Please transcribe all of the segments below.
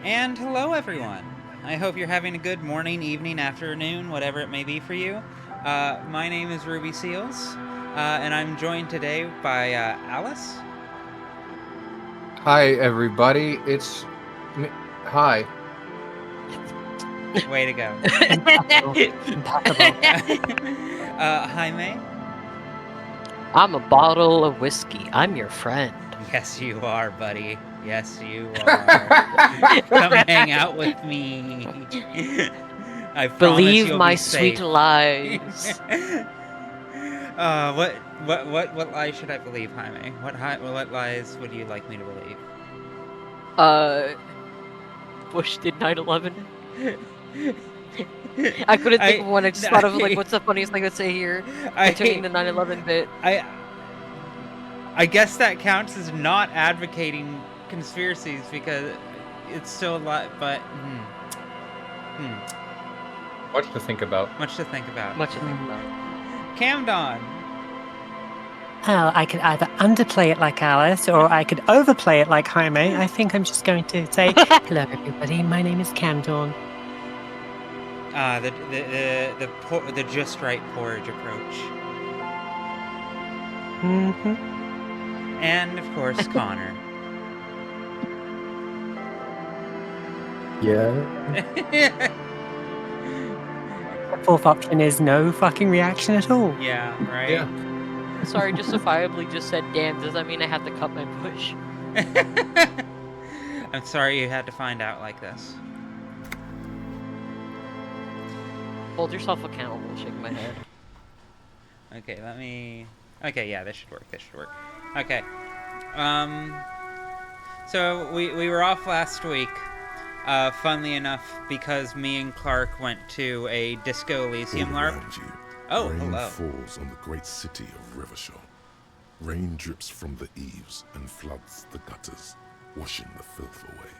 And hello, everyone. I hope you're having a good morning, evening, afternoon, whatever it may be for you. My name is Ruby Seals, and I'm joined today by Alice. Hi, everybody. It's me. Hi. Way to go. Impossible. Jaime. I'm a bottle of whiskey. I'm your friend. Yes, you are, buddy. Yes, you are. Come hang out with me. I promise Believe you'll my be sweet safe. lies. What lies should I believe, Jaime? What lies would you like me to believe? Bush did 9/11. I couldn't think of one. I just thought of like, what's the funniest thing to say here? Continuing the 9/11 bit. I guess that counts as not advocating conspiracies because it's still a lot, but Much to think about. much to think about. Much to think about. Camdon. Well, I could either underplay it like Alice, or I could overplay it like Jaime. I think I'm just going to say, hello, everybody. My name is Camdon. The just right porridge approach. Mm-hmm. And of course, Connor. Yeah. The fourth option is no fucking reaction at all. Yeah, right. Yeah. Sorry, justifiably just said damn. Does that mean I have to cut my bush? I'm sorry you had to find out like this. Hold yourself accountable. Shaking my head. Okay, let me... Okay, yeah, this should work. Okay. So we were off last week, funnily enough, because me and Clark went to a Disco Elysium All LARP. around you, Oh, rain hello. falls on the great city of Rivershore. Rain drips from the eaves and floods the gutters, washing the filth away.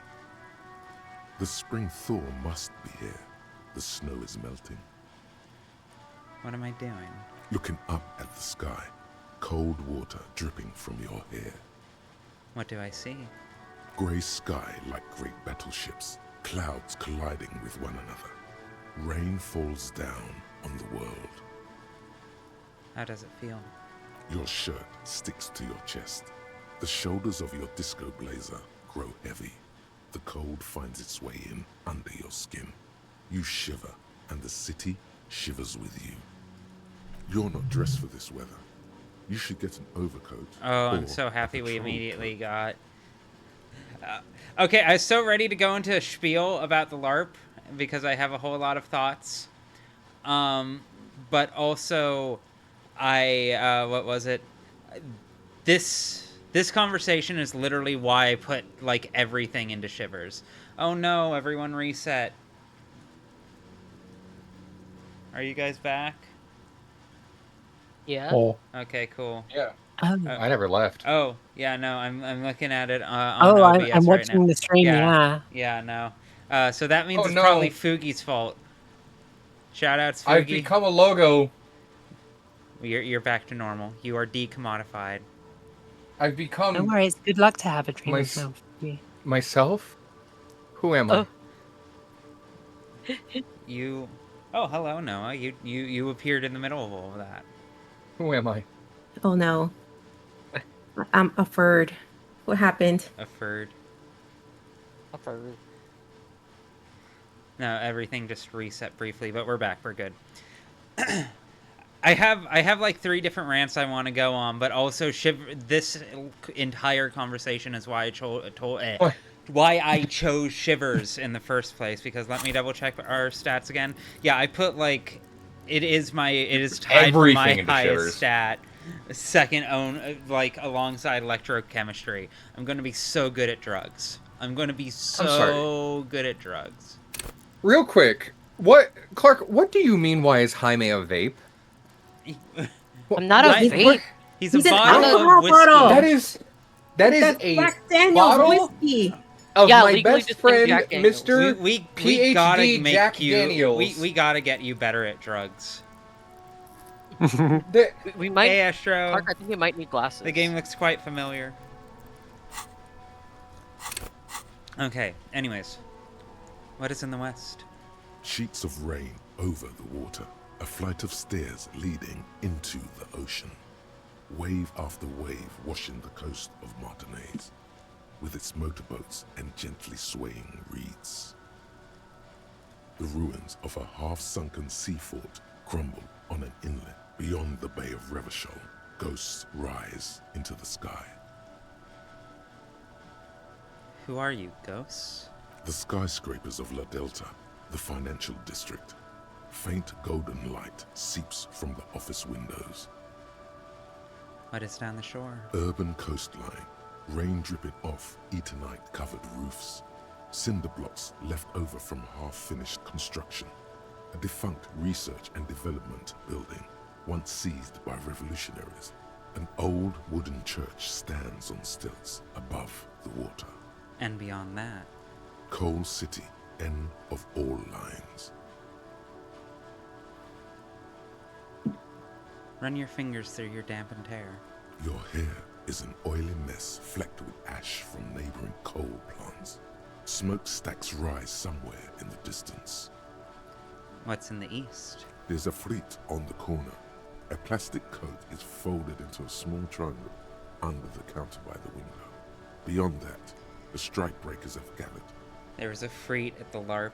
The spring thaw must be here. The snow is melting. What am I doing? Looking up at the sky, cold water dripping from your hair. What do I see? Grey sky like great battleships, clouds colliding with one another. Rain falls down on the world. How does it feel? Your shirt sticks to your chest. The shoulders of your disco blazer grow heavy. The cold finds its way in under your skin. You shiver, and the city shivers with you. You're not dressed for this weather. You should get an overcoat. Oh, I'm or so a happy we patrol immediately coat. got... Okay, I was so ready to go into a spiel about the LARP because I have a whole lot of thoughts. But also, what was it? This conversation is literally why I put, like, everything into Shivers. Oh no, everyone reset. Are you guys back? Yeah. Oh, Okay, cool. yeah. Oh, I never left. Oh, yeah, no, I'm looking at it on I'm OBS right watching now. the stream, yeah. Yeah, no. So that means Oh, it's no. probably Fugi's fault. Shoutouts, Fugi. I've become a logo. You're back to normal. You are decommodified. I've become Don't worry, it's good luck to have a dream My of s- self. Yeah. myself. Who am I? You... Oh, hello, Noah. You appeared in the middle of all of that. Who am I? Oh no. I'm afraid. What happened? A Ferd. I've heard. No, everything just reset briefly, but we're back. We're good. I have like 3 different rants I want to go on, but also this entire conversation is why What? why I chose Shivers in the first place. Because let me double check our stats again. Yeah, I put like it is tied for my Everything into highest Shivers. stat, second own like alongside electrochemistry. I'm gonna be so good at drugs. I'm gonna be so good at drugs. Real quick, Clark? What do you mean? Why is Jaime a vape? I'm not a What? vape. He's He's a an bottle alcohol of whiskey. bottle. That is That's a Jack Daniel's bottle whiskey. of Yeah, my legally best just named friend, Jack Daniels. Mr. We PhD gotta make Jack you. Daniels. We gotta get you better at drugs. We might. Hey, Astro. Clark, I think you might need glasses. The game looks quite familiar. Okay. Anyways, What is in the west? Sheets of rain over the water, a flight of stairs leading into the ocean. Wave after wave washing the coast of Martinez, with its motorboats and gently swaying reeds. The ruins of a half-sunken sea fort crumble on an inlet beyond the Bay of Revachol. Ghosts rise into the sky. Who are you, ghosts? The skyscrapers of La Delta, the financial district. Faint golden light seeps from the office windows. What is down the shore? Urban coastline, rain dripping off Eternite-covered roofs. Cinder blocks left over from half-finished construction. A defunct research and development building, once seized by revolutionaries. An old wooden church stands on stilts above the water. And beyond that? Coal City, end of all lines. Run your fingers through your dampened hair. Your hair is an oily mess flecked with ash from neighboring coal plants. Smokestacks rise somewhere in the distance. What's in the east? There's a fleet on the corner. A plastic coat is folded into a small triangle under the counter by the window. Beyond that, the strike breakers have gathered. There was a freight at the LARP.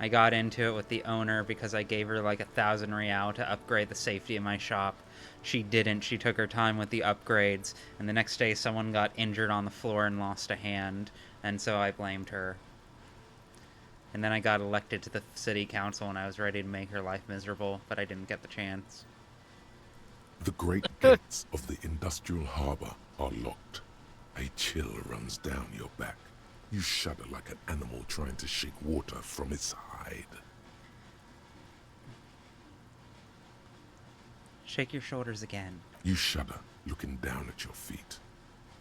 I got into it with the owner because I gave her like 1,000 real to upgrade the safety of my shop. She didn't. She took her time with the upgrades, and the next day someone got injured on the floor and lost a hand, and so I blamed her. And then I got elected to the city council, and I was ready to make her life miserable, but I didn't get the chance. The great gates of the industrial harbor are locked. A chill runs down your back. You shudder like an animal trying to shake water from its hide. Shake your shoulders again. You shudder, looking down at your feet.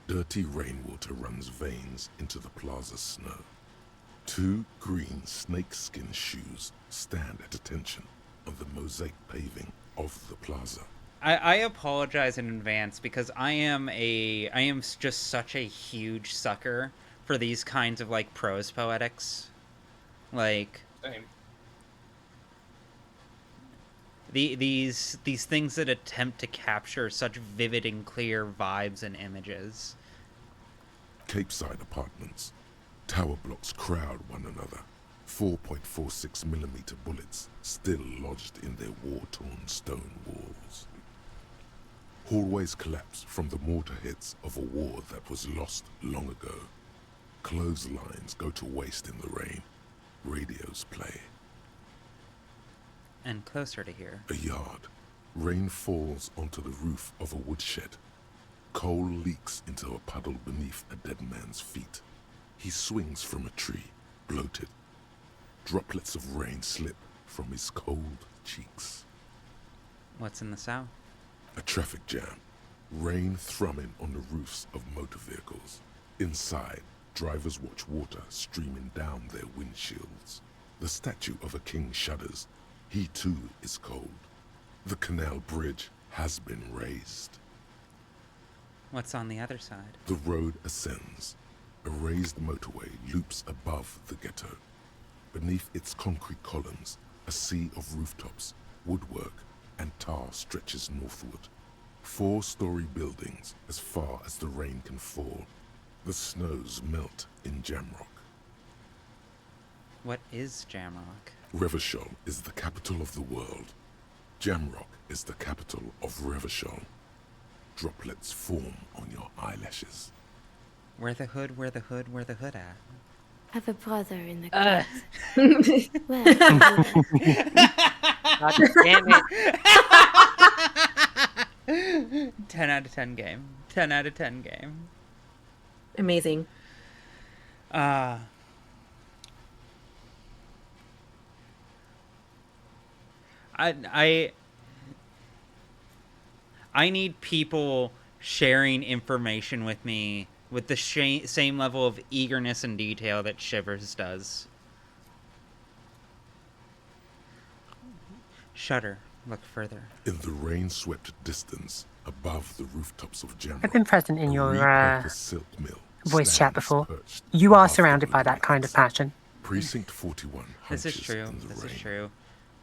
Dirty rainwater runs veins into the plaza's snow. 2 green snakeskin shoes stand at attention on the mosaic paving of the plaza. I apologize in advance because I am just such a huge sucker for these kinds of like prose poetics. Like Same. these things that attempt to capture such vivid and clear vibes and images. Capeside apartments. Tower blocks crowd one another. 4.46mm bullets still lodged in their war-torn stone walls. Hallways collapse from the mortar hits of a war that was lost long ago. Clotheslines go to waste in the rain. Radios play. And closer to here. A yard. Rain falls onto the roof of a woodshed. Coal leaks into a puddle beneath a dead man's feet. He swings from a tree, bloated. Droplets of rain slip from his cold cheeks. What's in the south? A traffic jam. Rain thrumming on the roofs of motor vehicles. Inside, drivers watch water streaming down their windshields. The statue of a king shudders. He too is cold. The canal bridge has been raised. What's on the other side? The road ascends. A raised motorway loops above the ghetto. Beneath its concrete columns, a sea of rooftops, woodwork, and tar stretches northward. 4-story buildings as far as the rain can fall. The snows melt in Jamrock. What is Jamrock? Revachol is the capital of the world. Jamrock is the capital of Revachol. Droplets form on your eyelashes. Where the hood, where the hood, where the hood at? I have a brother in the closet. Well, God damn it. 10 out of 10 game. 10 out of 10 game. Amazing. I need people sharing information with me with the same level of eagerness and detail that Shivers does. Shudder. Look further. In the rain-swept distance, above the rooftops of Jamrock, I've been present in a your repurposed silk mill voice chat stands before. perched You are above the surrounded by blue that kind of lights. passion. Precinct 41 This is hunches true. in the This rain. is true.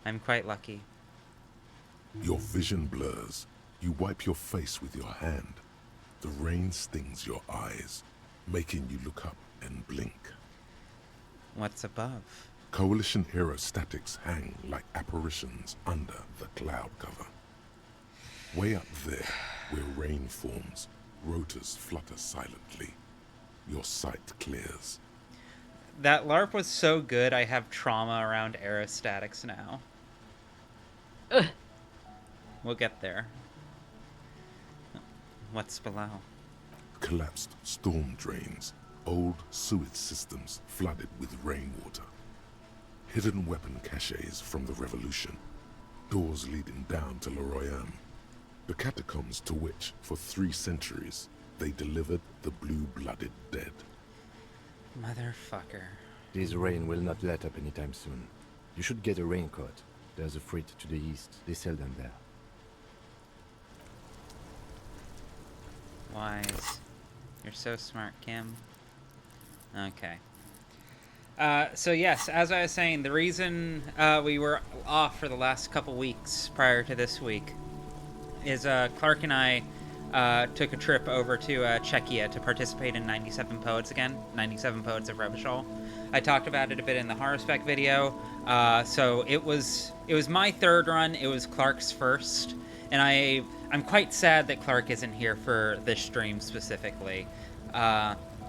I'm quite lucky. Your vision blurs. You wipe your face with your hand. The rain stings your eyes, making you look up and blink. What's above? Coalition aerostatics hang like apparitions under the cloud cover. Way up there, where rain forms, rotors flutter silently. Your sight clears. That LARP was so good, I have trauma around aerostatics now. Ugh. We'll get there. What's below? Collapsed storm drains, old sewage systems flooded with rainwater. Hidden weapon caches from the Revolution. Doors leading down to Leroyam. The catacombs to which, for 3 centuries, they delivered the blue-blooded dead. Motherfucker. This rain will not let up anytime soon. You should get a raincoat. There's a freight to the east. They sell them there. Wise. You're so smart, Kim. Okay. So yes, as I was saying, the reason we were off for the last couple weeks prior to this week is Clark and I took a trip over to Czechia to participate in 97 Poets again, 97 Poets of Revachol. I talked about it a bit in the horror spec video. So it was my third run. It was Clark's first, and I'm quite sad that Clark isn't here for this stream specifically,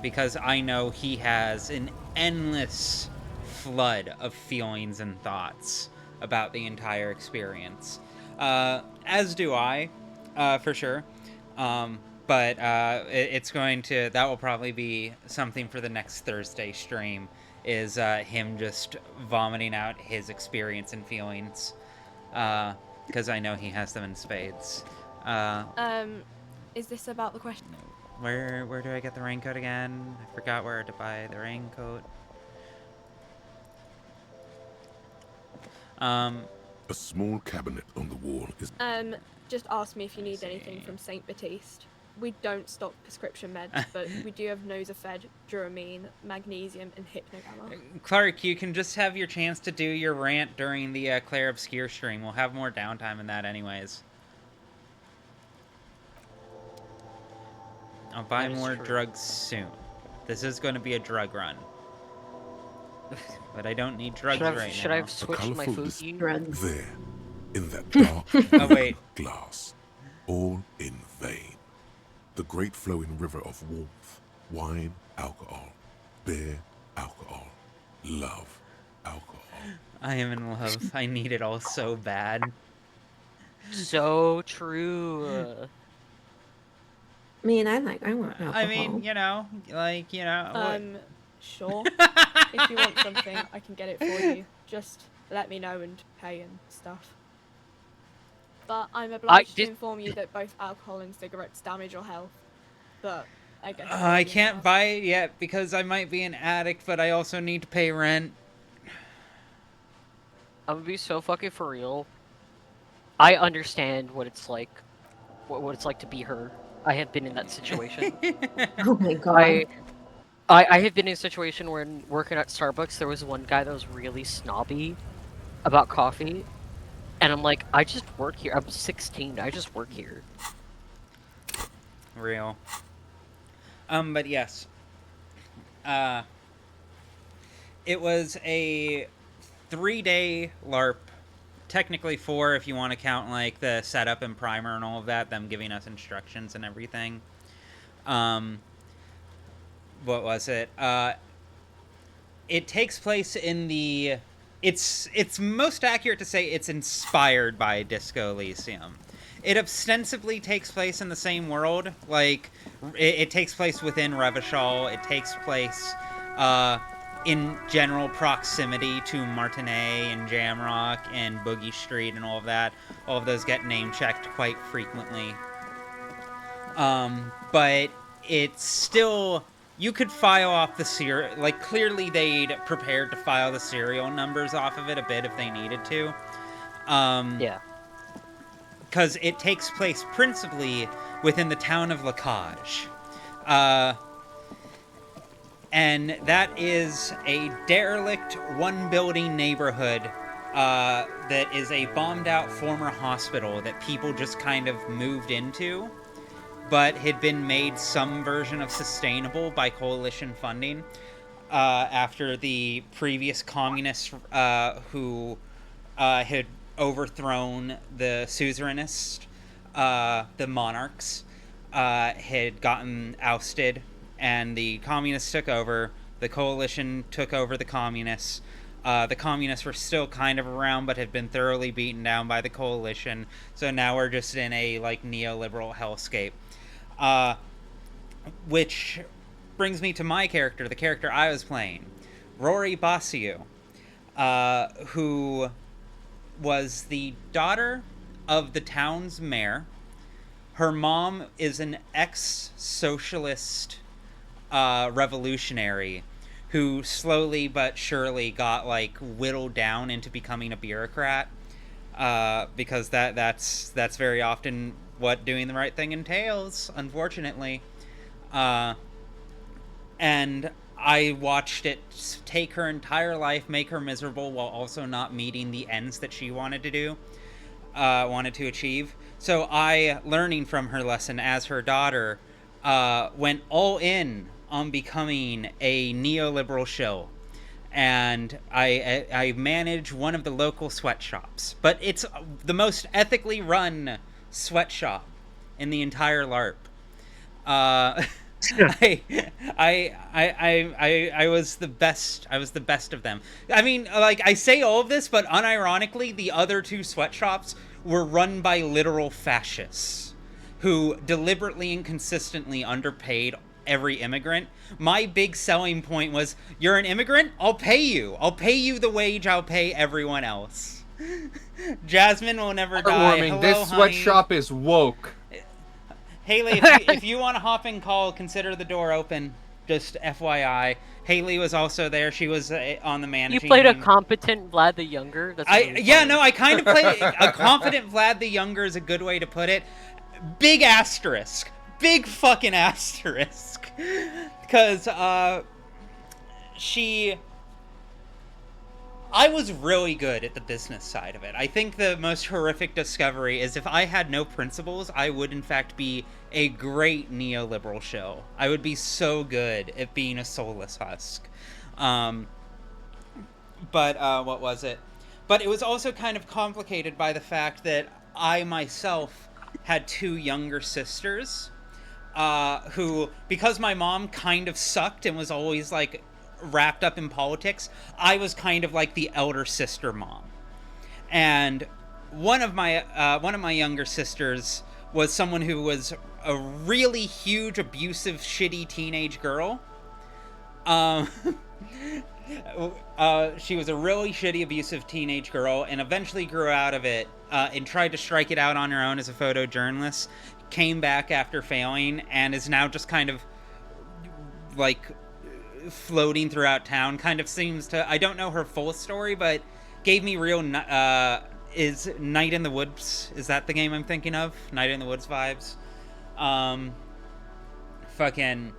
because I know he has an endless flood of feelings and thoughts about the entire experience. As do I, for sure. But it's going to, that will probably be something for the next Thursday stream, is him just vomiting out his experience and feelings, because I know he has them in spades. Is this about the question? Where do I get the raincoat again? I forgot where to buy the raincoat. A small cabinet on the wall is... Just ask me if you need anything from St. Baptiste. We don't stock prescription meds, but we do have Nosafed, Duramine, magnesium, and Hypnogamma. Clark, you can just have your chance to do your rant during the Claire Obscure stream. We'll have more downtime in that anyways. I'll buy more drugs soon. This is going to be a drug run. But I don't need drugs right now. Should I have switched my food? Drugs. There, in that dark Oh, wait. glass, all in vain. The great flowing river of warmth, wine, alcohol, beer, alcohol, love, alcohol. I am in love. I need it all so bad. So true. I mean, I want alcohol. I mean, you know, like, you know. Sure. If you want something, I can get it for you. Just let me know and pay and stuff. But I'm obliged to inform you that both alcohol and cigarettes damage your health. But I guess I can't buy it yet because I might be an addict, but I also need to pay rent. I'm gonna be so fucking for real. I understand what it's like. What it's like to be her. I have been in that situation. Oh my god. I have been in a situation where working at Starbucks, there was one guy that was really snobby about coffee. And I'm like, I just work here. I'm 16. I just work here. Real. But yes. It was a 3-day LARP. Technically 4 if you want to count like the setup and primer and all of that, them giving us instructions and everything. What was it? It takes place in the... It's most accurate to say it's inspired by Disco Elysium. It ostensibly takes place in the same world. Like, it takes place within Revachol. It takes place in general proximity to Martinet and Jamrock and Boogie Street and all of that. All of those get name-checked quite frequently. But it's still... You could file off the serial... Like, clearly they'd prepared to file the serial numbers off of it a bit if they needed to. Yeah. Because it takes place principally within the town of Lacage. And that is a derelict one-building neighborhood that is a bombed-out former hospital that people just kind of moved into, but had been made some version of sustainable by coalition funding after the previous communists who had overthrown the suzerainist, the monarchs, had gotten ousted, and the communists took over. The coalition took over the communists. The communists were still kind of around, but had been thoroughly beaten down by the coalition. So now we're just in a like neoliberal hellscape. Which brings me to my character, the character I was playing, Rory Basiu, who was the daughter of the town's mayor. Her mom is an ex-socialist revolutionary who slowly but surely got like whittled down into becoming a bureaucrat, because that's very often what doing the right thing entails, unfortunately. And I watched it take her entire life, make her miserable, while also not meeting the ends that she wanted to achieve. So I, learning from her lesson as her daughter, went all in on becoming a neoliberal shill. And I manage one of the local sweatshops. But it's the most ethically run sweatshop in the entire LARP. I was the best. I was the best of them. I mean, like, I say all of this, but unironically, the other two sweatshops were run by literal fascists who deliberately and consistently underpaid every immigrant. My big selling point was, you're an immigrant? I'll pay you. I'll pay you the wage I'll pay everyone else. Jasmine will never die. Hello, this honey. sweatshop is woke. Haley, if you want to hop in call, consider the door open. Just FYI. Haley was also there. She was on the managing You played team. a competent Vlad the Younger? That's really yeah, funny. no, I kind of played a confident Vlad the Younger is a good way to put it. Big asterisk. Big fucking asterisk. Because, I was really good at the business side of it. I think the most horrific discovery is if I had no principles, I would in fact be a great neoliberal shill. I would be so good at being a soulless husk. But what was it? But it was also kind of complicated by the fact that I myself had two younger sisters who, because my mom kind of sucked and was always like wrapped up in politics, I was kind of like the elder sister mom. And one of my younger sisters was someone who was a really huge, abusive, shitty teenage girl. She was a really shitty, abusive teenage girl, and eventually grew out of it and tried to strike it out on her own as a photojournalist. Came back after failing, and is now just kind of like floating throughout town. Kind of seems to, I don't know her full story, but gave me real is Night in the Woods, is that the game I'm thinking of? Night in the Woods vibes. Fucking.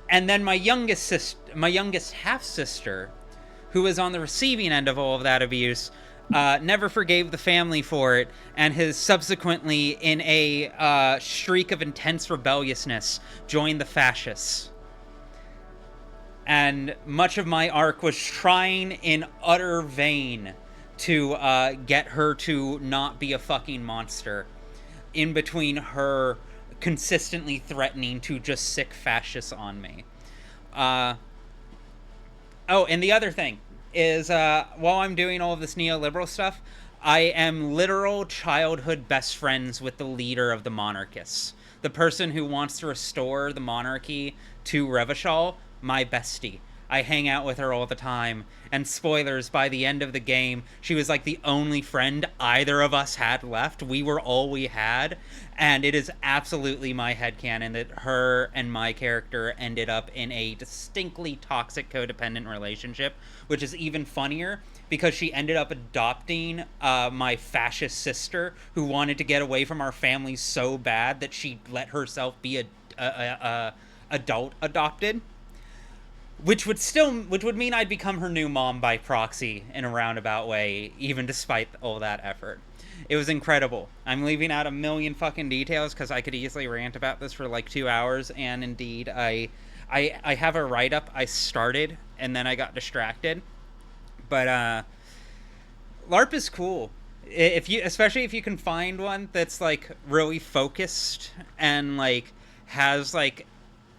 And then my youngest half sister, who was on the receiving end of all of that abuse, never forgave the family for it, and has subsequently, in a streak of intense rebelliousness, joined the fascists. And much of my arc was trying in utter vain to get her to not be a fucking monster, in between her consistently threatening to just sick fascists on me. Oh, and the other thing is, while I'm doing all of this neoliberal stuff, I am literal childhood best friends with the leader of the monarchists. The person who wants to restore the monarchy to Revachol, my bestie. I hang out with her all the time, and spoilers, by the end of the game, she was like the only friend either of us had left. We were all we had, and it is absolutely my headcanon that her and my character ended up in a distinctly toxic codependent relationship, which is even funnier because she ended up adopting my fascist sister, who wanted to get away from our family so bad that she let herself be adult adopted. which would mean I'd become her new mom by proxy in a roundabout way, even despite all that effort. It was incredible. I'm leaving out a million fucking details because I could easily rant about this for like 2 hours, and indeed, I have a write-up I started, and then I got distracted. But, LARP is cool. Especially if you can find one that's, like, really focused and, like, has, like,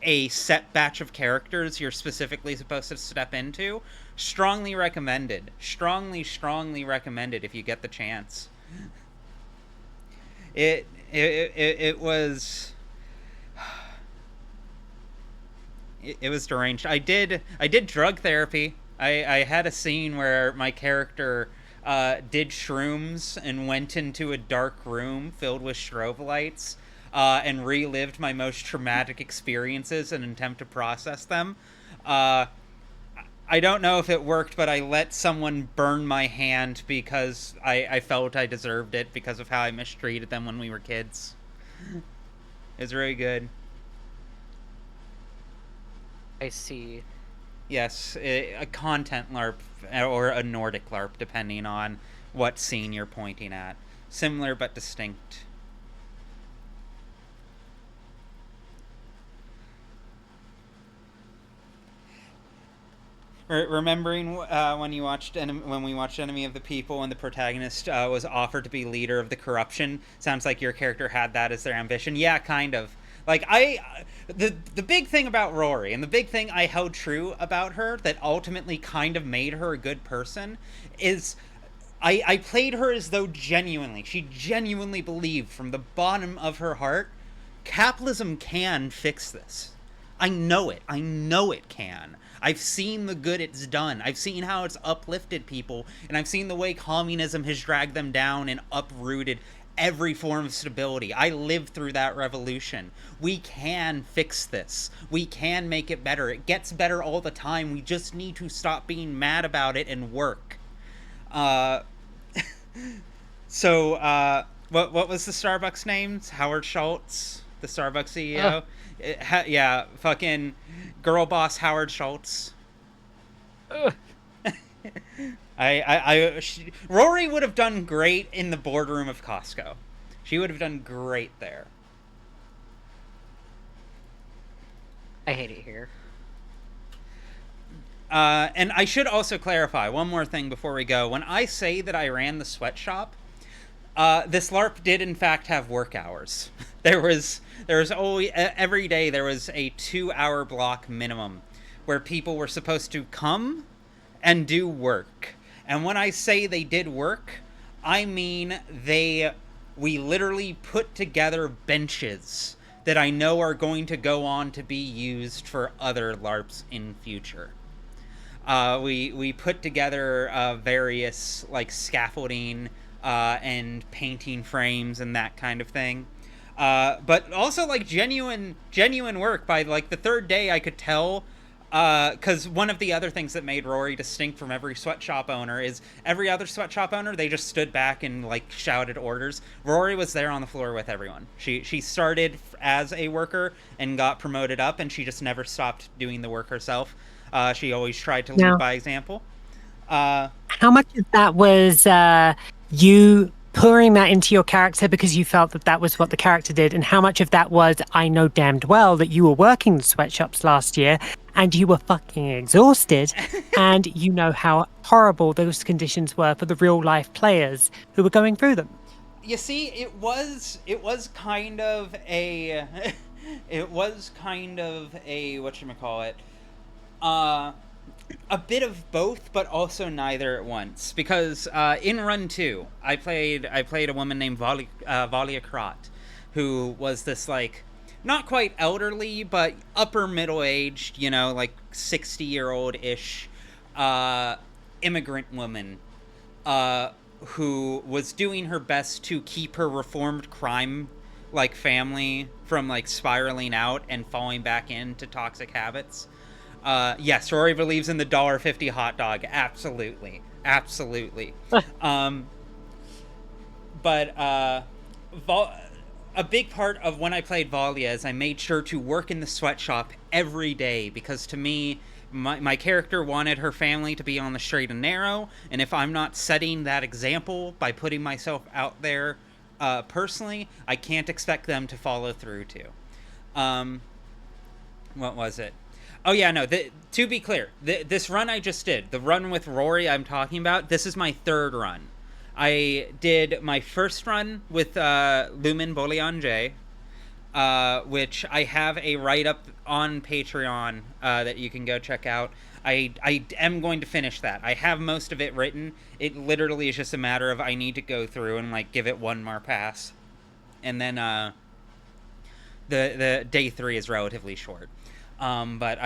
a set batch of characters you're specifically supposed to step into. Strongly recommended. Strongly recommended if you get the chance. It was it was deranged. I did drug therapy. I had a scene where my character did shrooms and went into a dark room filled with strobe lights and relived my most traumatic experiences in an attempt to process them. I don't know if it worked, but I let someone burn my hand because I felt I deserved it because of how I mistreated them when we were kids. It was really good. I see. Yes, a content LARP or a Nordic LARP, depending on what scene you're pointing at. Similar but distinct. Remembering when we watched Enemy of the People and the protagonist was offered to be leader of the corruption, sounds like your character had that as their ambition. Yeah, kind of. Like, the big thing about Rory, and the big thing I held true about her that ultimately kind of made her a good person, is I played her as though she genuinely believed from the bottom of her heart, capitalism can fix this. I know it can. I've seen the good it's done. I've seen how it's uplifted people, and I've seen the way communism has dragged them down and uprooted every form of stability. I lived through that revolution. We can fix this. We can make it better. It gets better all the time. We just need to stop being mad about it and work. So, what was the Starbucks name? Howard Schultz, the Starbucks CEO? Yeah, fucking girl boss Howard Schultz. Rory would have done great in the boardroom of Costco. She would have done great there. I hate it here. And I should also clarify one more thing before we go. When I say that I ran the sweatshop, this LARP did in fact have work hours. There was always, every day there was a 2-hour block minimum where people were supposed to come and do work. And when I say they did work, I mean we literally put together benches that I know are going to go on to be used for other LARPs in future. We put together various like scaffolding and painting frames and that kind of thing. But also like genuine work. By like the third day I could tell, because one of the other things that made Rory distinct from every sweatshop owner is every other sweatshop owner, they just stood back and like shouted orders. Rory was there on the floor with everyone. She started as a worker and got promoted up, and she just never stopped doing the work herself. She always tried to lead by example. How much of that was you pouring that into your character because you felt that was what the character did, and how much of that was, I know damned well that you were working the sweatshops last year and you were fucking exhausted and you know how horrible those conditions were for the real life players who were going through them? You see, it was kind of a whatchamacallit, a bit of both, but also neither at once. Because in Run 2, I played a woman named Valia Krat, who was this, like, not quite elderly, but upper middle-aged, you know, like 60-year-old-ish immigrant woman who was doing her best to keep her reformed crime, like, family from, like, spiraling out and falling back into toxic habits. Yes, Rory believes in the $1.50 hot dog. Absolutely. But a big part of when I played Valia is I made sure to work in the sweatshop every day, because to me, my character wanted her family to be on the straight and narrow, and if I'm not setting that example by putting myself out there personally, I can't expect them to follow through too. What was it? Oh yeah, no, to be clear, this run I just did, the run with Rory I'm talking about, this is my third run. I did my first run with Lumen Bolian J, which I have a write-up on Patreon that you can go check out. I am going to finish that. I have most of it written. It literally is just a matter of I need to go through and like give it one more pass. And then the day 3 is relatively short. But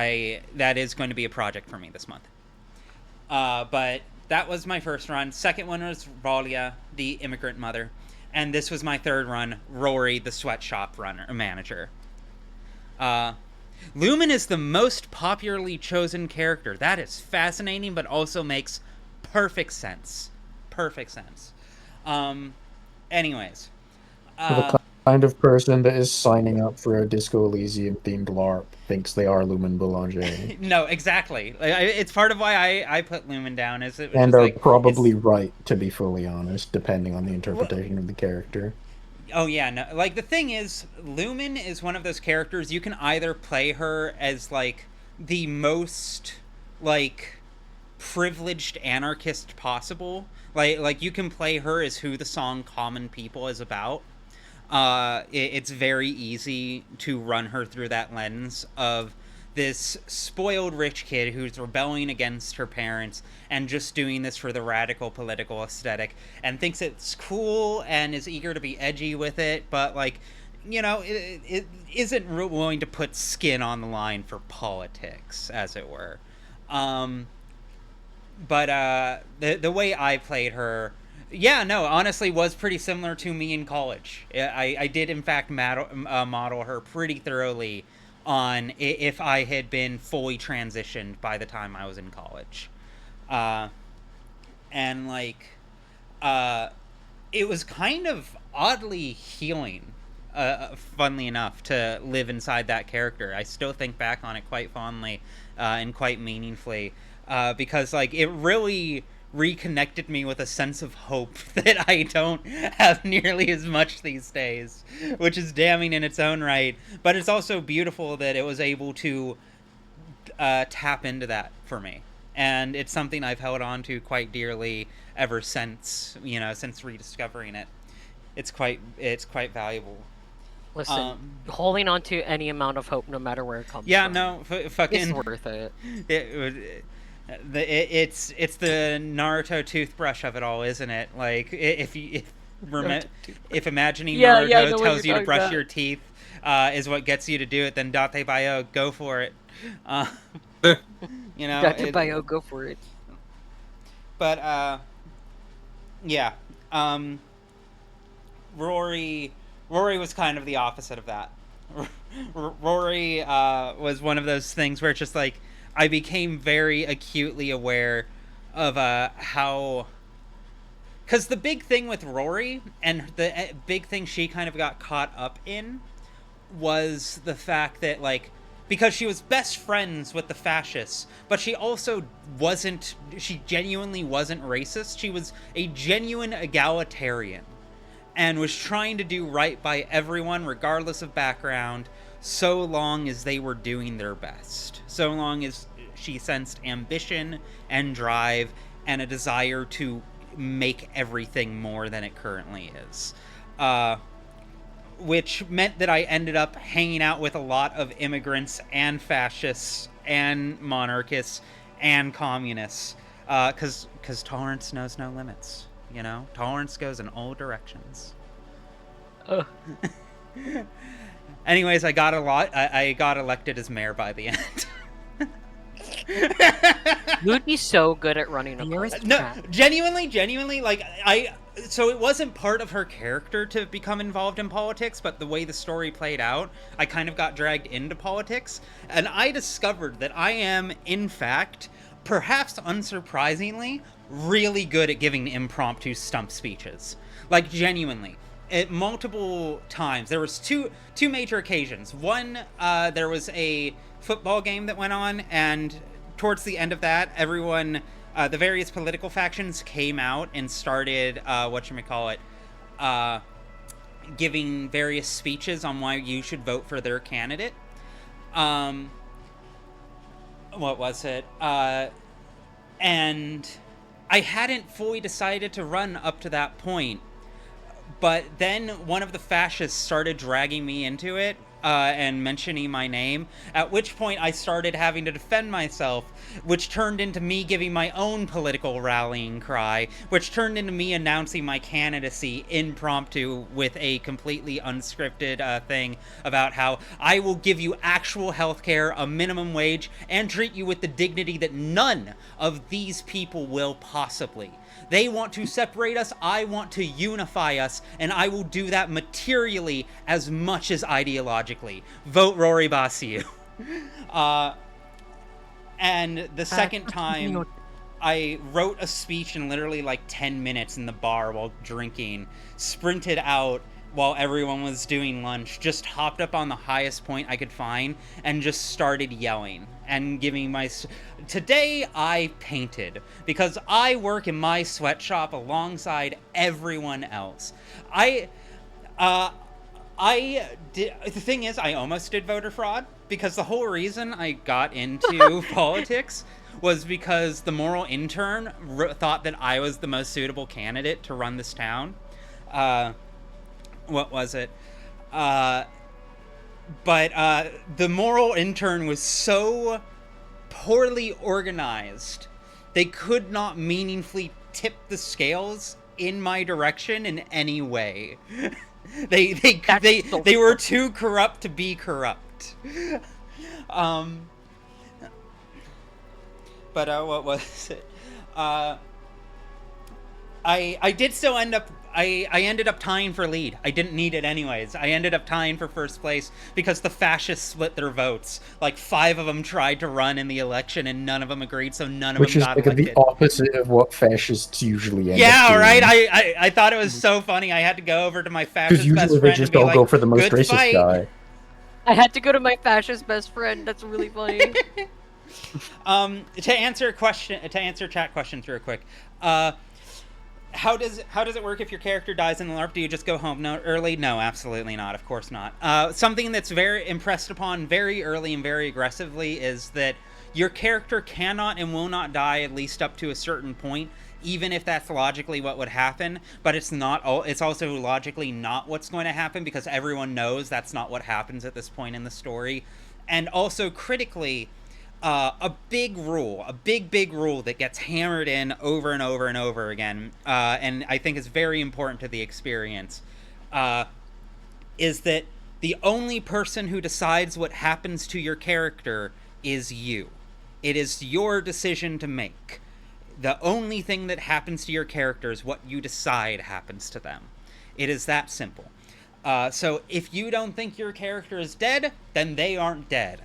that is going to be a project for me this month. But that was my first run. Second one was Valia, the immigrant mother. And this was my third run, Rory, the sweatshop manager. Lumen is the most popularly chosen character. That is fascinating, but also makes perfect sense. Perfect sense. Anyways. The kind of person that is signing up for a Disco Elysium themed LARP thinks they are Lumen Boulanger. No, exactly. It's part of why I put Lumen down. And are probably right, to be fully honest, depending on the interpretation of the character. Oh yeah, no. Like the thing is, Lumen is one of those characters you can either play her as like the most like privileged anarchist possible. Like you can play her as who the song Common People is about. It's very easy to run her through that lens of this spoiled rich kid who's rebelling against her parents and just doing this for the radical political aesthetic and thinks it's cool and is eager to be edgy with it, but like, you know, it isn't willing to put skin on the line for politics, as it were. But the way I played her, yeah, no, honestly was pretty similar to me in college. I did, in fact, model her pretty thoroughly on if I had been fully transitioned by the time I was in college. And, like, it was kind of oddly healing, funnily enough, to live inside that character. I still think back on it quite fondly and quite meaningfully because, like, it really reconnected me with a sense of hope that I don't have nearly as much these days, which is damning in its own right, but it's also beautiful that it was able to tap into that for me, and it's something I've held on to quite dearly ever since, you know, since rediscovering it. It's quite valuable. Listen, holding on to any amount of hope, no matter where it comes from. Yeah, no, fucking, it's worth it. It's the Naruto toothbrush of it all, isn't it? Like if imagining Naruto tells you to brush your teeth is what gets you to do it, then Date Bayo, go for it. You know, Date Bayo, go for it. But yeah, Rory was kind of the opposite of that. Rory was one of those things where it's just like, I became very acutely aware of how... Because the big thing with Rory, and the big thing she kind of got caught up in, was the fact that, like, because she was best friends with the fascists, but she also wasn't... She genuinely wasn't racist. She was a genuine egalitarian, and was trying to do right by everyone, regardless of background, so long as they were doing their best. So long as she sensed ambition and drive and a desire to make everything more than it currently is. Which meant that I ended up hanging out with a lot of immigrants and fascists and monarchists and communists. Because tolerance knows no limits, you know? Tolerance goes in all directions. Anyways, I got elected as mayor by the end. You would be so good at running a college. No, genuinely, like, so it wasn't part of her character to become involved in politics, but the way the story played out, I kind of got dragged into politics, and I discovered that I am, in fact, perhaps unsurprisingly, really good at giving impromptu stump speeches. Like, genuinely. At multiple times. There was two major occasions. One, there was a football game that went on, and towards the end of that, everyone, the various political factions came out and started, giving various speeches on why you should vote for their candidate. What was it? And I hadn't fully decided to run up to that point, but then one of the fascists started dragging me into it, and mentioning my name, at which point I started having to defend myself, which turned into me giving my own political rallying cry, which turned into me announcing my candidacy impromptu with a completely unscripted thing about how I will give you actual healthcare, a minimum wage, and treat you with the dignity that none of these people will possibly. They want to separate us, I want to unify us, and I will do that materially as much as ideologically. Vote Rory Basiu. And the second time, I wrote a speech in literally like 10 minutes in the bar while drinking, sprinted out while everyone was doing lunch, just hopped up on the highest point I could find, and just started yelling and giving my... Today, I painted, because I work in my sweatshop alongside everyone else. The thing is, I almost did voter fraud, because the whole reason I got into politics was because the moral intern thought that I was the most suitable candidate to run this town. What was it? But the moral intern was so poorly organized, they could not meaningfully tip the scales in my direction in any way. They were too corrupt to be corrupt. But what was it? I did still end up... I ended up tying for lead. I didn't need it anyways. I ended up tying for first place because the fascists split their votes. Like 5 of them tried to run in the election and none of them agreed, so none of them got elected. Which is the opposite of what fascists usually end up doing. Right? I thought it was so funny. I had to go over to my fascist best friend usually they just all go for the most "Good racist fight." guy. I had to go to my fascist best friend. That's really funny. To answer chat questions real quick. How does it work if your character dies in the LARP? Do you just go home early? No, absolutely not. Of course not. Something that's very impressed upon very early and very aggressively is that your character cannot and will not die at least up to a certain point, even if that's logically what would happen. But it's not. It's also logically not what's going to happen because everyone knows that's not what happens at this point in the story. And also critically, a big rule that gets hammered in over and over and over again, and I think is very important to the experience, is that the only person who decides what happens to your character is you. It is your decision to make. The only thing that happens to your character is what you decide happens to them. It is that simple. So if you don't think your character is dead, then they aren't dead.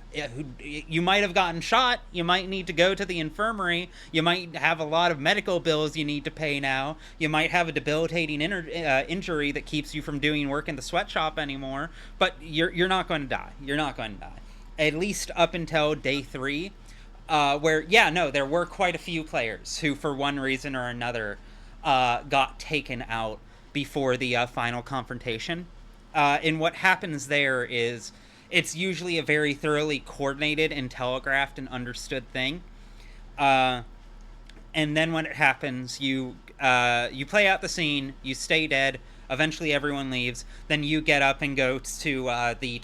You might have gotten shot, you might need to go to the infirmary, you might have a lot of medical bills you need to pay now, you might have a debilitating injury that keeps you from doing work in the sweatshop anymore, but you're not going to die. You're not going to die. At least up until day 3, where, there were quite a few players who, for one reason or another, got taken out before the final confrontation. And what happens there is it's usually a very thoroughly coordinated and telegraphed and understood thing. And then when it happens, you play out the scene, you stay dead, eventually everyone leaves, then you get up and go to the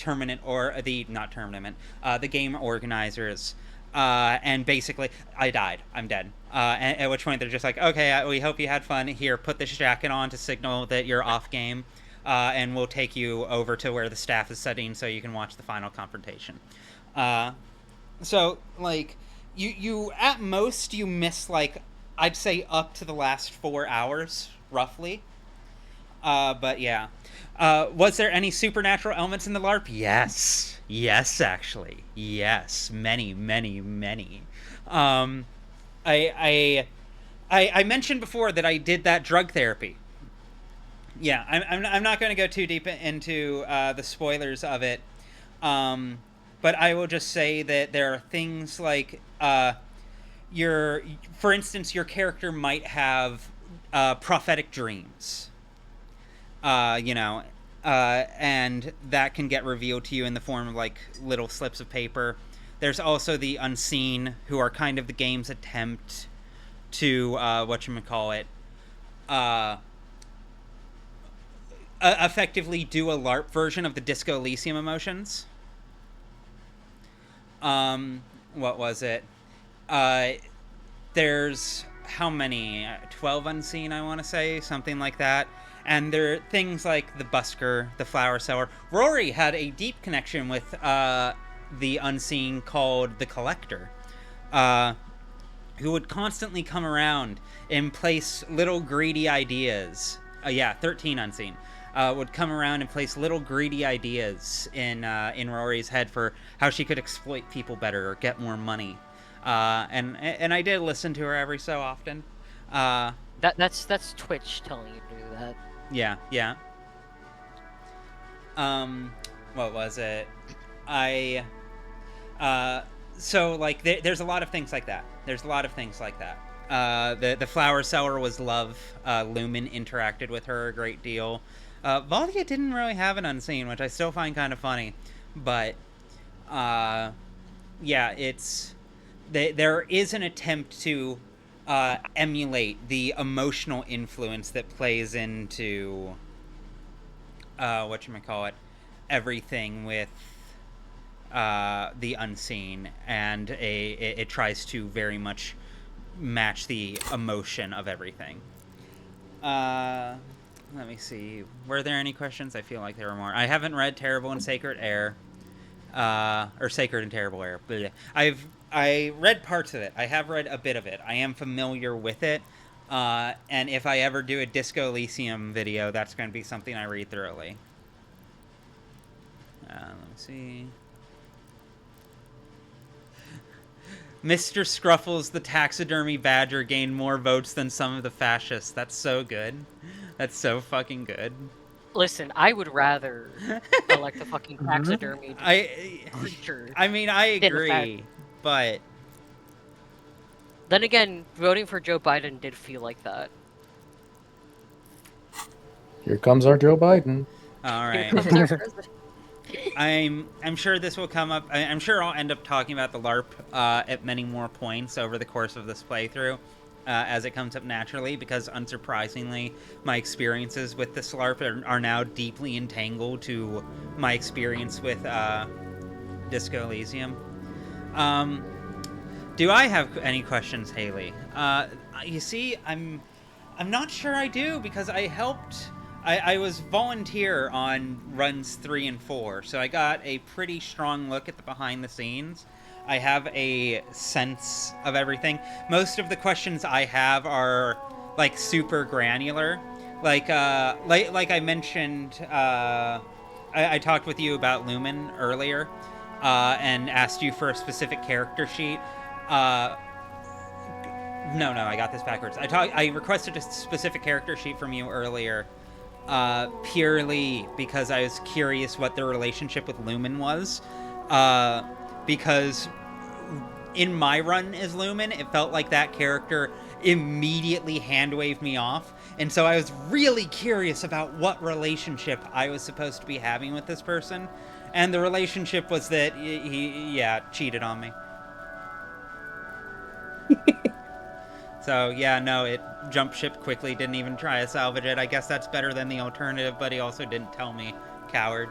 game organizers. And basically, I died. I'm dead. At which point they're just like, okay, we hope you had fun. Here, put this jacket on to signal that you're off game. And we'll take you over to where the staff is sitting so you can watch the final confrontation. So, like, you at most, you miss, like, I'd say up to the last 4 hours, roughly. But yeah. Was there any supernatural elements in the LARP? Yes. Yes, actually. Yes. Many, many, many. I mentioned before that I did that drug therapy. Yeah, I'm not going to go too deep into the spoilers of it, but I will just say that there are things like for instance, your character might have prophetic dreams. And that can get revealed to you in the form of like little slips of paper. There's also the unseen, who are kind of the game's attempt to effectively do a LARP version of the Disco Elysium emotions. What was it? There's how many? 12 unseen, I want to say, something like that. And there are things like the busker, the flower seller. Rory had a deep connection with the unseen called the collector, who would constantly come around and place little greedy ideas. 13 unseen. Would come around and place little greedy ideas in Rory's head for how she could exploit people better or get more money. And I did listen to her every so often. That's Twitch telling you to do that. Yeah. What was it? So like there's a lot of things like that. The flower seller was Love. Lumen interacted with her a great deal. Valia didn't really have an unseen, which I still find kind of funny. But, there is an attempt to emulate the emotional influence that plays into, everything with the unseen. And it tries to very much match the emotion of everything. Let me see. Were there any questions? I feel like there were more. I haven't read Terrible and Sacred Air. Or Sacred and Terrible Air. I read parts of it. I have read a bit of it. I am familiar with it. And if I ever do a Disco Elysium video, that's going to be something I read thoroughly. Let me see. Mr. Scruffles, the taxidermy badger, gained more votes than some of the fascists. That's so good. That's so fucking good. Listen, I would rather elect a fucking taxidermy creature. I mean, I agree, but then again, voting for Joe Biden did feel like that. Here comes our Joe Biden. All right. I'm sure this will come up. I'm sure I'll end up talking about the LARP at many more points over the course of this playthrough. As it comes up naturally, because unsurprisingly, my experiences with this LARP are now deeply entangled to my experience with Disco Elysium. Do I have any questions, Haley? You see, I'm not sure I do, because I helped. I was volunteer on runs 3 and 4, so I got a pretty strong look at the behind the scenes. I have a sense of everything. Most of the questions I have are like super granular. Like I mentioned, I talked with you about Lumen earlier, and asked you for a specific character sheet. No, I got this backwards. I requested a specific character sheet from you earlier, purely because I was curious what the relationship with Lumen was. Because in my run as Lumen, it felt like that character immediately hand-waved me off. And so I was really curious about what relationship I was supposed to be having with this person. And the relationship was that he cheated on me. So, it jumped ship quickly, didn't even try to salvage it. I guess that's better than the alternative, but he also didn't tell me. Coward.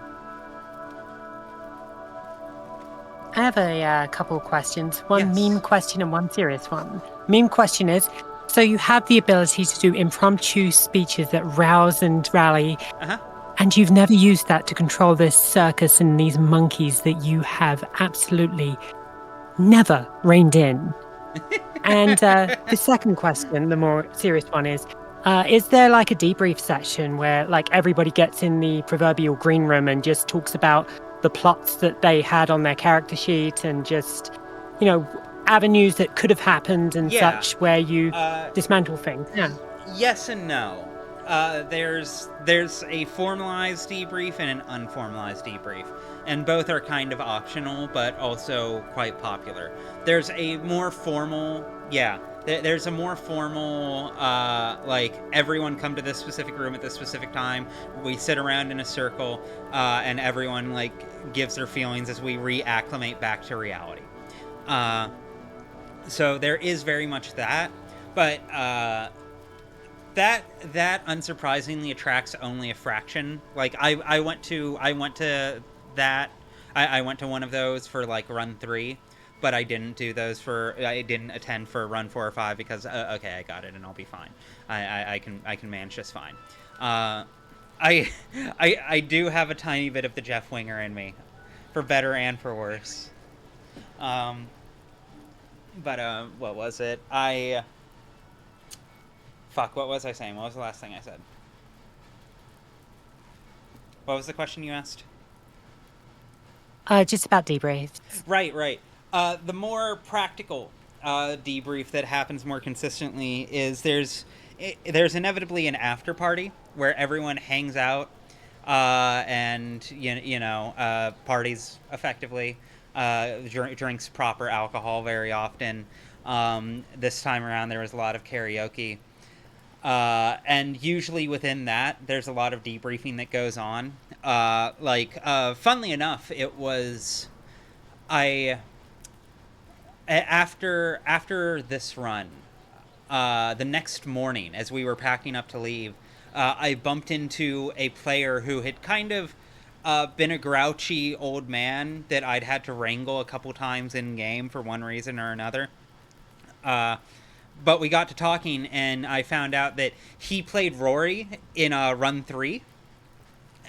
I have a couple of questions. One meme question and one serious one. Meme question is, so you have the ability to do impromptu speeches that rouse and rally, and you've never used that to control this circus and these monkeys that you have absolutely never reined in. And the second question, the more serious one, is there like a debrief section where like everybody gets in the proverbial green room and just talks about the plots that they had on their character sheet and just, avenues that could have happened and such, where you dismantle things? Yes and no. There's a formalized debrief and an unformalized debrief. and both are kind of optional, but also quite popular. There's a more formal, there's a more formal, like, everyone come to this specific room at this specific time. We sit around in a circle, and everyone, like, gives their feelings as we reacclimate back to reality. So there is very much that, but that unsurprisingly attracts only a fraction. Like, I went to that. I went to one of those for, like, run 3, but I didn't attend for run 4 or 5 because okay, I got it and I'll be fine. I can manage just fine. I do have a tiny bit of the Jeff Winger in me, for better and for worse. But what was it? Fuck, what was I saying? What was the last thing I said? What was the question you asked? Just about debriefs. Right. The more practical debrief that happens more consistently is there's inevitably an after party where everyone hangs out and parties effectively, drinks proper alcohol very often. This time around there was a lot of karaoke. And usually within that, there's a lot of debriefing that goes on. Funnily enough, it was... After this run, the next morning, as we were packing up to leave, I bumped into a player who had kind of been a grouchy old man that I'd had to wrangle a couple times in-game for one reason or another. But we got to talking, and I found out that he played Rory in Run 3,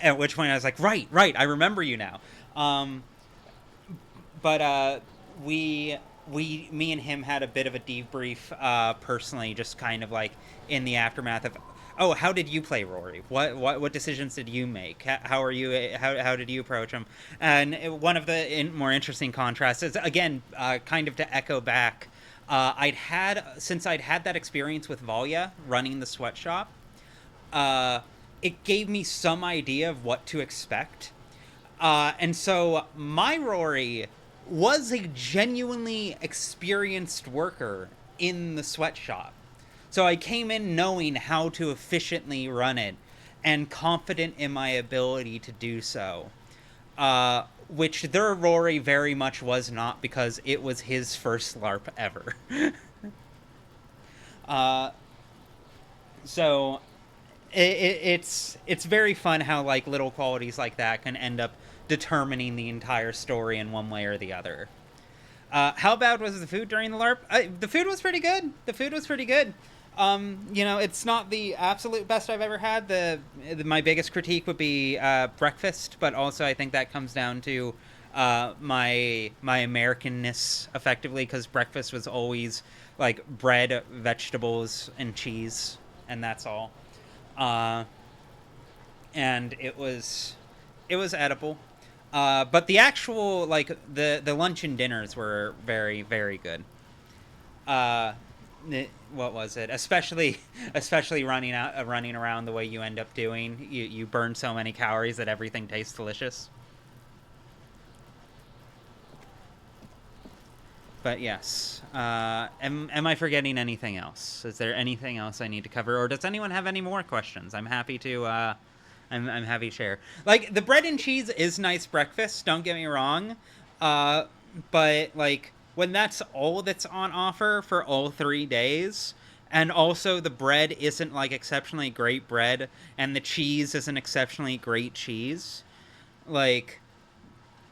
at which point I was like, right, I remember you now. Me and him had a bit of a debrief personally, just kind of like in the aftermath of, oh, how did you play Rory? What decisions did you make? How did you approach him? And one of the more interesting contrasts is, again, kind of to echo back, since I'd had that experience with Valya running the sweatshop, it gave me some idea of what to expect. And so my Rory was a genuinely experienced worker in the sweatshop. So I came in knowing how to efficiently run it and confident in my ability to do so. Which their Rory very much was not, because it was his first LARP ever. So it's very fun how, like, little qualities like that can end up determining the entire story in one way or the other. How bad was the food during the LARP? The food was pretty good. It's not the absolute best I've ever had. My biggest critique would be breakfast, but also I think that comes down to my Americanness, effectively, because breakfast was always like bread, vegetables, and cheese, and that's all. And it was edible. But the actual, like, the lunch and dinners were very, very good. What was it? Especially running around the way you end up doing. You burn so many calories that everything tastes delicious. But yes, am I forgetting anything else? Is there anything else I need to cover, or does anyone have any more questions? I'm happy to. I'm happy to share. Like, the bread and cheese is nice breakfast. Don't get me wrong, but like, when that's all that's on offer for all 3 days, and also the bread isn't like exceptionally great bread, and the cheese isn't exceptionally great cheese, like,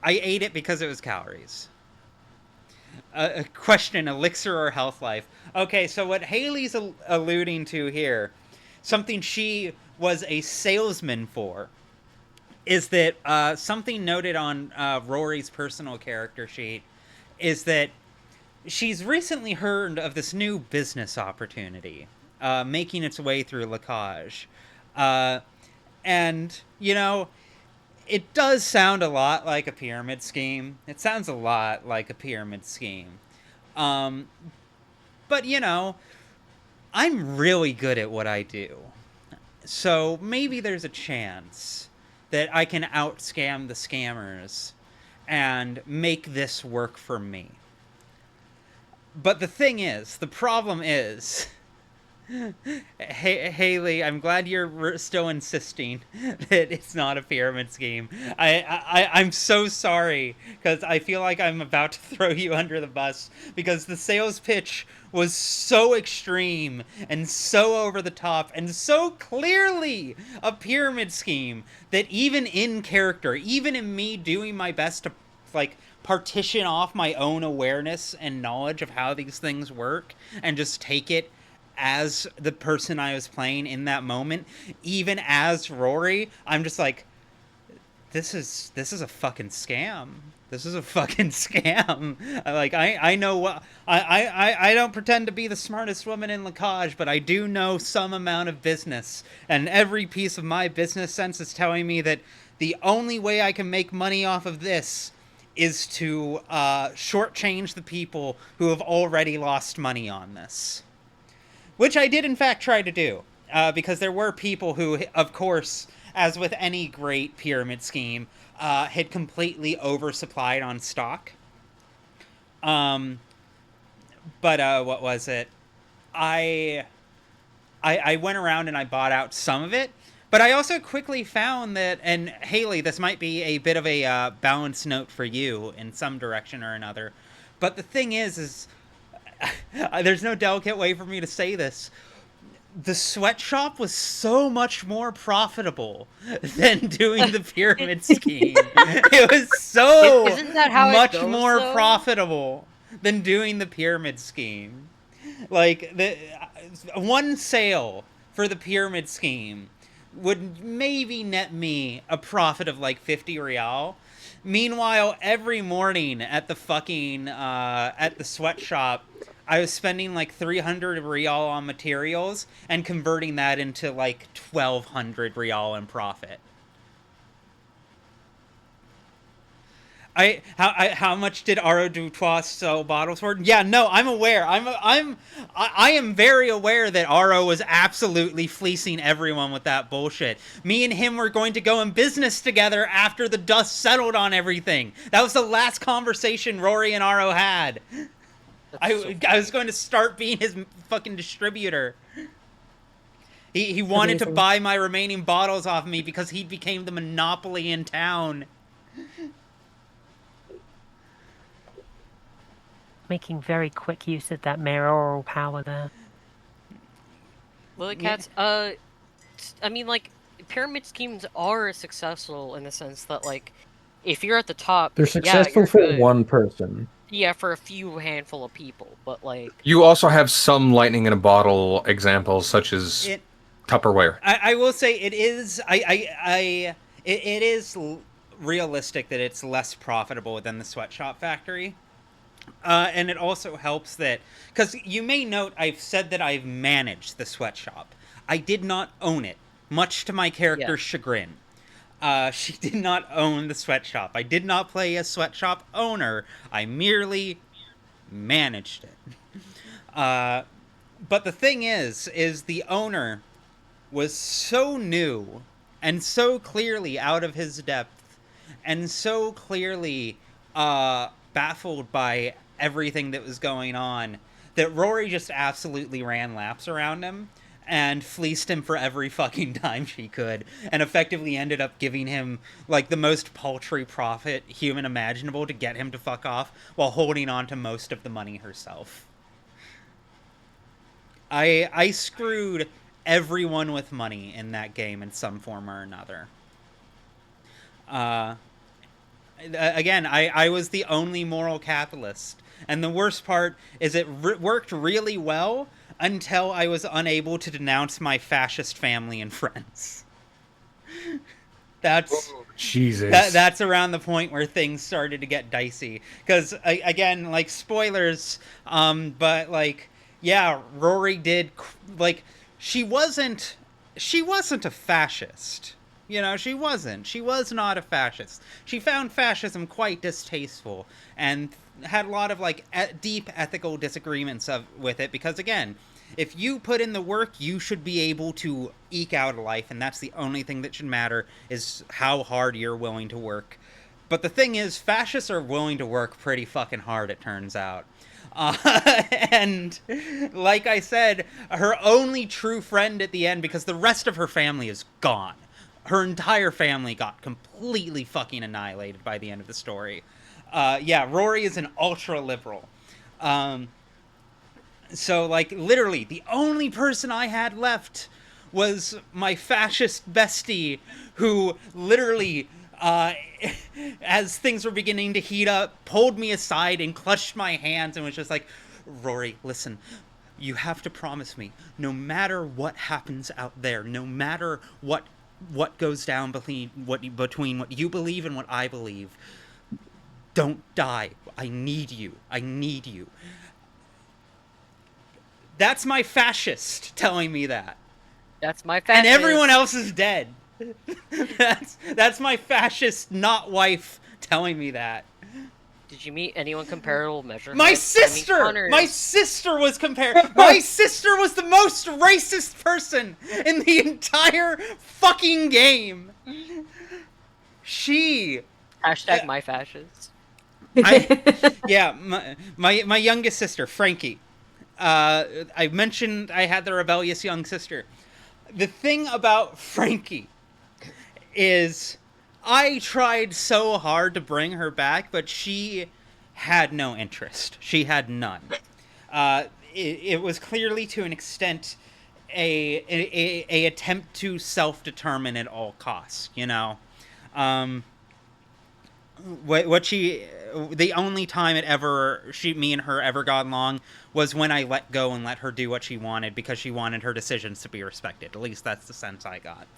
I ate it because it was calories. A question: elixir or health life? Okay, so what Haley's alluding to here, something she was a salesman for, is that something noted on Rory's personal character sheet is that she's recently heard of this new business opportunity making its way through Lacage. And, it does sound a lot like a pyramid scheme. It sounds a lot like a pyramid scheme. But, I'm really good at what I do. So maybe there's a chance that I can out-scam the scammers and make this work for me. But the problem is, Haley, I'm glad you're still insisting that it's not a pyramid scheme. I'm so sorry, because I feel like I'm about to throw you under the bus, because the sales pitch was so extreme and so over the top and so clearly a pyramid scheme that even in character, even in me doing my best to, like, partition off my own awareness and knowledge of how these things work and just take it as the person I was playing in that moment, even as Rory, I'm just like, this is a fucking scam. This is a fucking scam. Like, I know what, I don't pretend to be the smartest woman in Lacage, but I do know some amount of business, and every piece of my business sense is telling me that the only way I can make money off of this is to shortchange the people who have already lost money on this. Which I did, in fact, try to do. Because there were people who, of course, as with any great pyramid scheme, had completely oversupplied on stock. But what was it? I went around and I bought out some of it. But I also quickly found that, and Haley, this might be a bit of a balance note for you in some direction or another. But the thing is there's no delicate way for me to say this. The sweatshop was so much more profitable than doing the pyramid scheme. It was so Isn't that how much it goes, more though? profitable than doing the pyramid scheme. Like, the one sale for the pyramid scheme would maybe net me a profit of like 50 real. Meanwhile, every morning at the fucking at the sweatshop, I was spending like 300 real on materials and converting that into like 1,200 real in profit. How much did Aro Dutois sell bottles for? Yeah, no, I'm aware. I am very aware that Aro was absolutely fleecing everyone with that bullshit. Me and him were going to go in business together after the dust settled on everything. That was the last conversation Rory and Aro had. I was going to start being his fucking distributor. He wanted to buy my remaining bottles off me because he became the monopoly in town. Making very quick use of that mayoral power there. Lily Cats, I mean, like, pyramid schemes are successful in the sense that, like, if you're at the top, They're successful for good. one person. Yeah, for a few handful of people, but, like... You also have some lightning in a bottle examples, such as Tupperware. I will say it is... it is realistic that it's less profitable than the Sweatshop Factory. And it also helps that... Because you may note I've said that I've managed the sweatshop. I did not own it, much to my character's chagrin. She did not own the sweatshop. I did not play a sweatshop owner. I merely managed it. But the thing is the owner was so new and so clearly out of his depth and so clearly baffled by everything that was going on that Rory just absolutely ran laps around him and fleeced him for every fucking dime she could, and effectively ended up giving him, like, the most paltry profit human imaginable to get him to fuck off, while holding on to most of the money herself. I screwed everyone with money in that game in some form or another. Again, I was the only moral capitalist. And the worst part is it worked really well until I was unable to denounce my fascist family and friends. That's... Jesus. That's around the point where things started to get dicey. Because, again, like, spoilers, but, like, yeah, Rory did, like, she wasn't a fascist. You know, she wasn't. She was not a fascist. She found fascism quite distasteful and had a lot of, like, deep ethical disagreements with it because, again, If you put in the work, you should be able to eke out a life, and that's the only thing that should matter, is how hard you're willing to work. But the thing is, fascists are willing to work pretty fucking hard, it turns out. And like I said, her only true friend at the end, because the rest of her family is gone. Her entire family got completely fucking annihilated by the end of the story. Yeah, Rory is an ultra-liberal. So, like, literally, the only person I had left was my fascist bestie, who literally, as things were beginning to heat up, pulled me aside and clutched my hands and was just like, Rory, listen, you have to promise me, no matter what happens out there, no matter what goes down between what you believe and what I believe, don't die. I need you. I need you. That's my fascist telling me that. That's my fascist. And everyone else is dead. That's my fascist not wife telling me that. Did you meet anyone comparable measure? My sister! My sister was my sister was the most racist person in the entire fucking game. She... Hashtag my fascist. Yeah, my youngest sister, Frankie. I mentioned I had the rebellious young sister. The thing about Frankie is I tried so hard to bring her back, but she had no interest. She had none. It was clearly, to an extent, a attempt to self-determine at all costs, you know? The only time me and her ever got along was when I let go and let her do what she wanted, because she wanted her decisions to be respected. At least that's the sense I got.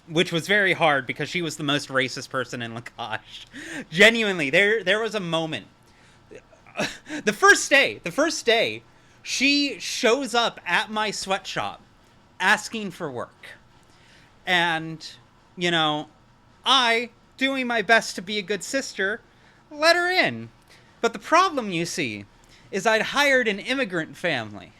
Which was very hard, because she was the most racist person in Lakash. Genuinely, there was a moment. The first day, she shows up at my sweatshop asking for work. And, you know, I, doing my best to be a good sister, let her in. But the problem, you see, is I'd hired an immigrant family.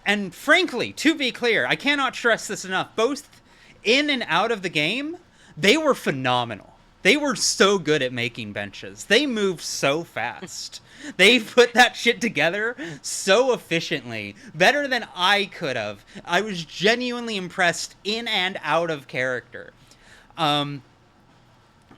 And frankly, to be clear, I cannot stress this enough, both in and out of the game, they were phenomenal. They were so good at making benches. They moved so fast. They put that shit together so efficiently, better than I could have. I was genuinely impressed in and out of character.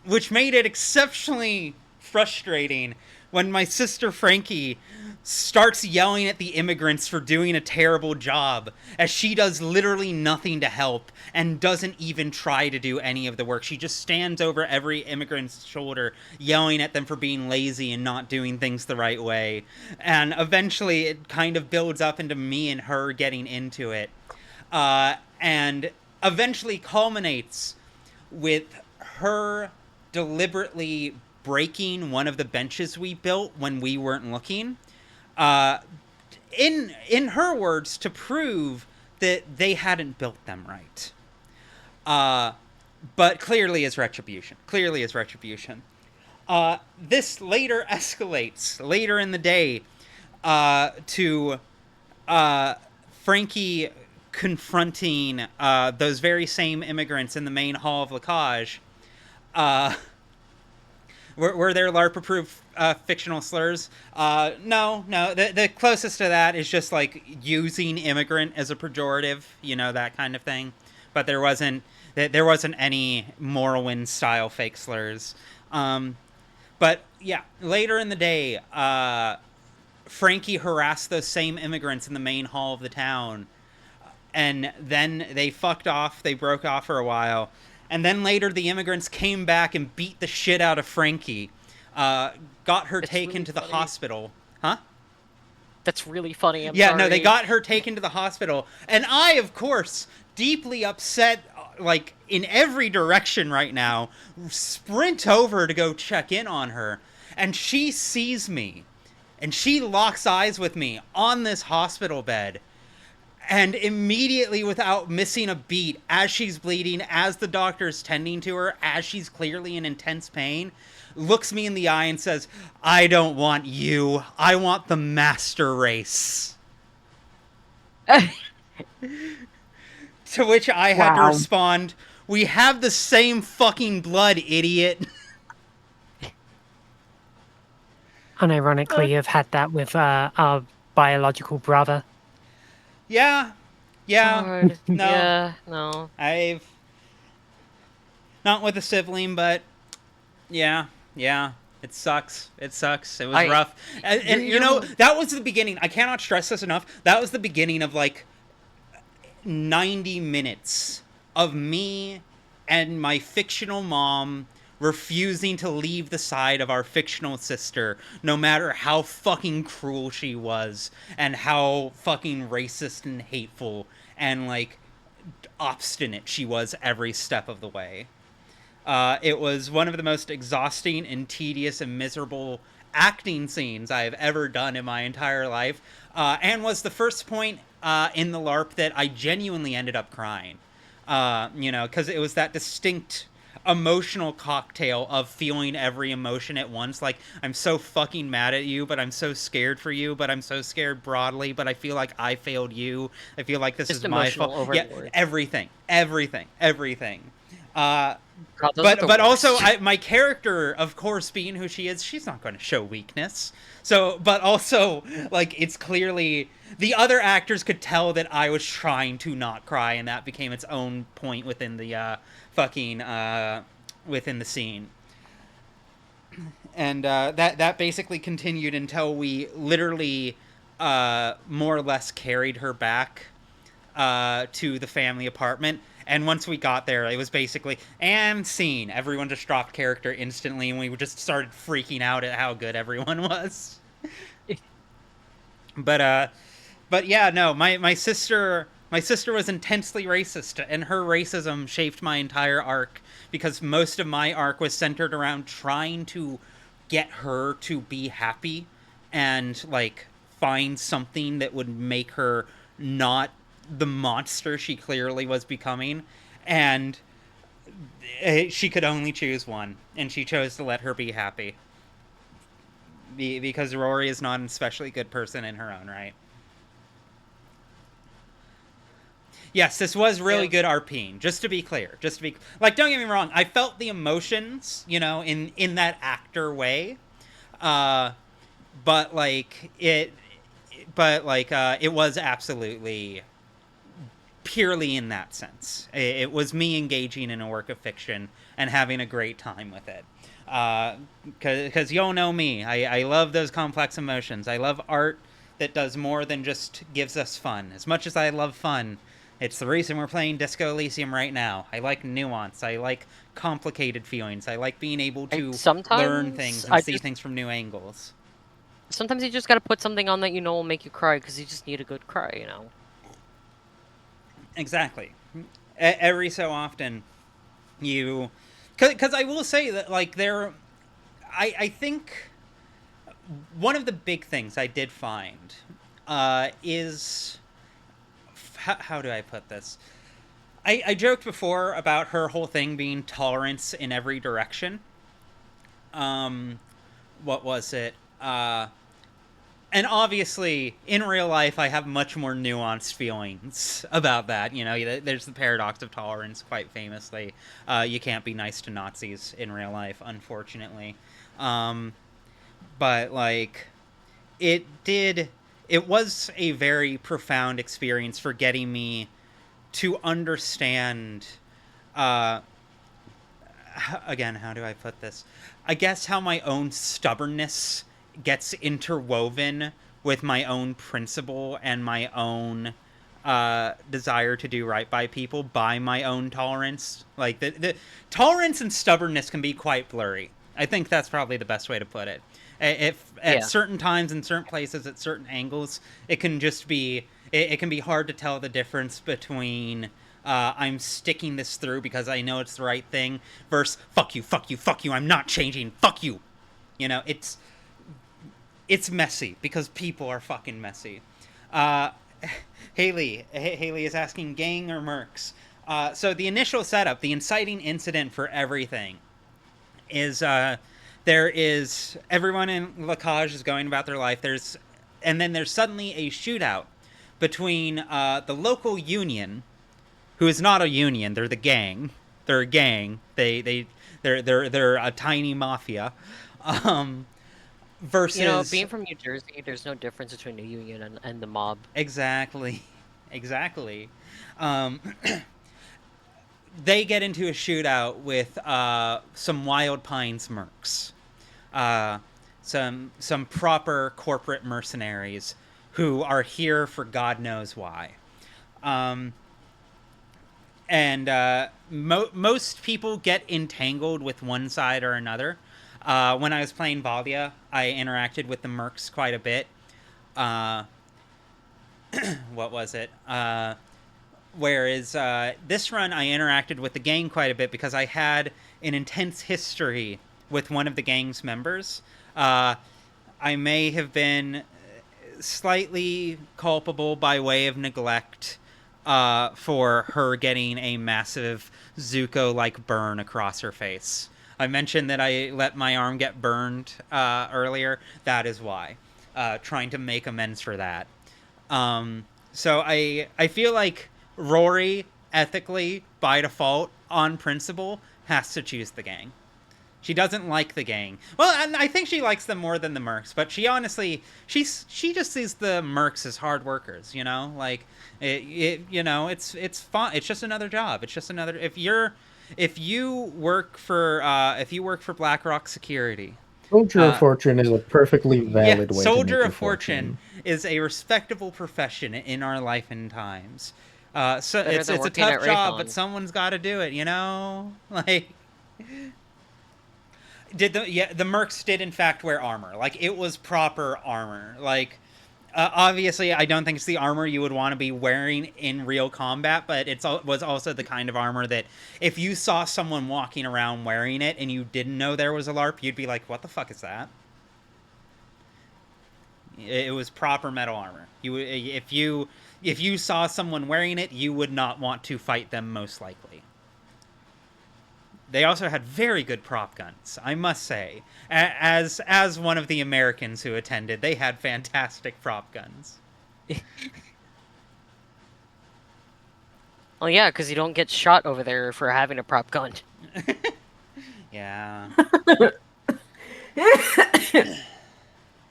Which made it exceptionally frustrating when my sister Frankie starts yelling at the immigrants for doing a terrible job, as she does literally nothing to help and doesn't even try to do any of the work. She just stands over every immigrant's shoulder, yelling at them for being lazy and not doing things the right way. And eventually it kind of builds up into me and her getting into it. And eventually culminates with her deliberately breaking one of the benches we built when we weren't looking. In her words, to prove that they hadn't built them right. But clearly as retribution. This later escalates, later in the day, to Frankie confronting those very same immigrants in the main hall of Lacage. Were there LARP-approved fictional slurs? No. The closest to that is just, like, using immigrant as a pejorative, you know, that kind of thing. But there wasn't any Morrowind-style fake slurs. But, yeah, later in the day, Frankie harassed those same immigrants in the main hall of the town. And then they fucked off. They broke off for a while. And then later the immigrants came back and beat the shit out of Frankie. Got her taken really to the hospital. Huh? That's really funny. I'm sorry. No, they got her taken to the hospital. And I, of course, deeply upset, like, in every direction right now, sprint over to go check in on her. And she sees me. And she locks eyes with me on this hospital bed. And immediately, without missing a beat, as she's bleeding, as the doctor's tending to her, as she's clearly in intense pain, looks me in the eye and says, "I don't want you. I want the master race." To which I had to Wow. respond, "We have the same fucking blood, idiot." Unironically, you've had that with our biological brother. Yeah. Hard. No. Yeah, no. I've not with a sibling, but yeah. It sucks. It was rough. And you know, that was the beginning. I cannot stress this enough. That was the beginning of like 90 minutes of me and my fictional mom refusing to leave the side of our fictional sister, no matter how fucking cruel she was, and how fucking racist and hateful and like obstinate she was every step of the way. It was one of the most exhausting and tedious and miserable acting scenes I have ever done in my entire life, and was the first point in the LARP that I genuinely ended up crying. Because it was that distinct emotional cocktail of feeling every emotion at once. Like, I'm so fucking mad at you, but I'm so scared for you, but I'm so scared broadly, but I feel like I failed you. I feel like this Just is my fault. emotional Yeah, overlord. everything. God, those are the But also, worst. my character, of course, being who she is, she's not going to show weakness. So, but also, like, it's clearly the other actors could tell that I was trying to not cry, and that became its own point within the within the scene. And that basically continued until we literally more or less carried her back to the family apartment. And once we got there, it was basically, and scene. Everyone just dropped character instantly, and we just started freaking out at how good everyone was. But yeah, no, my sister was intensely racist, and her racism shaped my entire arc, because most of my arc was centered around trying to get her to be happy and like find something that would make her not the monster she clearly was becoming, and she could only choose one, and she chose to let her be happy because Rory is not an especially good person in her own right. Yes, this was really good RPing, just to be clear. Like, don't get me wrong, I felt the emotions, in that actor way. But it was absolutely purely in that sense. It was me engaging in a work of fiction and having a great time with it. Because y'all know me. I love those complex emotions. I love art that does more than just gives us fun. As much as I love fun, it's the reason we're playing Disco Elysium right now. I like nuance. I like complicated feelings. I like being able to learn things and see things from new angles. Sometimes you just gotta put something on that you know will make you cry, because you just need a good cry, Exactly. Every so often, because I will say that, like, I think one of the big things I did find is, how do I put this? I joked before about her whole thing being tolerance in every direction. What was it? And obviously, in real life, I have much more nuanced feelings about that. There's the paradox of tolerance, quite famously. You can't be nice to Nazis in real life, unfortunately. But, like, it was a very profound experience for getting me to understand, again, how do I put this? I guess how my own stubbornness gets interwoven with my own principle and my own desire to do right by people by my own tolerance. Like, the tolerance and stubbornness can be quite blurry. I think that's probably the best way to put it. If at certain times, in certain places, at certain angles, it can just be, it can be hard to tell the difference between I'm sticking this through because I know it's the right thing versus fuck you, I'm not changing, fuck you. It's messy because people are fucking messy. Haley is asking, gang or mercs? So the initial setup, the inciting incident for everything, is there is everyone in Lacage is going about their life. And then there's suddenly a shootout between the local union, who is not a union, they're the gang. They're a gang. They're a tiny mafia. Versus, You know, being from New Jersey, there's no difference between the union and the mob. Exactly. They get into a shootout with some Wild Pines mercs. Some proper corporate mercenaries who are here for God knows why. Most people get entangled with one side or another. When I was playing Valia, I interacted with the mercs quite a bit. What was it? Whereas this run, I interacted with the gang quite a bit because I had an intense history with one of the gang's members. I may have been slightly culpable by way of neglect for her getting a massive Zuko-like burn across her face. I mentioned that I let my arm get burned earlier. That is why. Trying to make amends for that. So I feel like Rory, ethically, by default, on principle, has to choose the gang. She doesn't like the gang. Well, and I think she likes them more than the mercs, but she honestly, she just sees the mercs as hard workers, you know? Like, it's fun. It's just another job. It's just another, if you work for BlackRock Security. Soldier of Fortune is a perfectly valid way Soldier to make of Fortune is a respectable profession in our life and times. So it's a tough job, but someone's got to do it, you know? Like, the mercs did in fact wear armor. Like, it was proper armor. Like, obviously, I don't think it's the armor you would want to be wearing in real combat, but it was also the kind of armor that if you saw someone walking around wearing it and you didn't know there was a LARP, you'd be like, what the fuck is that? It was proper metal armor. If you saw someone wearing it, you would not want to fight them, most likely. They also had very good prop guns, I must say. As one of the Americans who attended, they had fantastic prop guns. Well, yeah, because you don't get shot over there for having a prop gun. Yeah.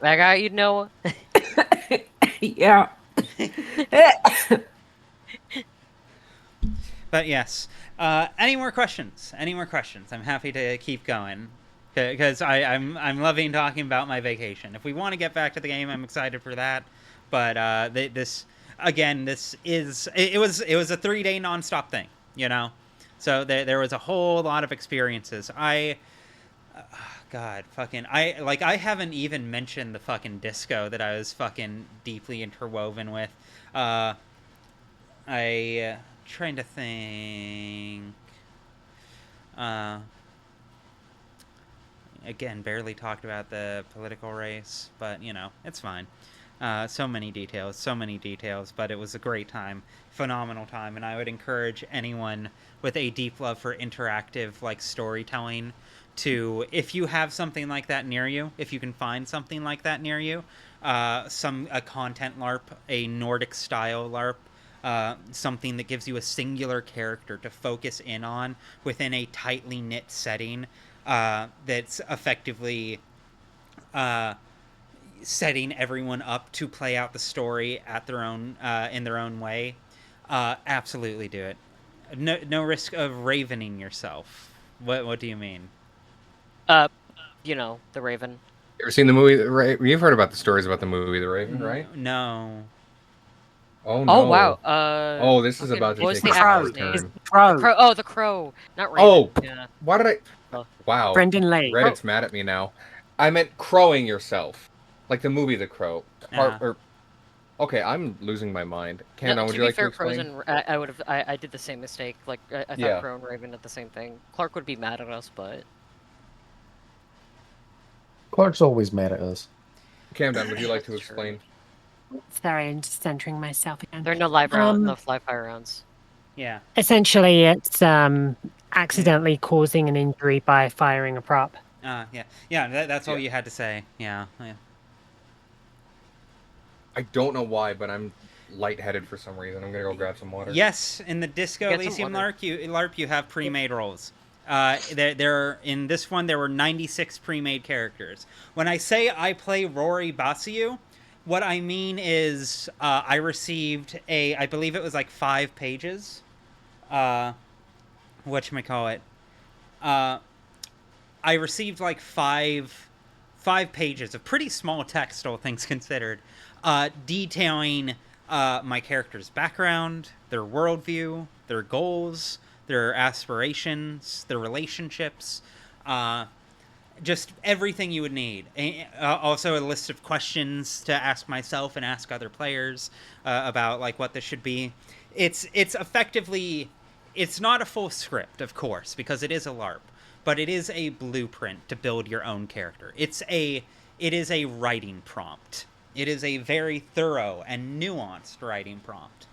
That guy, you'd know. Yeah. But yes. Any more questions? I'm happy to keep going. Because I'm loving talking about my vacation. If we want to get back to the game, I'm excited for that. But this was a 3-day nonstop thing, you know? So there was a whole lot of experiences. I haven't even mentioned the fucking disco that I was fucking deeply interwoven with. Trying to think. Again, barely talked about the political race, but, you know, it's fine. So many details, but it was a great time, phenomenal time, and I would encourage anyone with a deep love for interactive, like, storytelling to, if you have something like that near you, if you can find something like that near you, a content LARP, a Nordic-style LARP, something that gives you a singular character to focus in on within a tightly knit setting, that's effectively setting everyone up to play out the story at their own in their own way. Absolutely do it. No risk of ravening yourself. What do you mean? You know, The Raven. You ever seen the movie? You've heard about the stories about the movie The Raven, right? No. Oh no! Oh wow! Oh, this is about to take a Crow. turn. It's Crow. Oh, the Crow, not Raven. Oh, yeah. Why did I? Oh. Wow. Brendan Lee. Reddit's mad at me now. I meant crowing yourself, like the movie The Crow. Okay, I'm losing my mind. Cannon, would you like to explain? Frozen, I did the same mistake. Like I thought Crow and Raven did the same thing. Clark would be mad at us, but Clark's always mad at us. Camden, would you like to explain? Sorry, I'm just centering myself again. there are no live fire rounds. Yeah. Essentially, it's accidentally causing an injury by firing a prop. That's all you had to say. Yeah. I don't know why, but I'm lightheaded for some reason. I'm gonna go grab some water. Yes, in the Disco Get some Elysium water. LARP, you have pre-made roles. There in this one there were 96 pre-made characters. When I say I play Rory Basiu, what I mean is I received I believe it was like 5 pages. Whatchamacallit? I received like five pages of pretty small text, all things considered, detailing my character's background, their worldview, their goals, their aspirations, their relationships, just everything you would need. Also a list of questions to ask myself and ask other players about like what this should be. It's effectively, it's not a full script, of course, because it is a LARP, but it is a blueprint to build your own character. It is a writing prompt. It is a very thorough and nuanced writing prompt.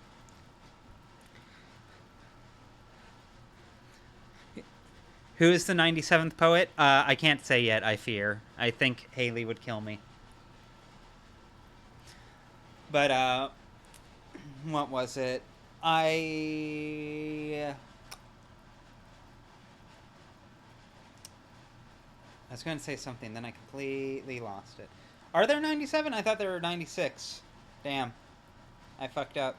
Who is the 97th poet? I can't say yet, I fear. I think Haley would kill me. But, what was it? I was going to say something, then I completely lost it. Are there 97? I thought there were 96. Damn. I fucked up.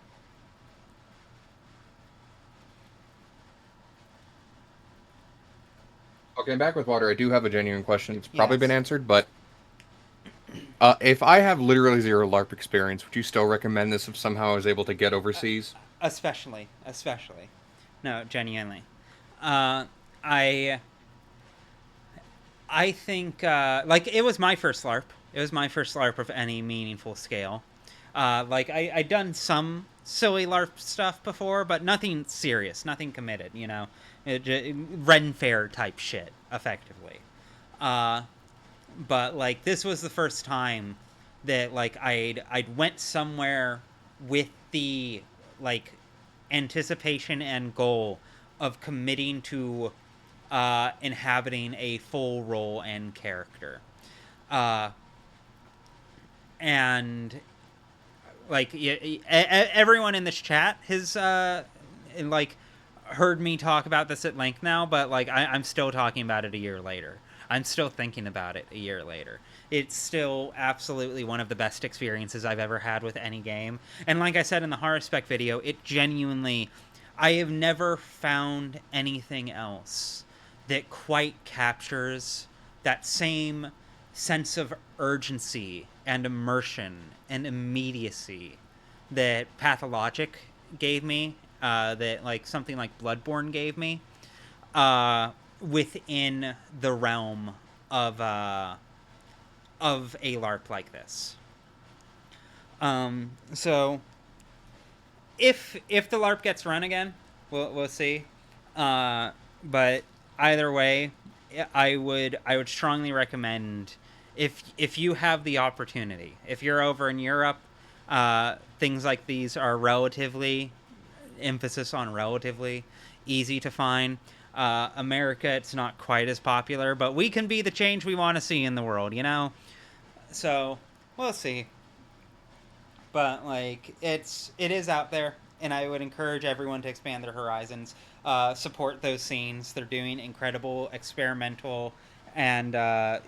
Okay, I'm back with water. I do have a genuine question. It's probably Yes. been answered, but if I have literally zero LARP experience, would you still recommend this if somehow I was able to get overseas? Especially. No, genuinely. I think, like, it was my first LARP. It was my first LARP of any meaningful scale. Like, I'd done some silly LARP stuff before, but nothing serious, nothing committed, you know? Ren Fair type shit, effectively. But, like, this was the first time that, like, I'd went somewhere with the, like, anticipation and goal of committing to inhabiting a full role and character. And like everyone in this chat has like heard me talk about this at length now, but like I'm still talking about it a year later. I'm still thinking about it a year later. It's still absolutely one of the best experiences I've ever had with any game. And like I said in the horror spec video, it genuinely, I have never found anything else that quite captures that same sense of urgency and immersion and immediacy that Pathologic gave me, that like something like Bloodborne gave me, within the realm of a LARP like this. So if the LARP gets run again, we'll see. But either way, I would strongly recommend, if you have the opportunity, if you're over in Europe, things like these are relatively, emphasis on relatively, easy to find. America, it's not quite as popular, but we can be the change we want to see in the world, you know? So, we'll see. But, like, it is out there, and I would encourage everyone to expand their horizons. Support those scenes. They're doing incredible, experimental, and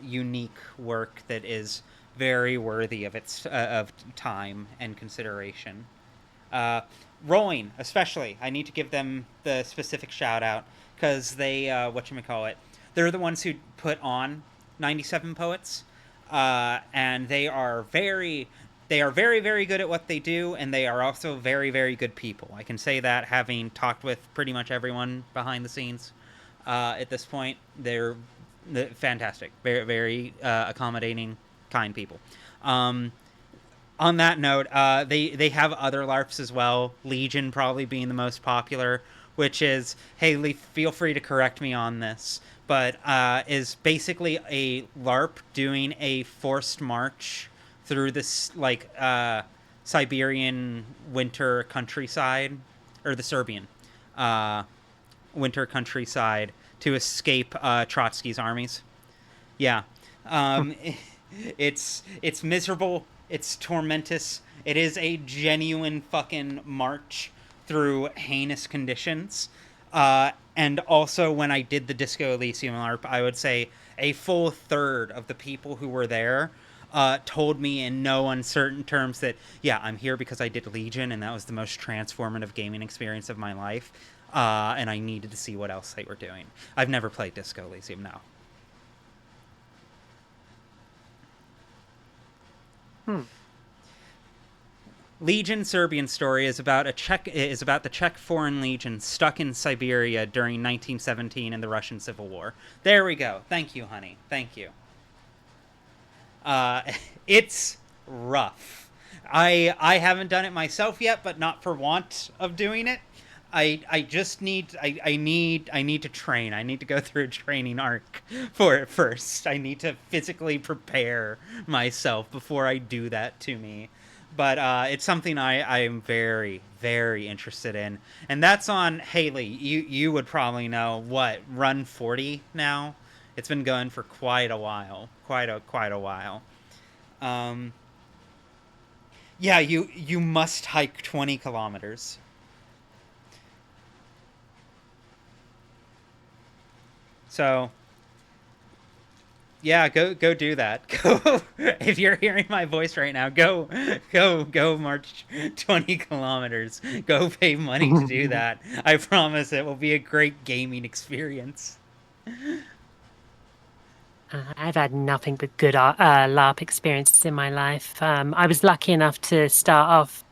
unique work that is very worthy of its of time and consideration. Rolling, especially, I need to give them the specific shout out, because they they're the ones who put on 97 Poets, and they are very, very good at what they do, and they are also very, very good people. I can say that, having talked with pretty much everyone behind the scenes at this point. They're fantastic, very, very accommodating, kind people. On that note, they have other LARPs as well, Legion probably being the most popular, which is, Haley, feel free to correct me on this, but is basically a LARP doing a forced march through this, like, Siberian winter countryside, or the Serbian winter countryside, to escape Trotsky's armies. Yeah. It's miserable, it's tormentous, It is a genuine fucking march through heinous conditions. And also, when I did the Disco Elysium LARP, I would say a full third of the people who were there told me in no uncertain terms that, yeah, I'm here because I did Legion, and that was the most transformative gaming experience of my life, and I needed to see what else they were doing. I've never played Disco Elysium, no. Legion Serbian Story is about the Czech Foreign Legion stuck in Siberia during 1917 in the Russian Civil War. There we go. Thank you, honey. Thank you. It's rough. I haven't done it myself yet, but not for want of doing it. I just need to train. I need to go through a training arc for it first. I need to physically prepare myself before I do that to me. But it's something I am very, very interested in. And that's on Haley. You would probably know, what, Run 40 now? It's been going for quite a while. Quite a while. Yeah, you must hike 20 kilometers. So, yeah, go do that. Go, if you're hearing my voice right now, go march 20 kilometers. Go pay money to do that. I promise it will be a great gaming experience. I've had nothing but good LARP experiences in my life. I was lucky enough to start off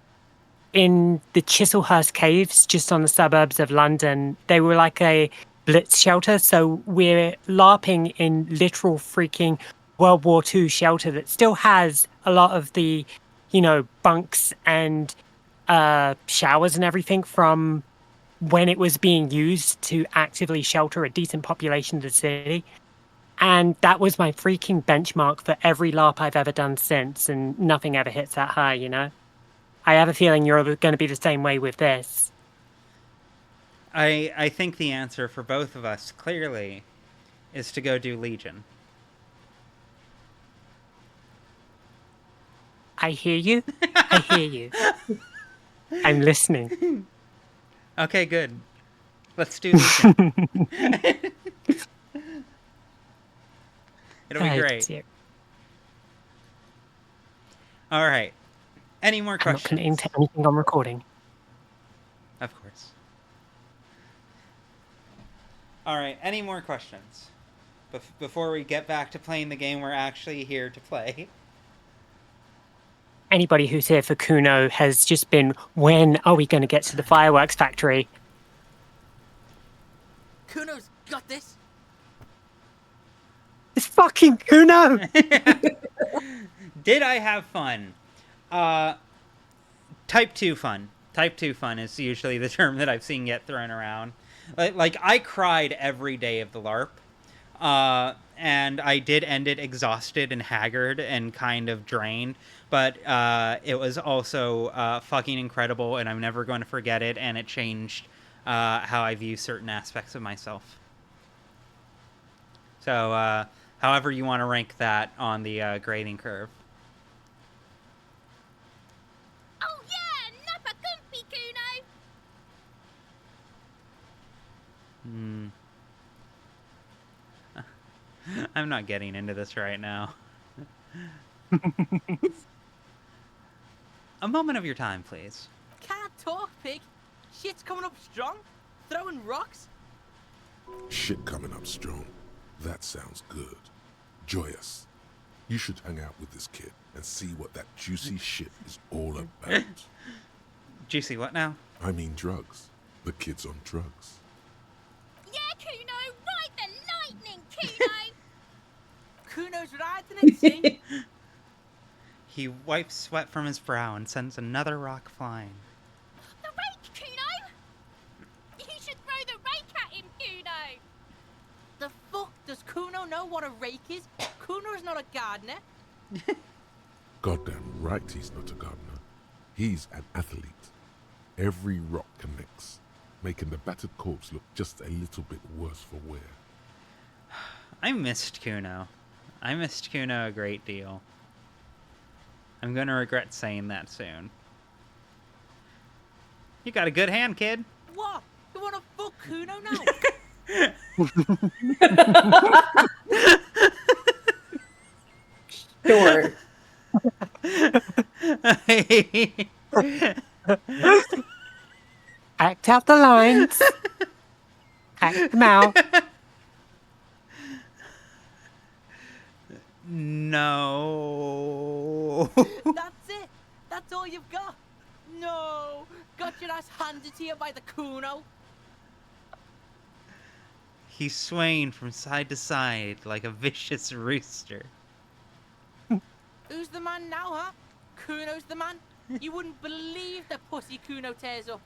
in the Chislehurst Caves, just on the suburbs of London. They were like a blitz shelter, so we're LARPing in literal freaking World War II shelter that still has a lot of the, bunks and showers and everything from when it was being used to actively shelter a decent population of the city. And that was my freaking benchmark for every LARP I've ever done since, and nothing ever hits that high, I have a feeling you're going to be the same way with this. I think the answer for both of us, clearly, is to go do Legion. I hear you. I hear you. I'm listening. Okay, good. Let's do Legion. It'll be great. Dear. All right. Any more questions? I'm not going to into anything on recording. Of course. All right. Any more questions? Before we get back to playing the game we're actually here to play. Anybody who's here for Kuno has just been, when are we going to get to the fireworks factory? Kuno's got this. It's fucking Kuno! Did I have fun? Type 2 fun. Type 2 fun is usually the term that I've seen get thrown around. Like I cried every day of the LARP. And I did end it exhausted and haggard and kind of drained. But it was also fucking incredible, and I'm never going to forget it, and it changed how I view certain aspects of myself. So, however you want to rank that on the grading curve. Oh yeah, Nappa Gumpy Kuno! I'm not getting into this right now. A moment of your time, please. Can't talk, pig. Shit's coming up strong. Throwing rocks. Shit coming up strong. That sounds good. Joyous, you should hang out with this kid and see what that juicy shit is all about. Juicy what now? I mean drugs. The kid's on drugs. Yeah, Kuno, ride the lightning, Kuno! Kuno's riding it, see? He wipes sweat from his brow and sends another rock flying. The rake, Kuno! You should throw the rake at him, Kuno! The fuck? Does Kuno know what a rake is? Kuno's not a gardener. Goddamn right he's not a gardener. He's an athlete. Every rock connects, making the battered corpse look just a little bit worse for wear. I missed Kuno. I missed Kuno a great deal. I'm gonna regret saying that soon. You got a good hand, kid. What? You wanna fuck Kuno now? Sure. Act out the lines. Act them out. No. That's it? That's all you've got? No! Got your ass handed to you by the Kuno? He's swaying from side to side like a vicious rooster. Who's the man now, huh? Kuno's the man? You wouldn't believe the pussy Kuno tears up.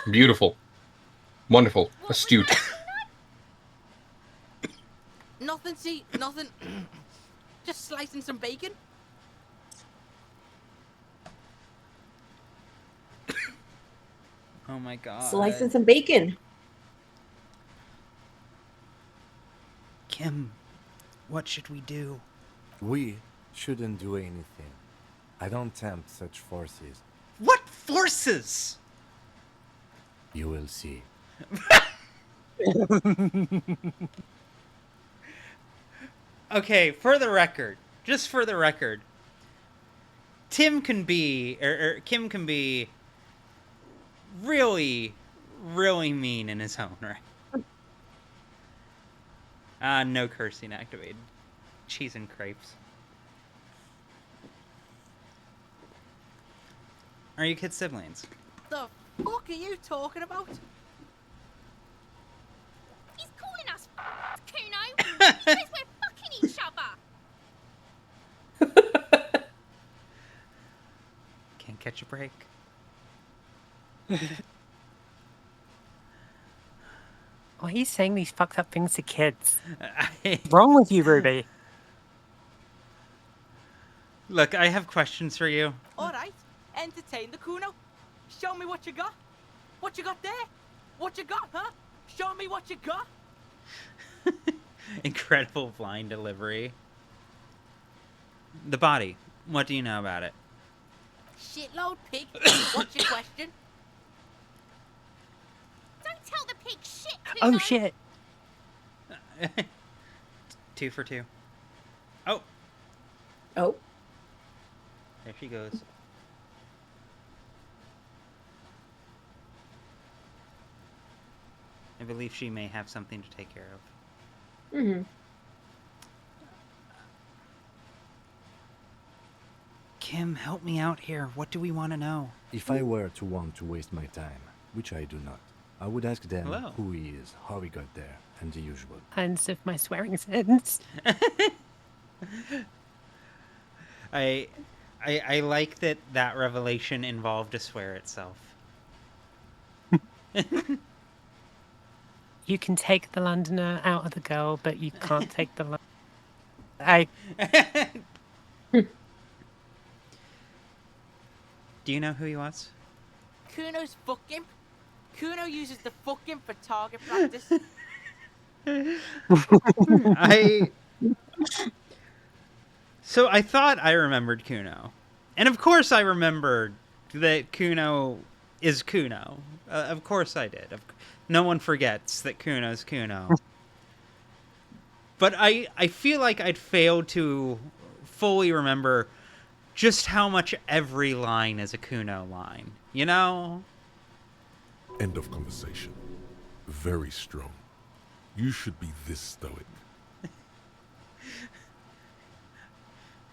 Beautiful. Wonderful. What was Astute. that, Kuno? Nothing, see, nothing. Just slicing some bacon. Oh my god. Slicing some bacon. Kim, what should we do? We shouldn't do anything. I don't tempt such forces. What forces? You will see. Okay, for the record, just for the record, Kim can be really, really mean in his own right. No cursing activated. Cheese and crepes. Are you kids siblings? The fuck are you talking about? He's calling us Kuno. He says we're fucking each other. Can't catch a break. Why are you saying these fucked up things to kids? What's wrong with you, Ruby? Look, I have questions for you. Alright, entertain the Kuno. Show me what you got. What you got there? What you got, huh? Show me what you got. Incredible blind delivery. The body. What do you know about it? Shitload pig. What's your question? Don't tell the pig shit, Kuno. Oh shit. 2 for 2. Oh, Oh. there she goes. I believe she may have something to take care of. Mm-hmm. Kim, help me out here. What do we want to know? If I were to want to waste my time, which I do not, I would ask them Hello. who he is, how he got there, and the usual. Hands of my swearing sins. I like that revelation involved a swear itself. You can take the Londoner out of the girl, but you can't take the Do you know who he was? Kuno's fucking. Kuno uses the fucking for target practice. So I thought I remembered Kuno. And of course I remembered that Kuno is Kuno. Of course I did. No one forgets that Kuno's Kuno. But I feel like I'd failed to fully remember just how much every line is a Kuno line. You know? End of conversation. Very strong. You should be this stoic.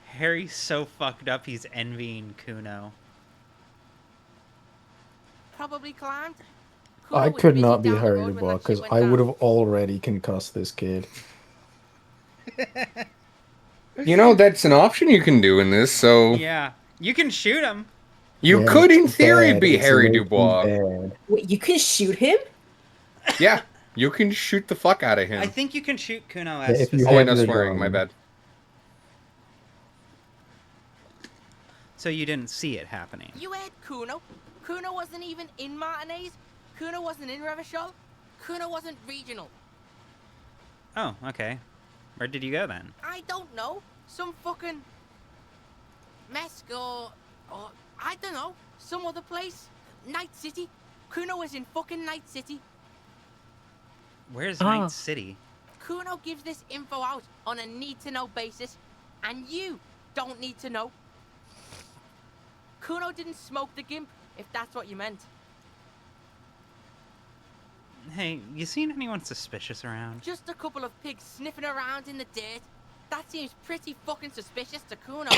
Harry's so fucked up he's envying Kuno. Probably climbed. Kuno I was could busy not be down the Harry road when Dubois that shit because went I down. would have already concussed this kid. You know, that's an option you can do in this, so... Yeah. You can shoot him. You Yeah, could, in it's theory, bad. be It's Harry really Dubois. bad. Wait, you can shoot him? Yeah, you can shoot the fuck out of him. I think you can shoot Kuno Yeah, as if you Oh, I hit know the swearing, my drum. bad. So you didn't see it happening. You heard Kuno. Kuno wasn't even in Martinez. Kuno wasn't in Revachol. Kuno wasn't regional. Oh, okay. Where did you go then? I don't know. Some fucking... Mesk or I don't know. Some other place. Night City. Kuno was in fucking Night City. Where's Oh. Night City? Kuno gives this info out on a need-to-know basis, and you don't need to know. Kuno didn't smoke the gimp, if that's what you meant. Hey, you seen anyone suspicious around? Just a couple of pigs sniffing around in the dirt. That seems pretty fucking suspicious to Kuno.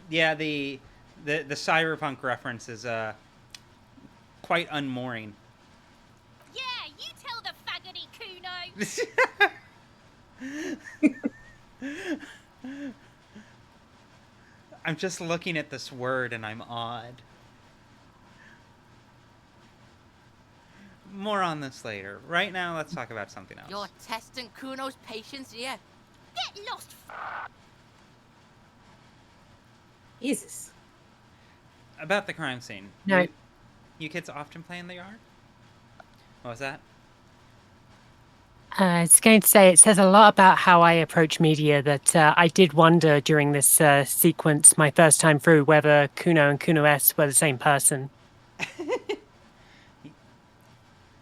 Yeah, the cyberpunk reference is quite unmooring. Yeah, you tell the faggoty Kuno. I'm just looking at this word and I'm awed. More on this later. Right now, let's talk about something else. You're testing Kuno's patience here. Get lost. Jesus. About the crime scene. No. You kids often play in the yard? What was that? I was going to say, it says a lot about how I approach media that I did wonder during this sequence, my first time through, whether Kuno and Kuno S were the same person.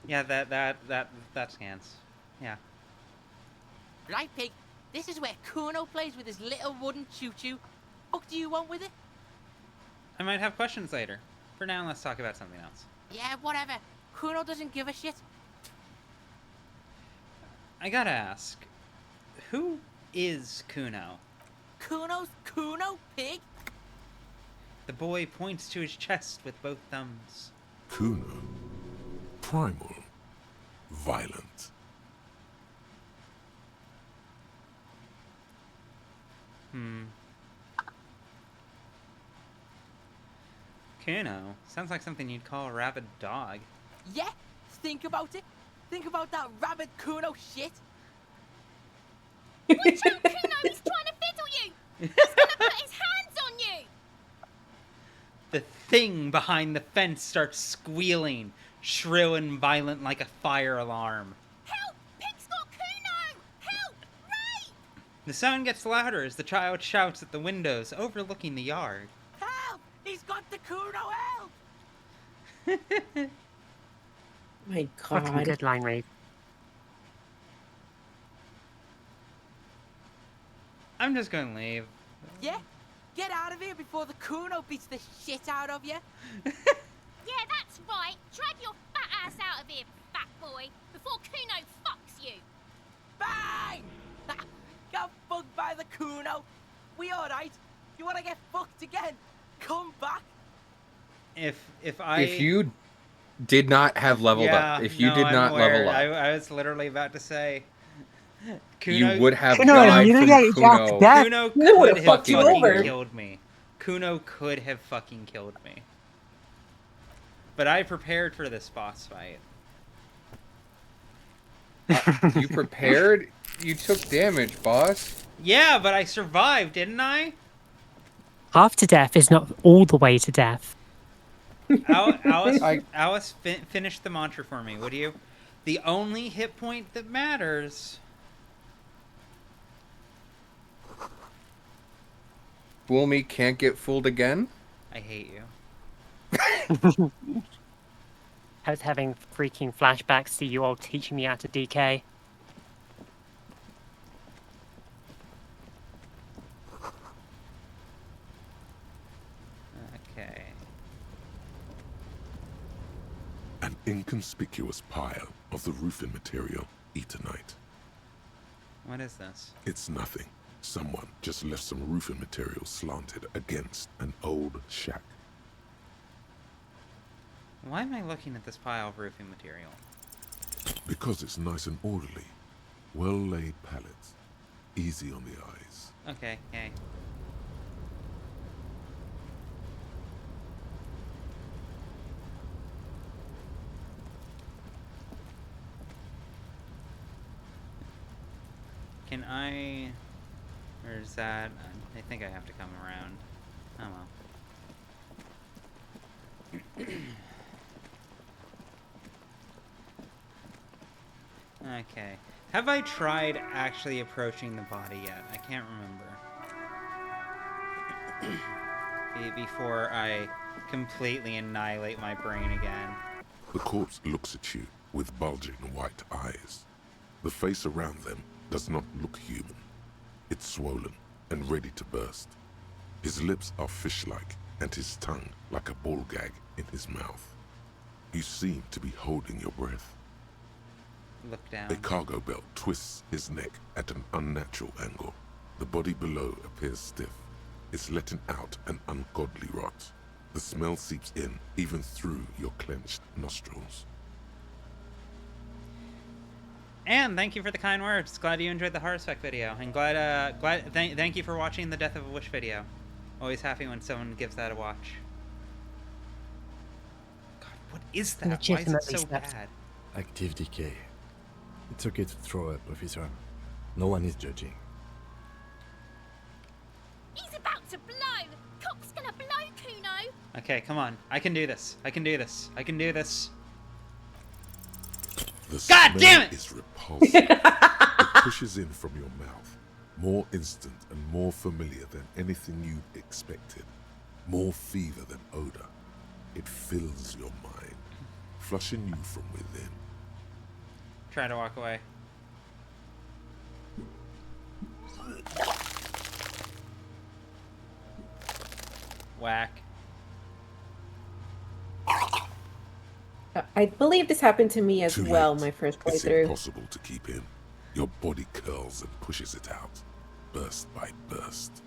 Yeah, that scans. Yeah. Right, pig. This is where Kuno plays with his little wooden choo-choo. What do you want with it? I might have questions later. For now, let's talk about something else. Yeah, whatever. Kuno doesn't give a shit. I gotta ask, who is Kuno? Kuno's Kuno, pig? The boy points to his chest with both thumbs. Kuno. Primal. Violent. Kuno? Sounds like something you'd call a rabid dog. Yeah, think about it. Think about that rabid Kuno shit. Watch out, Kuno, he's trying to fiddle you. He's gonna put his hands on you. The thing behind the fence starts squealing, shrill and violent like a fire alarm. Help! Pig's got Kuno! Help! Rape! The sound gets louder as the child shouts at the windows overlooking the yard. Help! He's got the Kuno, help! My Fucking God. good line read. I'm just gonna leave. Yeah? Get out of here before the Kuno beats the shit out of you. Yeah, that's right. Drag your fat ass out of here, fat boy, before Kuno fucks you. Bang! Got fucked by the Kuno. We alright? You wanna get fucked again? Come back. If you did not have leveled up, if you did not level up, I was literally about to say, Kuno, you would have Kuno, died you from get Kuno. death. Kuno Kuno could would've have fucked you fucking over. killed me. Kuno could have fucking killed me. But I prepared for this boss fight. You prepared? You took damage, boss. Yeah, but I survived, didn't I? Half to death is not all the way to death. Alice, finish the mantra for me, would you? The only hit point that matters. Fool me, can't get fooled again? I hate you. I was having freaking flashbacks to you all teaching me how to DK. Okay. An inconspicuous pile of the roofing material, Eternite. What is this? It's nothing. Someone just left some roofing material slanted against an old shack. Why am I looking at this pile of roofing material? Because it's nice and orderly. Well-laid pallets. Easy on the eyes. Okay, yay. Can I... Or is that... I think I have to come around. Oh well. Okay. Have I tried actually approaching the body yet? I can't remember. Before I completely annihilate my brain again. The corpse looks at you with bulging white eyes. The face around them does not look human. It's swollen and ready to burst. His lips are fish-like and his tongue like a ball gag in his mouth. You seem to be holding your breath. Look down. A cargo belt twists his neck at an unnatural angle. The body below appears stiff. It's letting out an ungodly rot. The smell seeps in even through your clenched nostrils. And thank you for the kind words. Glad you enjoyed the horoscope video, and thank you for watching the Death of a Wish video. Always happy when someone gives that a watch. God, what is that? Why is it so bad? Active decay. It's okay to throw up, officer. No one is judging. He's about to blow. Cock's gonna blow, Kuno. Okay, come on. I can do this. I can do this. I can do this. The God damn it! Is repulsive. It pushes in from your mouth, more instant and more familiar than anything you expected, more fever than odor. It fills your mind, flushing you from within. Try to walk away. Whack. I believe this happened to me as Too well, late. my first It's playthrough. impossible to keep in. Your body curls and pushes it out, burst by burst.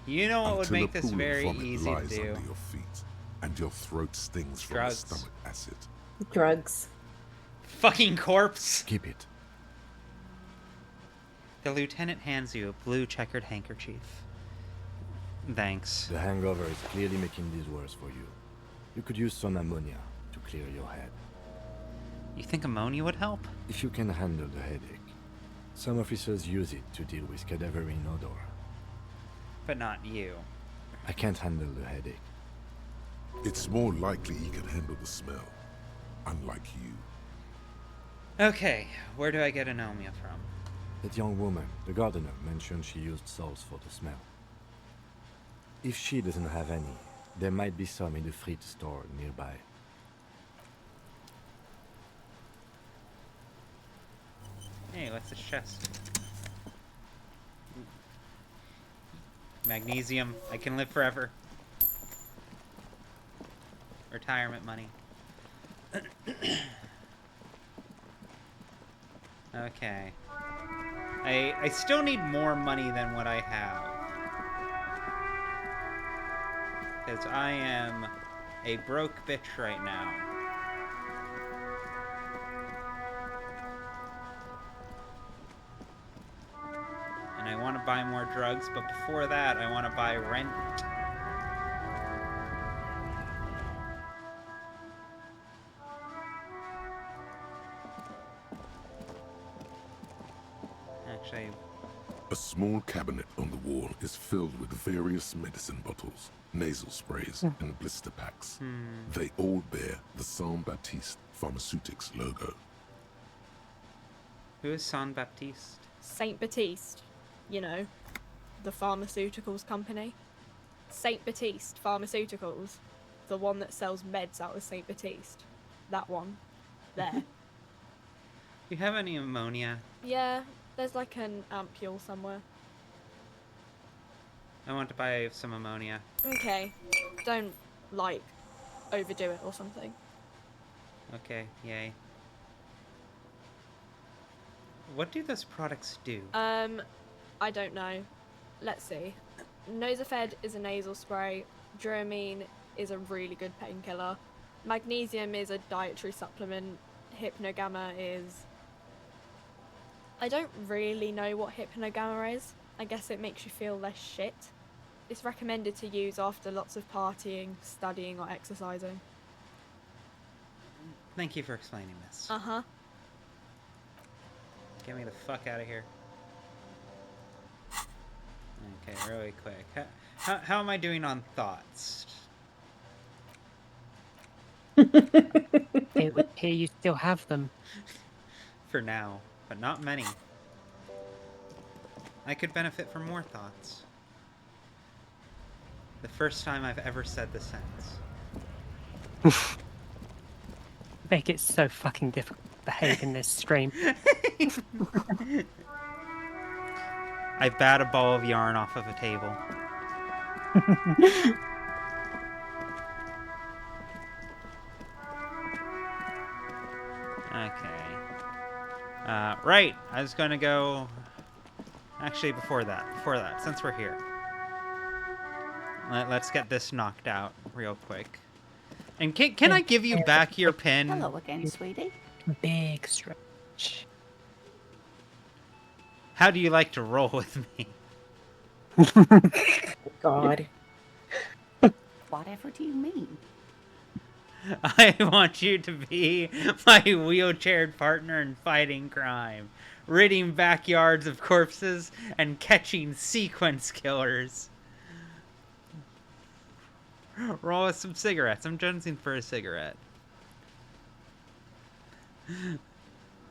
You know what would until make a this pool of very vomit easy to lies do? under your feet, and your throat stings from Drugs. the stomach acid. Drugs. Fucking corpse. Keep it. The lieutenant hands you a blue checkered handkerchief. Thanks. The hangover is clearly making this worse for you. You could use some ammonia to clear your head. You think ammonia would help? If you can handle the headache. Some officers use it to deal with cadaverine odor. But not you. I can't handle the headache. It's more likely he can handle the smell, unlike you. Okay, where do I get anomia from? That young woman, the gardener, mentioned she used salts for the smell. If she doesn't have any, there might be some in the frit store nearby. Hey, what's this chest? Magnesium. I can live forever. Retirement money. Okay. I still need more money than what I have. Because I am a broke bitch right now. And I want to buy more drugs, but before that, I want to buy rent. Actually, A small cabinet on the wall is filled with various medicine bottles, nasal sprays, and blister packs. They all bear the Saint Baptiste Pharmaceutics logo. who is Saint Baptiste? Saint Baptiste, you know, the pharmaceuticals company. Saint Baptiste Pharmaceuticals, the one that sells meds out of Saint Baptiste. That one. There. Do you have any ammonia? Yeah, there's like an ampule somewhere. I want to buy some ammonia. Okay. Don't, like, overdo it or something. Okay, yay. What do those products do? I don't know. Let's see. Nosafed is a nasal spray. Dramamine is a really good painkiller. Magnesium is a dietary supplement. Hypnogamma is... I don't really know what Hypnogamma is. I guess it makes you feel less shit. It's recommended to use after lots of partying, studying, or exercising. Thank you for explaining this. Uh-huh. Get me the fuck out of here. Okay, really quick. How am I doing on thoughts? It would appear you still have them. For now. but not many. I could benefit from more thoughts. The first time I've ever said the sentence. Make it so fucking difficult to behave in this stream. I bat a ball of yarn off of a table. Okay. Right. I was gonna go. Actually, before that, since we're here, let's get this knocked out real quick. And can I give you back your pen? Hello again, sweetie. Big stretch. How do you like to roll with me? God. Whatever do you mean? I want you to be my wheelchaired partner in fighting crime, ridding backyards of corpses and catching sequence killers. Roll us some cigarettes. I'm jonesing for a cigarette.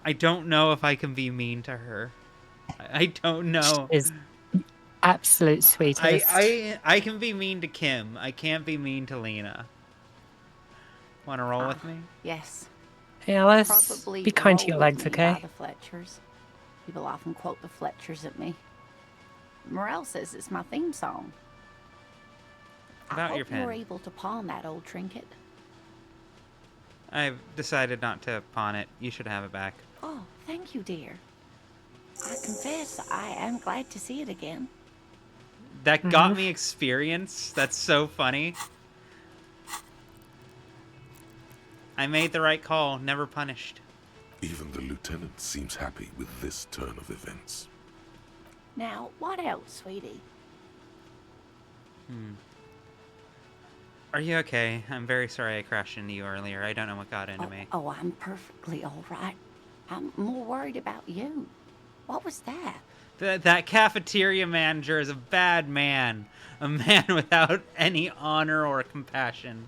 I don't know if I can be mean to her. I don't know. Is absolute sweetest. I can be mean to Kim. I can't be mean to Lena. Want to roll with me? Yes. Hey Alice, Probably be kind to your roll with legs, me okay? by the Fletchers. People often quote the Fletchers at me. Morel says it's my theme song. About I your hope you were pen. able to pawn that old trinket. I've decided not to pawn it. You should have it back. Oh, thank you, dear. I confess, I am glad to see it again. That got me experience. That's so funny. I made the right call. Never punished. Even the lieutenant seems happy with this turn of events. Now, what else, sweetie? Are you okay? I'm very sorry I crashed into you earlier. I don't know what got into me. Oh, I'm perfectly all right. I'm more worried about you. What was that? That cafeteria manager is a bad man. A man without any honor or compassion.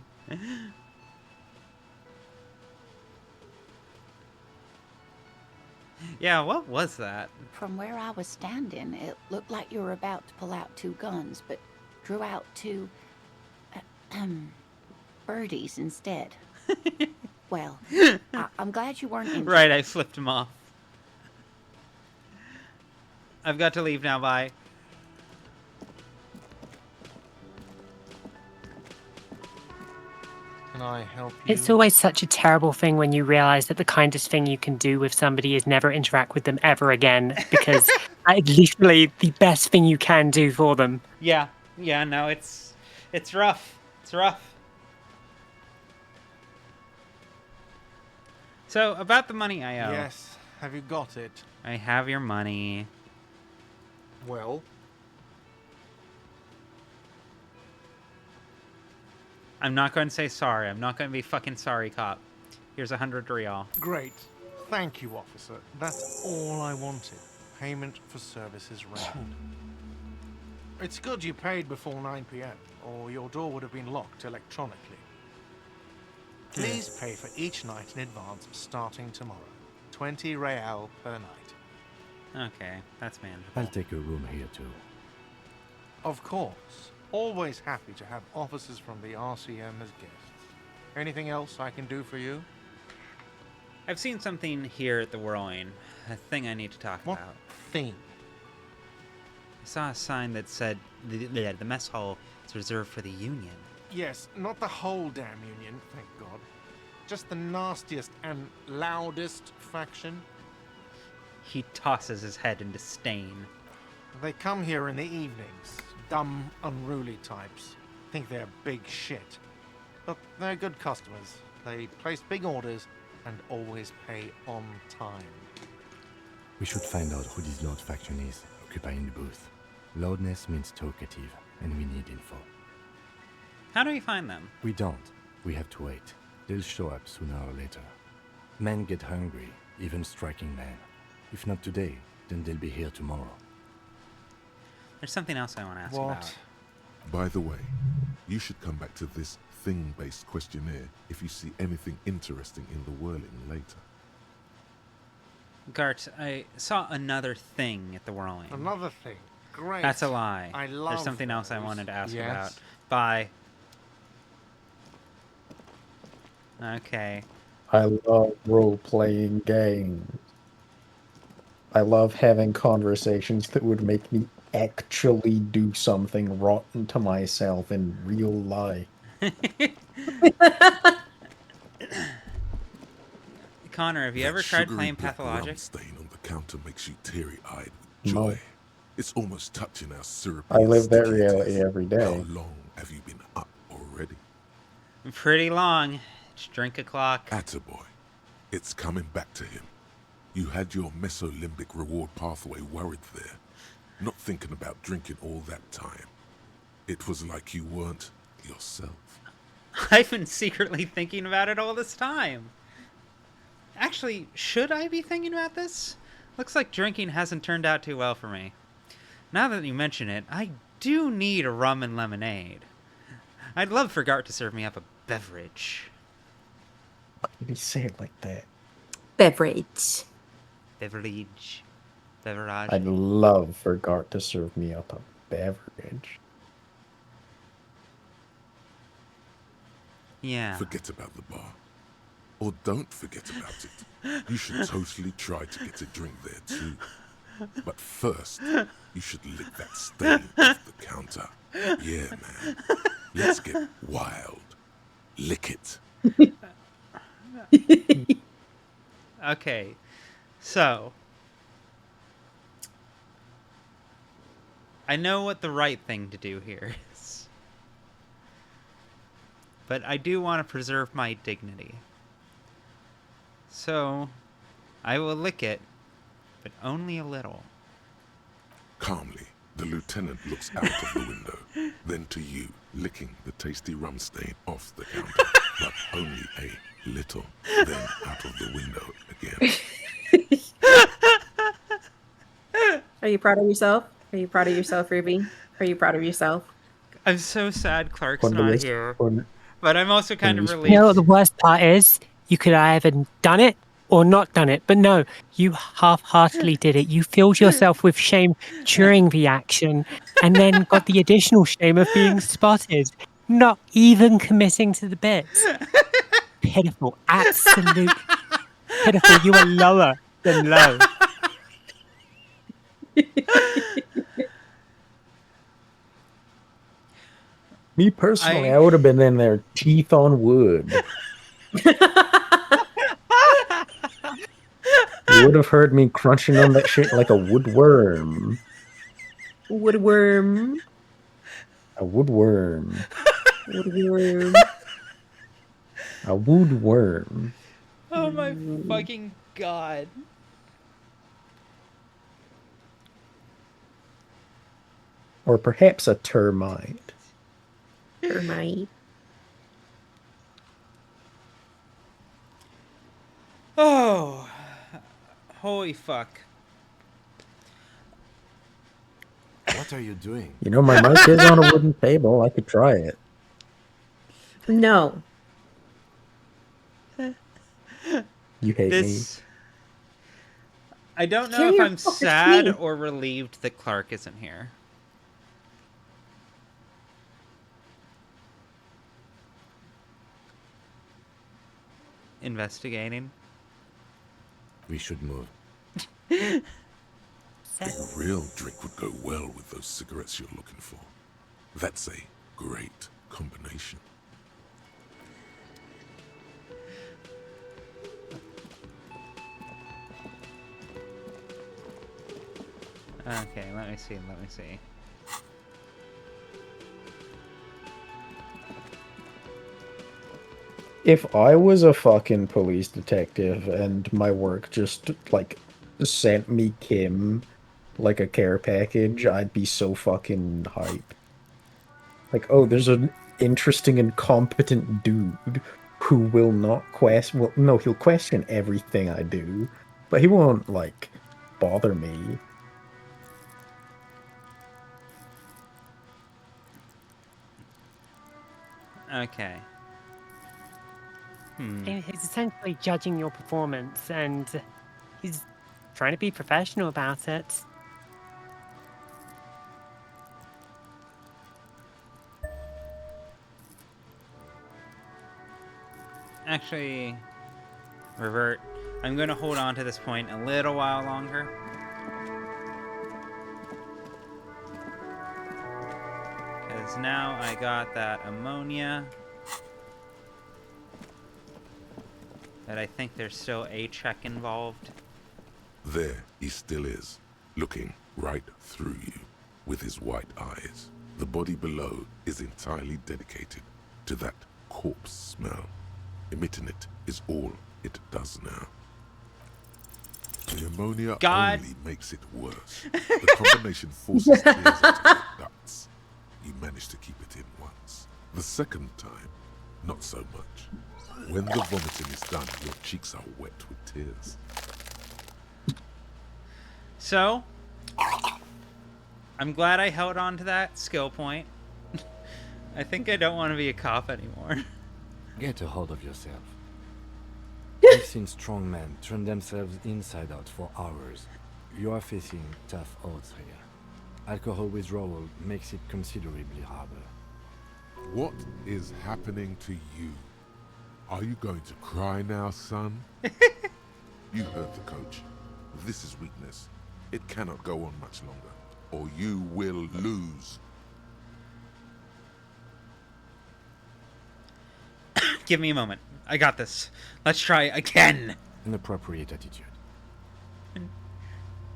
Yeah, what was that? From where I was standing, it looked like you were about to pull out two guns, but drew out two birdies instead. Well, I'm glad you weren't injured. Right, I flipped him off. I've got to leave now, bye. Can I help you? It's always such a terrible thing when you realize that the kindest thing you can do with somebody is never interact with them ever again, because it's literally the best thing you can do for them. Yeah, no, it's rough. It's rough. So, about the money I owe. Yes. Have you got it? I have your money. Well, I'm not going to say sorry. I'm not going to be fucking sorry, cop. Here's 100 real. great. Thank you, officer. That's all I wanted. Payment for services rendered. It's good you paid before 9 p.m., or your door would have been locked electronically. Please pay for each night in advance starting tomorrow. 20 real per night. Okay, that's manageable. I'll take a room here too. Of course. Always happy to have officers from the RCM as guests. Anything else I can do for you? I've seen something here at the Whirlwind. A thing I need to talk What about. thing? I saw a sign that said the mess hall is reserved for the Union. Yes, not the whole damn Union, thank God. Just the nastiest and loudest faction. He tosses his head in disdain. They come here in the evenings. Dumb, unruly types. Think they're big shit. But they're good customers. They place big orders and always pay on time. We should find out who this Lord faction is, occupying the booth. Loudness means talkative, and we need info. How do we find them? We don't. We have to wait. They'll show up sooner or later. Men get hungry, even striking men. If not today, then they'll be here tomorrow. There's something else I want to ask What? about. By the way, you should come back to this thing-based questionnaire if you see anything interesting in the whirling later. Gart, I saw another thing at the whirling. Another thing. Great. That's a lie. I love There's something else I those. wanted to ask Yes. about. Bye. Okay. I love role-playing games. I love having conversations that would make me actually do something rotten to myself in real life. Connor, have you ever tried playing Pathologic? Stain on the counter makes you teary-eyed with No. joy. It's almost touching how syrupy I and live that sticky it reality is. every How day. long have you been up already? Pretty long. Just drink a clock. Attaboy. It's coming back to him. You had your mesolimbic reward pathway worried there, not thinking about drinking all that time. It was like you weren't yourself. I've been secretly thinking about it all this time. Actually, should I be thinking about this? Looks like drinking hasn't turned out too well for me. Now that you mention it, I do need a rum and lemonade. I'd love for Gart to serve me up a beverage. Why did he say it like that? Beverage. Beverage. Beverage. I'd love for Gart to serve me up a beverage. Yeah. Forget about the bar. Or don't forget about it. You should totally try to get a drink there too. But first, you should lick that stain off the counter. Yeah, man. Let's get wild. Lick it. Okay. So, I know what the right thing to do here is. But I do want to preserve my dignity. So, I will lick it, but only a little. Calmly, the lieutenant looks out of the window, then to you, licking the tasty rum stain off the counter, but only a little, then out of the window again. Are you proud of yourself? Are you proud of yourself, Ruby? Are you proud of yourself? I'm so sad Clark's When not this- here. when- But I'm also kind of when relieved. You know what the worst part is? You could have either done it or not done it. But no, you half-heartedly did it. You filled yourself with shame during the action and then got the additional shame of being spotted, not even committing to the bits. Pitiful. Absolute pitiful. You are lower than low. Me personally, I would have been in there teeth on wood. You would have heard me crunching on that shit like a woodworm. Woodworm. A woodworm. Woodworm. A woodworm. Oh my fucking god. Or perhaps a termite. Termite. Oh. Holy fuck. What are you doing? You know, my mic is on a wooden table. I could try it. No. You hate This... I don't know Carry if your I'm fucking sad teeth. or relieved that Clark isn't here. Investigating. We should move. A real drink would go well with those cigarettes you're looking for. That's a great combination. Okay, let me see, let me see. If I was a fucking police detective and my work just, like, sent me Kim like a care package, I'd be so fucking hype. Like, oh, there's an interesting and competent dude who will not question... Well, no, he'll question everything I do, but he won't, like, bother me. Okay. He's essentially judging your performance, and he's trying to be professional about it. Actually, revert. I'm going to hold on to this point a little while longer. Because now I got that ammonia. But I think there's still a check involved. There he still is, looking right through you with his white eyes. The body below is entirely dedicated to that corpse smell. Emitting it is all it does now. The ammonia only makes it worse. The combination forces tears out of your guts. You managed to keep it in once. The second time, not so much. When the vomiting is done, your cheeks are wet with tears. So, I'm glad I held on to that skill point. I think I don't want to be a cop anymore. Get a hold of yourself. I've seen strong men turn themselves inside out for hours. You are facing tough odds here. Alcohol withdrawal makes it considerably harder. What is happening to you? Are you going to cry now, son? You heard the coach. This is weakness. It cannot go on much longer, or you will lose. Give me a moment. I got this. Let's try again. An appropriate attitude.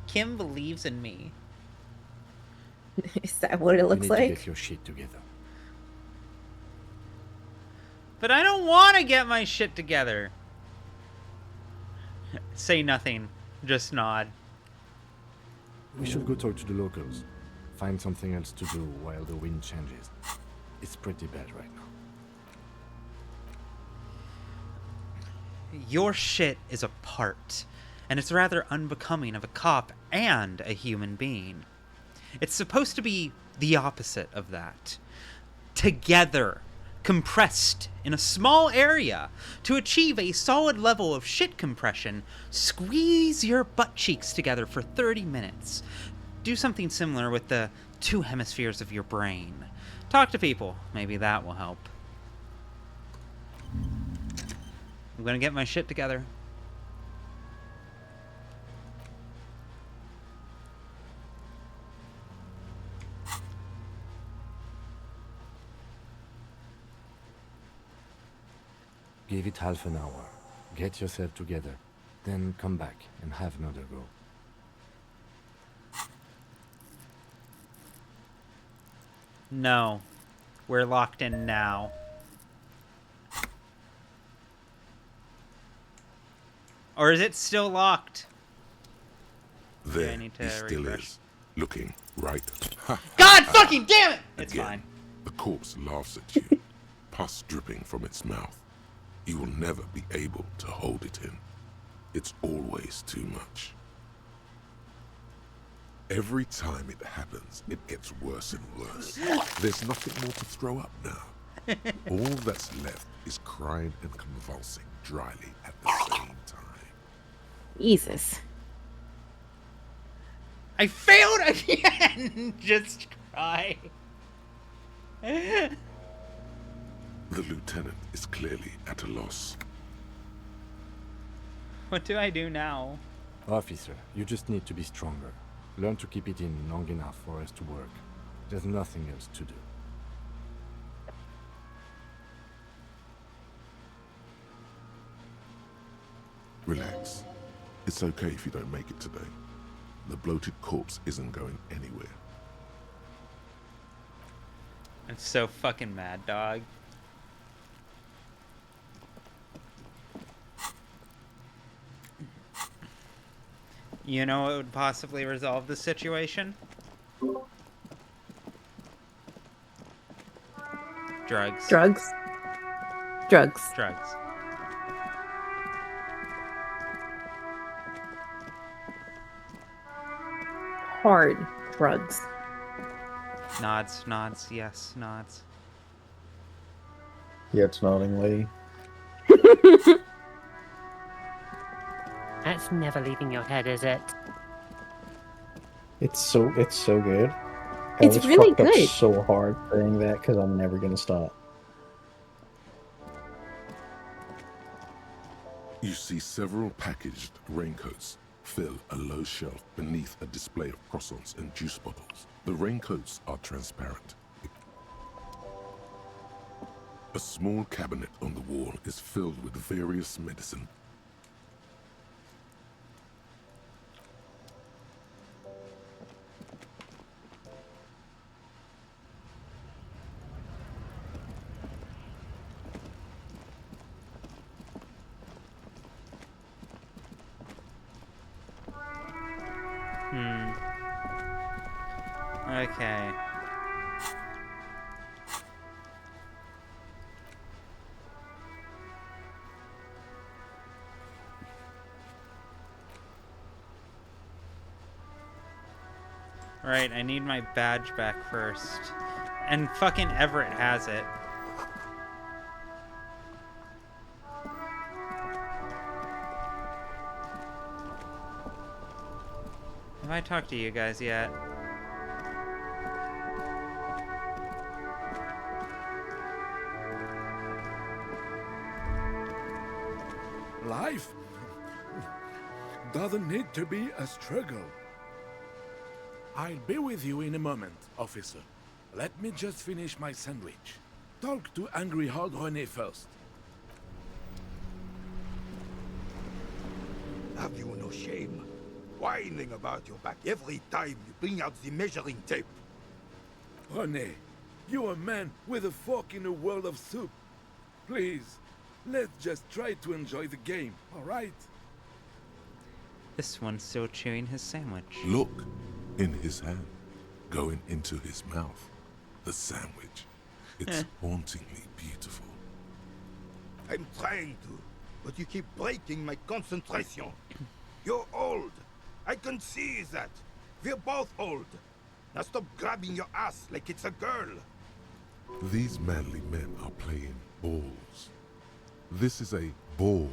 Kim believes in me. Is that what it looks you need like? To get your shit together. But I don't want to get my shit together. Say nothing. Just nod. We should go talk to the locals. Find something else to do while the wind changes. It's pretty bad right now. Your shit is a part, and it's rather unbecoming of a cop and a human being. It's supposed to be the opposite of that. Together, compressed in a small area, to achieve a solid level of shit compression, squeeze your butt cheeks together for 30 minutes. Do something similar with the 2 hemispheres of your brain. Talk to people. Maybe that will help. I'm gonna get my shit together. Give it half an hour. Get yourself together. Then come back and have another go. No. We're locked in now. Or is it still locked? There I need to he still refresh. is, looking right. God fucking damn it! It's Again, fine. The corpse laughs at you, pus dripping from its mouth. You will never be able to hold it in. It's always too much. Every time it happens, it gets worse and worse. There's nothing more to throw up now. All that's left is crying and convulsing dryly at the same time. Jesus. I failed again! Just cry. The lieutenant is clearly at a loss. What do I do now? Officer, you just need to be stronger. Learn to keep it in long enough for us to work. There's nothing else to do. Relax. It's okay if you don't make it today. The bloated corpse isn't going anywhere. I'm so fucking mad, dog. You know what would possibly resolve the situation? Drugs. Drugs. Drugs. Drugs. Hard drugs. Nods, nods, yes, nods. Yeah, it's nodding, lady. That's never leaving your head, is it? It's so good. It's was really fucked up good. so hard saying that because I'm never gonna stop. You see several packaged raincoats fill a low shelf beneath a display of croissants and juice bottles. The raincoats are transparent. A small cabinet on the wall is filled with various medicine. Okay. Right, I need my badge back first. And fucking Everett has it. Have I talked to you guys yet? Life doesn't need to be a struggle. I'll be with you in a moment, officer. Let me just finish my sandwich. Talk to Angry Hog René first. Have you no shame? Whining about your back every time you bring out the measuring tape. René, you're a man with a fork in a world of soup. Please, let's just try to enjoy the game, alright? This one's still chewing his sandwich. Look, in his hand, going into his mouth. The sandwich. It's hauntingly beautiful. I'm trying to, but you keep breaking my concentration. You're old. I can see that. We're both old. Now stop grabbing your ass like it's a girl. These manly men are playing balls. This is a ball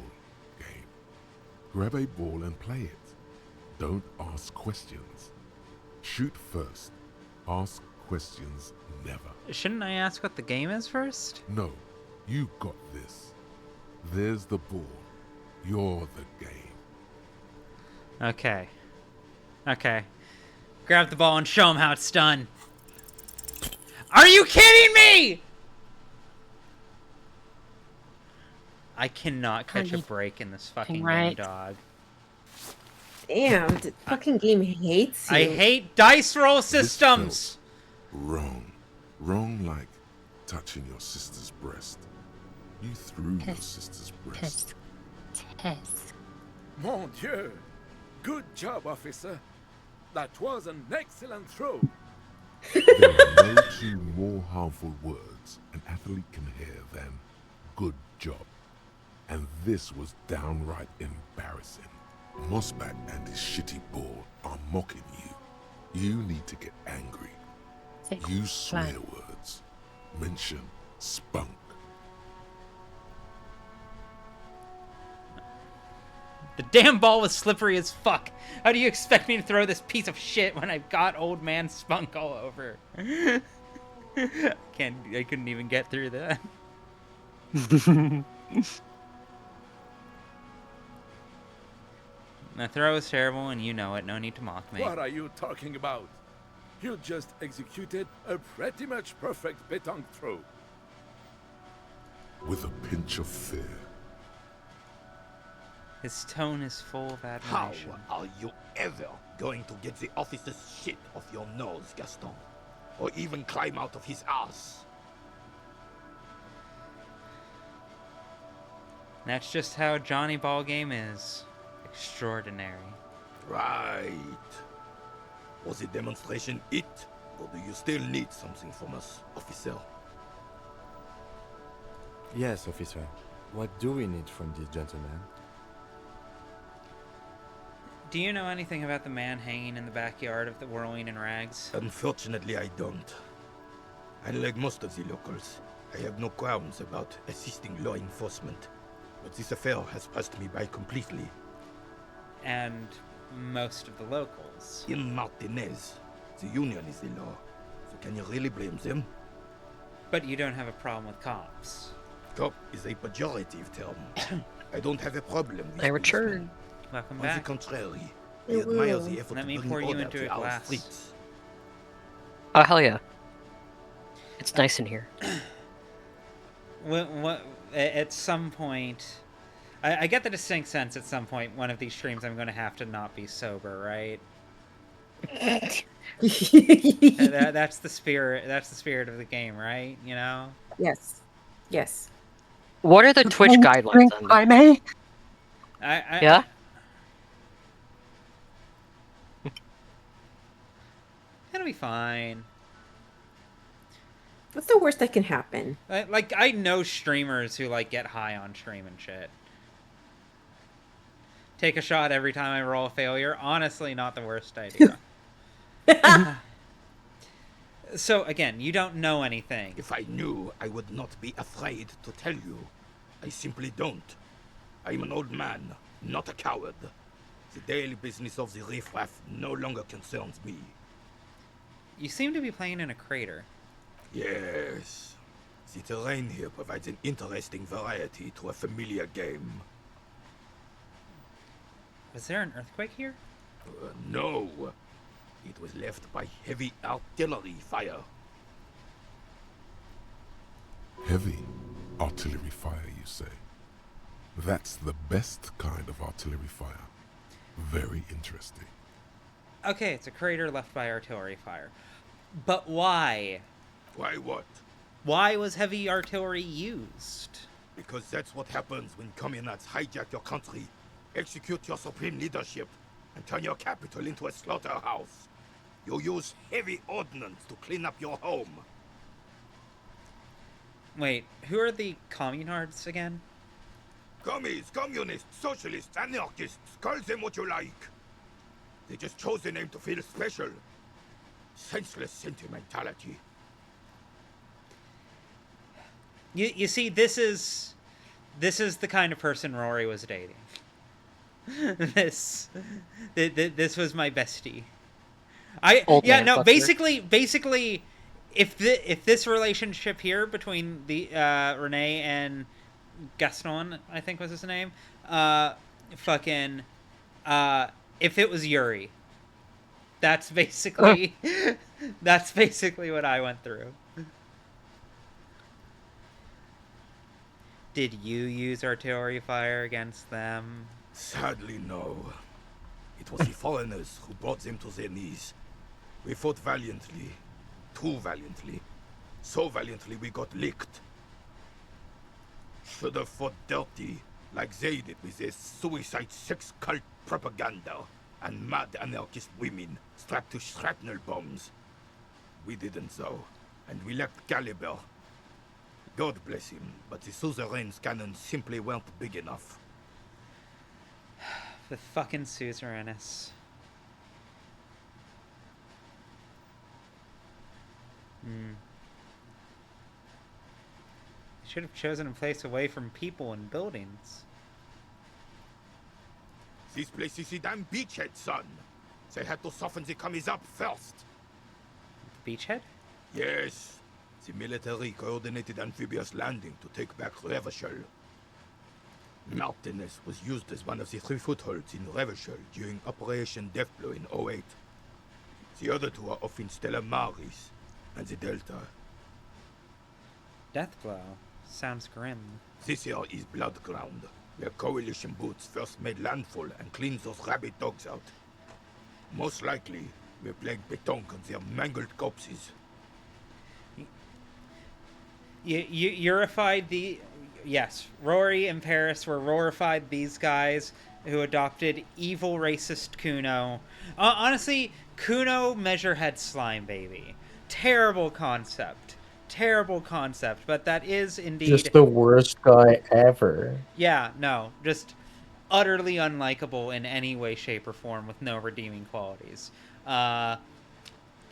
game. Grab a ball and play it. Don't ask questions. Shoot first. Ask questions never. Shouldn't I ask what the game is first? No, you got this. There's the ball. You're the game. Okay. Okay. Grab the ball and show him how it's done. Are you kidding me? I cannot catch a break in this fucking game, dog. Damn, the fucking game hates you. I hate dice roll systems. Wrong. Wrong like touching your sister's breast. You threw your sister's breast. Mon Dieu! Good job, officer. That was an excellent throw. There are no two more harmful words an athlete can hear than good job. And this was downright embarrassing. Mossback and his shitty ball are mocking you. You need to get angry. Use swear words. Mention spunk. The damn ball was slippery as fuck. How do you expect me to throw this piece of shit when I've got old man spunk all over? I couldn't even get through that. My throw is terrible and you know it. No need to mock me. What are you talking about? You just executed a pretty much perfect pétanque throw. With a pinch of fear. His tone is full of admiration. How are you ever going to get the officer's shit off your nose, Gaston? Or even climb out of his ass? That's just how Johnny Ballgame is. Extraordinary. Right. Was the demonstration it? Or do you still need something from us, officer? Yes, officer. What do we need from this gentleman? Do you know anything about the man hanging in the backyard of the Whirling in Rags? Unfortunately, I don't. Unlike most of the locals, I have no qualms about assisting law enforcement. But this affair has passed me by completely. and most of the locals. In Martinez, the union is the law. So can you really blame them? But you don't have a problem with cops. Cop is a pejorative term. I don't have a problem with I return. Welcome On back. the contrary, I admire the effort Let to me bring pour you order into to a our glass. streets. Oh, hell yeah. It's nice in here. At some point, I get the distinct sense at some point one of these streams I'm going to have to not be sober, right? That's the spirit. That's the spirit of the game, right? You know. Yes. Yes. What are the Twitch guidelines on that? Yeah. It'll be fine. What's the worst that can happen? Like, I know streamers who, like, get high on stream and shit. Take a shot every time I roll a failure. Honestly, not the worst idea. So, again, you don't know anything. If I knew, I would not be afraid to tell you. I simply don't. I'm an old man, not a coward. The daily business of the riffraff no longer concerns me. You seem to be playing in a crater. Yes. The terrain here provides an interesting variety to a familiar game. Was there an earthquake here? No. It was left by heavy artillery fire. Heavy artillery fire, you say? That's the best kind of artillery fire. Very interesting. Okay, it's a crater left by artillery fire. But why? Why what? Why was heavy artillery used? Because that's what happens when communists hijack your country, execute your supreme leadership, and turn your capital into a slaughterhouse. You use heavy ordnance to clean up your home. Wait, who are the communards again? Commies, communists, socialists, anarchists, call them what you like. They just chose the name to feel special. Senseless sentimentality. You see, this is the kind of person Rory was dating. This was my bestie. Basically, if this relationship here between the Renee and Gaston, I think was his name, if it was Yuri, that's basically what I went through. Did you use artillery fire against them? Sadly, no. It was the foreigners who brought them to their knees. We fought valiantly. Too valiantly. So valiantly we got licked. Should have fought dirty, like they did with their suicide sex cult propaganda and mad anarchist women strapped to shrapnel bombs. We didn't though, and we lacked caliber. God bless him, but the suzerain's cannons simply weren't big enough. The fucking suzerainess. Should have chosen a place away from people and buildings. This place is the damn beachhead, son. They had to soften the commies up first. Beachhead? Yes. The military coordinated amphibious landing to take back Revachol. Martinez was used as one of the 3 footholds in Revachol during Operation Deathblow in 08. The other 2 are off in Stella Maris and the Delta. Deathblow? Sounds grim. This here is Blood Ground, where coalition boots first made landfall and cleaned those rabid dogs out. Most likely, we're playing pétanque on their mangled corpses. Eurified the... Yes, Rory and Paris were Rorified these guys who adopted evil racist Kuno. Honestly, Kuno Measurehead Slime Baby. Terrible concept. Terrible concept, but that is indeed... Just the worst guy ever. Yeah, no, just utterly unlikable in any way, shape, or form with no redeeming qualities.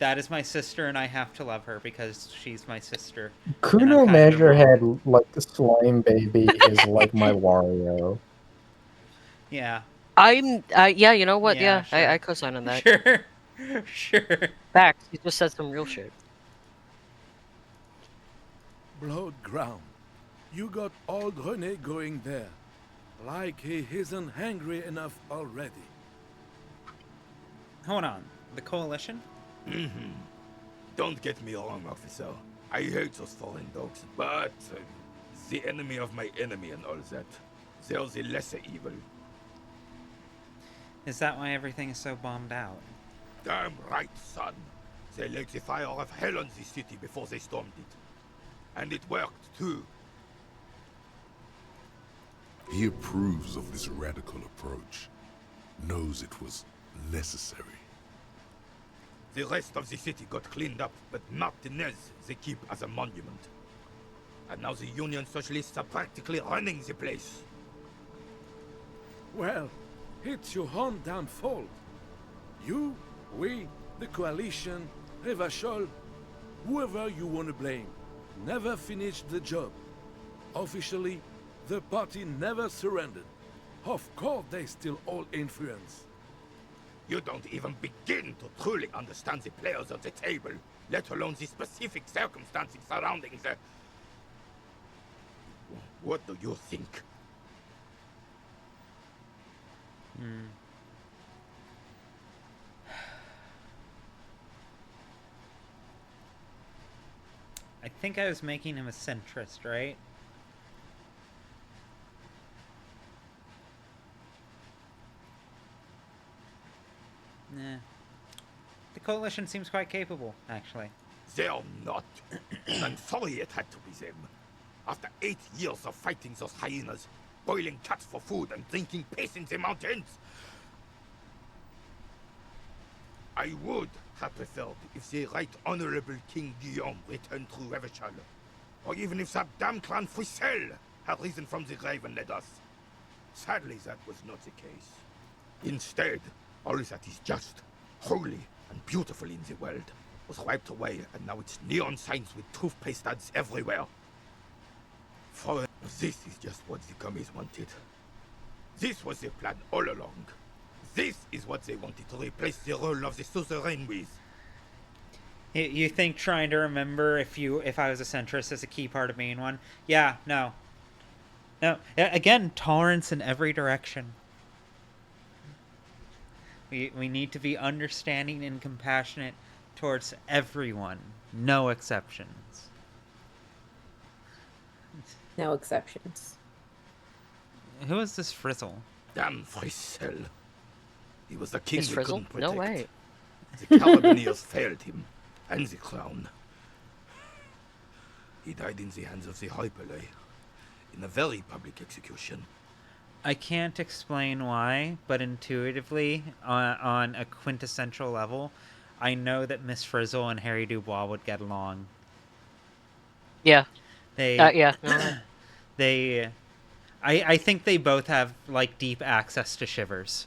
That is my sister, and I have to love her because she's my sister. Kuno Measurehead, like the slime baby, is like my Wario. Yeah, Yeah, you know what? Yeah, Yeah, sure. I co-sign on that. Sure. Sure. Facts. He just said some real shit. Blood ground. You got old René going there. Like he isn't hungry enough already. Hold on. The Coalition? Mm-hmm. Don't get me wrong, officer. I hate those foreign dogs, but the enemy of my enemy and all that. They're the lesser evil. Is that why everything is so bombed out? Damn right, son. They let the fire of hell on the city before they stormed it. And it worked, too. He approves of this radical approach, knows it was necessary. The rest of the city got cleaned up, but Martinez they keep as a monument. And now the Union Socialists are practically running the place. Well, it's your own downfall. You, we, the Coalition, Revachol, whoever you want to blame, never finished the job. Officially, the party never surrendered. Of course they still hold influence. You don't even begin to truly understand the players of the table, let alone the specific circumstances surrounding the... What do you think? I think I was making him a centrist, right? Nah. The Coalition seems quite capable, actually. They're not. I'm sorry it had to be them. After 8 years of fighting those hyenas, boiling cats for food and drinking piss in the mountains, I would have preferred if the Right Honorable King Guillaume returned through Revachol, or even if that damn clan Frisel had risen from the grave and led us. Sadly, that was not the case. Instead, all that is just, holy, and beautiful in the world was wiped away, and now it's neon signs with toothpaste ads everywhere. For this is just what the commies wanted. This was their plan all along. This is what they wanted to replace the role of the suzerain with. You think trying to remember if I was a centrist is a key part of being one? Yeah, no. No. Again, tolerance in every direction. We need to be understanding and compassionate towards everyone. No exceptions. No exceptions. Who is this Frizzle? Damn Frisel. He was the king Is we Frizzle? couldn't protect. No way. The Carabineers failed him, and the crown. He died in the hands of the Hyperlay, in a very public execution. I can't explain why, but intuitively, on a quintessential level, I know that Miss Frizzle and Harry Dubois would get along. Yeah. Yeah. I think they both have like deep access to shivers.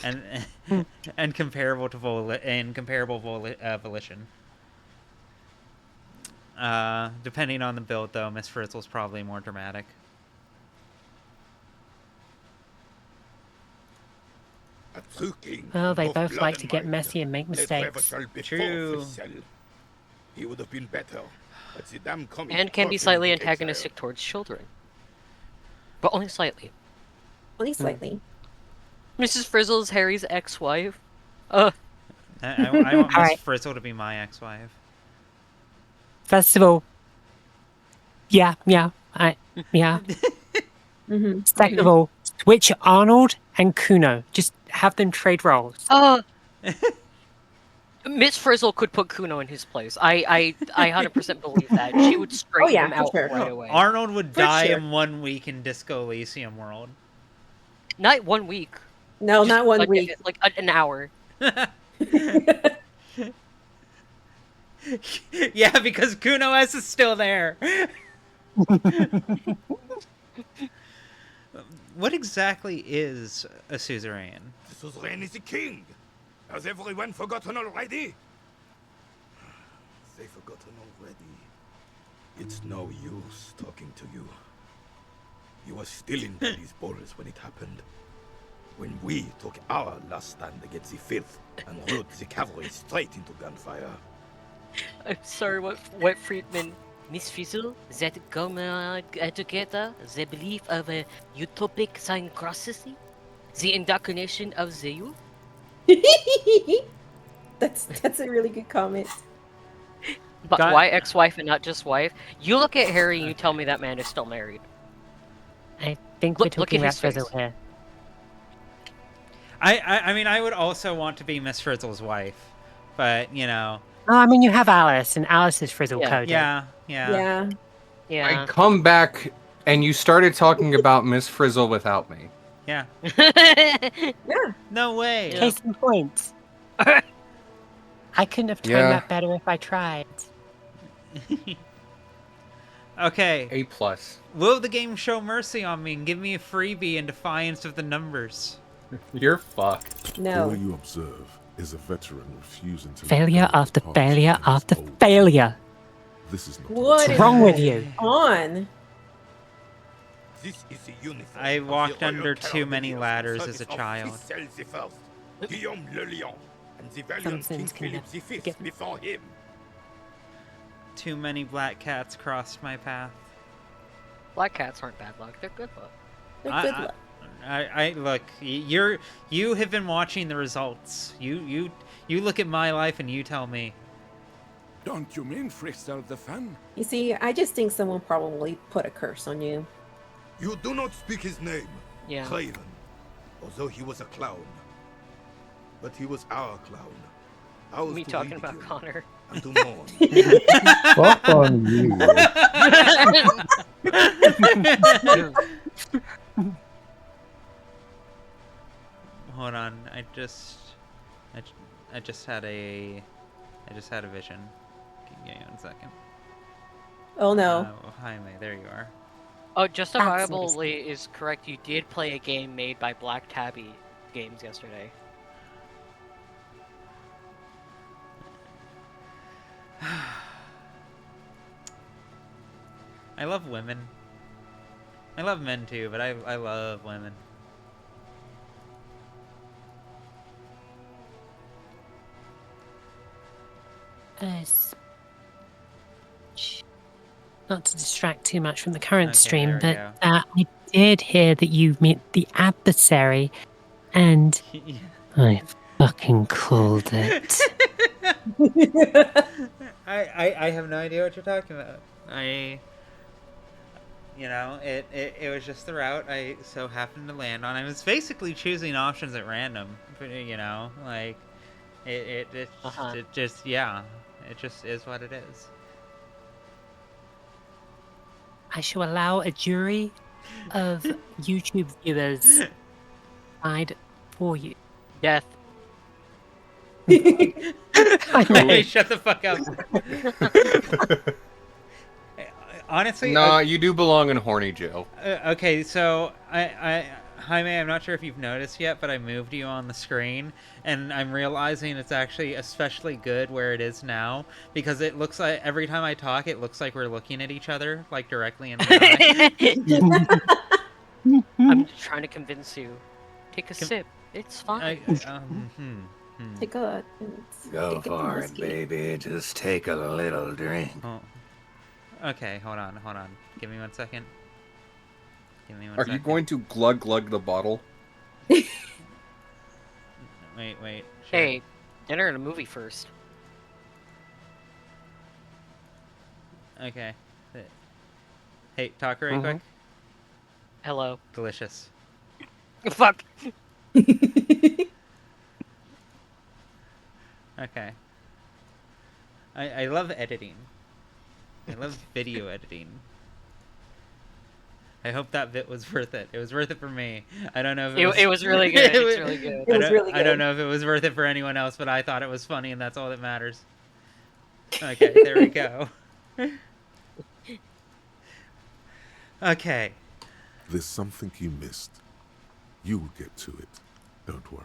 and comparable to volition. Depending on the build, though, Miss Frizzle's probably more dramatic. Well, they both like to get messy and make mistakes. True. He would have been better, but the damn commies And can be brought him slightly into antagonistic towards children. But only slightly. Only slightly. Mrs. Frizzle's Harry's ex-wife. I want Miss Alright. Frizzle to be my ex-wife. First of all, yeah. Second of all, switch Arnold and Kuno. Just have them trade roles. Miss Frizzle could put Kuno in his place. I 100% believe that. She would straighten him out right away. Arnold would die sure. in 1 week in Disco Elysium world. Not 1 week. No, Just not one like, week. Like an hour. Yeah, because Kuno S is still there. What exactly is a suzerain? The suzerain is the king. Has everyone forgotten already? They've forgotten already. It's no use talking to you. You were still in these borders when it happened. When we took our last stand against the filth and rode the cavalry straight into gunfire. I'm sorry, what Friedman? Miss Fizzle, that come together, the belief of a utopic synchrony, the indoctrination of the youth. That's a really good comment. But why ex-wife and not just wife? You look at Harry and you tell me that man is still married. I think Look we're talking at about his face. Frizzle here. I mean, I would also want to be Miss Frizzle's wife, but you know. Oh, I mean, you have Alice, and Alice is Frizzle coded. Yeah. I come back and you started talking about Miss Frizzle without me. Yeah. No way. Case in point. I couldn't have timed Yeah. that better if I tried. Okay. A+. Will the game show mercy on me and give me a freebie in defiance of the numbers? You're fucked. All you observe is a veteran refusing to Failure after failure after failure. This is not What's wrong with you? On. This is the uniform. I of the walked Royal under too many Cavaliers ladders in as a service of child. Fitzgerald the First, Guillaume le Lion, and the valiant King Something's gonna Philip the Fifth before him. Too many black cats crossed my path. Black cats aren't bad luck; they're good luck. I look. You have been watching the results. You look at my life and you tell me. Don't you mean Fritzl the fan? You see, I just think someone probably put a curse on you. You do not speak his name, Yeah. Craven, although he was a clown. But he was our clown. Ours Me to talking about ridicule Connor. And to mourn. Fuck on you. Hold on. I just had a vision. Give me 1 second. Oh no. Jaime, there you are. Oh, justifiably is correct. You did play a game made by Black Tabby Games yesterday. I love women. I love men too, but I love women. Not to distract too much from the current Okay, stream, there but we I did hear that you meet the adversary, and I fucking called it. I have no idea what you're talking about. It was just the route I so happened to land on. I was basically choosing options at random, it just is what it is. I shall allow a jury of YouTube viewers decide for you. Death. Hey, shut the fuck up. Honestly, No, you do belong in horny jail. Okay, so Jaime, I'm not sure if you've noticed yet, but I moved you on the screen, and I'm realizing it's actually especially good where it is now, because it looks like every time I talk, it looks like we're looking at each other, like directly in the eye. I'm just trying to convince you. Take a sip. It's fine. Take a. Go for it, baby. Just take a little drink. Oh. Okay, hold on. Give me 1 second. Are you going to glug the bottle? Wait. Hey, dinner and a movie first. Okay. Hey, talk right quick. Hello. Delicious. Fuck. Okay. I love editing. I love video editing. I hope that bit was worth it. It was worth it for me. I don't know if it was really good. It's really good. I don't know if it was worth it for anyone else, but I thought it was funny, and that's all that matters. Okay, there we go. Okay. There's something you missed. You'll get to it. Don't worry.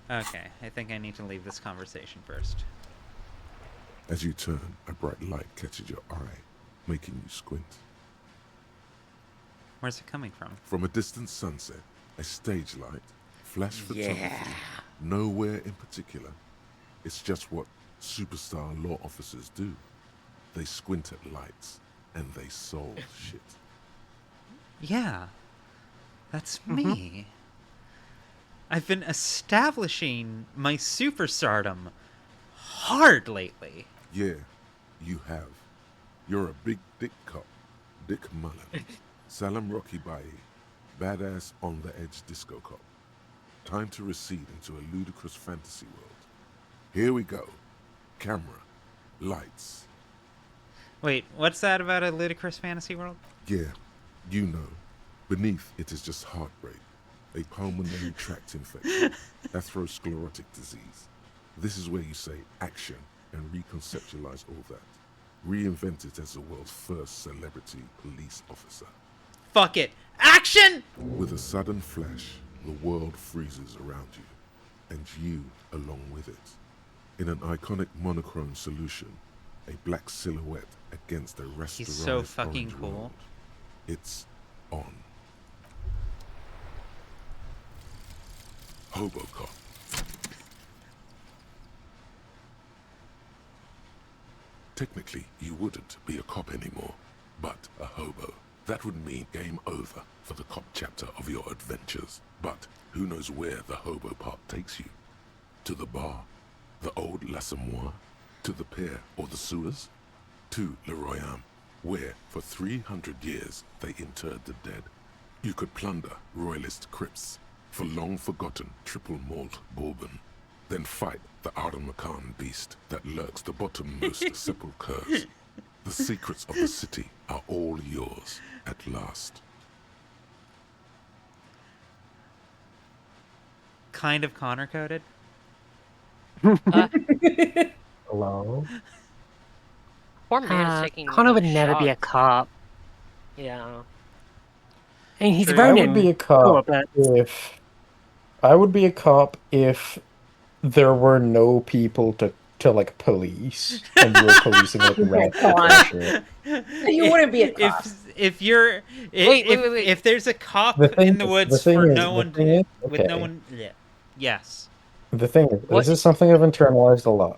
Okay, I think I need to leave this conversation first. As you turn, a bright light catches your eye, making you squint. Where's it coming from? From a distant sunset, a stage light, flash photography, Yeah. nowhere in particular. It's just what superstar law officers do. They squint at lights, and they solve shit. Yeah, that's me. I've been establishing my superstardom hard lately. Yeah, you have. You're a big dick cop, Dick Mullen. Salam Rocky Bai, badass on the edge disco cop. Time to recede into a ludicrous fantasy world. Here we go. Camera, lights. Wait, what's that about a ludicrous fantasy world? Yeah, you know. Beneath it is just heartbreak, a pulmonary tract infection, atherosclerotic disease. This is where you say action and reconceptualize all that. Reinvent it as the world's first celebrity police officer. Fuck it. Action! With a sudden flash, the world freezes around you, and you along with it. In an iconic monochrome solution, a black silhouette against a rasterized He's so fucking orange cool. world. It's on. Hobocop. Technically, you wouldn't be a cop anymore, but a hobo. That would mean game over for the cop chapter of your adventures. But who knows where the hobo part takes you? To the bar? The old L'Assommoir? To the pier or the sewers? To Le Royaume, where for 300 years they interred the dead. You could plunder royalist crypts for long-forgotten triple malt bourbon, then fight the Arden-Macan beast that lurks the bottommost sepulchres. The secrets of the city are all yours at last. Kind of Connor coded. Hello? Poor man's taking Connor would like, never be a shots. cop. Yeah. I mean, he's True. I Ronin. would be a Sure, cop but if there were no people to like police and you were policing like rat shit. You wouldn't be a cop. If you're Wait. if there's a cop The thing in the is- woods the thing for is- no the one thing is- with no okay. one, yeah. Yes. The thing is, What? this is something I've internalized a lot.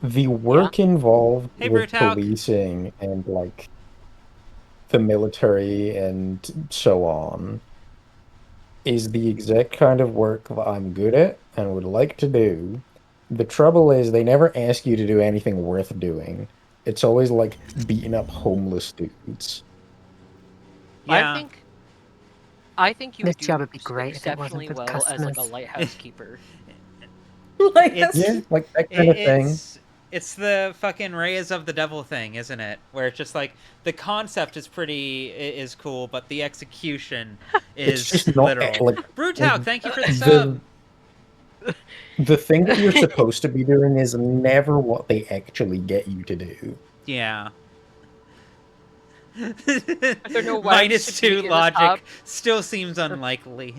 The work involved Hey, with Brutalk. policing and like the military and so on is the exact kind of work that I'm good at and would like to do. The trouble is they never ask you to do anything worth doing. It's always like beating up homeless dudes. Yeah. I think you This would do job would be great if it wasn't exceptionally for the well as like a customers. lighthouse keeper. Yeah, like that kind of thing. It's the fucking Rays of the Devil thing, isn't it? Where it's just like the concept is cool, but the execution It's is just not literal. like Brutalk, thank you for the sub. the thing that you're supposed to be doing is never what they actually get you to do. Yeah. there no wives to be -2 in the logic top? still seems unlikely.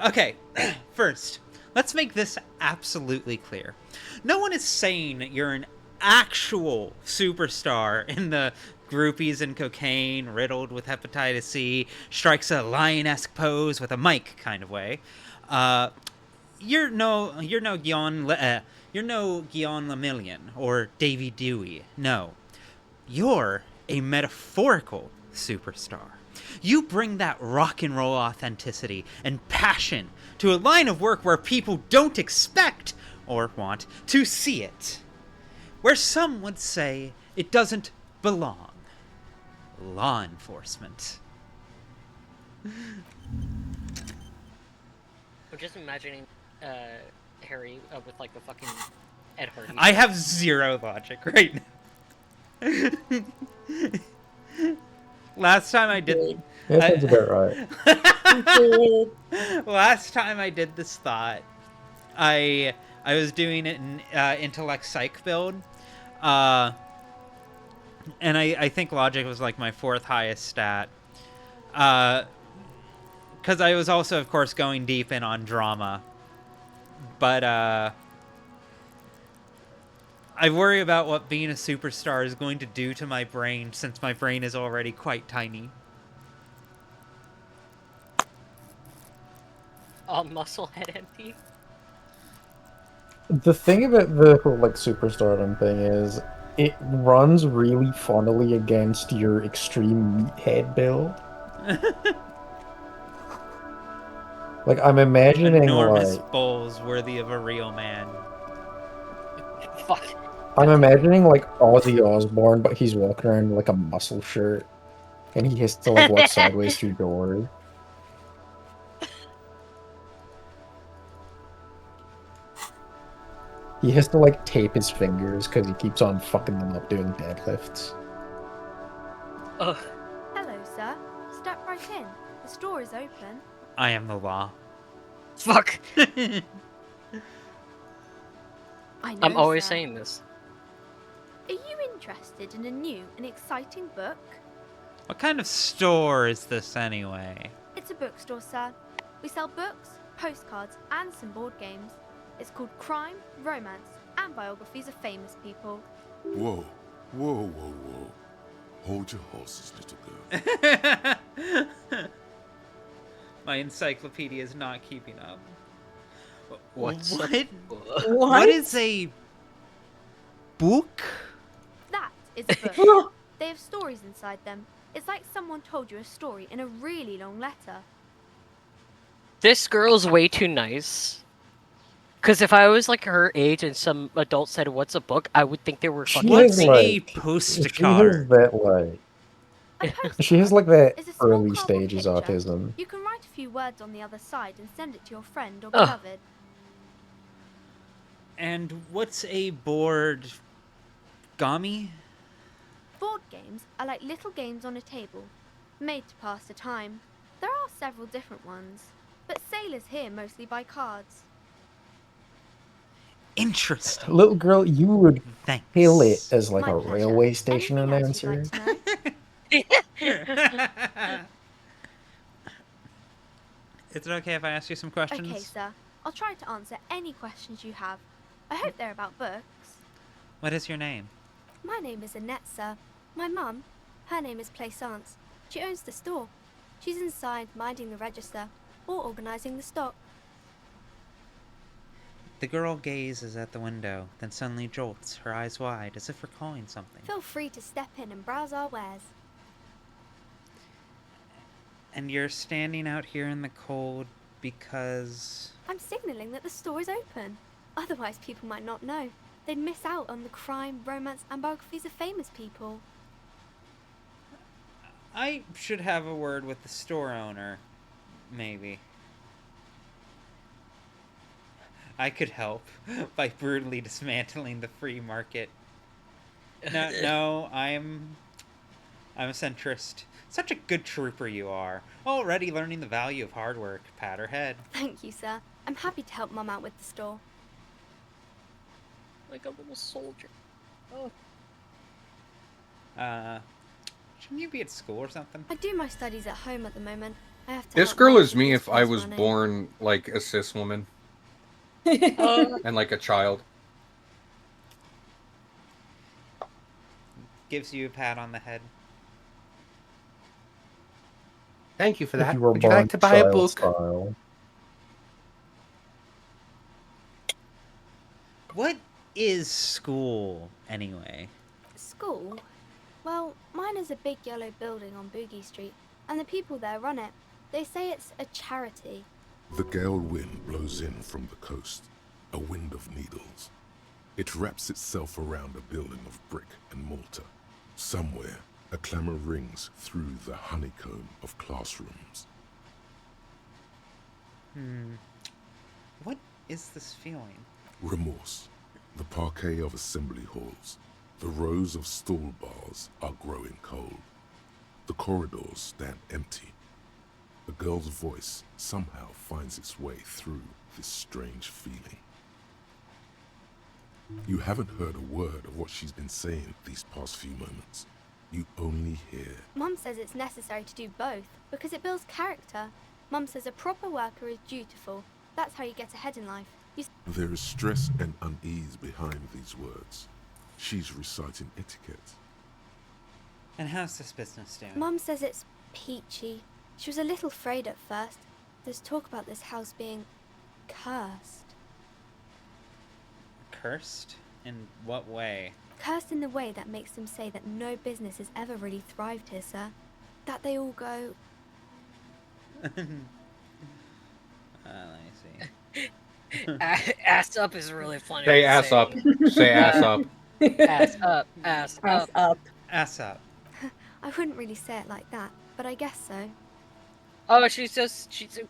Okay, first, let's make this absolutely clear. No one is saying you're an actual superstar in the groupies and cocaine, riddled with hepatitis C, strikes a lion-esque pose with a mic kind of way. You're no Guillaume Lemillion or Davy Dewey. No. You're a metaphorical superstar. You bring that rock and roll authenticity and passion to a line of work where people don't expect or want to see it. Where some would say it doesn't belong. Law enforcement. I'm just imagining Harry with like the fucking Ed Hardy. I have zero logic right now. Last time I did... That sounds about right. Last time I did this thought, I was doing it in intellect psych build, and I think logic was like my 4th highest stat, because I was also, of course, going deep in on drama. But, I worry about what being a superstar is going to do to my brain, since my brain is already quite tiny. All muscle head empty. The thing about the whole like superstardom thing is it runs really funnily against your extreme meathead build. Like I'm imagining Enormous like bowls worthy of a real man. Fuck. I'm imagining like Ozzy Osbourne, but he's walking around in like a muscle shirt, and he has to like walk sideways through doors. He has to like tape his fingers because he keeps on fucking them up doing deadlifts. Ugh. Hello, sir. Step right in. The store is open. I am the law. Fuck. I know, I'm always sir. saying this. Are you interested in a new and exciting book? What kind of store is this anyway? It's a bookstore, sir. We sell books, postcards, and some board games. It's called Crime, Romance, and Biographies of Famous People. Whoa, whoa, whoa, whoa. Hold your horses, little girl. My encyclopedia is not keeping up. What's what? What? What is a book? That is a book. They have stories inside them. It's like someone told you a story in a really long letter. This girl's way too nice. Because if I was like her age and some adult said, "What's a book?" I would think they were fucking. What's a She has postcard? that like. She has like that It's a small early cardboard stages picture. autism. You can write a few words on the other side and send it to your friend or Ugh. beloved. And what's a board gami? Board games are like little games on a table, made to pass the time. There are several different ones, but sailors here mostly buy cards. Interesting. Little girl, you would Thanks. hail it as like My a pleasure. railway station Anything else you'd announcer. like to know? Is it okay if I ask you some questions? Okay, sir. I'll try to answer any questions you have. I hope they're about books. What is your name? My name is Annette, sir. My mum, her name is Plaisance. She owns the store. She's inside minding the register or organising the stock. The girl gazes at the window, then suddenly jolts, her eyes wide, as if recalling something. Feel free to step in and browse our wares. And you're standing out here in the cold because... I'm signalling that the store is open. Otherwise, people might not know. They'd miss out on the crime, romance, and biographies of famous people. I should have a word with the store owner. Maybe. I could help by brutally dismantling the free market. No, I'm a centrist. Such a good trooper you are. Already learning the value of hard work. Pat her head. Thank you, sir. I'm happy to help Mum out with the store. Like a little soldier. Oh. Shouldn't you be at school or something? I do my studies at home at the moment. I have to This help girl Mum is me with if I school's was running. born like a cis woman. And like a child. Gives you a pat on the head. Thank you for If that. you were Would you born like to buy a child book? style. What is school, anyway? School? Well, mine is a big yellow building on Boogie Street, and the people there run it. They say it's a charity. The gale wind blows in from the coast, a wind of needles. It wraps itself around a building of brick and mortar. Somewhere, a clamor rings through the honeycomb of classrooms. What is this feeling? Remorse. The parquet of assembly halls. The rows of stall bars are growing cold. The corridors stand empty. A girl's voice somehow finds its way through this strange feeling. You haven't heard a word of what she's been saying these past few moments. You only hear. Mum says it's necessary to do both because it builds character. Mum says a proper worker is dutiful. That's how you get ahead in life. There is stress and unease behind these words. She's reciting etiquette. And how's this business doing? Mum says it's peachy. She was a little afraid at first. There's talk about this house being cursed. Cursed? In what way? Cursed in the way that makes them say that no business has ever really thrived here, sir. That they all go... Let me see. Ass up is really funny. Say ass up. Say ass up. Ass up. Ass up. Ass up. I wouldn't really say it like that, but I guess so. Oh, she's so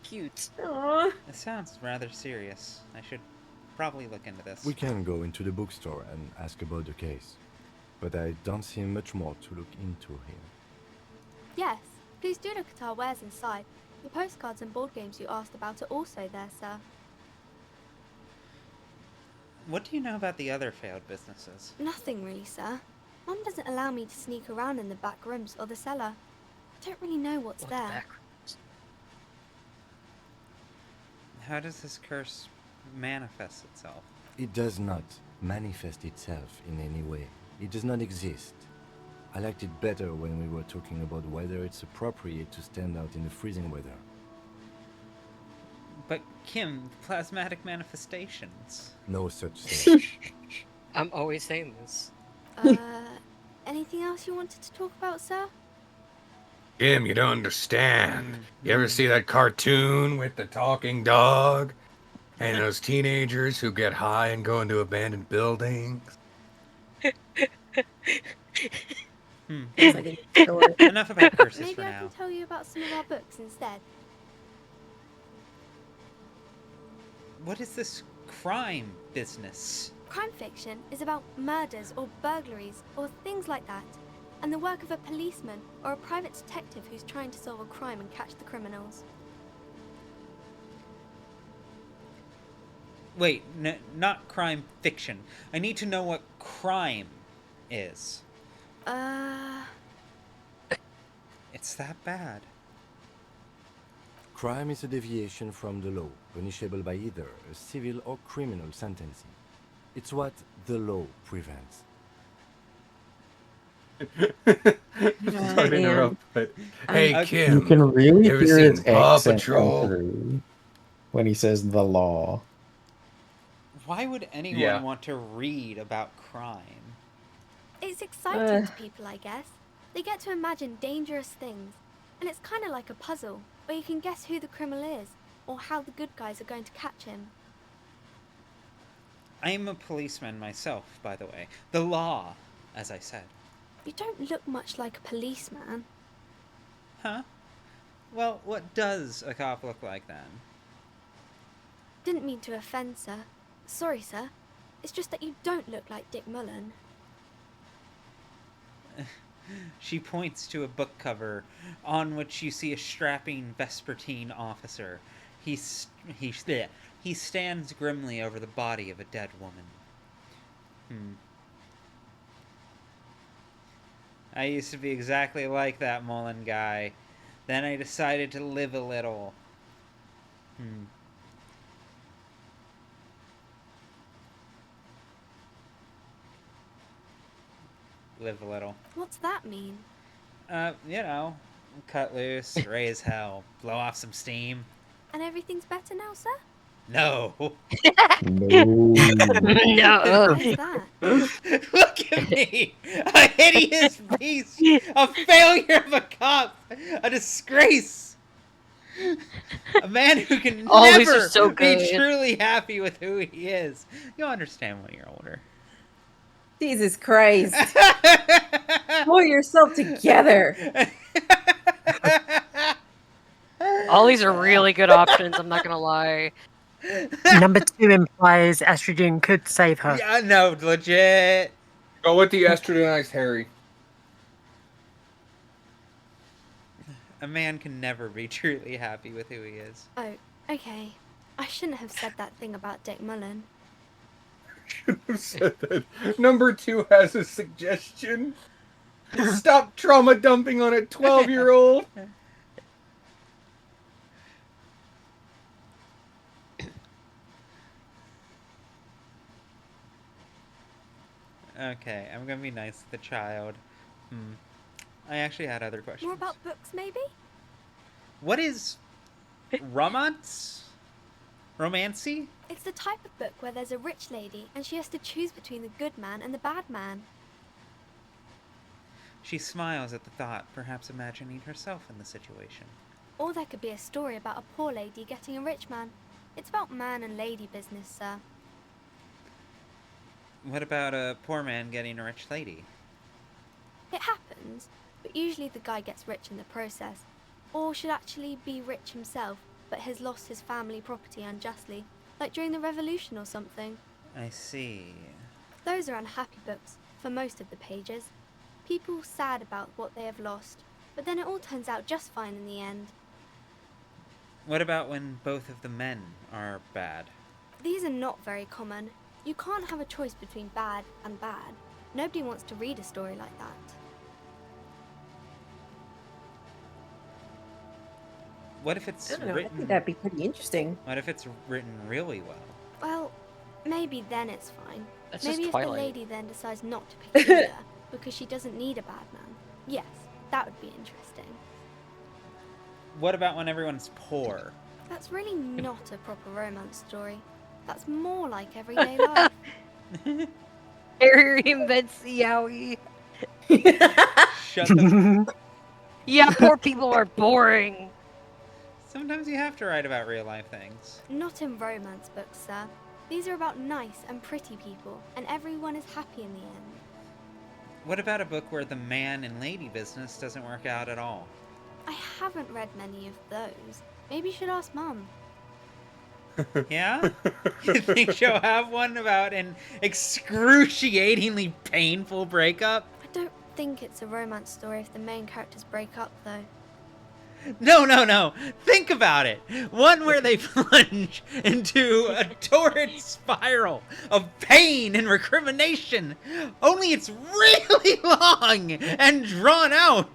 cute. Aww. It sounds rather serious. I should probably look into this. We can go into the bookstore and ask about the case, but I don't see much more to look into here. Yes, please do look at our wares inside. The postcards and board games you asked about are also there, sir. What do you know about the other failed businesses? Nothing really, sir. Mum doesn't allow me to sneak around in the back rooms or the cellar. I don't really know what's there. How does this curse manifest itself? It does not manifest itself in any way. It does not exist. I liked it better when we were talking about whether it's appropriate to stand out in the freezing weather. But Kim, plasmatic manifestations. No such thing. I'm always saying this. Anything else you wanted to talk about, sir? Kim, you don't understand. You ever see that cartoon with the talking dog? And those teenagers who get high and go into abandoned buildings? Enough about curses Maybe for I now. can tell you about some of our books instead. What is this crime business? Crime fiction is about murders or burglaries or things like that, and the work of a policeman or a private detective who's trying to solve a crime and catch the criminals. Wait, not crime fiction. I need to know what crime is. It's that bad. Crime is a deviation from the law, punishable by either a civil or criminal sentencing. It's what the law prevents. Sorry to interrupt, but hey, Kim, you can really you ever hear his seen Paw accent Patrol? come through when he says the law. Why would anyone Yeah. want to read about crime? It's exciting to people, I guess. They get to imagine dangerous things, and it's kind of like a puzzle, where you can guess who the criminal is, or how the good guys are going to catch him. I am a policeman myself, by the way. The law, as I said. You don't look much like a policeman. Huh? Well, what does a cop look like then? Didn't mean to offend, sir. Sorry, sir. It's just that you don't look like Dick Mullen. She points to a book cover on which you see a strapping Vespertine officer. He stands grimly over the body of a dead woman. I used to be exactly like that Mullen guy. Then I decided to live a little. Live a little. What's that mean? You know, cut loose, raise hell, blow off some steam. And everything's better now, sir? No. No. What's that? Look at me! A hideous beast! A failure of a cop! A disgrace! A man who can Always never are so be good. truly happy with who he is. You'll understand when you're older. Jesus Christ. Pull yourself together. All these are really good options, I'm not gonna lie. Number 2 implies estrogen could save her. Yeah, no, legit. Go with the estrogenize Harry. A man can never be truly happy with who he is. Oh, okay. I shouldn't have said that thing about Dick Mullen. Said that. Number 2 has a suggestion. Stop trauma dumping on a 12-year-old. Okay, I'm gonna be nice to the child. I actually had other questions. More about books, maybe? What is romance? Romancy? It's the type of book where there's a rich lady and she has to choose between the good man and the bad man. She smiles at the thought, perhaps imagining herself in the situation. Or there could be a story about a poor lady getting a rich man. It's about man and lady business, sir. What about a poor man getting a rich lady? It happens, but usually the guy gets rich in the process. Or should actually be rich himself, but has lost his family property unjustly, like during the revolution or something. I see. Those are unhappy books, for most of the pages. People sad about what they have lost, but then it all turns out just fine in the end. What about when both of the men are bad? These are not very common. You can't have a choice between bad and bad. Nobody wants to read a story like that. What if it's I don't know, written... I think that'd be pretty interesting. What if it's written really well? Well, maybe then it's fine. That's Maybe just if the Twilight. lady then decides not to pick a leader because she doesn't need a bad man. Yes, that would be interesting. What about when everyone's poor? That's really not a proper romance story. That's more like everyday life. Harry invents the yaoi. Shut the... Yeah, poor people are boring. Sometimes you have to write about real life things. Not in romance books, sir. These are about nice and pretty people, and everyone is happy in the end. What about a book where the man and lady business doesn't work out at all? I haven't read many of those. Maybe you should ask Mum. Yeah? You think she'll have one about an excruciatingly painful breakup? I don't think it's a romance story if the main characters break up, though. No. Think about it. One where they plunge into a torrid spiral of pain and recrimination. Only it's really long and drawn out.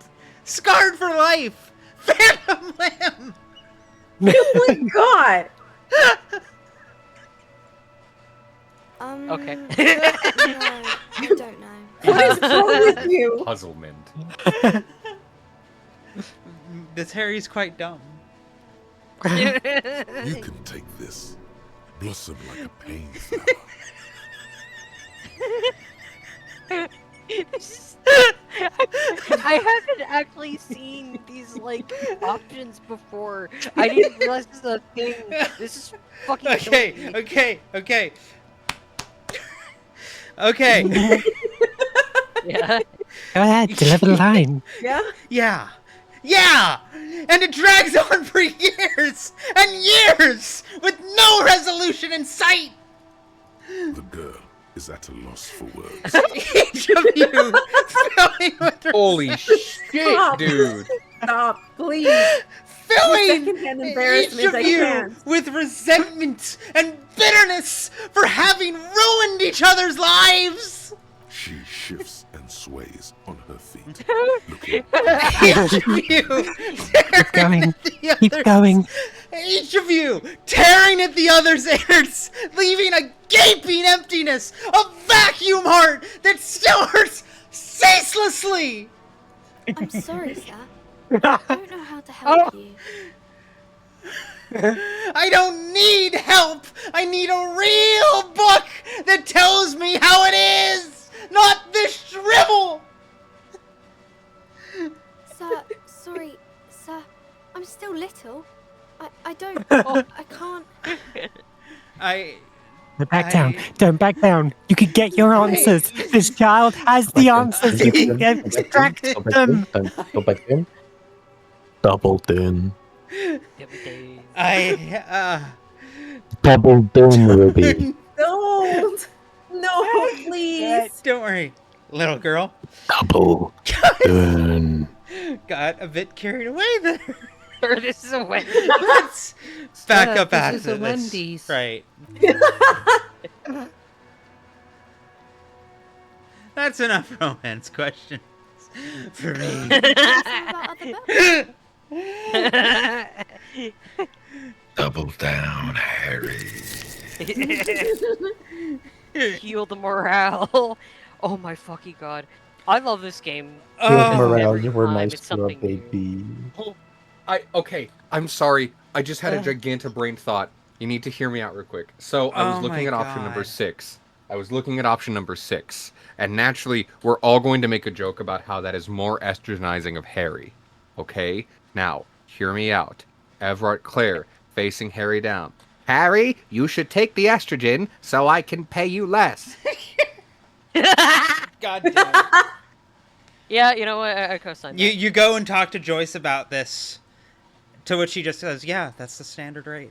Scarred for life. Phantom Limb. Oh my god! Okay. No, I don't know. What is wrong with you? Puzzlement. This Harry's quite dumb. You can take this. Blossom like a pain flower. I haven't actually seen these like options before. I didn't realize this is a thing. This is fucking killing me. Okay. Yeah. Go ahead, deliver the line. Yeah! And it drags on for years and years with no resolution in sight! The girl is at a loss for words. Each of you filling with Holy shit, Stop. dude. Stop, please. filling Secondhand each embarrassment of I you can't. with resentment and bitterness for having ruined each other's lives! She shifts and sways on her feet. Each of you Keep going. the Keep others. going. Each of you tearing at the other's innards, leaving a gaping emptiness, a vacuum heart that still hurts ceaselessly! I'm sorry, sir. I don't know how to help you. I don't need help! I need a real book that tells me how it is! Not this shrivel! Sir, sorry, sir. I'm still little. I don't. I can't. Back down. Don't back down. You can get your answers. This child has the answers. You can extract them. Go back in. Double down. Double down, Ruby. Don't! No, please! Don't worry, little girl. Double down. Got a bit carried away there. This is a Wendy's. Let's back up this after is a this. Wendy's. Right. That's enough romance questions for me. Double down, Harry. Heal the morale. Oh my fucking god. I love this game. Good because morale, every you were time nice it's to a something new. baby. Okay, I'm sorry. I just had a gigantic brain thought. You need to hear me out real quick. So I was Oh looking my at option number God. 6. And naturally, we're all going to make a joke about how that is more estronizing of Harry. Okay? Now, hear me out. Everett Claire, facing Harry down. Harry, you should take the estrogen so I can pay you less. God damn it. Yeah, you know what? I co-sign that. You go and talk to Joyce about this, to which she just says, "Yeah, that's the standard rate."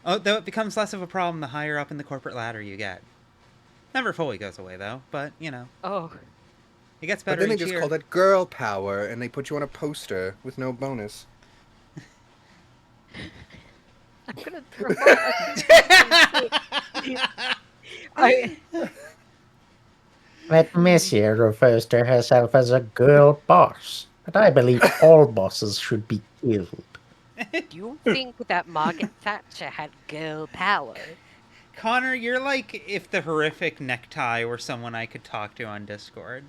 Oh, though it becomes less of a problem the higher up in the corporate ladder you get. Never fully goes away though, but you know. Oh. It gets But better then they each just year. called it girl power, and they put you on a poster with no bonus. I'm gonna throw Let Messier refers to herself as a girl boss, but I believe all bosses should be killed. You think that Margaret Thatcher had girl power? Connor, you're like if the horrific necktie were someone I could talk to on Discord.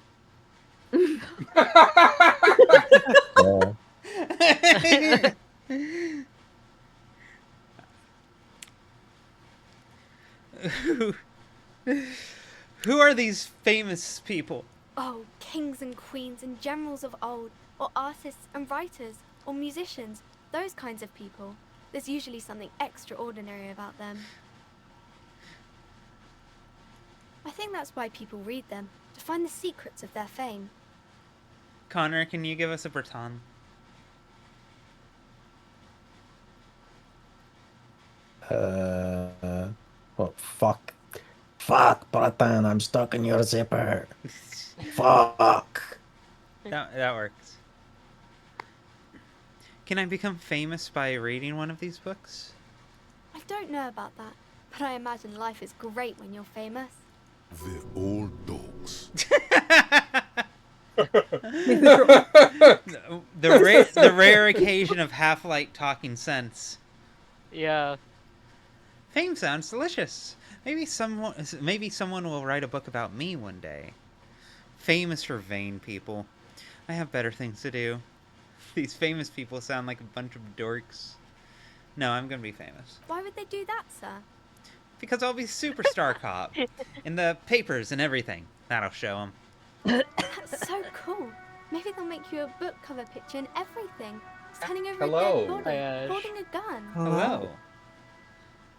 Who are these famous people? Oh, kings and queens and generals of old, or artists and writers, or musicians, those kinds of people. There's usually something extraordinary about them. I think that's why people read them, to find the secrets of their fame. Connor, can you give us a Breton? Well, fuck. Fuck, Breton, I'm stuck in your zipper. Fuck. That works. Can I become famous by reading one of these books? I don't know about that, but I imagine life is great when you're famous. They're all dogs. the rare occasion of half-light talking sense. Yeah. Fame sounds delicious. Maybe someone will write a book about me one day. Fame is for vain people. I have better things to do. These famous people sound like a bunch of dorks. No, I'm gonna be famous. Why would they do that, sir? Because I'll be superstar cop. In the papers and everything. That'll show them. That's so cool. Maybe they'll make you a book cover picture and everything. Standing over Hello. a dead body, Hi, Ash. holding a gun. Hello.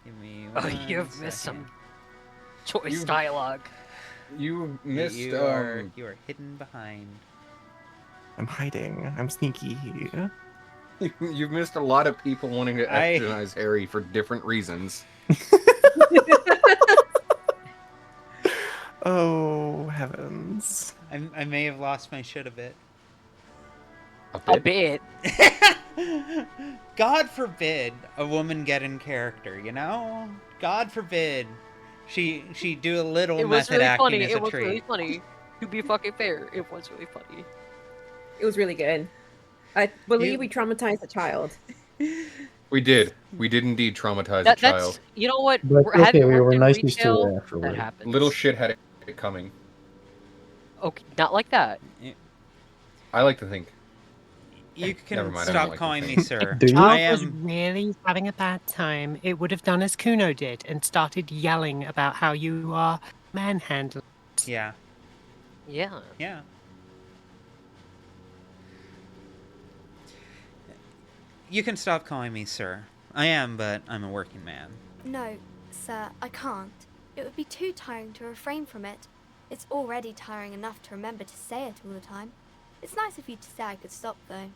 Give me Oh, one you've missed second. some choice dialogue. You missed. You are hidden behind. I'm hiding. I'm sneaky. You've missed a lot of people wanting to externalize Harry for different reasons. Oh, heavens. I may have lost my shit a bit. A bit. God forbid a woman get in character, you know? God forbid she do a little It was method really acting funny. as It a was treat. really funny. To be fucking fair, it was really funny. It was really good. I believe we traumatized a child. We did. We did indeed traumatize a That's child. you know what? But Having okay, we worked were in nice to retail, her afterward. that happens. Little shit had it coming. Okay, not like that. I like to think. You can Never mind, I don't stop like to calling me think. sir. If I Charles was am. really having a bad time, it would have done as Kuno did and started yelling about how you are manhandled. Yeah. Yeah. Yeah. You can stop calling me sir. I am, but I'm a working man. No, sir, I can't. It would be too tiring to refrain from it. It's already tiring enough to remember to say it all the time. It's nice of you to say I could stop, though.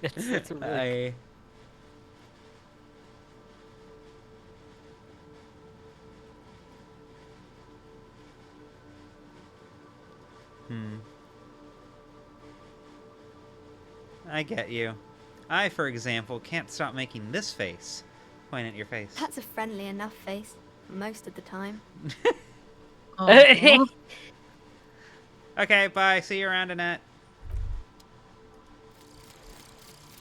That's a really... I get you. I, for example, can't stop making this face. Point at your face. That's a friendly enough face, most of the time. Okay, bye. See you around, Annette.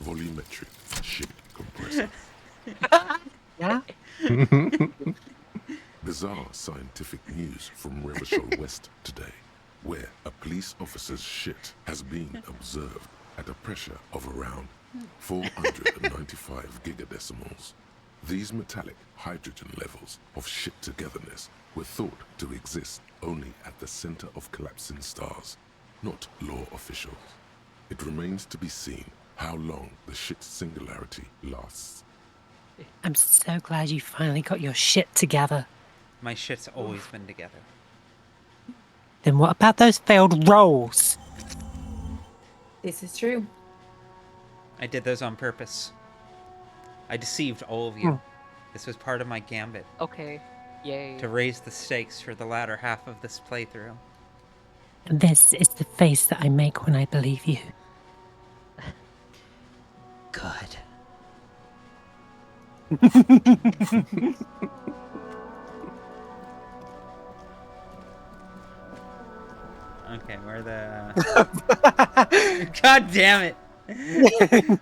Volumetric shipped. officer. Yeah? Bizarre scientific news from Revachol West today, where a police officer's shit has been observed at a pressure of around 495 gigadecimals. These metallic hydrogen levels of shit togetherness were thought to exist only at the center of collapsing stars, not law officials. It remains to be seen how long the shit singularity lasts. I'm so glad you finally got your shit together. My shit's always been together. Then what about those failed rolls? This is true. I did those on purpose. I deceived all of you. Hmm. This was part of my gambit. Okay. Yay. To raise the stakes for the latter half of this playthrough. This is the face that I make when I believe you. Good. Okay, where the... God damn it!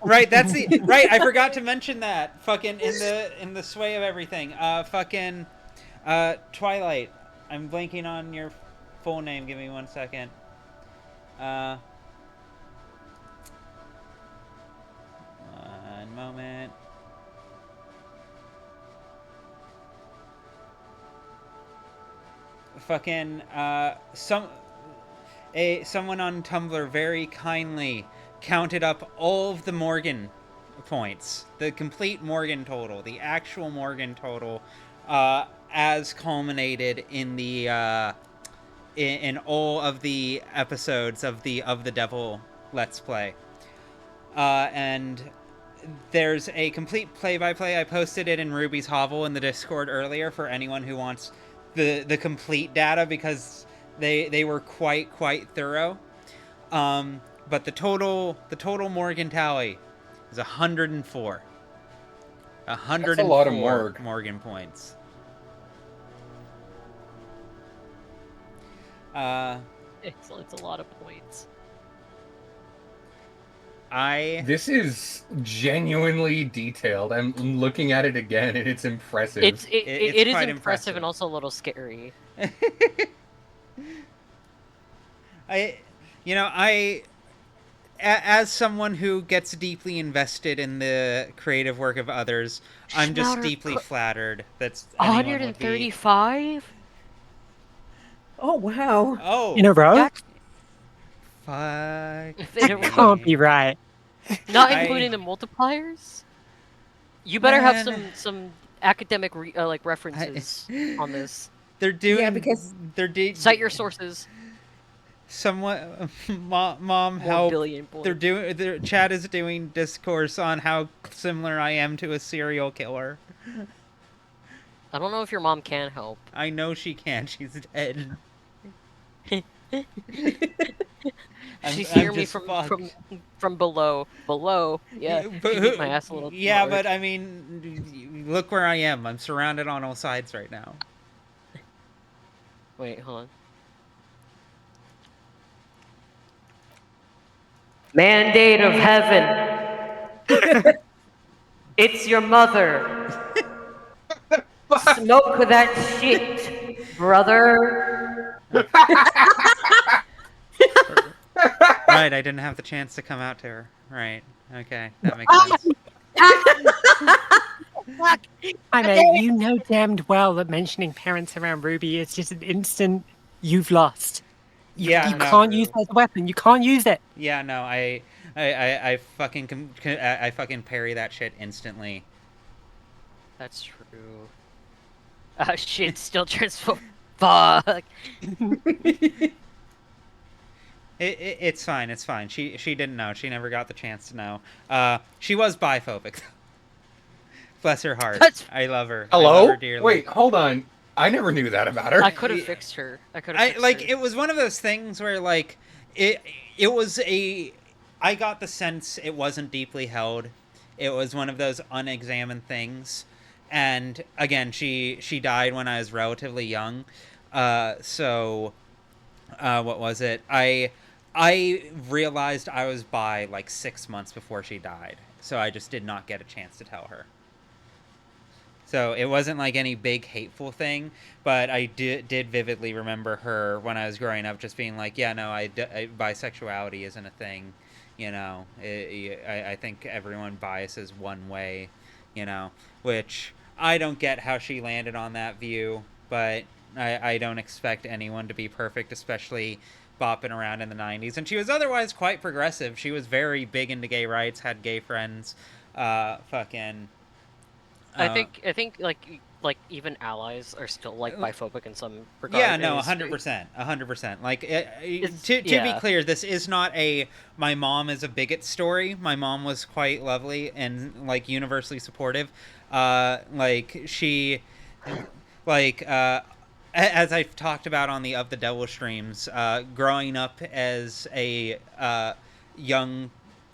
Right, that's the... Right, I forgot to mention that. Fucking in the sway of everything. Fucking... Twilight. I'm blanking on your full name. Give me 1 second. One moment. Fucking, someone on Tumblr very kindly counted up all of the Morgan points, the complete Morgan total, the actual Morgan total, as culminated in the in all of the episodes of the Devil Let's Play, and there's a complete play-by-play. I posted it in Ruby's Hovel in the Discord earlier for anyone who wants the complete data, because they were quite thorough. But the total Morgan tally is 104. 104. That's a lot of Morg. Morgan points. It's a lot of points. This is genuinely detailed. I'm looking at it again, and it's impressive. It is quite impressive and also a little scary. As someone who gets deeply invested in the creative work of others, I'm just deeply flattered. That's 135. Oh wow! Oh, In a row? Fuck. That can't be right. Not including the multipliers. You better have some academic references on this. They're doing because cite your sources. Somewhat, mom, help! Chad is doing discourse on how similar I am to a serial killer. I don't know if your mom can help. I know she can. She's dead. She's hearing me from below. Below, yeah. She beat my ass a little. Yeah, but I mean, look where I am. I'm surrounded on all sides right now. Wait, hold on. Mandate of heaven. It's your mother. Smoke that shit, brother. Right, I didn't have the chance to come out to her. Right, okay, that makes sense. I mean, you know damned well that mentioning parents around Ruby is just an instant you've lost. You can't use it as a weapon. You can't use it. Yeah, no, I fucking parry that shit instantly. That's true. Shit, still transform. Fuck. It's fine. It's fine. She didn't know. She never got the chance to know. She was biphobic. Bless her heart. I love her. Hello? I love her dearly. Wait, hold on. I never knew that about her. I could have fixed her. It was one of those things where it was I got the sense it wasn't deeply held. It was one of those unexamined things. And again, she died when I was relatively young. What was it? I realized I was bi 6 months before she died. so I just did not get a chance to tell her. So it wasn't like any big hateful thing, but I did vividly remember her when I was growing up just being like, yeah, no, bisexuality isn't a thing, you know. I think everyone biases one way, you know, which I don't get how she landed on that view, but I don't expect anyone to be perfect, especially bopping around in the 90s. And she was otherwise quite progressive. She was very big into gay rights, had gay friends, fucking... I think like even allies are still like biphobic in some regard. Yeah, no, 100%, 100%. Like to be clear, this is not a my mom is a bigot story. My mom was quite lovely and like universally supportive. Like she, like as I've talked about on the Of the Devil streams, growing up as a young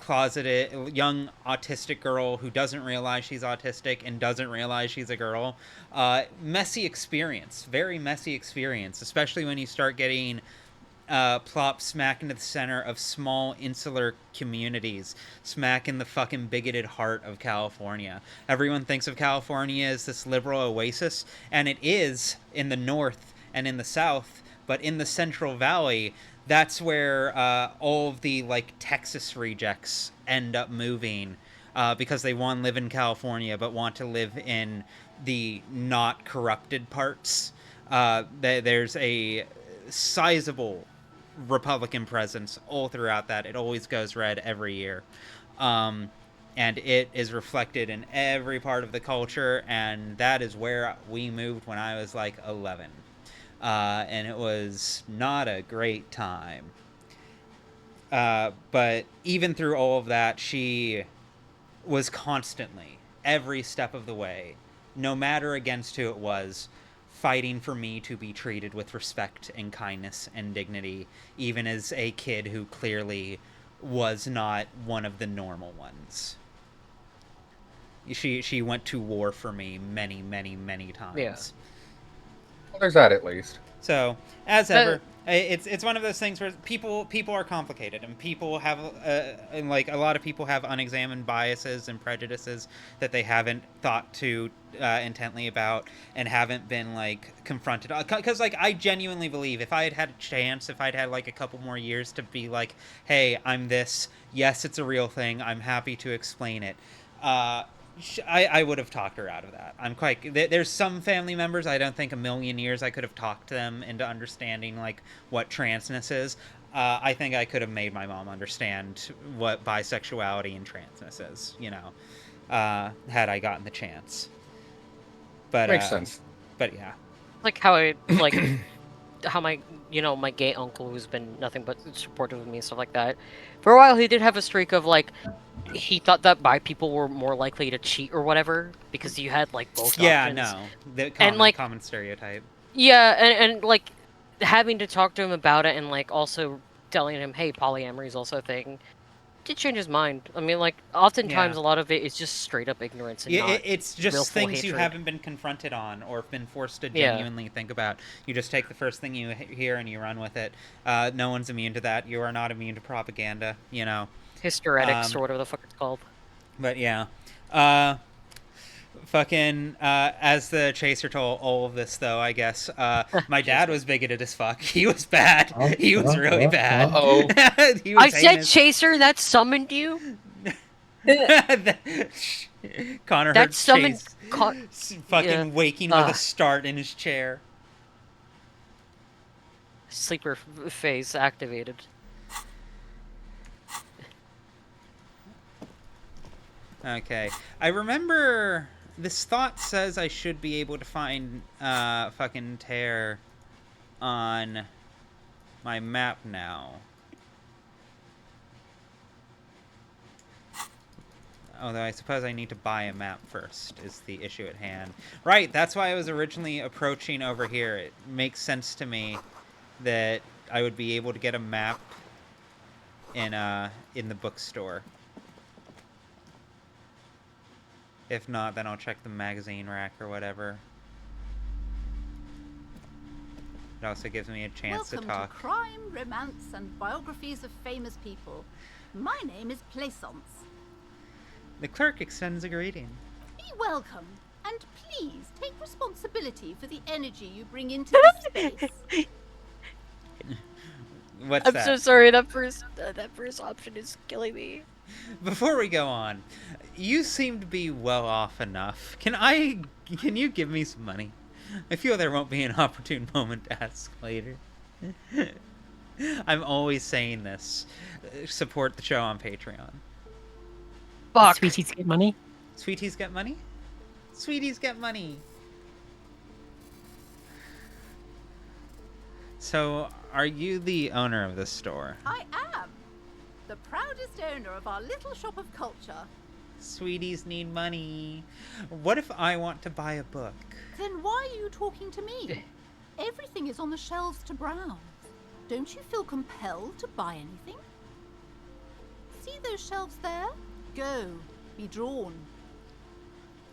young autistic girl who doesn't realize she's autistic and doesn't realize she's a girl. Messy experience, very messy experience, especially when you start getting plopped smack into the center of small insular communities, smack in the fucking bigoted heart of California. Everyone thinks of California as this liberal oasis, and it is in the north and in the south, but in the Central Valley, that's where all of the like Texas rejects end up moving because they want to live in California but want to live in the not corrupted parts. There's a sizable Republican presence all throughout that. It always goes red every year. And it is reflected in every part of the culture, and that is where we moved when I was like 11. And it was not a great time. But even through all of that, she was constantly, every step of the way, no matter against who it was, fighting for me to be treated with respect and kindness and dignity, even as a kid who clearly was not one of the normal ones. She went to war for me many, many, many times. Yeah. Well, there's that at least. So, as ever, it's one of those things where people are complicated, and people have and like a lot of people have unexamined biases and prejudices that they haven't thought to intently about and haven't been like confronted. Because like I genuinely believe if I had a chance, if I'd had like a couple more years to be like, hey, I'm this. Yes, it's a real thing. I'm happy to explain it. I would have talked her out of that. There's some family members I don't think a million years I could have talked them into understanding like what transness is. I think I could have made my mom understand what bisexuality and transness is, you know, had I gotten the chance. But makes sense. But yeah, like how I like how my my gay uncle, who's been nothing but supportive of me and stuff like that. For a while, he did have a streak of like. He thought that bi people were more likely to cheat or whatever because you had like both options. No, the common stereotype. Yeah, and like having to talk to him about it and like also telling him, hey, polyamory is also a thing, did change his mind. I mean, like oftentimes a lot of it is just straight up ignorance and not it's just things hatred. You haven't been confronted on or been forced to genuinely think about. You just take the first thing you hear and you run with it. No one's immune to that. You are not immune to propaganda. You know. Hysteretics or whatever the fuck it's called. But yeah. Fucking, as the chaser told all of this, though, I guess, my dad was bigoted as fuck. He was bad. He was really bad. I said chaser, that summoned you? Connor that heard summoned fucking waking with a start in his chair. Sleeper phase activated. Okay. I remember this thought says I should be able to find fucking tear on my map now. Although I suppose I need to buy a map first is the issue at hand. Right, that's why I was originally approaching over here. It makes sense to me that I would be able to get a map in the bookstore. If not, then I'll check the magazine rack or whatever. It also gives me a chance Welcome to talk. To crime, romance, and biographies of famous people. My name is Plaisance. The clerk extends a greeting. Be welcome, and please take responsibility for the energy you bring into the space. What's I'm that? so sorry. That first option is killing me. Before we go on, you seem to be well off enough. Can you give me some money? I feel there won't be an opportune moment to ask later. I'm always saying this. Support the show on Patreon. Fuck. Sweeties get money? Sweeties get money? Sweeties get money. So, are you the owner of this store? I am the proudest owner of our little shop of culture. Sweeties need money. What if I want to buy a book? Then why are you talking to me? Everything is on the shelves to browse. Don't you feel compelled to buy anything? See those shelves there? Go. Be drawn.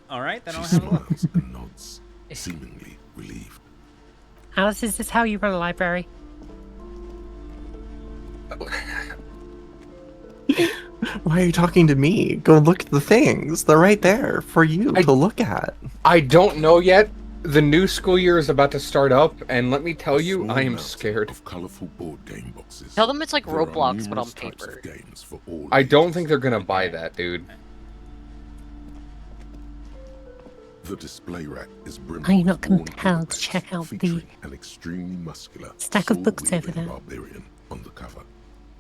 Alright, then I'll She have a look. smiles and nods, seemingly relieved. Alice, is this how you run a library? Why are you talking to me? Go look at the things. They're right there for you to look at. I don't know yet. The new school year is about to start up, and let me tell you, I am scared. Of colorful board game boxes. Tell them it's like There are Roblox, but on numerous types paper. of games for all I don't think they're gonna buy that, dude. The display rack is brimming Are you not with worn compelled to paperbacks check out the featuring an extremely muscular stack of books over sword-wielding there? barbarian on the cover.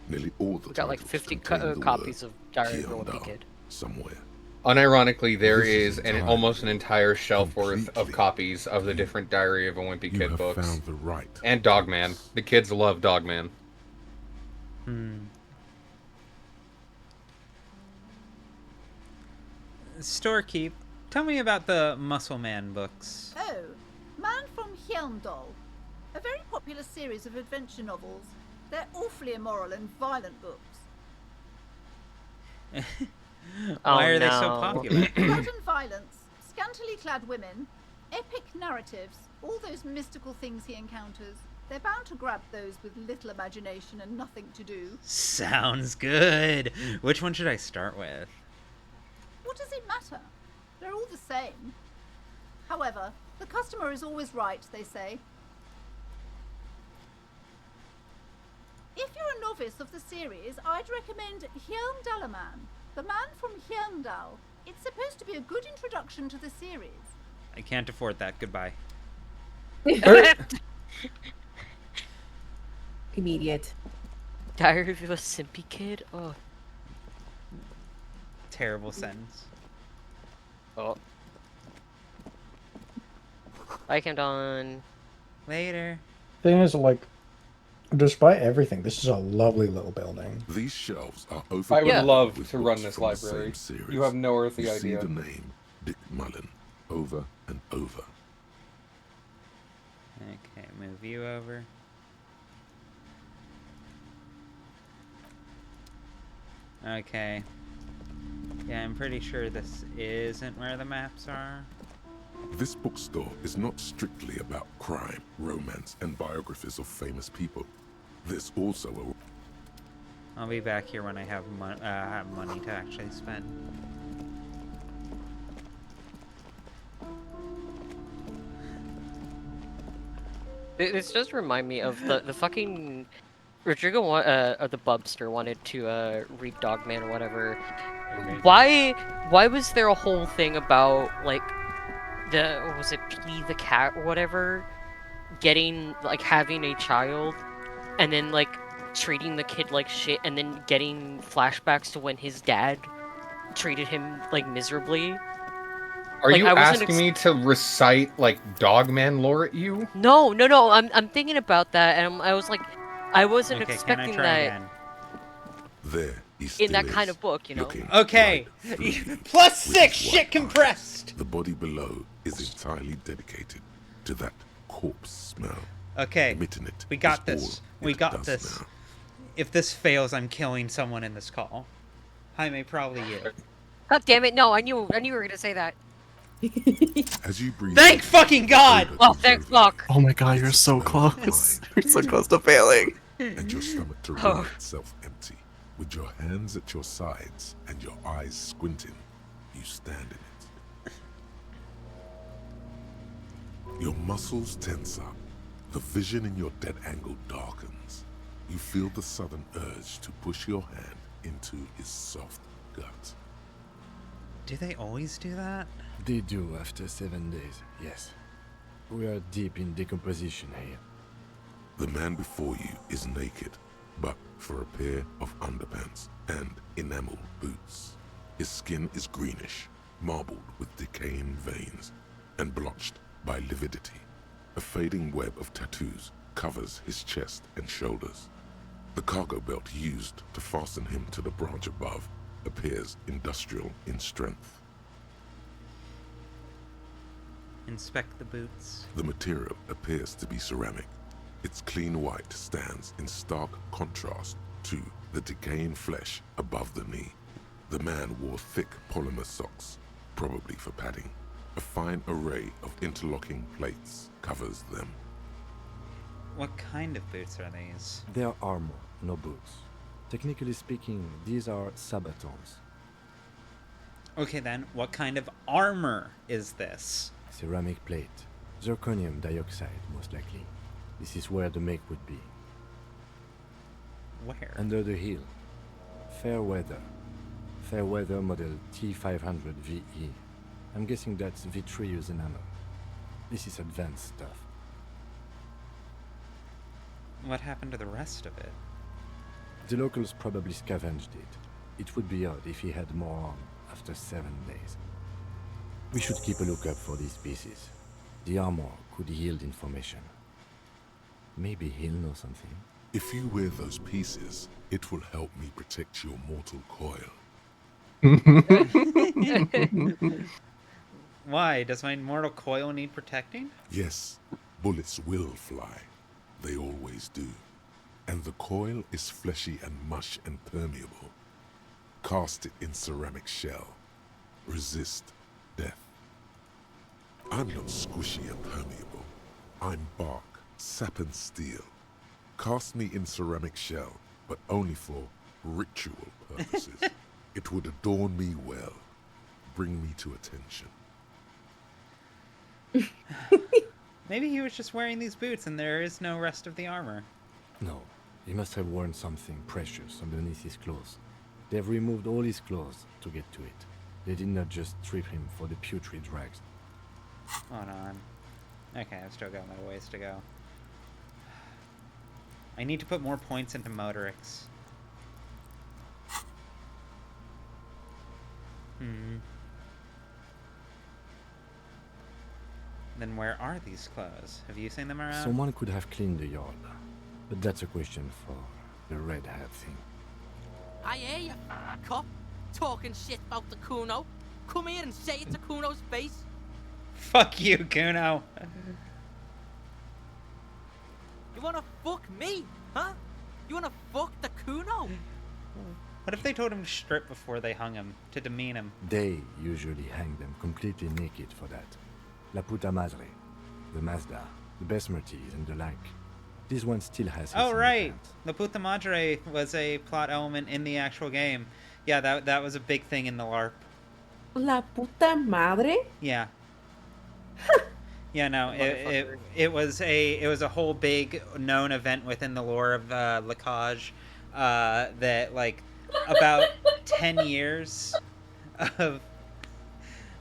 Nearly all the We got like titles 50 contain the copies word of Diary of a Wimpy Hyundai Kid. somewhere. Unironically, there This is is almost an entire shelf worth of completely copies of the different Diary of a Wimpy You Kid have books. found the right. And Dogman. The kids love Dogman. Storekeep, tell me about the Muscle Man books. Oh, Man from Hyundai. A very popular series of adventure novels. They're awfully immoral and violent books. Why are they so popular? Blood and violence, scantily clad women, epic narratives, all those mystical things he encounters. They're bound to grab those with little imagination and nothing to do. Sounds good. Which one should I start with? What does it matter? They're all the same. However, the customer is always right, they say. If you're a novice of the series, I'd recommend Hyundalaman, the Man from Hyundal. It's supposed to be a good introduction to the series. I can't afford that. Goodbye. Immediate. Diary of a Simpy Kid? Oh. Terrible sentence. Oh. I came down. Later. Thing is, like, despite everything, this is a lovely little building. These shelves are I would overflowing love with to run books this from the same library. series. You have no earthly You idea. see the name Dick Mullen over and over. Okay, move you over. Okay. Yeah, I'm pretty sure this isn't where the maps are. This bookstore is not strictly about crime, romance, and biographies of famous people. There's also I'll be back here when I have money to actually spend. This does remind me of the fucking Rodrigo or the Bubster wanted to read Dogman or whatever. Why was there a whole thing about like what was it P the cat or whatever getting like having a child and then like treating the kid like shit and then getting flashbacks to when his dad treated him like miserably? Are Like, you I wasn't asking me to recite like Dogman lore at you? No. I'm thinking about that, and I was like, I wasn't Okay, can I expecting try that again? there. in that kind of book, you know. Okay. Plus 6 shit compressed. The body below is entirely dedicated to that corpse smell. Okay. Emitting it We got is this. all We it got does this. now. If this fails, I'm killing someone in this call. Jaime, probably you. God damn it! No, I knew you were gonna say that. As you breathe Thank fucking God! Oh, thank fuck! Oh my god, you're so close. You're so close to failing. and your stomach to roll itself empty, with your hands at your sides and your eyes squinting, you stand in it. Your muscles tense up. The vision in your dead angle darkens. You feel the sudden urge to push your hand into his soft gut. Do they always do that? They do after 7 days, yes. We are deep in decomposition here. The man before you is naked, but for a pair of underpants and enamel boots. His skin is greenish, marbled with decaying veins, and blotched by lividity. A fading web of tattoos covers his chest and shoulders. The cargo belt used to fasten him to the branch above appears industrial in strength. Inspect the boots. The material appears to be ceramic. Its clean white stands in stark contrast to the decaying flesh above the knee. The man wore thick polymer socks, probably for padding. A fine array of interlocking plates covers them. What kind of boots are these? They are armor, no boots. Technically speaking, these are sabatons. Okay then, what kind of armor is this? Ceramic plate. Zirconium dioxide, most likely. This is where the make would be. Where? Under the heel. Fair weather. Fair weather model T500 VE. I'm guessing that's vitreous enamel. This is advanced stuff. What happened to the rest of it? The locals probably scavenged it. It would be odd if he had more on after 7 days. We should keep a lookout for these pieces. The armor could yield information. Maybe he'll know something. If you wear those pieces, it will help me protect your mortal coil. Why? Does my mortal coil need protecting? Yes, bullets will fly. They always do. And the coil is fleshy and mush and permeable. Cast it in ceramic shell. Resist death. I'm not squishy and permeable. I'm bark, sap and steel. Cast me in ceramic shell, but only for ritual purposes. It would adorn me well. Bring me to attention. Maybe he was just wearing these boots and there is no rest of the armor. No, he must have worn something precious underneath his clothes. They've removed all his clothes to get to it. They did not just strip him for the putrid rags. Hold on. Okay, I've still got my ways to go. I need to put more points into Motorix. Then where are these clothes? Have you seen them around? Someone could have cleaned the yard, but that's a question for the red hat thing. I hear you, cop, talking shit about the Kuno. Come here and say it to Kuno's face. Fuck you, Kuno. You wanna fuck me, huh? You wanna fuck the Kuno? What if they told him to strip before they hung him, to demean him? They usually hang them completely naked for that. La puta madre, the Mazda, the Besmerties, and the like. This one still has his Oh, right. La puta madre was a plot element in the actual game. Yeah, that was a big thing in the LARP. La puta madre? Yeah. Yeah, no, it was a whole big known event within the lore of Lacage, that like about 10 years of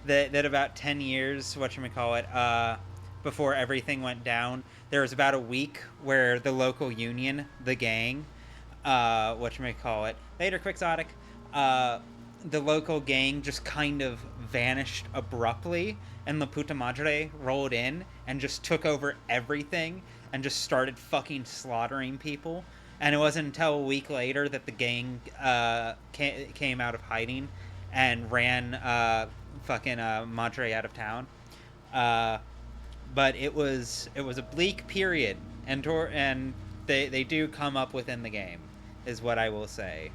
that about 10 years, whatchamacallit, before everything went down, there was about a week where the local union, the gang, whatchamacallit, later Quixotic, the local gang just kind of vanished abruptly, and La Puta Madre rolled in and just took over everything and just started fucking slaughtering people. And it wasn't until a week later that the gang came out of hiding and ran fucking Madre out of town. But it was a bleak period, and they do come up within the game, is what I will say.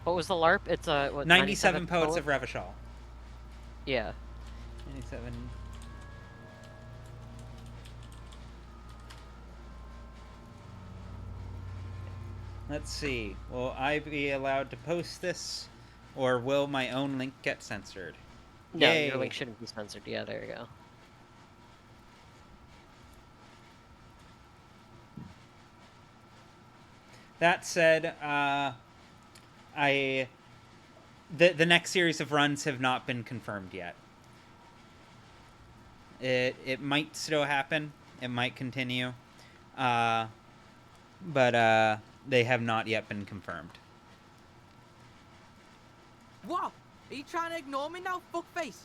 What was the LARP? It's 97 Poets of Revachol. Yeah. 97. Let's see. Will I be allowed to post this Or will my own link get censored? No, Yay. your link shouldn't be censored. Yeah, there you go. That said, the next series of runs have not been confirmed yet. It might still happen. It might continue. But they have not yet been confirmed. What? Are you trying to ignore me now, fuckface?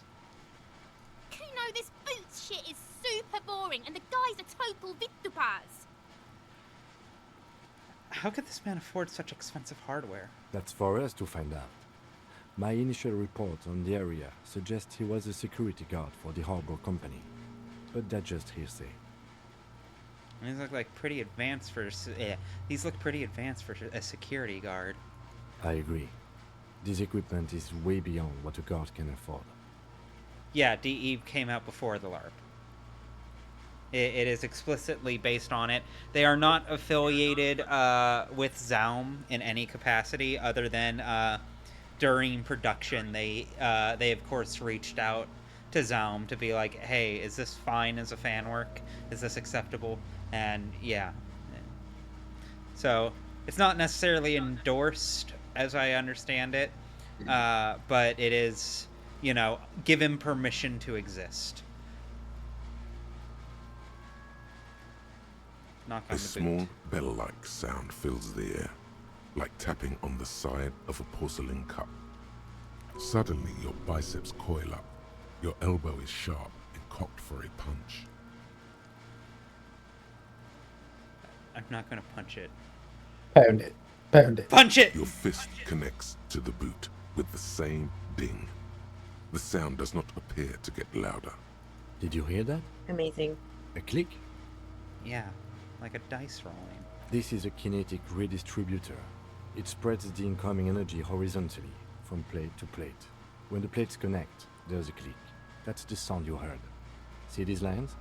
Kuno, this boots shit is super boring, and the guy's a total Victopaz. How could this man afford such expensive hardware? That's for us to find out. My initial report on the area suggests he was a security guard for the harbor company, but that's just hearsay. These look like pretty advanced for these look pretty advanced for a security guard. I agree. This equipment is way beyond what a guard can afford. Yeah, DE came out before the LARP. It is explicitly based on it. They are not affiliated with Zaum in any capacity other than during production. They of course reached out to Zaum to be like, hey, is this fine as a fan work? Is this acceptable? And yeah. So it's not necessarily endorsed as I understand it, but it is, you know, give him permission to exist. Knock on A the small boot. bell-like sound fills the air, like tapping on the side of a porcelain cup. Suddenly, your biceps coil up. Your elbow is sharp and cocked for a punch. I'm not gonna punch it. Pound it. Pound it. Punch it! Your fist connects to the boot with the same ding. The sound does not appear to get louder. Did you hear that? Amazing. A click? Yeah, like a dice rolling. This is a kinetic redistributor. It spreads the incoming energy horizontally, from plate to plate. When the plates connect, there's a click. That's the sound you heard. See these lines?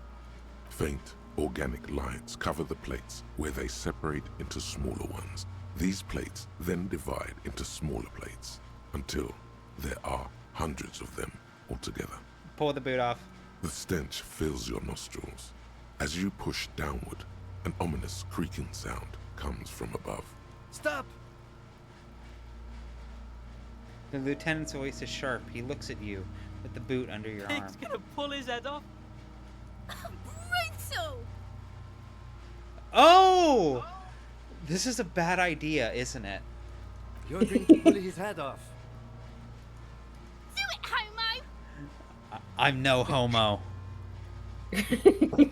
Faint, organic lines cover the plates where they separate into smaller ones. These plates then divide into smaller plates until there are hundreds of them altogether. Pull the boot off. The stench fills your nostrils. As you push downward, an ominous creaking sound comes from above. Stop! The lieutenant's voice is sharp. He looks at you with the boot under your arm. Pig's gonna pull his head off. Brutal! Oh! This is a bad idea, isn't it? You're going to pull his head off. Do it, homo! I'm no homo.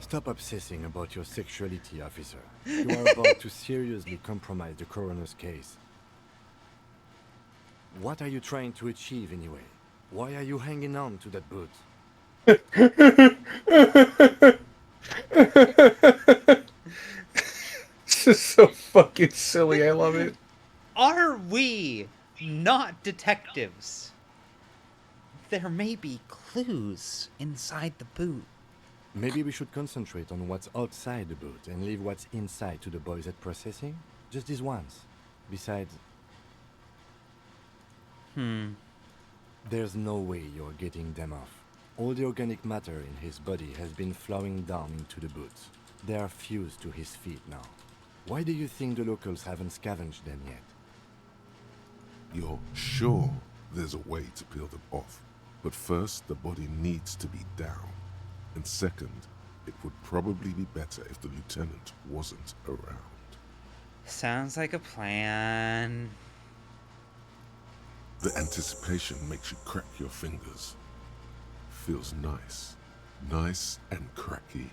Stop obsessing about your sexuality, officer. You are about to seriously compromise the coroner's case. What are you trying to achieve anyway? Why are you hanging on to that boot? This is so fucking silly. I love it. Are we not detectives? There may be clues inside the boot. Maybe we should concentrate on what's outside the boot and leave what's inside to the boys at processing? Just this once. Besides... There's no way you're getting them off. All the organic matter in his body has been flowing down into the boot. They are fused to his feet now. Why do you think the locals haven't scavenged them yet? You're sure there's a way to peel them off, but first the body needs to be down. And second, it would probably be better if the lieutenant wasn't around. Sounds like a plan. The anticipation makes you crack your fingers. Feels nice. Nice and cracky.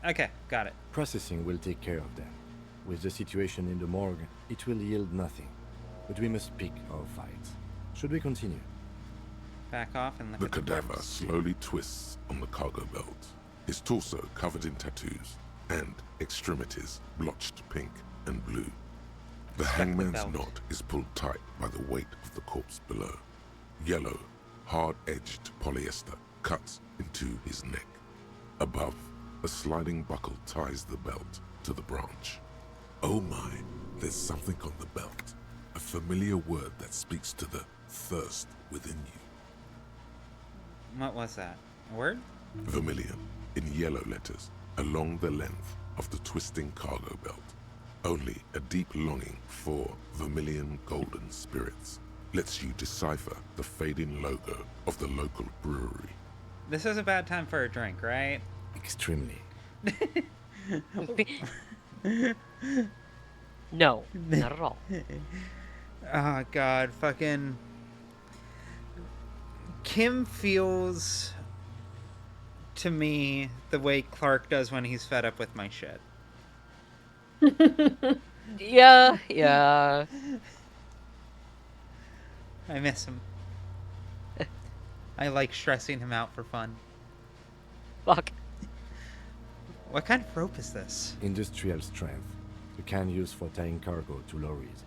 Okay, got it. Processing will take care of them. With the situation in the morgue, it will yield nothing. But we must pick our fights. Should we continue? Back off and look The at the cadaver corpse. slowly twists on the cargo belt, his torso covered in tattoos, and extremities blotched pink and blue. The hangman's belt. knot is pulled tight by the weight of the corpse below. Yellow, hard-edged polyester cuts into his neck. Above, a sliding buckle ties the belt to the branch. Oh my, there's something on the belt. A a familiar word that speaks to the thirst within you. What was that? A word? Vermilion, in yellow letters, along the length of the twisting cargo belt. Only a deep longing for vermilion golden spirits lets you decipher the fading logo of the local brewery. This is a bad time for a drink, right? Extremely. No, not at all. Oh god, fucking Kim feels to me the way Clark does when he's fed up with my shit. Yeah, yeah. I miss him. I like stressing him out for fun. Fuck. What kind of rope is this? Industrial strength. The kind used for tying cargo to lorries.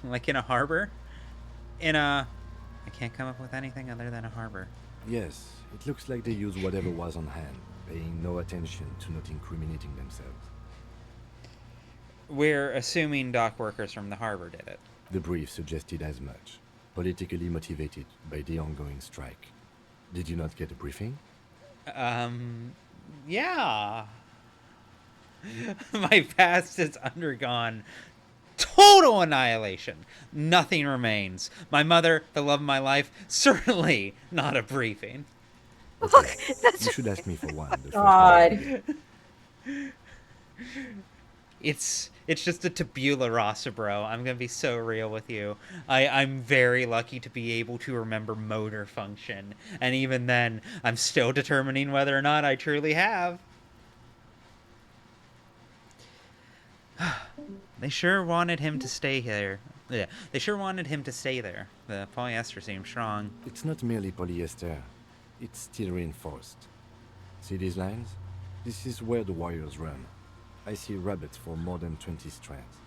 Like in a harbor? I can't come up with anything other than a harbor. Yes, it looks like they used whatever was on hand, paying no attention to not incriminating themselves. We're assuming dock workers from the harbor did it. The brief suggested as much, politically motivated by the ongoing strike. Did you not get a briefing? Yeah. My past has undergone total annihilation. Nothing remains. My mother, the love of my life, certainly not a briefing. Okay. You should ask me for one. The first God. It's just a tabula rasa, bro. I'm gonna be so real with you. I'm very lucky to be able to remember motor function, and even then, I'm still determining whether or not I truly have. They sure wanted him to stay here. Yeah, they sure wanted him to stay there. The polyester seems strong. It's not merely polyester. It's steel reinforced. See these lines? This is where the wires run. I see rabbits for more than 20 strands.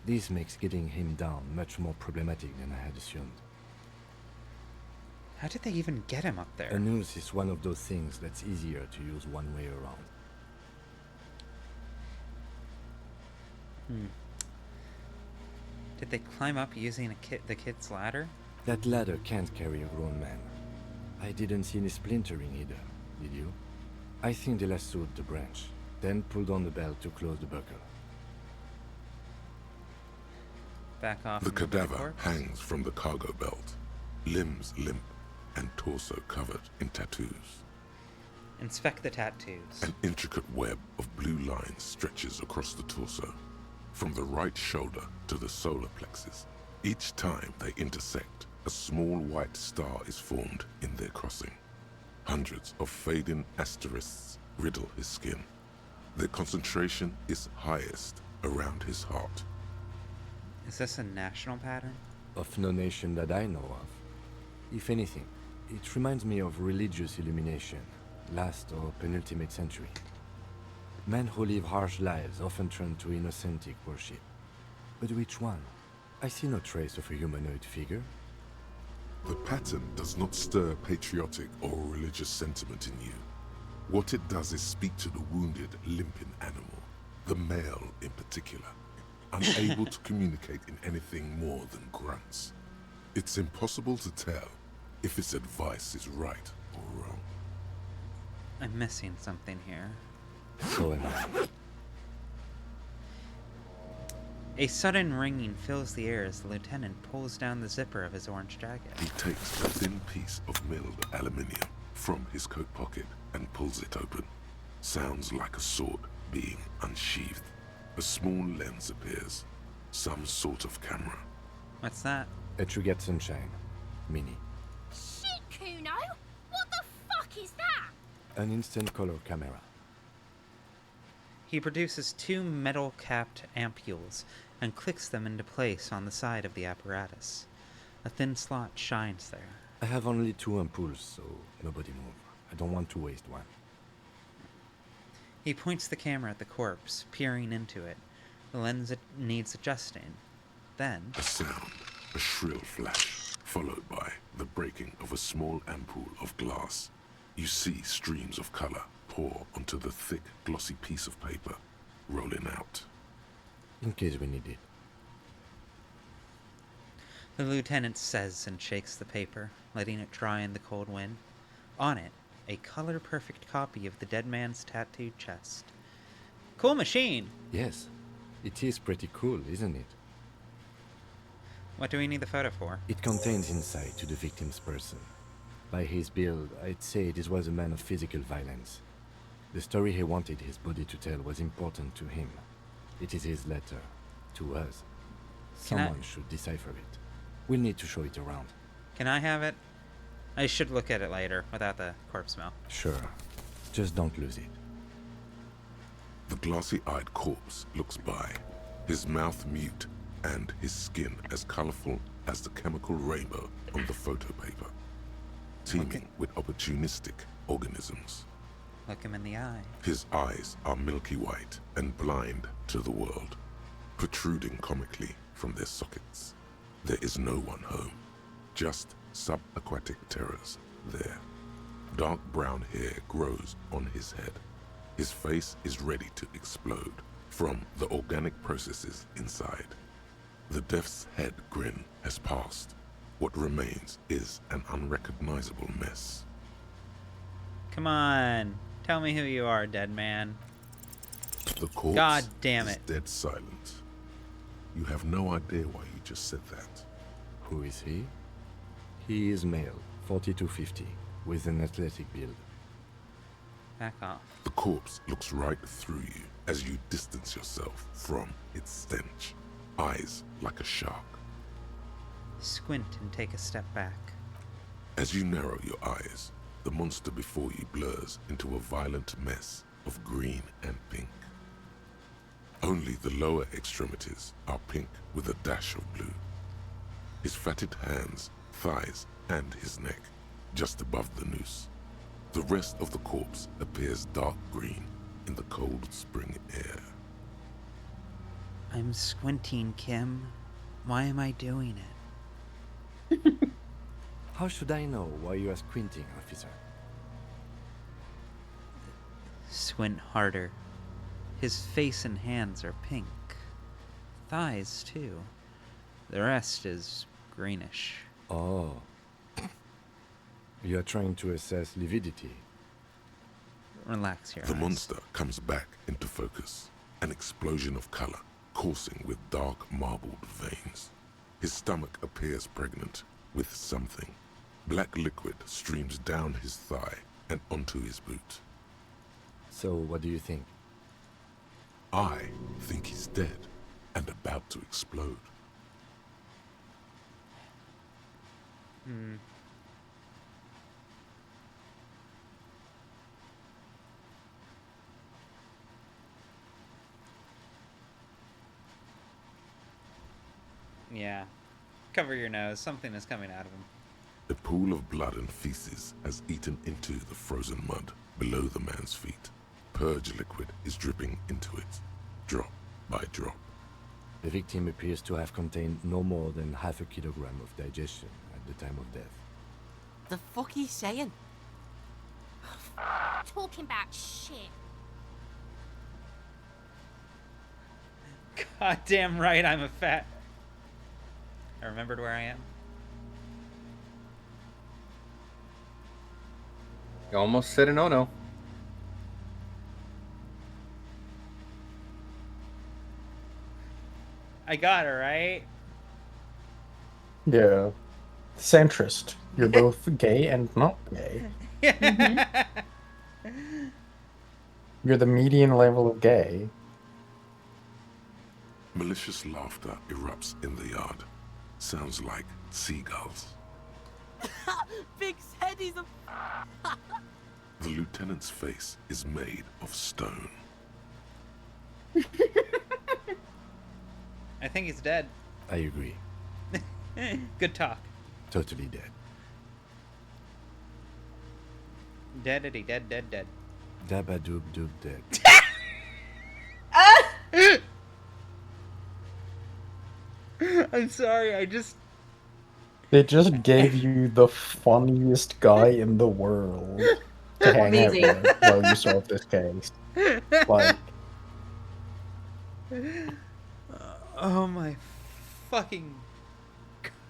This makes getting him down much more problematic than I had assumed. How did they even get him up there? A noose is one of those things that's easier to use one way around. Did they climb up using the kid's ladder? That ladder can't carry a grown man. I didn't see any splintering either, did you? I think they lassoed the branch, then pulled on the belt to close the buckle. Back off. The cadaver hangs from the cargo belt, limbs limp and torso covered in tattoos. Inspect the tattoos. An intricate web of blue lines stretches across the torso, from the right shoulder to the solar plexus. Each time they intersect, a small white star is formed in their crossing. Hundreds of fading asterisks riddle his skin. Their concentration is highest around his heart. Is this a national pattern? Of no nation that I know of. If anything, it reminds me of religious illumination, last or penultimate century. Men who live harsh lives often turn to innocentic worship. But which one? I see no trace of a humanoid figure. The pattern does not stir patriotic or religious sentiment in you. What it does is speak to the wounded, limping animal, the male in particular, unable to communicate in anything more than grunts. It's impossible to tell if its advice is right or wrong. I'm missing something here. So am I. A sudden ringing fills the air as the lieutenant pulls down the zipper of his orange jacket. He takes a thin piece of milled aluminium from his coat pocket and pulls it open. Sounds like a sword being unsheathed. A small lens appears. Some sort of camera. What's that? A Truget Sunshine. Mini. Shit, Kuno! What the fuck is that? An instant color camera. He produces two metal-capped ampules and clicks them into place on the side of the apparatus. A thin slot shines there. I have only 2 ampoules, so nobody move. I don't want to waste one. He points the camera at the corpse, peering into it. The lens needs adjusting. Then... A sound, a shrill flash, followed by the breaking of a small ampoule of glass. You see streams of color pour onto the thick, glossy piece of paper, rolling out. In case we need it. The lieutenant says and shakes the paper, letting it dry in the cold wind. On it, a color-perfect copy of the dead man's tattooed chest. Cool machine! Yes, it is pretty cool, isn't it? What do we need the photo for? It contains insight to the victim's person. By his build, I'd say this was a man of physical violence. The story he wanted his body to tell was important to him. It is his letter to us. Someone should decipher it. We'll need to show it around. Can I have it? I should look at it later, without the corpse smell. Sure. Just don't lose it. The glossy-eyed corpse looks by, his mouth mute and his skin as colorful as the chemical rainbow on the photo paper, teeming with opportunistic organisms. Look him in the eye. His eyes are milky white and blind to the world, protruding comically from their sockets. There is no one home, just subaquatic terrors there. Dark brown hair grows on his head. His face is ready to explode from the organic processes inside. The death's head grin has passed. What remains is an unrecognizable mess. Come on. Tell me who you are, dead man. The corpse God damn is it. dead silent. You have no idea why you just said that. Who is he? He is male, 40 to 50, with an athletic build. Back off. The corpse looks right through you as you distance yourself from its stench. Eyes like a shark. Squint and take a step back. As you narrow your eyes, the monster before you blurs into a violent mess of green and pink. Only the lower extremities are pink with a dash of blue. His fatted hands, thighs, and his neck, just above the noose. The rest of the corpse appears dark green in the cold spring air. I'm squinting, Kim. Why am I doing it? How should I know why you are squinting, officer? Squint harder. His face and hands are pink. Thighs, too. The rest is greenish. Oh. You are trying to assess lividity. Relax your The eyes. monster comes back into focus, an explosion of color, coursing with dark marbled veins. His stomach appears pregnant with something. Black liquid streams down his thigh and onto his boot. So, what do you think? I think he's dead and about to explode. Yeah. Cover your nose. Something is coming out of him. A pool of blood and feces has eaten into the frozen mud below the man's feet. Purge liquid is dripping into it, drop by drop. The victim appears to have contained no more than half a kilogram of digestion at the time of death. The fuck he's saying? Talking about shit. God damn right I'm a fat. I remembered where I am. You almost said a no-no. I got it, right? Yeah. Centrist. You're both gay and not gay. You're the median level of gay. Malicious laughter erupts in the yard. Sounds like seagulls. Big head is a... The lieutenant's face is made of stone. I think he's dead. I agree. Good talk. Totally dead. Deadity, dead, dead, dead. Dabba-doob doob dead. I'm sorry, I just... They just gave you the funniest guy in the world. to hang out Amazing. with while you solve this case. Like, Oh my fucking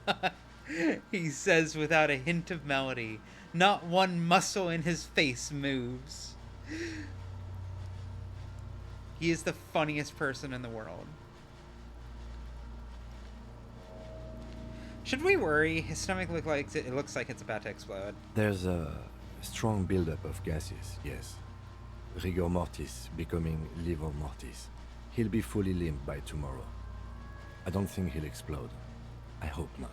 god. He says without a hint of melody. Not one muscle in his face moves. He is the funniest person in the world. Should we worry? His stomach looks like it's about to explode. There's a strong buildup of gases, yes. Rigor mortis becoming livor mortis. He'll be fully limbed by tomorrow. I don't think he'll explode. I hope not.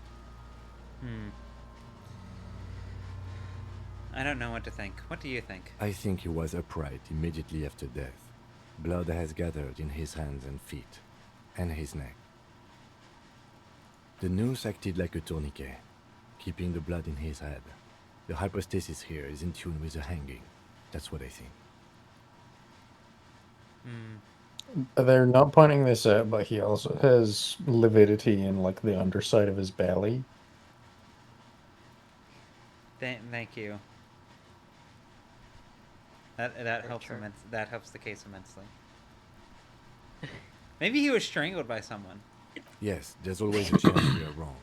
I don't know what to think. What do you think? I think he was upright immediately after death. Blood has gathered in his hands and feet, and his neck. The noose acted like a tourniquet, keeping the blood in his head. The hypostasis here is in tune with the hanging. That's what I think. they're not pointing this out, but he also has lividity in like the underside of his belly. Thank you. That helps that helps the case immensely. Maybe he was strangled by someone. Yes, there's always a chance we are wrong.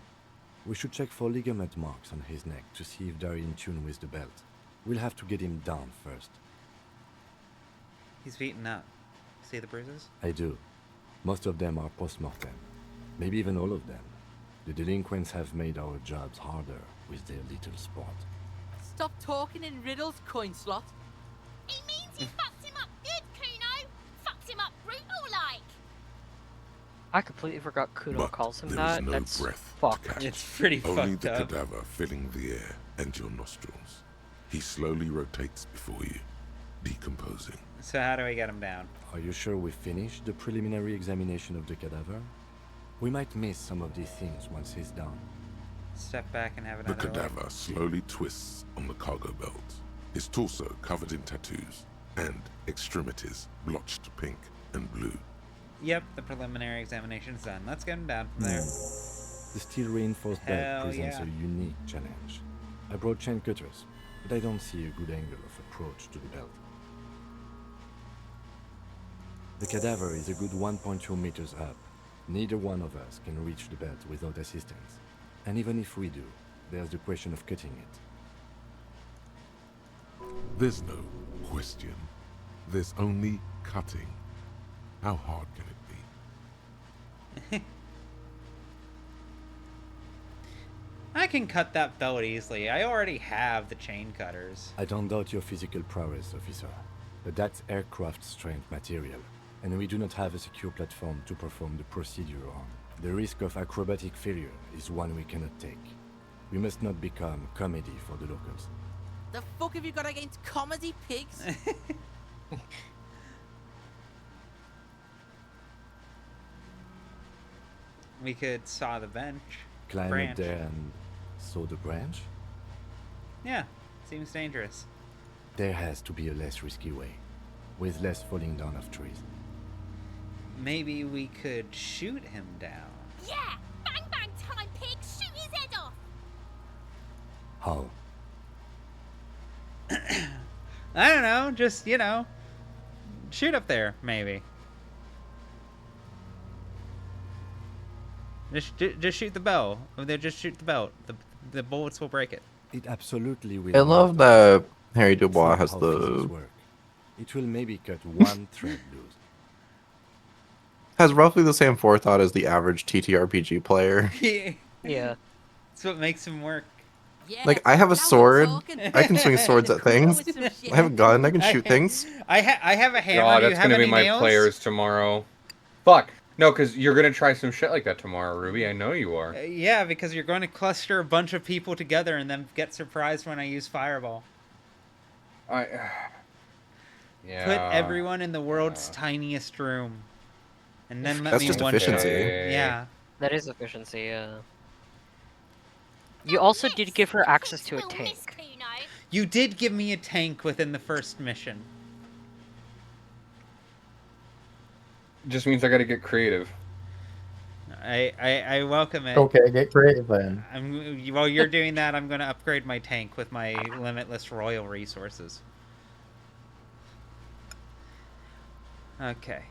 We should check for ligament marks on his neck to see if they're in tune with the belt. We'll have to get him down first. He's beaten up. See the bruises? I do. Most of them are post-mortem. Maybe even all of them. The delinquents have made our jobs harder with their little sport. Stop talking in riddles, coin slot. He means you fucked him up good, Kuno. Fucked him up brutal like. I completely forgot Kuno But calls him there that. is no That's breath fucked. to catch. It's pretty Only fucked the up. cadaver filling the air and your nostrils. He slowly rotates before you, decomposing. So how do we get him down? Are you sure we finished the preliminary examination of the cadaver? We might miss some of these things once he's down. Step back and have The another look. cadaver slowly twists on the cargo belt, his torso covered in tattoos, and extremities blotched pink and blue. Yep, the preliminary examination's done. Let's get him down from there. The steel reinforced belt Hell presents yeah. a unique challenge. I brought chain cutters, but I don't see a good angle of approach to the belt. The cadaver is a good 1.2 meters up. Neither one of us can reach the belt without assistance. And even if we do, there's the question of cutting it. There's no question. There's only cutting. How hard can it be? I can cut that belt easily. I already have the chain cutters. I don't doubt your physical prowess, officer, but that's aircraft strength material, and we do not have a secure platform to perform the procedure on. The risk of acrobatic failure is one we cannot take. We must not become comedy for the locals. The fuck have you got against comedy pigs? We could saw the bench. Climb branch. up there and saw the branch? Yeah, seems dangerous. There has to be a less risky way, with less falling down of trees. Maybe we could shoot him down. Yeah! Bang bang time, pig! Shoot his head off! How? I don't know, just, shoot up there, maybe. Just shoot the bell. Just shoot the belt. The bullets will break it. It absolutely will. I love that Harry Dubois That's has how physics the work. It will maybe cut one thread loose. has roughly the same forethought as the average TTRPG player. Yeah. That's what makes him work. Like, I have a sword. I can swing swords at things. I have a gun. I can shoot things. I have a hammer. God, Do you that's have gonna be any my nails? players tomorrow. Fuck. No, because you're gonna try some shit like that tomorrow, Ruby. I know you are. Yeah, because you're going to cluster a bunch of people together and then get surprised when I use Fireball. Yeah. Put everyone in the world's tiniest room, and then let That's me just wonder. efficiency. Yeah. That is efficiency, yeah. You also did give her access to a tank. You did give me a tank within the first mission. Just means I gotta get creative. I welcome it. Okay, get creative then. While you're doing that, I'm going to upgrade my tank with my limitless royal resources. Okay.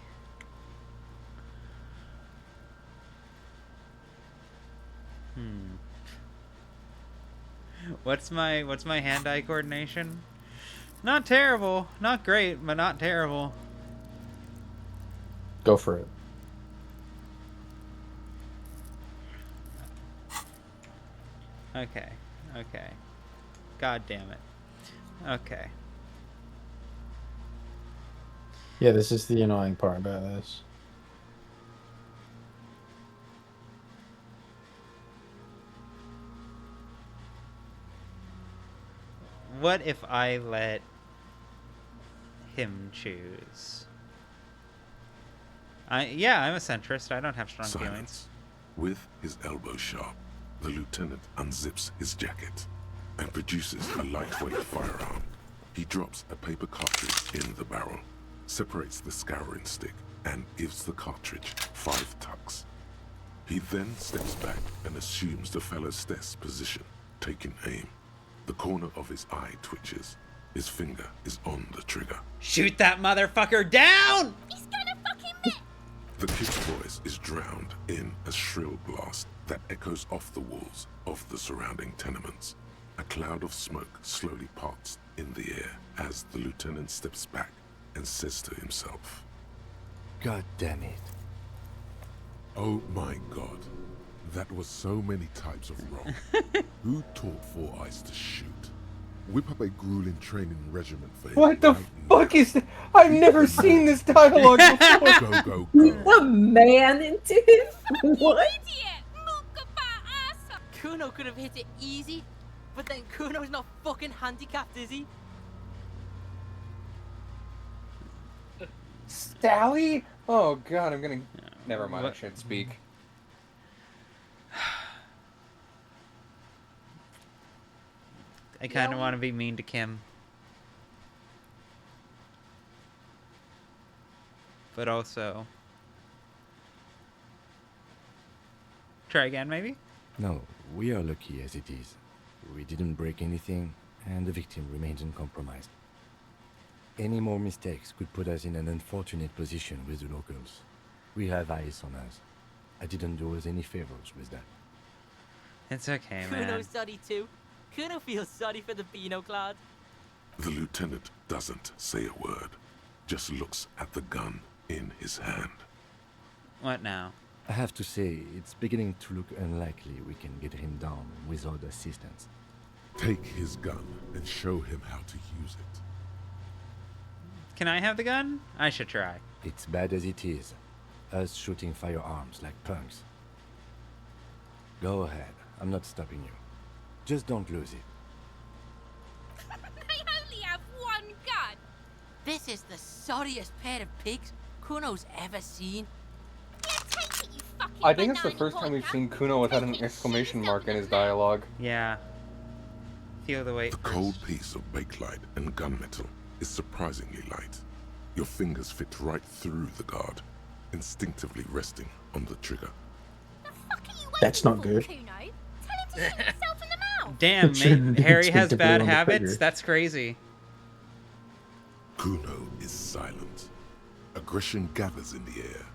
What's my hand-eye coordination? Not terrible. Not great, but not terrible. Go for it. Okay. Okay. God damn it. Okay. Yeah, this is the annoying part about this. What if I let him choose? Yeah, I'm a centrist. I don't have strong feelings. With his elbow sharp, the lieutenant unzips his jacket and produces a lightweight firearm. He drops a paper cartridge in the barrel, separates the scouring stick, and gives the cartridge 5 tucks. He then steps back and assumes the fellow's desk position, taking aim. The corner of his eye twitches. His finger is on the trigger. Shoot that motherfucker down! He's gonna fucking miss! The kid's voice is drowned in a shrill blast that echoes off the walls of the surrounding tenements. A cloud of smoke slowly parts in the air as the lieutenant steps back and says to himself, God damn it. Oh my god, that was so many types of wrong. Who taught Four Eyes to shoot? Whip up a grueling training regimen for him. What the fuck is that? I've never seen this dialogue before. Go. The man into his what? Kuno could have hit it easy, but then Kuno's not fucking handicapped, is he? Stally? Oh god, I'm gonna... Never mind, I shouldn't speak. I kind of want to be mean to Kim. But also... Try again, maybe? No, we are lucky as it is. We didn't break anything, and the victim remains uncompromised. Any more mistakes could put us in an unfortunate position with the locals. We have eyes on us. I didn't do us any favors with that. It's okay, man. Kuno's sorry too. Kuno feels sorry for the Beano Cloud. The lieutenant doesn't say a word, just looks at the gun in his hand. What now? I have to say, it's beginning to look unlikely we can get him down without assistance. Take his gun and show him how to use it. Can I have the gun? I should try. It's bad as it is. Us shooting firearms like punks. Go ahead. I'm not stopping you. Just don't lose it. They only have one gun. This is the sorriest pair of pigs Kuno's ever seen. Yeah, take it, you fucking I think it's the banana first time we've vodka. seen Kuno without an exclamation mark in his dialogue. Yeah. Feel the weight. The cold piece of bakelite and gunmetal is surprisingly light. Your fingers fit right through the guard, instinctively resting on the trigger. That's not good. Kuno, tell him to shoot himself in the mouth. Damn, Shouldn't mate, Harry has instinctively bad on the habits? trigger. That's crazy. Kuno is silent. Aggression gathers in the air.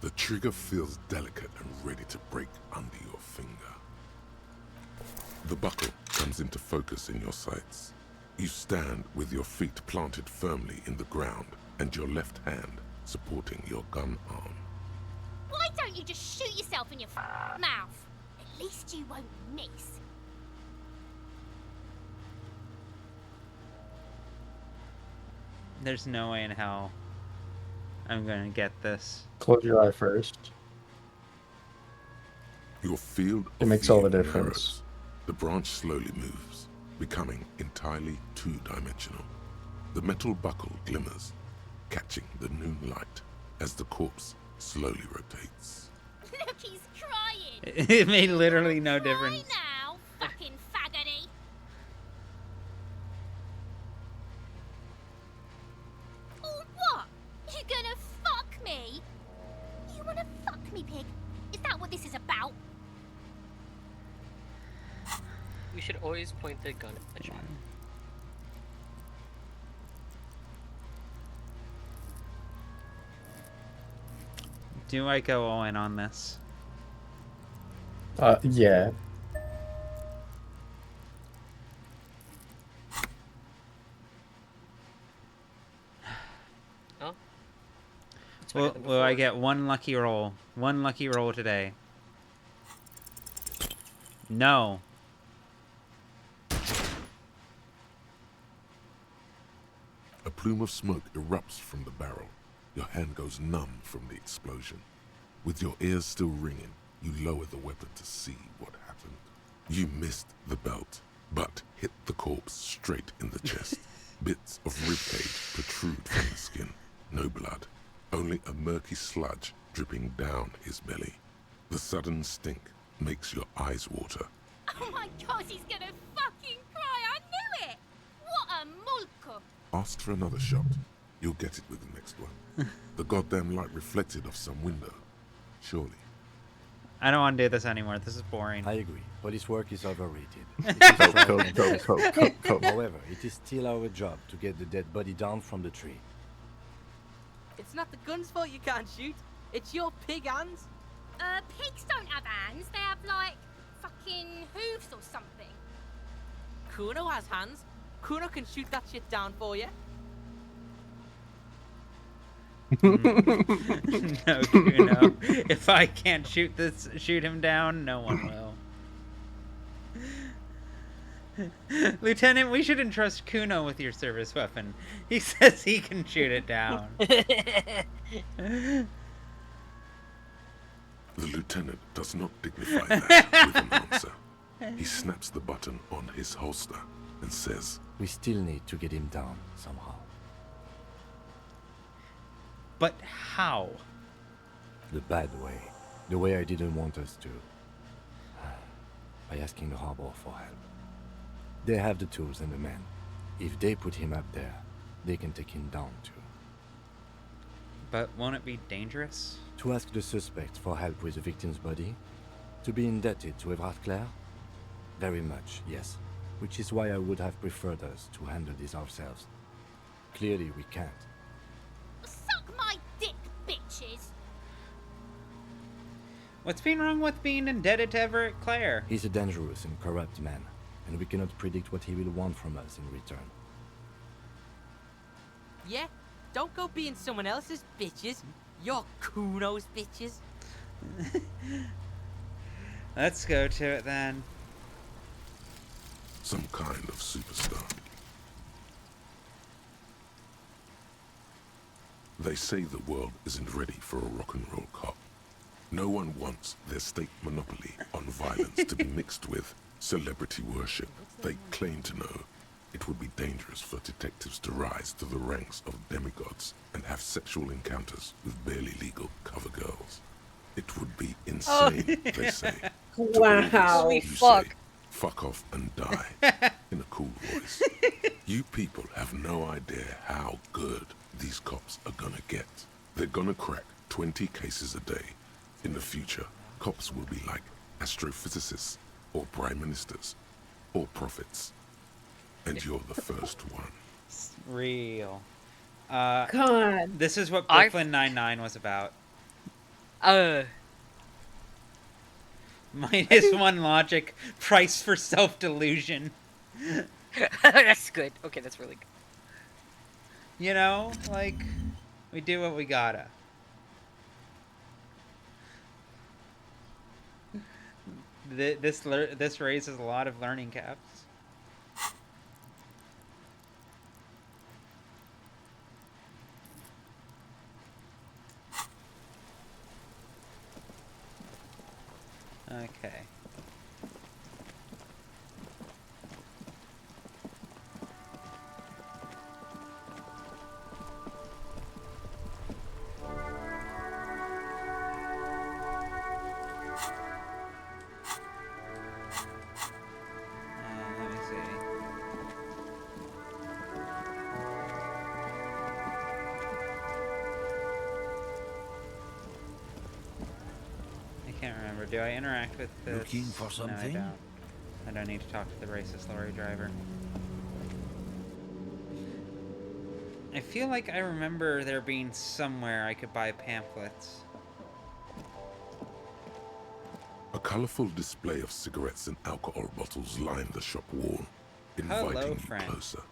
The trigger feels delicate and ready to break under your finger. The buckle comes into focus in your sights. You stand with your feet planted firmly in the ground and your left hand supporting your gun arm. Why don't you just shoot yourself in your mouth? At least you won't miss. There's no way in hell I'm gonna get this. Close your eye first. Your field It of makes all the view difference. narrows. The branch slowly moves, becoming entirely two-dimensional. The metal buckle glimmers, catching the noon light as the corpse slowly rotates. Look, he's crying. It made literally no difference. Now, fucking faggoty. Or what? You gonna fuck me? You wanna fuck me, pig? Is that what this is about? We should always point the gun at the child. Do I go all in on this? Yeah. Oh. Will I get one lucky roll? One lucky roll today. No. A plume of smoke erupts from the barrel. Your hand goes numb from the explosion. With your ears still ringing, you lower the weapon to see what happened. You missed the belt, but hit the corpse straight in the chest. Bits of ribcage protrude from the skin. No blood, only a murky sludge dripping down his belly. The sudden stink makes your eyes water. Oh my god, he's gonna fucking cry! I knew it! What a mulko! Ask for another shot. You'll get it with the next one. The goddamn light reflected off some window. Surely. I don't want to do this anymore. This is boring. I agree. Police work is overrated. Coke. However, it is still our job to get the dead body down from the tree. It's not the gun's fault you can't shoot. It's your pig hands. Pigs don't have hands. They have, like, fucking hooves or something. Kuno has hands. Kuno can shoot that shit down for you. No, Kuno. If I can't shoot him down, no one will. Lieutenant, we should entrust Kuno with your service weapon. He says he can shoot it down. The lieutenant does not dignify that with an answer. He snaps the button on his holster and says, "We still need to get him down somehow." But how? The bad way. The way I didn't want us to. By asking the harbor for help. They have the tools and the men. If they put him up there, they can take him down too. But won't it be dangerous? To ask the suspect for help with the victim's body? To be indebted to Everard Clare? Very much, yes. Which is why I would have preferred us to handle this ourselves. Clearly we can't. Suck my dick, bitches! What's been wrong with being indebted to Everett Clare? He's a dangerous and corrupt man, and we cannot predict what he will want from us in return. Yeah? Don't go being someone else's bitches. You're Kuno's bitches. Let's go to it then. some kind of superstar. They say the world isn't ready for a rock and roll cop. No one wants their state monopoly on violence to be mixed with celebrity worship. They claim to know it would be dangerous for detectives to rise to the ranks of demigods and have sexual encounters with barely legal cover girls. It would be insane, they say. Wow. Holy fuck. Fuck off and die, in a cool voice. You people have no idea how good these cops are gonna get. They're gonna crack 20 cases a day. In the future, cops will be like astrophysicists, or prime ministers, or prophets. And you're the first one. Real. God. This is what Brooklyn Nine-Nine was about. -1 logic, price for self-delusion. That's good. Okay, that's really good. You know, like, we do what we gotta. This raises a lot of learning caps. Okay. Let me see. I can't remember. Do I interact with this? Looking for No, something? I don't. I don't need to talk to the racist lorry driver. I feel like I remember there being somewhere I could buy pamphlets. A colorful display of cigarettes and alcohol bottles line the shop wall, inviting you closer.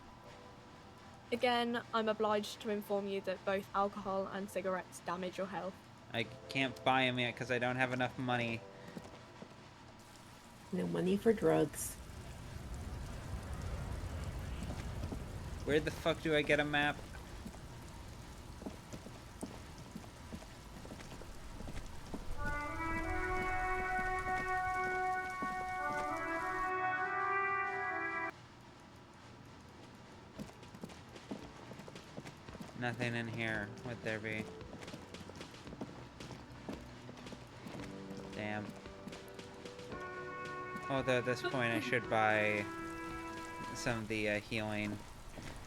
Again, I'm obliged to inform you that both alcohol and cigarettes damage your health. I can't buy them yet because I don't have enough money. No money for drugs. Where the fuck do I get a map? Nothing in here. Would there be? Damn. Although at this point I should buy some of the healing.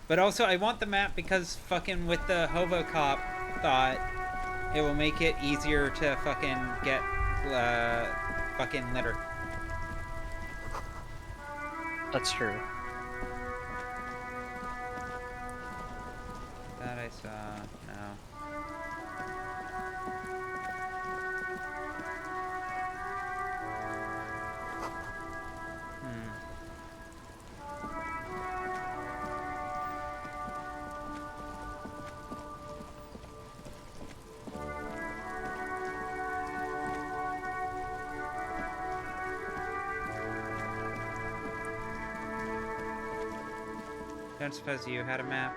But also I want the map because fucking with the hobo cop thought it will make it easier to fucking get fucking litter. That's true. That I saw. No. Don't suppose you had a map?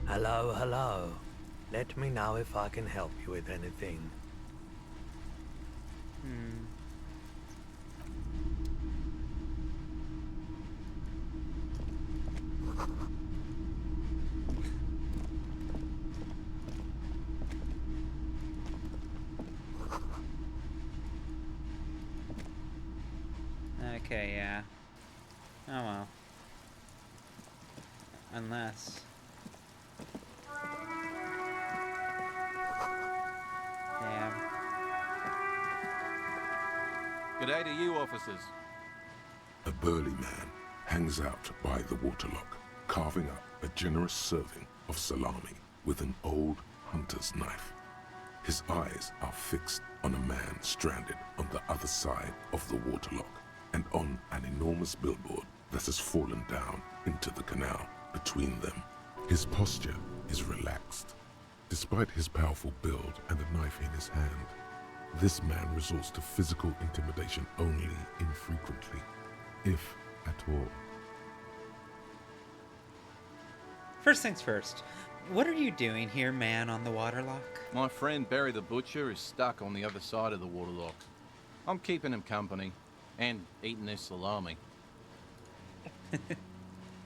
Hello, hello. Let me know if I can help you with anything. Okay, yeah. Oh well. Unless... Damn. G'day to you, officers. A burly man hangs out by the waterlock, carving up a generous serving of salami with an old hunter's knife. His eyes are fixed on a man stranded on the other side of the waterlock and on an enormous billboard that has fallen down into the canal between them. His posture is relaxed. Despite his powerful build and a knife in his hand, this man resorts to physical intimidation only infrequently, if at all. First things first. What are you doing here, man on the waterlock? My friend Barry the Butcher is stuck on the other side of the waterlock. I'm keeping him company and eating this salami.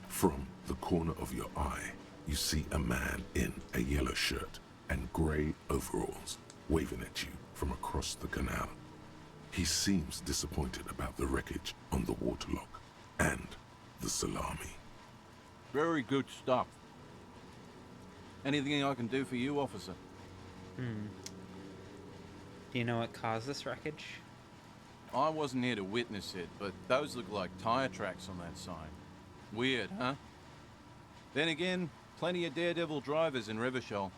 From the corner of your eye, you see a man in a yellow shirt and grey overalls waving at you from across the canal. He seems disappointed about the wreckage on the waterlock and the salami. Very good stuff. Anything I can do for you, officer? Do you know what caused this wreckage? I wasn't here to witness it, but those look like tire tracks on that sign. Weird, huh? Then again, plenty of daredevil drivers in Revachol.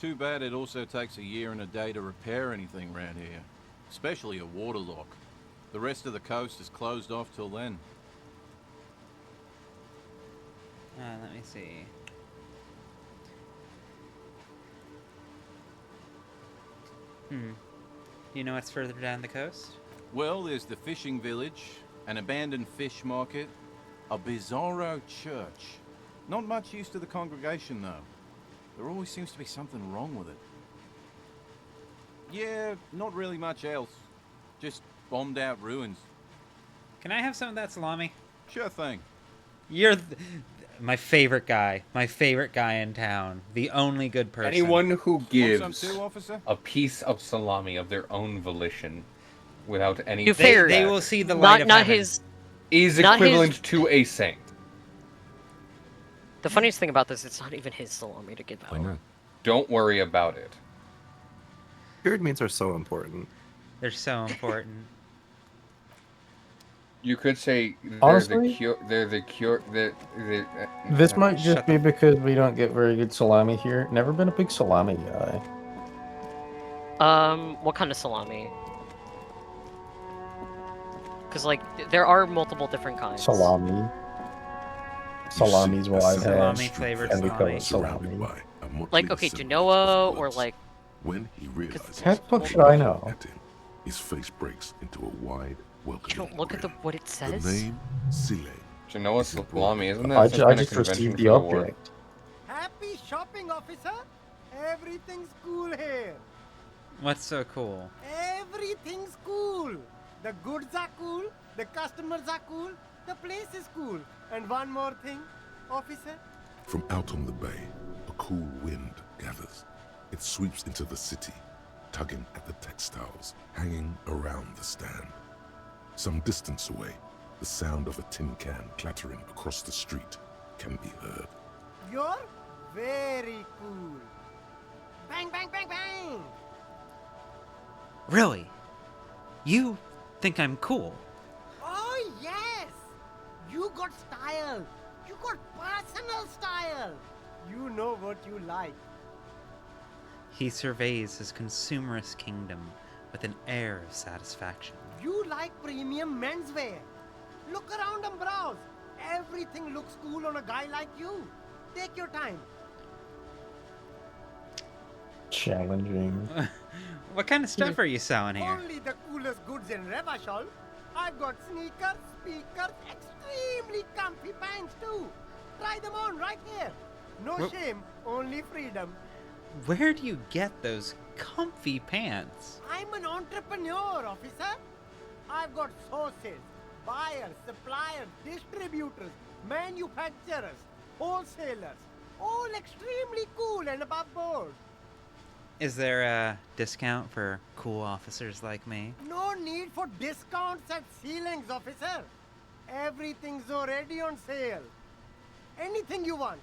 Too bad it also takes a year and a day to repair anything around here. Especially a waterlock. The rest of the coast is closed off till then. Let me see. You know what's further down the coast? Well, there's the fishing village, an abandoned fish market, a bizarro church. Not much use to the congregation, though. There always seems to be something wrong with it. Yeah, not really much else. Just bombed out ruins. Can I have some of that salami? Sure thing. You're my favorite guy. My favorite guy in town. The only good person. Anyone who gives too, officer? a piece of salami of their own volition without any... They will see the light of heaven. Is not equivalent his- to a saint. The funniest thing about this, it's not even his salami to give out. Why not? Don't worry about it. Spirit meats are so important. They're so important. You could say Honestly? they're the cure. This might just be because we don't get very good salami here. Never been a big salami guy. What kind of salami? Because like there are multiple different kinds. Salami. Salami's what I've had. Salami flavored And we call salami. it salami. Like okay, Genoa or like. When he realizes How the fuck should I know? at him, his face breaks into a wide, welcoming You don't look at what it says. The name Sile. Genoa salami, isn't that I some kind of just convention received for the the war? object. Happy shopping, officer. Everything's cool here. What's so cool? Everything's cool. The goods are cool. The customers are cool. The place is cool. And one more thing, officer. From out on the bay, a cool wind gathers. It sweeps into the city, tugging at the textiles hanging around the stand. Some distance away, the sound of a tin can clattering across the street can be heard. You're very cool. Bang, bang, bang, bang. Really? You think I'm cool? Oh, yes. You got style. You got personal style. You know what you like. He surveys his consumerist kingdom with an air of satisfaction. You like premium menswear. Look around and browse. Everything looks cool on a guy like you. Take your time. Challenging. What kind of stuff are you selling here? Only the coolest goods in Revachol. I've got sneakers, speakers, extremely comfy pants too. Try them on right here. No Wh- shame, only freedom. Where do you get those comfy pants? I'm an entrepreneur, officer. I've got sources, buyers, suppliers, distributors, manufacturers, wholesalers, all extremely cool and above board. Is there a discount for cool officers like me? No need for discounts at ceilings, officer. Everything's already on sale. Anything you want,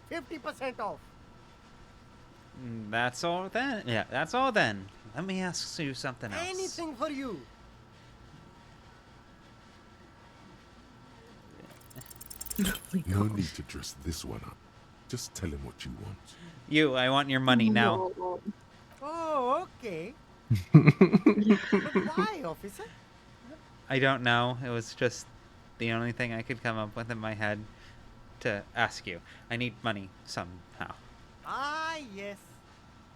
50% off. That's all then. Yeah, that's all then. Let me ask you something else. Anything for you. No need to dress this one up. Just tell him what you want. You, I want your money now. Oh, okay. But why, officer? I don't know. It was just the only thing I could come up with in my head to ask you. I need money somehow. Ah, yes.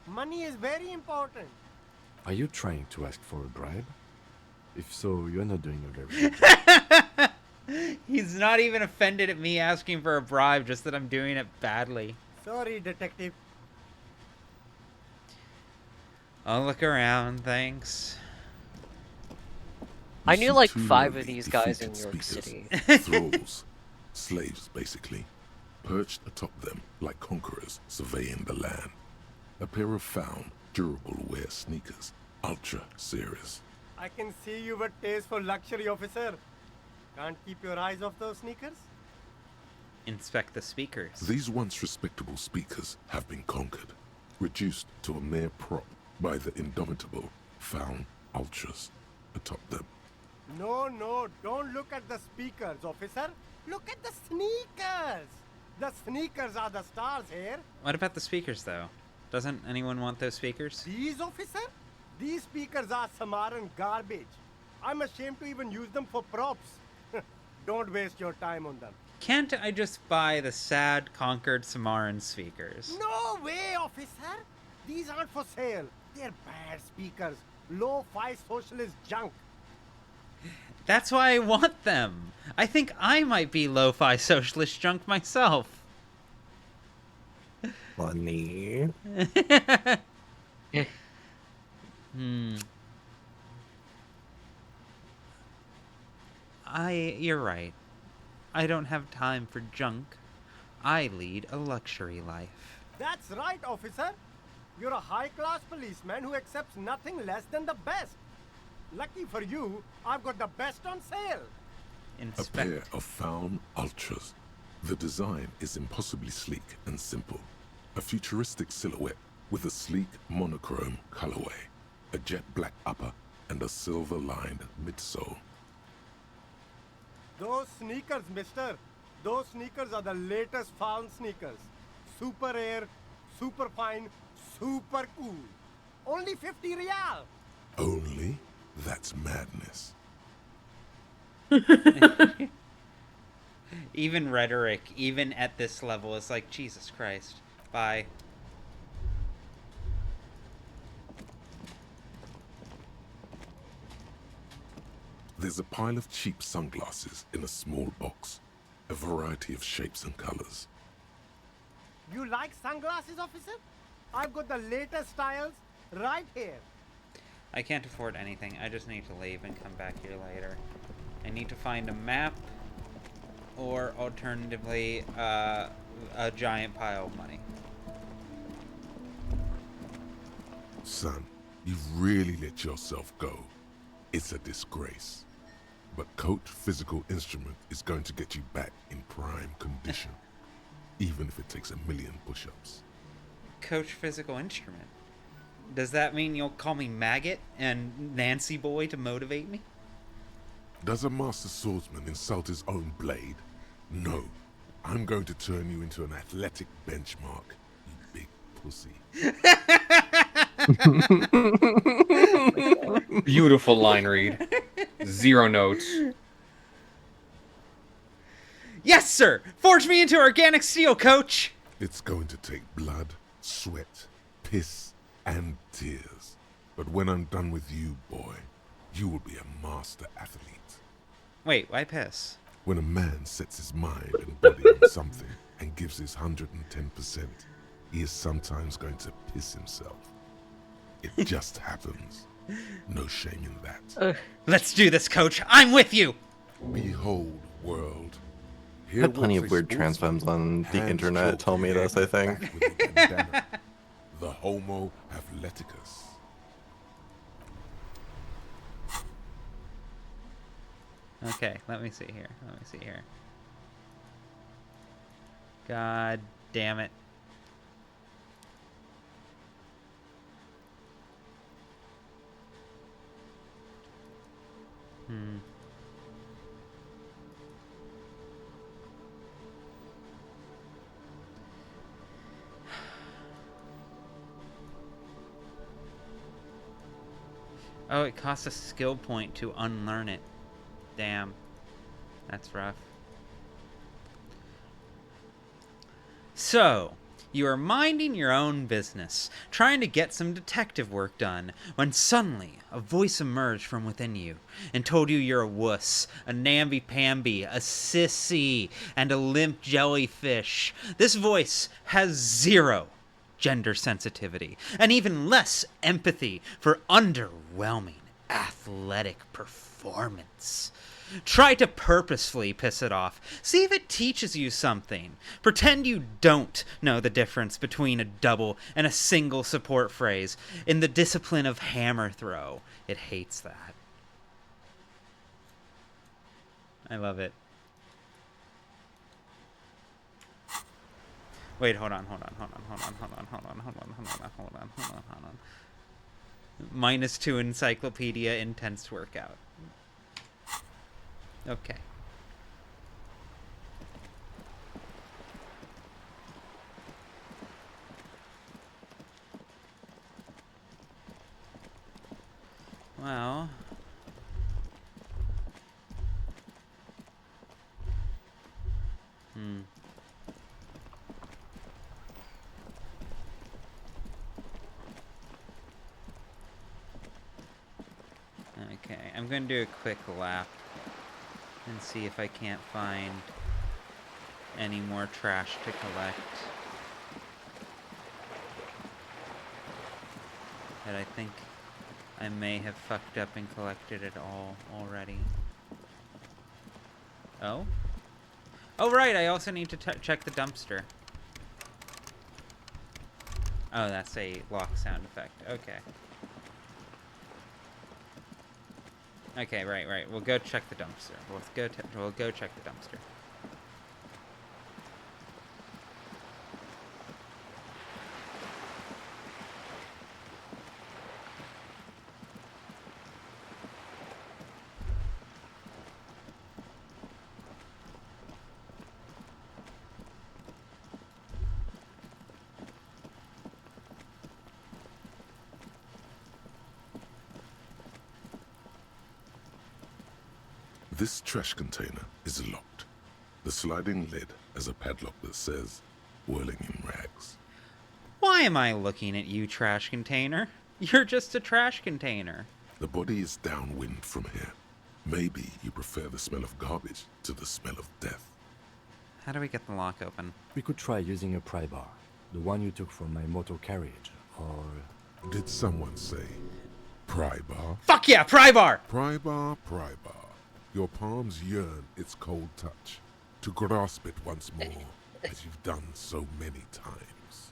Money is very important. Are you trying to ask for a bribe? If so, you're not doing a very good job. He's not even offended at me asking for a bribe, just that I'm doing it badly. Sorry, detective. I'll look around, thanks. I knew like Two 5 of lonely, these guys in defeated New York speakers, City. Thralls, slaves basically, perched atop them like conquerors surveying the land. A pair of found, durable wear sneakers, ultra serious. I can see you've a taste for luxury, officer. Can't keep your eyes off those sneakers? Inspect the speakers. These once respectable speakers have been conquered, reduced to a mere prop by the indomitable found ultras atop them. No, don't look at the speakers, officer. Look at the sneakers. The sneakers are the stars here. What about the speakers, though? Doesn't anyone want those speakers? These, officer? These speakers are Samaran garbage. I'm ashamed to even use them for props. Don't waste your time on them. Can't I just buy the sad, conquered Samaran speakers? No way, officer. These aren't for sale. They're bad speakers. Low-fi socialist junk. That's why I want them. I think I might be lo-fi socialist junk myself. Funny. You're right. I don't have time for junk. I lead a luxury life. That's right, officer. You're a high-class policeman who accepts nothing less than the best. Lucky for you, I've got the best on sale. A pair of found ultras. The design is impossibly sleek and simple. A futuristic silhouette with a sleek monochrome colorway, a jet black upper, and a silver-lined midsole. Those sneakers, mister. Those sneakers are the latest found sneakers. Super air, super fine, super cool. Only 50 real. Only? That's madness. Even rhetoric, even at this level, is like, Jesus Christ. Bye. There's a pile of cheap sunglasses in a small box. A variety of shapes and colors. You like sunglasses, officer? I've got the latest styles right here. I can't afford anything. I just need to leave and come back here later. I need to find a map, or alternatively, a giant pile of money. Son, you've really let yourself go. It's a disgrace. But Coach Physical Instrument is going to get you back in prime condition. Even if it takes 1,000,000 push-ups. Coach Physical Instrument? Does that mean you'll call me Maggot and Nancy Boy to motivate me? Does a master swordsman insult his own blade? No. I'm going to turn you into an athletic benchmark, you big pussy. Beautiful line read. 0 notes. Yes, sir! Forge me into organic steel, Coach! It's going to take blood, sweat, piss, and tears. But when I'm done with you, boy, you will be a master athlete. Wait, why piss? When a man sets his mind and body on something and gives his 110%, he is sometimes going to piss himself. It just happens. No shame in that. Let's do this, Coach. I'm with you! Behold, world. I had plenty of weird trans femmes on the internet tell me this, I think. The Homo Athleticus. Okay, let me see here. God damn it. Oh, it costs a skill point to unlearn it. Damn. That's rough. So, you are minding your own business, trying to get some detective work done, when suddenly a voice emerged from within you and told you you're a wuss, a namby-pamby, a sissy, and a limp jellyfish. This voice has 0 gender sensitivity, and even less empathy for underwhelming athletic performance. Try to purposefully piss it off. See if it teaches you something. Pretend you don't know the difference between a double and a single support phrase in the discipline of hammer throw. It hates that. I love it. Wait, hold on. -2 encyclopedia intense workout. Okay. Well. Okay, I'm going to do a quick lap and see if I can't find any more trash to collect. But I think I may have fucked up and collected it all already. Oh? Oh, right, I also need to check the dumpster. Oh, that's a lock sound effect. Okay. Okay, right. We'll go check the dumpster. We'll go check the dumpster. This trash container is locked. The sliding lid has a padlock that says, whirling in rags. Why am I looking at you, trash container? You're just a trash container. The body is downwind from here. Maybe you prefer the smell of garbage to the smell of death. How do we get the lock open? We could try using a pry bar, the one you took from my motor carriage, or... Did someone say pry bar? Fuck yeah, pry bar! Pry bar, pry bar. Your palms yearn its cold touch, to grasp it once more, as you've done so many times.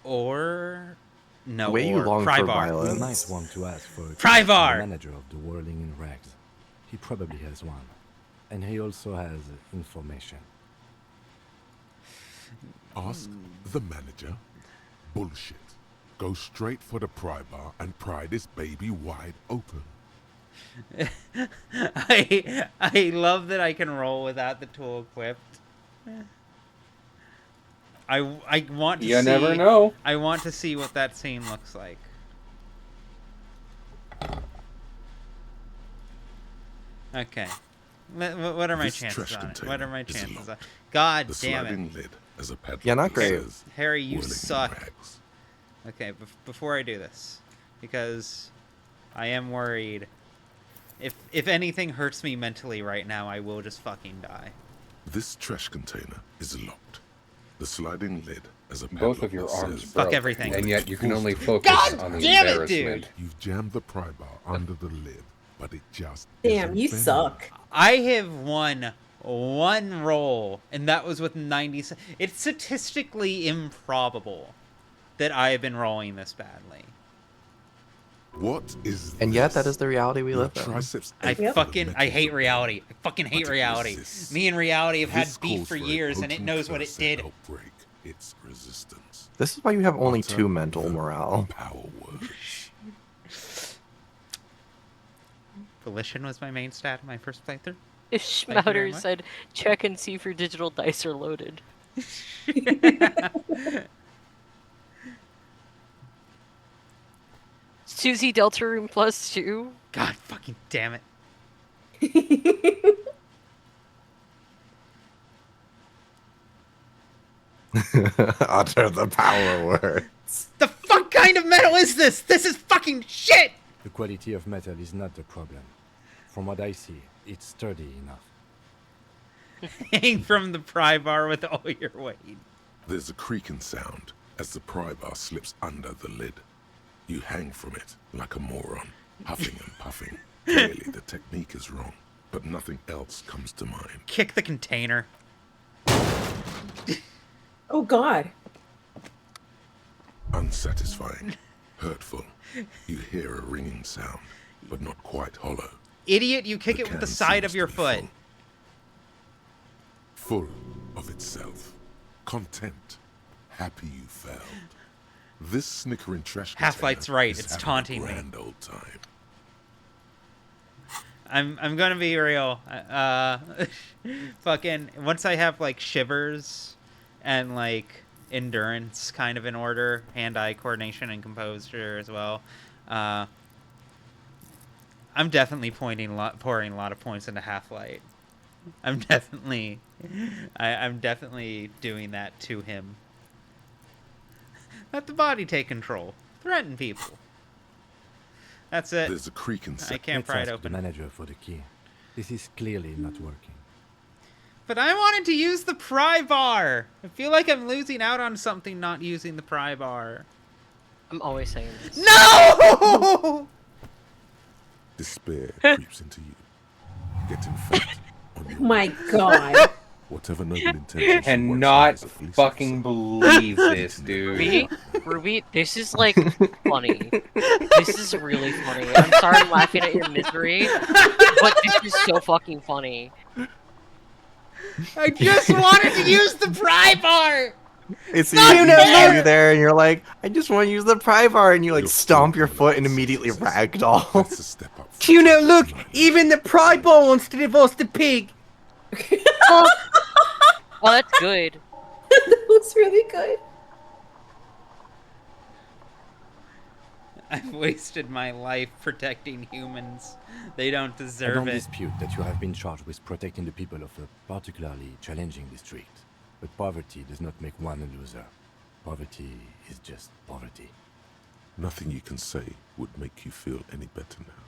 Or... No, The way you or long pry for bar. violence. You might want to ask for a Pry tip from bar! the manager of the Whirling in Rags. He probably has one. And he also has information. Ask the manager. Bullshit. Go straight for the pry bar and pry this baby wide open. I love that I can roll without the tool equipped. I want to see... You never know. I want to see what that scene looks like. Okay. What are my This chances trash on it? container What are my is chances on locked. God The damn sliding it. lid has a padlock Yeah, not that great. says, Harry, you whirling in suck. rags. Okay, before I do this, because I am worried. If anything hurts me mentally right now, I will just fucking die. This trash container is locked. The sliding lid has a Both padlock of your that arms says, Fuck broke, everything. and yet you can only focus God on the damn it, embarrassment. dude! You've jammed the pry bar under the lid, but it just Damn, isn't you bending. suck. I have won one roll, and that was with 90. It's statistically improbable that I have been rolling this badly. What is And yet, this? that is the reality we Your live in. triceps I ache for the fucking I hate mechanism, reality. I fucking hate but it reality. resists. Me and reality have had This beef calls for a years, and it potent knows what it curse did. that help break its resistance. This is why you have only Utter 2 mental the morale. Power words. Volition was my main stat in my first playthrough. If Thank you very Schmouter much. said, check and see if your digital dice are loaded. Susie Delta Room +2. God fucking damn it. Utter the power words. The fuck kind of metal is this? This is fucking shit! The quality of metal is not the problem. From what I see, it's sturdy enough. Hang from the pry bar with all your weight. There's a creaking sound as the pry bar slips under the lid. You hang from it like a moron, huffing and puffing. Clearly the technique is wrong, but nothing else comes to mind. Kick the container. Oh God. Unsatisfying, hurtful. You hear a ringing sound, but not quite hollow. Idiot, you kick it with the can side seems of your to be foot. Full of itself, content, happy you failed. This snickering trash Half-Light's container right, is it's having a taunting me. grand old time. I'm gonna be real. Fucking once I have like shivers and like endurance kind of in order, hand-eye coordination and composure as well. I'm definitely pouring a lot of points into Half-Light. I'm definitely doing that to him. Let the body take control. Threaten people. That's it. There's a creaking I sound. can't pry it Let's ask open. the manager for the key. This is clearly not working. But I wanted to use the pry bar. I feel like I'm losing out on something not using the pry bar. I'm always saying this. No! Despair creeps into you, getting fat on your My God. whatever noble intentions. Cannot fucking believe this, dude. Ruby, this is like funny. This is really funny. I'm sorry I'm laughing at your misery, but this is so fucking funny. I just wanted to use the pry bar! It's Not you fair! you there, and you're like, I just want to use the pry bar, and you like stomp your foot and immediately ragdoll. Tuna, look! Even the pry bar wants to divorce the pig! Oh, that's good. That was really good. I've wasted my life protecting humans. They don't I deserve don't it. dispute that you have been charged with protecting the people of a particularly challenging district. But poverty does not make one a loser. Poverty is just poverty. Nothing you can say would make you feel any better now.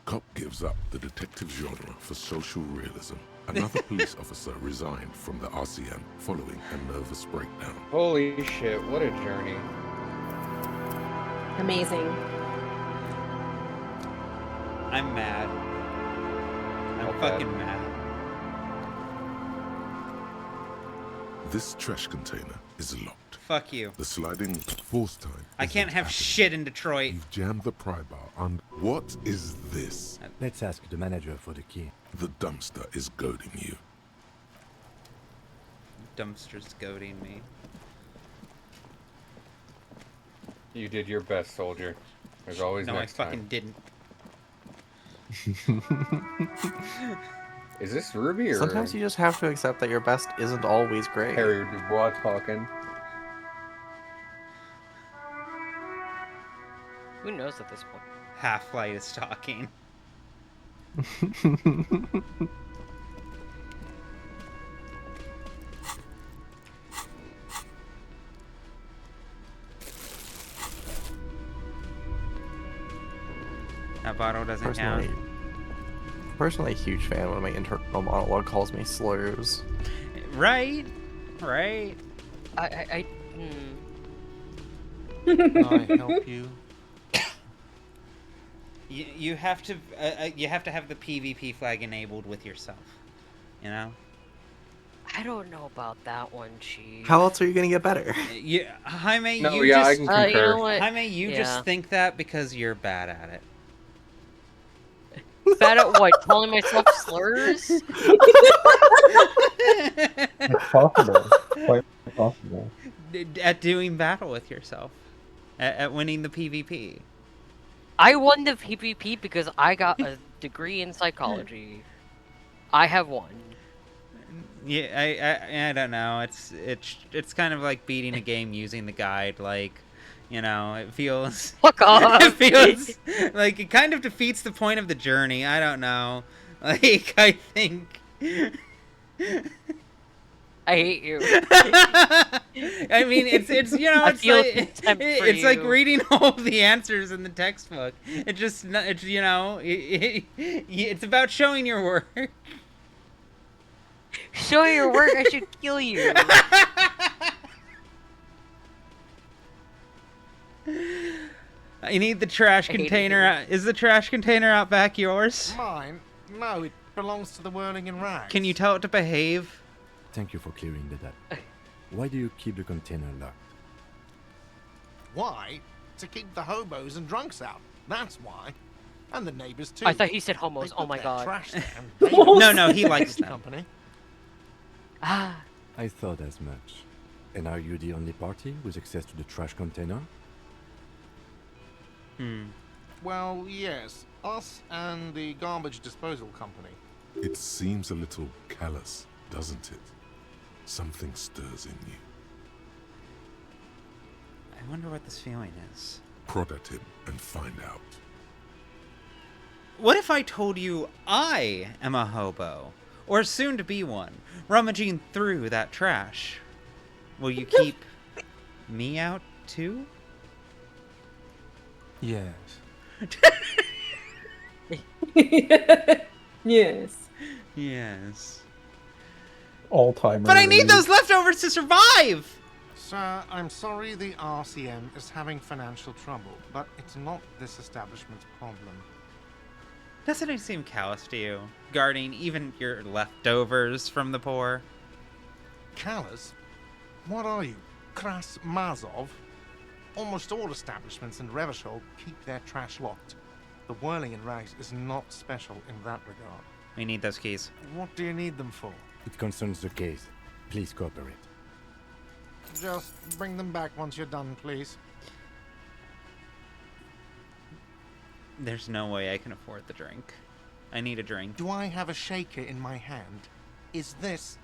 Cop gives up the detective genre for social realism. Another police officer resigned from the RCM following a nervous breakdown. Holy shit, what a journey. Amazing. I'm mad. I'm fucking mad. This trash container is locked. Fuck you. The sliding force time. I can't have shit in Detroit. You've jammed the pry bar on. What is this? Let's ask the manager for the key. The dumpster is goading you. Dumpster's goading me. You did your best, soldier. There's always No, next I fucking time. didn't. Is this Ruby or... Sometimes you just have to accept that your best isn't always great. Harry Dubois talking. Who knows at this point? Half-Light is talking. That bottle doesn't count. Personally, a huge fan when my internal monologue calls me slurs. Right? Right? Can I help you? You have to have the PvP flag enabled with yourself. You know? I don't know about that one, Chief. How else are you gonna get better? Jaime, No, you yeah, just I can concur. You know what? Jaime, you Yeah. just think that because you're bad at it. Bad at what? Calling myself slurs? It's possible. Quite possible. At doing battle with yourself. At winning the PvP. I won the PvP because I got a degree in psychology. I have one. Yeah, I don't know. It's kind of like beating a game using the guide. Like, you know, it feels. Fuck off. It feels like it kind of defeats the point of the journey. I don't know. Like, I think. I hate you. I mean, it's you know, I it's feel like contempt for it's like you. reading all of the answers in the textbook. It's you know, it's about showing your work. Show your work, I should kill you. I need the trash I hate it container. Is the trash container out back yours? Mine? No, it belongs to the whirling in rags. Can you tell it to behave? Thank you for clearing that up. Why do you keep the container locked? Why? To keep the hobos and drunks out. That's why. And the neighbors too. I thought he said homos. They Oh put my their god. Trash there. No, he likes them. Company. Ah. I thought as much. And are you the only party with access to the trash container? Well, yes. Us and the garbage disposal company. It seems a little callous, doesn't it? Something stirs in you. I wonder what this feeling is. Prod at him and find out. What if I told you I am a hobo, or soon to be one, rummaging through that trash? Will you keep me out too? Yes. Yes. Yes. All-timer. But I need those leftovers to survive! Sir, I'm sorry the RCM is having financial trouble, but it's not this establishment's problem. Doesn't it seem callous to you, guarding even your leftovers from the poor? Callous? What are you, Kras Mazov? Almost all establishments in Revachol keep their trash locked. The whirling in rags is not special in that regard. We need those keys. What do you need them for? It concerns the case. Please cooperate. Just bring them back once you're done, please. There's no way I can afford the drink. I need a drink. Do I have a shaker in my hand? Is this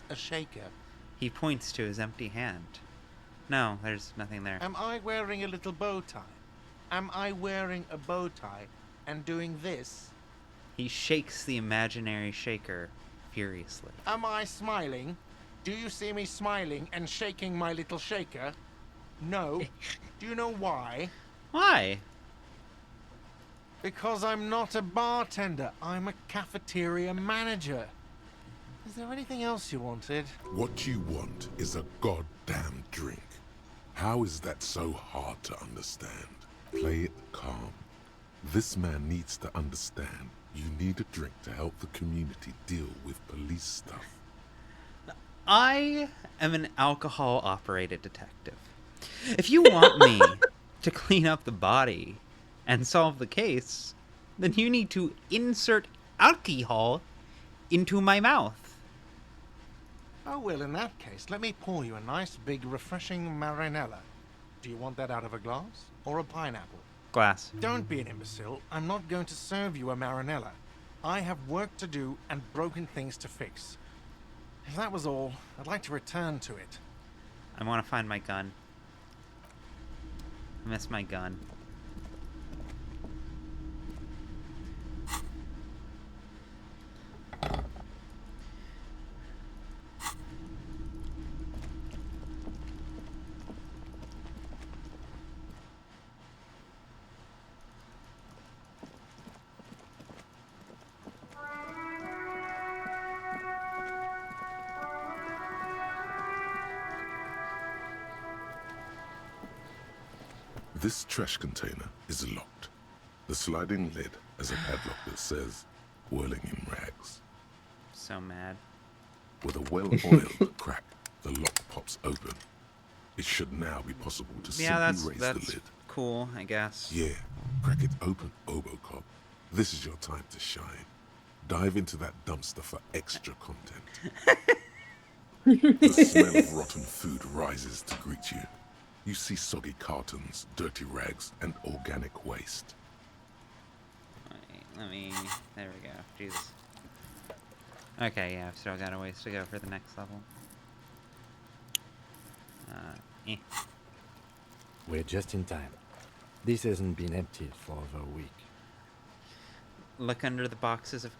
a shaker? He points to his empty hand. No, there's nothing there. Am I wearing a little bow tie? Am I wearing a bow tie and doing this? He shakes the imaginary shaker furiously. Am I smiling? Do you see me smiling and shaking my little shaker? No. Do you know why? Why? Because I'm not a bartender. I'm a cafeteria manager. Is there anything else you wanted? What you want is a goddamn drink. How is that so hard to understand? Play it calm. This man needs to understand you need a drink to help the community deal with police stuff. I am an alcohol-operated detective. If you want me to clean up the body and solve the case, then you need to insert alcohol into my mouth. Oh, well, in that case, let me pour you a nice, big, refreshing marinella. Do you want that out of a glass or a pineapple? Glass. Don't be an imbecile. I'm not going to serve you a marinella. I have work to do and broken things to fix. If that was all, I'd like to return to it. I want to find my gun. I miss my gun. This trash container is locked. The sliding lid has a padlock that says, whirling in rags. So mad. With a well-oiled crack, the lock pops open. It should now be possible to simply raise the lid. Cool, I guess. Yeah, crack it open, Obocop. This is your time to shine. Dive into that dumpster for extra content. The smell of rotten food rises to greet you. You see soggy cartons, dirty rags, and organic waste. Let me... There we go. Jesus. Okay, yeah, I've still got a ways to go for the next level. We're just in time. This hasn't been emptied for over a week. Look under the boxes of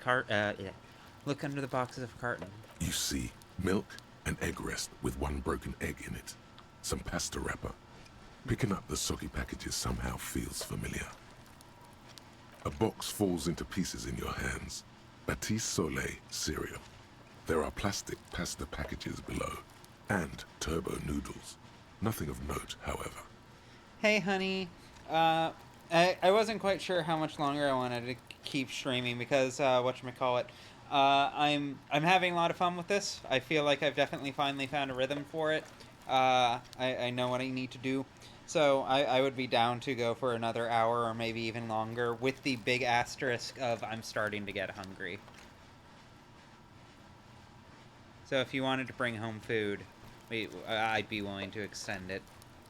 Look under the boxes of carton. You see milk and egg rest with one broken egg in it. Some pasta wrapper. Picking up the soggy packages somehow feels familiar. A box falls into pieces in your hands. Batiste Soleil cereal. There are plastic pasta packages below. And turbo noodles. Nothing of note, however. Hey, honey. I wasn't quite sure how much longer I wanted to keep streaming because, whatchamacallit, I'm having a lot of fun with this. I feel like I've definitely finally found a rhythm for it. I know what I need to do. So I would be down to go for another hour or maybe even longer with the big asterisk of I'm starting to get hungry. So if you wanted to bring home food, I'd be willing to extend it.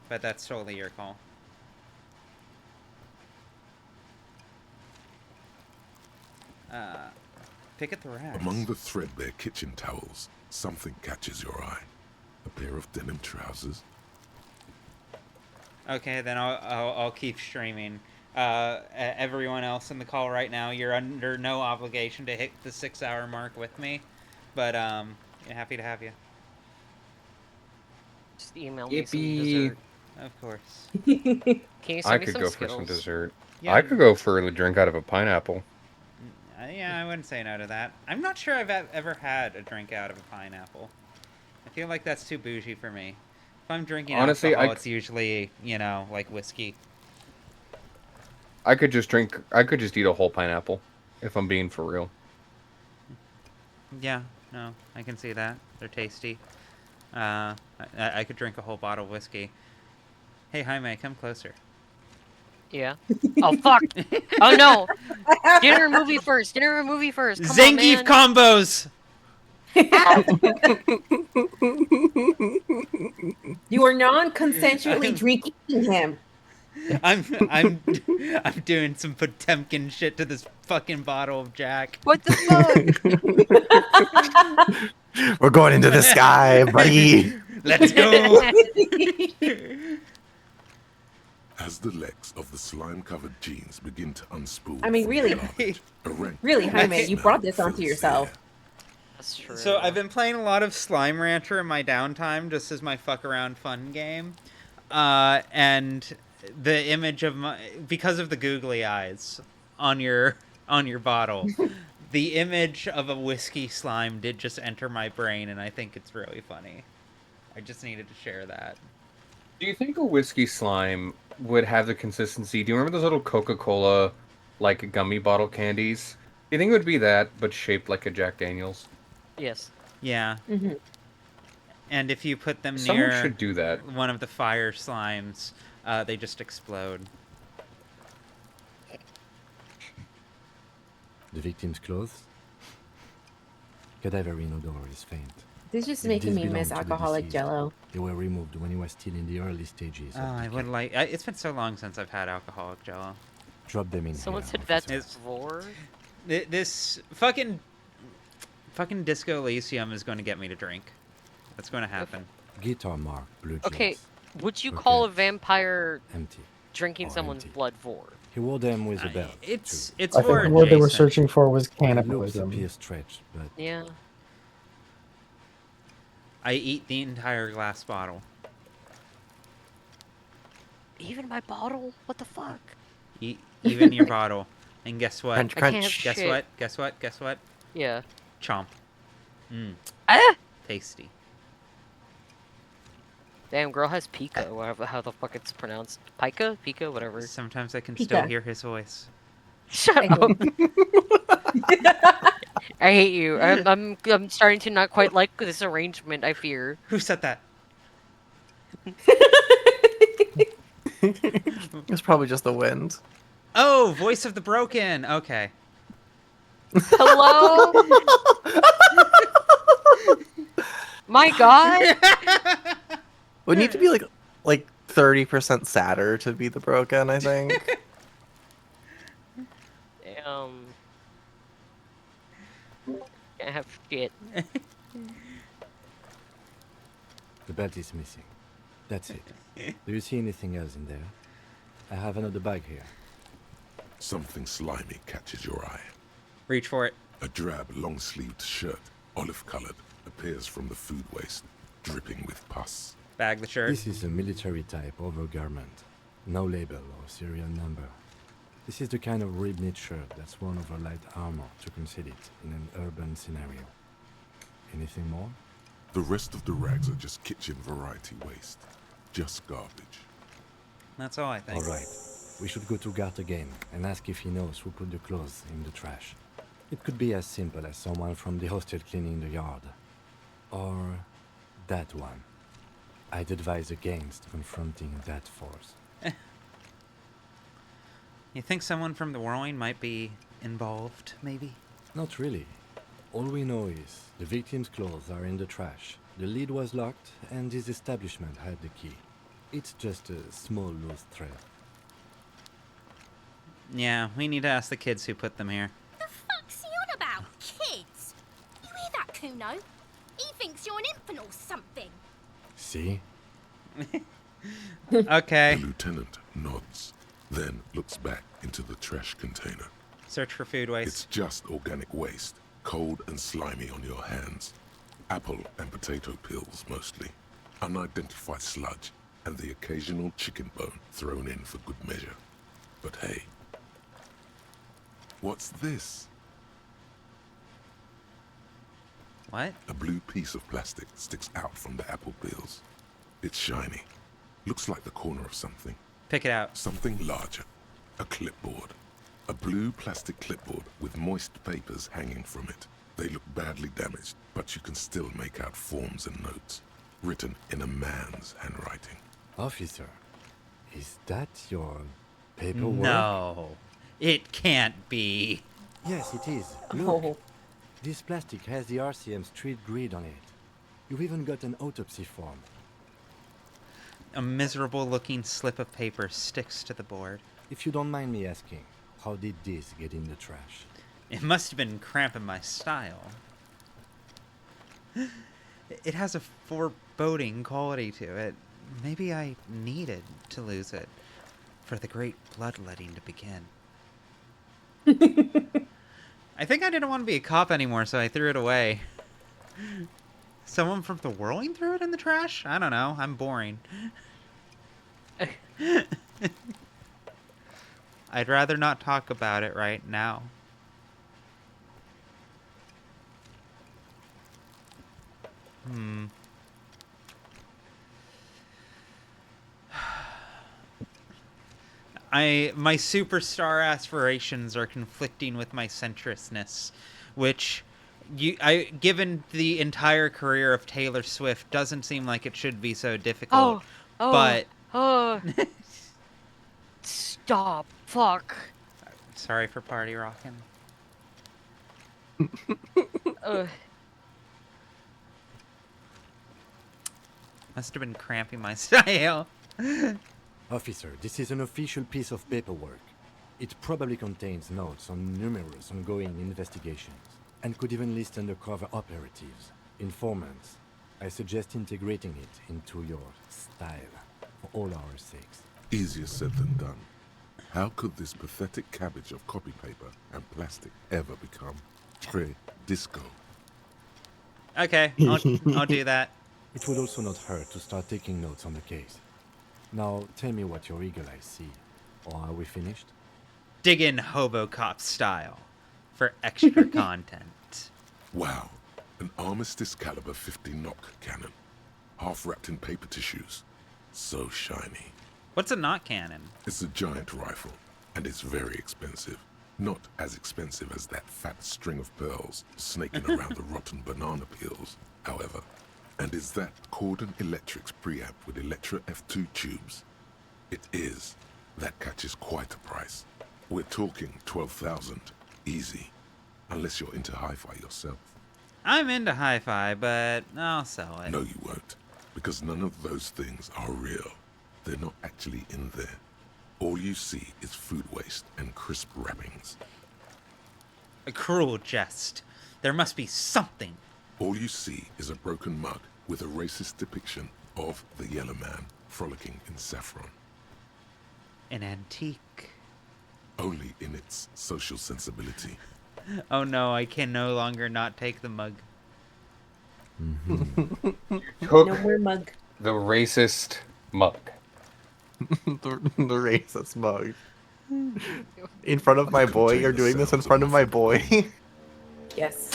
But that's totally your call. Pick at the rags. Among the threadbare kitchen towels, something catches your eye. A pair of denim trousers. Okay, then I'll keep streaming. Everyone else in the call right now, you're under no obligation to hit the 6-hour mark with me, but happy to have you. Just email me some dessert. Of course. Can you send I me could some go skills? for some dessert. Yeah. I could go for a drink out of a pineapple. Yeah, I wouldn't say no to that. I'm not sure I've ever had a drink out of a pineapple. I feel like that's too bougie for me. If I'm drinking alcohol, it's usually, like whiskey. I could just eat a whole pineapple, if I'm being for real. Yeah, no, I can see that. They're tasty. I could drink a whole bottle of whiskey. Hey, Jaime, come closer. Yeah. Oh, fuck! Oh, no! Dinner and movie first! Dinner and movie first! Come Zangief on, combos! You are non-consensually drinking him. I'm doing some Potemkin shit to this fucking bottle of Jack. What the fuck? We're going into the sky, buddy. Let's go. As the legs of the slime-covered jeans begin to unspool, I mean, from really, the garbage, a rank really, Jaime, you smell brought this onto fills the yourself. air. That's true. So I've been playing a lot of Slime Rancher in my downtime, just as my fuck around fun game, and the image of because of the googly eyes on your bottle, the image of a whiskey slime did just enter my brain, and I think it's really funny. I just needed to share that. Do you think a whiskey slime would have the consistency? Do you remember those little Coca-Cola, like, gummy bottle candies? Do you think it would be that, but shaped like a Jack Daniels? Yes. Yeah. Mm-hmm. And if you put them Someone near should do that. one of the fire slimes, they just explode. The victim's clothes? Cadaverine odor is faint. This is just If making me belonged miss to the alcoholic deceased, Jello. They were removed when he was still in the early stages Oh, of I decay. would like. It's been so long since I've had alcoholic Jello. Drop them in Someone here, said officer. that's vor. This fucking Disco Elysium is going to get me to drink. That's going to happen. Guitar mark, blue jeans. Okay, would you call a Croquettes, vampire empty. drinking Or someone's empty. blood vor? He wore them with a belt. It's too. it's I for think what they were adjacent. searching for was The loops cannibalism. appear stretched, but Yeah. I eat the entire glass bottle. Even my bottle? What the fuck? Even your bottle. And guess what? Crunch, I can't crunch. have Guess shit. what? Guess what? Guess what? Yeah. Chomp. Mmm. Ah! Tasty. Damn, girl has Pika, whatever how the fuck it's pronounced. Pika? Pika? Whatever. Sometimes I can Pika. still hear his voice. Shut up. I hate you. I'm starting to not quite like this arrangement, I fear. Who said that? It's probably just the wind. Oh, voice of the broken. Okay. Hello? My god? Would need to be like 30% sadder to be the broken, I think. Damn. Can't have shit. the belt is missing. That's it. Do you see anything else in there? I have another bag here. Something slimy catches your eye. Reach for it. A drab, long-sleeved shirt, olive-colored, appears from the food waste, dripping with pus. Bag the shirt. This is a military type overgarment. No label or serial number. This is the kind of rib-knit shirt that's worn over light armor to conceal it in an urban scenario. Anything more? The rest of the rags are just kitchen variety waste. Just garbage. That's all I think. Alright. We should go to Gart again and ask if he knows who put the clothes in the trash. It could be as simple as someone from the hostel cleaning the yard. Or that one. I'd advise against confronting that force. You think someone from the whirling might be involved, maybe? Not really. All we know is the victim's clothes are in the trash. The lid was locked and his establishment had the key. It's just a small loose thread. Yeah, we need to ask the kids who put them here. The fuck's he on about? Kids? You hear that, Kuno? He thinks you're an infant or something. See? Okay. The lieutenant nods, then looks back into the trash container. Search for food waste. It's just organic waste, cold and slimy on your hands. Apple and potato peels, mostly. Unidentified sludge, and the occasional chicken bone thrown in for good measure. But hey, what's this? What? A blue piece of plastic sticks out from the apple peels. It's shiny. Looks like the corner of something. Pick it out. Something larger. A clipboard. A blue plastic clipboard with moist papers hanging from it. They look badly damaged, but you can still make out forms and notes, written in a man's handwriting. Officer, is that your paperwork? No, it can't be. Yes, it is. Look. This plastic has the RCM street grid on it. You've even got an autopsy form. A miserable looking slip of paper sticks to the board. If you don't mind me asking, how did this get in the trash? It must have been cramping my style. It has a foreboding quality to it. Maybe I needed to lose it. for the great bloodletting to begin. I think I didn't want to be a cop anymore, so I threw it away. Someone from the Whirling threw it in the trash? I don't know. I'm boring. I'd rather not talk about it right now. My superstar aspirations are conflicting with my centristness, which given the entire career of Taylor Swift doesn't seem like it should be so difficult. But stop. Fuck. Sorry for party rocking. Must have been cramping my style. Officer, this is an official piece of paperwork. It probably contains notes on numerous ongoing investigations, and could even list undercover operatives, informants. I suggest integrating it into your style, for all our sakes. Easier said than done. How could this pathetic cabbage of copy paper and plastic ever become pre-disco? Okay, I'll do that. It would also not hurt to start taking notes on the case. Now, tell me what your eagle eyes see. Or are we finished? Dig in Hobocop style for extra content. Wow, an Armistice caliber 50 knock cannon. Half wrapped in paper tissues. So shiny. What's a knot cannon? It's a giant rifle, and it's very expensive. Not as expensive as that fat string of pearls snaking around the rotten banana peels, however. And is that Cordon Electric's preamp with Electra F2 tubes? It is. That catches quite a price. We're talking 12,000, easy. Unless you're into hi-fi yourself. I'm into hi-fi, but I'll sell it. No, you won't. Because none of those things are real. They're not actually in there. All you see is food waste and crisp wrappings. A cruel jest. There must be something. All you see is a broken mug with a racist depiction of the Yellow Man frolicking in saffron. An antique. Only in its social sensibility. Oh no, I can no longer not take the mug. Took No more mug. the racist mug. the racist mug. In front of my boy? You're doing this in front of my boy? Yes.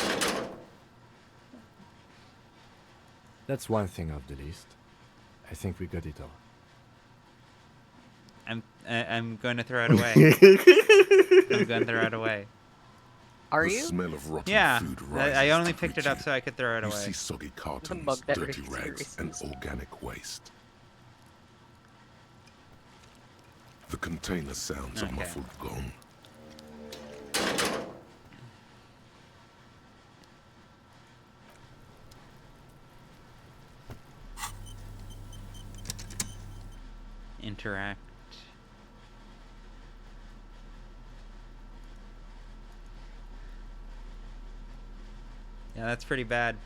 That's one thing off the list. I think we got it all. I'm going to throw it away. I'm going to throw it away. Are the you? Smell of rotten Yeah, food rises I only to picked it greet up you. so I could throw it You away. see soggy cartons, mug that dirty really rags, and organic waste. The container sounds a Okay. muffled gong. Interact. Yeah, that's pretty bad.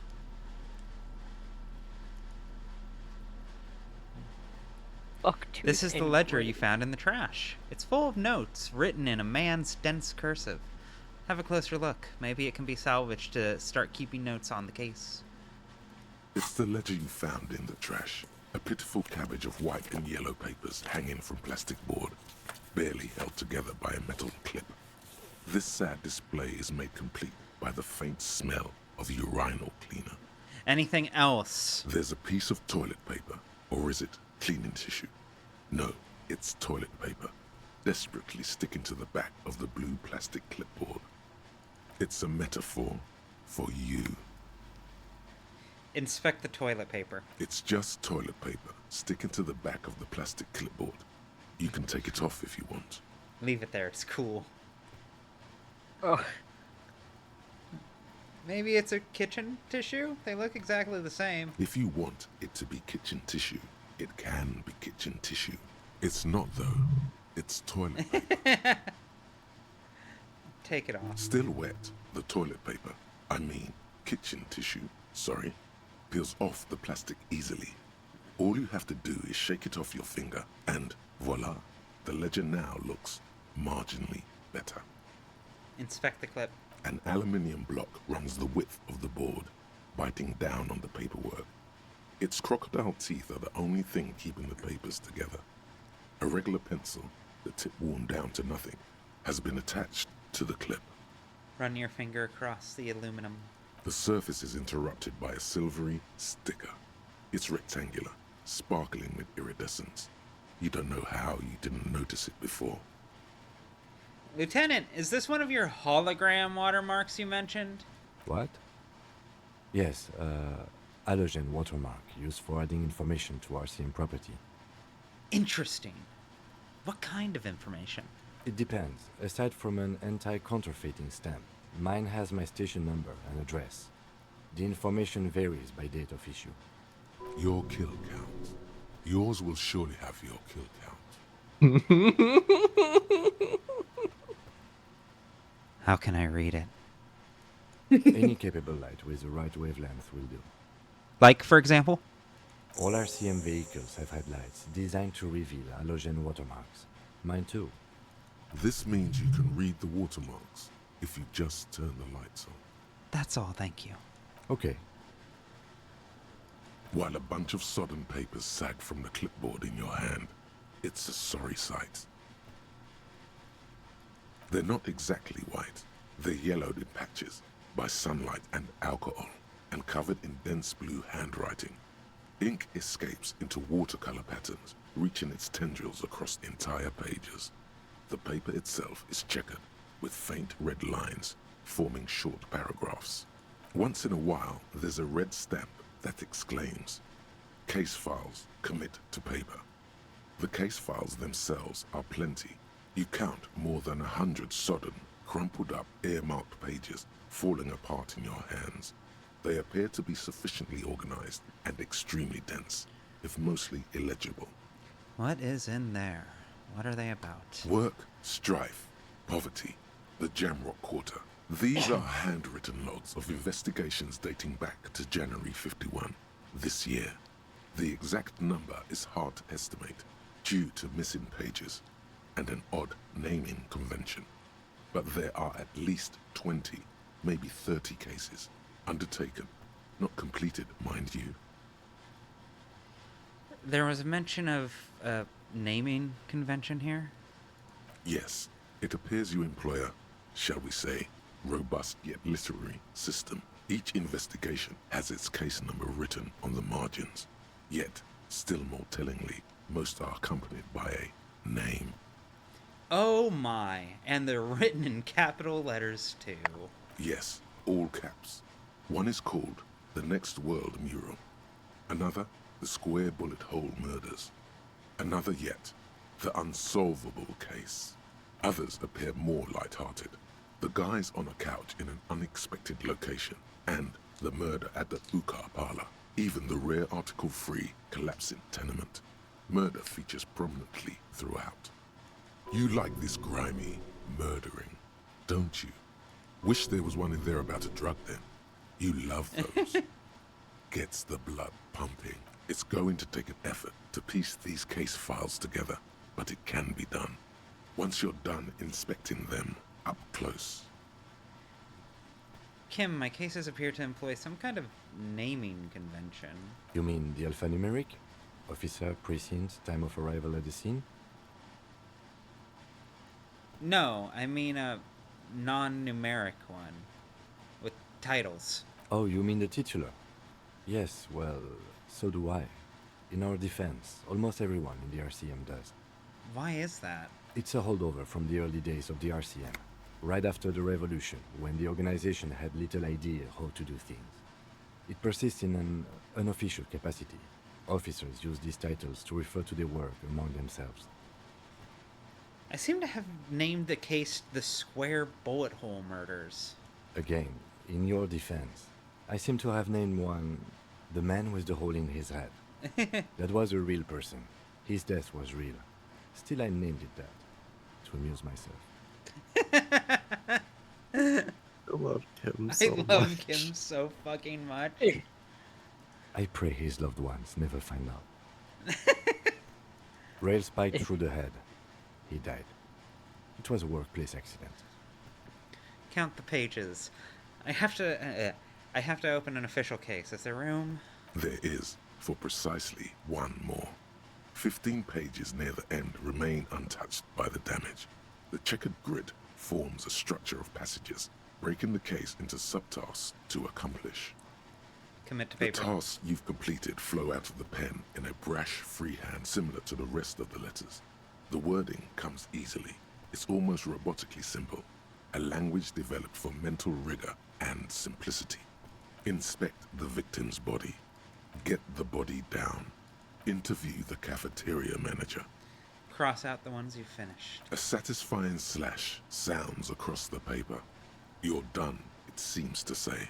This is the ledger you found in the trash. It's full of notes written in a man's dense cursive. Have a closer look. Maybe it can be salvaged to start keeping notes on the case. It's the ledger you found in the trash. A pitiful cabbage of white and yellow papers hanging from plastic board, barely held together by a metal clip. This sad display is made complete by the faint smell of urinal cleaner. Anything else? There's a piece of toilet paper, or is it cleaning tissue? No, it's toilet paper, desperately sticking to the back of the blue plastic clipboard. It's a metaphor for you. Inspect the toilet paper. It's just toilet paper sticking to the back of the plastic clipboard. You can take it off if you want. Leave it there, it's cool. Oh. Maybe it's a kitchen tissue? They look exactly the same. If you want it to be kitchen tissue, it can be kitchen tissue. It's not though. It's toilet paper. Take it off. Still wet, the toilet paper, I mean kitchen tissue, sorry, peels off the plastic easily. All you have to do is shake it off your finger and voila, the ledger now looks marginally better. Inspect the clip. An aluminium block runs the width of the board, biting down on the paperwork. Its crocodile teeth are the only thing keeping the papers together. A regular pencil, the tip worn down to nothing, has been attached to the clip. Run your finger across the aluminum. The surface is interrupted by a silvery sticker. It's rectangular, sparkling with iridescence. You don't know how you didn't notice it before. Lieutenant, is this one of your hologram watermarks you mentioned? What? Yes, halogen watermark used for adding information to RCM property. Interesting. What kind of information? It depends. Aside from an anti-counterfeiting stamp, mine has my station number and address. The information varies by date of issue. Your kill count. Yours will surely have your kill count. How can I read it? Any capable light with the right wavelength will do. Like, for example? All RCM vehicles have headlights designed to reveal halogen watermarks. Mine too. This means you can read the watermarks if you just turn the lights on. That's all, thank you. Okay. While a bunch of sodden papers sag from the clipboard in your hand, it's a sorry sight. They're not exactly white. They're yellowed in patches by sunlight and alcohol, and covered in dense blue handwriting. Ink escapes into watercolor patterns, reaching its tendrils across entire pages. The paper itself is checkered, with faint red lines, forming short paragraphs. Once in a while, there's a red stamp that exclaims, "Case files, commit to paper." The case files themselves are plenty. You count more than 100 sodden, crumpled up, earmarked pages falling apart in your hands. They appear to be sufficiently organized and extremely dense, if mostly illegible. What is in there? What are they about? Work, strife, poverty, the Jamrock Quarter. These are handwritten logs of investigations dating back to January 51, this year. The exact number is hard to estimate, due to missing pages and an odd naming convention. But there are at least 20, maybe 30 cases undertaken, not completed, mind you. There was a mention of a naming convention here? Yes, it appears you employ a, shall we say, robust yet literary system. Each investigation has its case number written on the margins. Yet, still more tellingly, most are accompanied by a name. Oh my, and they're written in capital letters too. Yes, all caps. One is called The Next World Mural. Another, The Square Bullet Hole Murders. Another yet, The Unsolvable Case. Others appear more light-hearted. The guys on a couch in an unexpected location, and the murder at the Ukar Parlor. Even the rare article-free collapsing tenement. Murder features prominently throughout. You like this grimy murdering, don't you? Wish there was one in there about a drug den. You love those. Gets the blood pumping. It's going to take an effort to piece these case files together, but it can be done. Once you're done inspecting them up close. Kim, my cases appear to employ some kind of naming convention. You mean the alphanumeric? Officer, precinct, time of arrival at the scene? No, I mean a non-numeric one. With titles. Oh, you mean the titular? Yes, well, so do I. In our defense, almost everyone in the RCM does. Why is that? It's a holdover from the early days of the RCM, right after the revolution, when the organization had little idea how to do things. It persists in an unofficial capacity. Officers use these titles to refer to their work among themselves. I seem to have named the case the Square Bullet Hole Murders. Again, in your defense, I seem to have named one the man with the hole in his head. That was a real person. His death was real. Still, I named it that, to amuse myself. I love Kim so much. I love Kim so fucking much. I pray his loved ones never find out. Rail spiked through the head. he died. It was a workplace accident. Count the pages. I have to open an official case. Is there room? There is, for precisely one more. 15 pages near the end remain untouched by the damage. The checkered grid forms a structure of passages, breaking the case into subtasks to accomplish. Commit to The paper. tasks you've completed flow out of the pen in a brash freehand similar to the rest of the letters. The wording comes easily. It's almost robotically simple. A language developed for mental rigor and simplicity. Inspect the victim's body. Get the body down. Interview the cafeteria manager. Cross out the ones you finished. A satisfying slash sounds across the paper. You're done, it seems to say.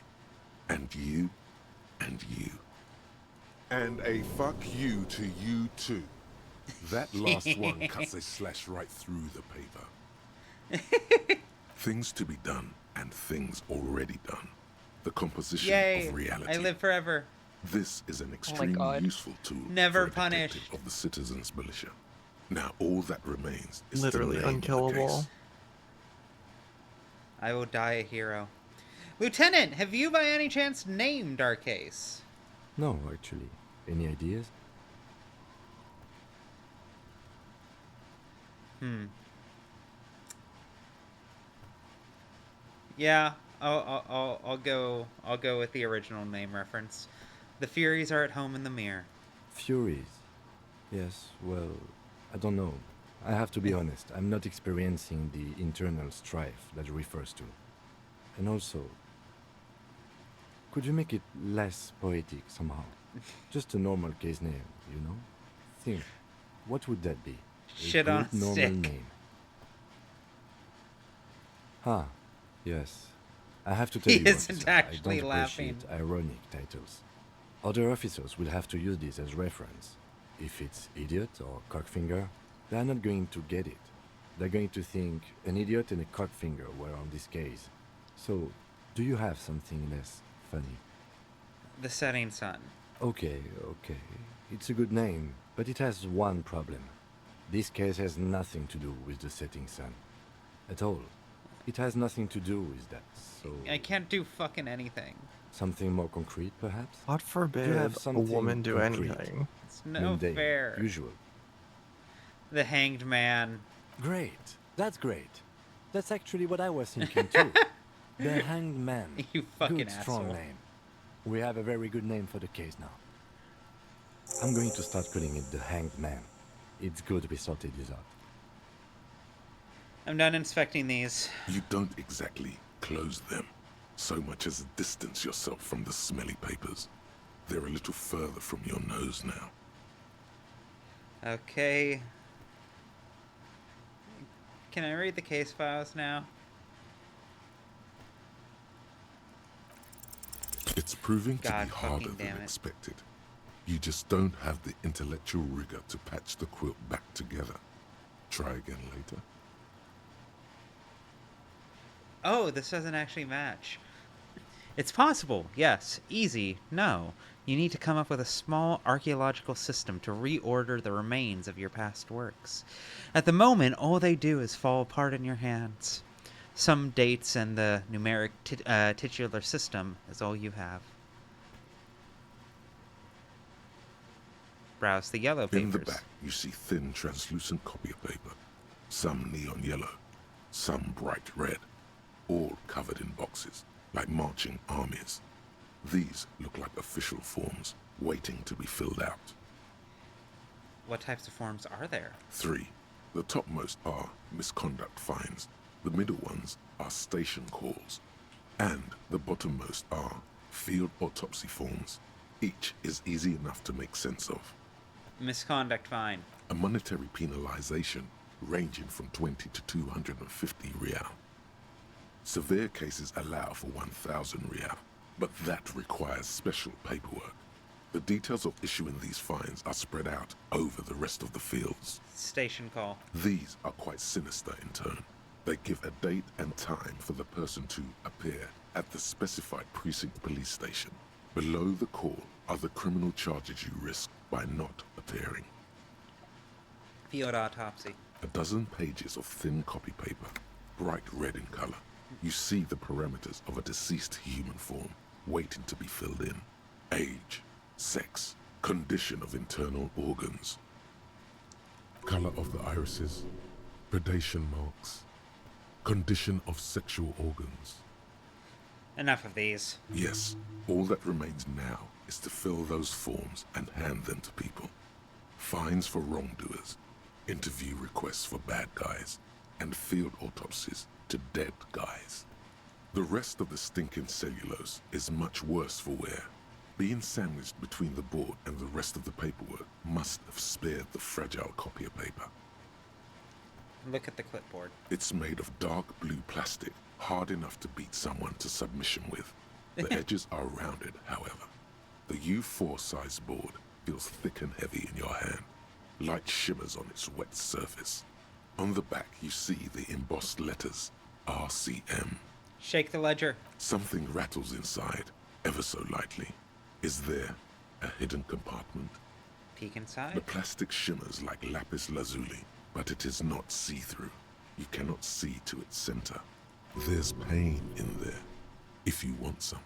And you, and you. And a fuck you to you too. That last one cuts a slash right through the paper. Things to be done and things already done. The composition Yay! of reality. I live forever. This is an extremely useful tool Never for a punished. detective of the citizens' militia. Now all that remains is Literally to name the unkillable. case. I will die a hero. Lieutenant, have you by any chance named our case? No, actually. Any ideas? Yeah, I'll go with the original name reference. The Furies are at home in the mirror. Furies. Yes, well, I don't know. I have to be honest, I'm not experiencing the internal strife that it refers to. And also, could you make it less poetic somehow? Just a normal case name, you know? Think, what would that be? Shit on good a normal stick. name. Ah, yes. I have to tell He you, isn't officer, actually I don't laughing. appreciate ironic titles. Other officers will have to use this as reference. If it's idiot or cockfinger, they are not going to get it. They're going to think an idiot and a cockfinger were on this case. So, do you have something less funny? The Setting Sun. Okay. It's a good name, but it has one problem. This case has nothing to do with the setting sun. At all. It has nothing to do with that, so... I can't do fucking anything. Something more concrete, perhaps? God Do you forbid have a something woman do concrete? anything. It's no Mundane, fair. Usual. The Hanged Man. Great. That's great. That's actually what I was thinking too. The Hanged Man. You fucking Good, strong asshole. name. We have a very good name for the case now. I'm going to start calling it the Hanged Man. It's good we sorted this out. I'm done inspecting these. You don't exactly close them, so much as distance yourself from the smelly papers. They're a little further from your nose now. Okay. Can I read the case files now? It's proving to God be harder fucking than damn it. expected. You just don't have the intellectual rigor to patch the quilt back together. Try again later. Oh, this doesn't actually match. It's possible, yes. Easy, no. You need to come up with a small archaeological system to reorder the remains of your past works. At the moment, all they do is fall apart in your hands. Some dates and the numeric titular system is all you have. Browse the yellow papers. In the back, you see thin, translucent copy of paper. Some neon yellow, some bright red, all covered in boxes, like marching armies. These look like official forms, waiting to be filled out. What types of forms are there? 3. The topmost are misconduct fines. The middle ones are station calls. And the bottommost are field autopsy forms. Each is easy enough to make sense of. Misconduct fine. A monetary penalization ranging from 20 to 250 real. Severe cases allow for 1,000 real, but that requires special paperwork. The details of issuing these fines are spread out over the rest of the fields. Station call. These are quite sinister in turn. They give a date and time for the person to appear at the specified precinct police station. Below the call are the criminal charges you risk by not appearing. Field autopsy. A dozen pages of thin copy paper, bright red in color. You see the parameters of a deceased human form waiting to be filled in. Age, sex, condition of internal organs, color of the irises, predation marks, condition of sexual organs. Enough of these. Yes, all that remains now is to fill those forms and hand them to people. Fines for wrongdoers, interview requests for bad guys, and field autopsies to dead guys. The rest of the stinking cellulose is much worse for wear. Being sandwiched between the board and the rest of the paperwork must have spared the fragile copier paper. Look at the clipboard. It's made of dark blue plastic, hard enough to beat someone to submission with. The edges are rounded, however. The U4 size board feels thick and heavy in your hand. Light shimmers on its wet surface. On the back you see the embossed letters, RCM. Shake the ledger. Something rattles inside, ever so lightly. Is there a hidden compartment? Peek inside. The plastic shimmers like lapis lazuli, but it is not see-through. You cannot see to its center. There's pain in there, if you want some.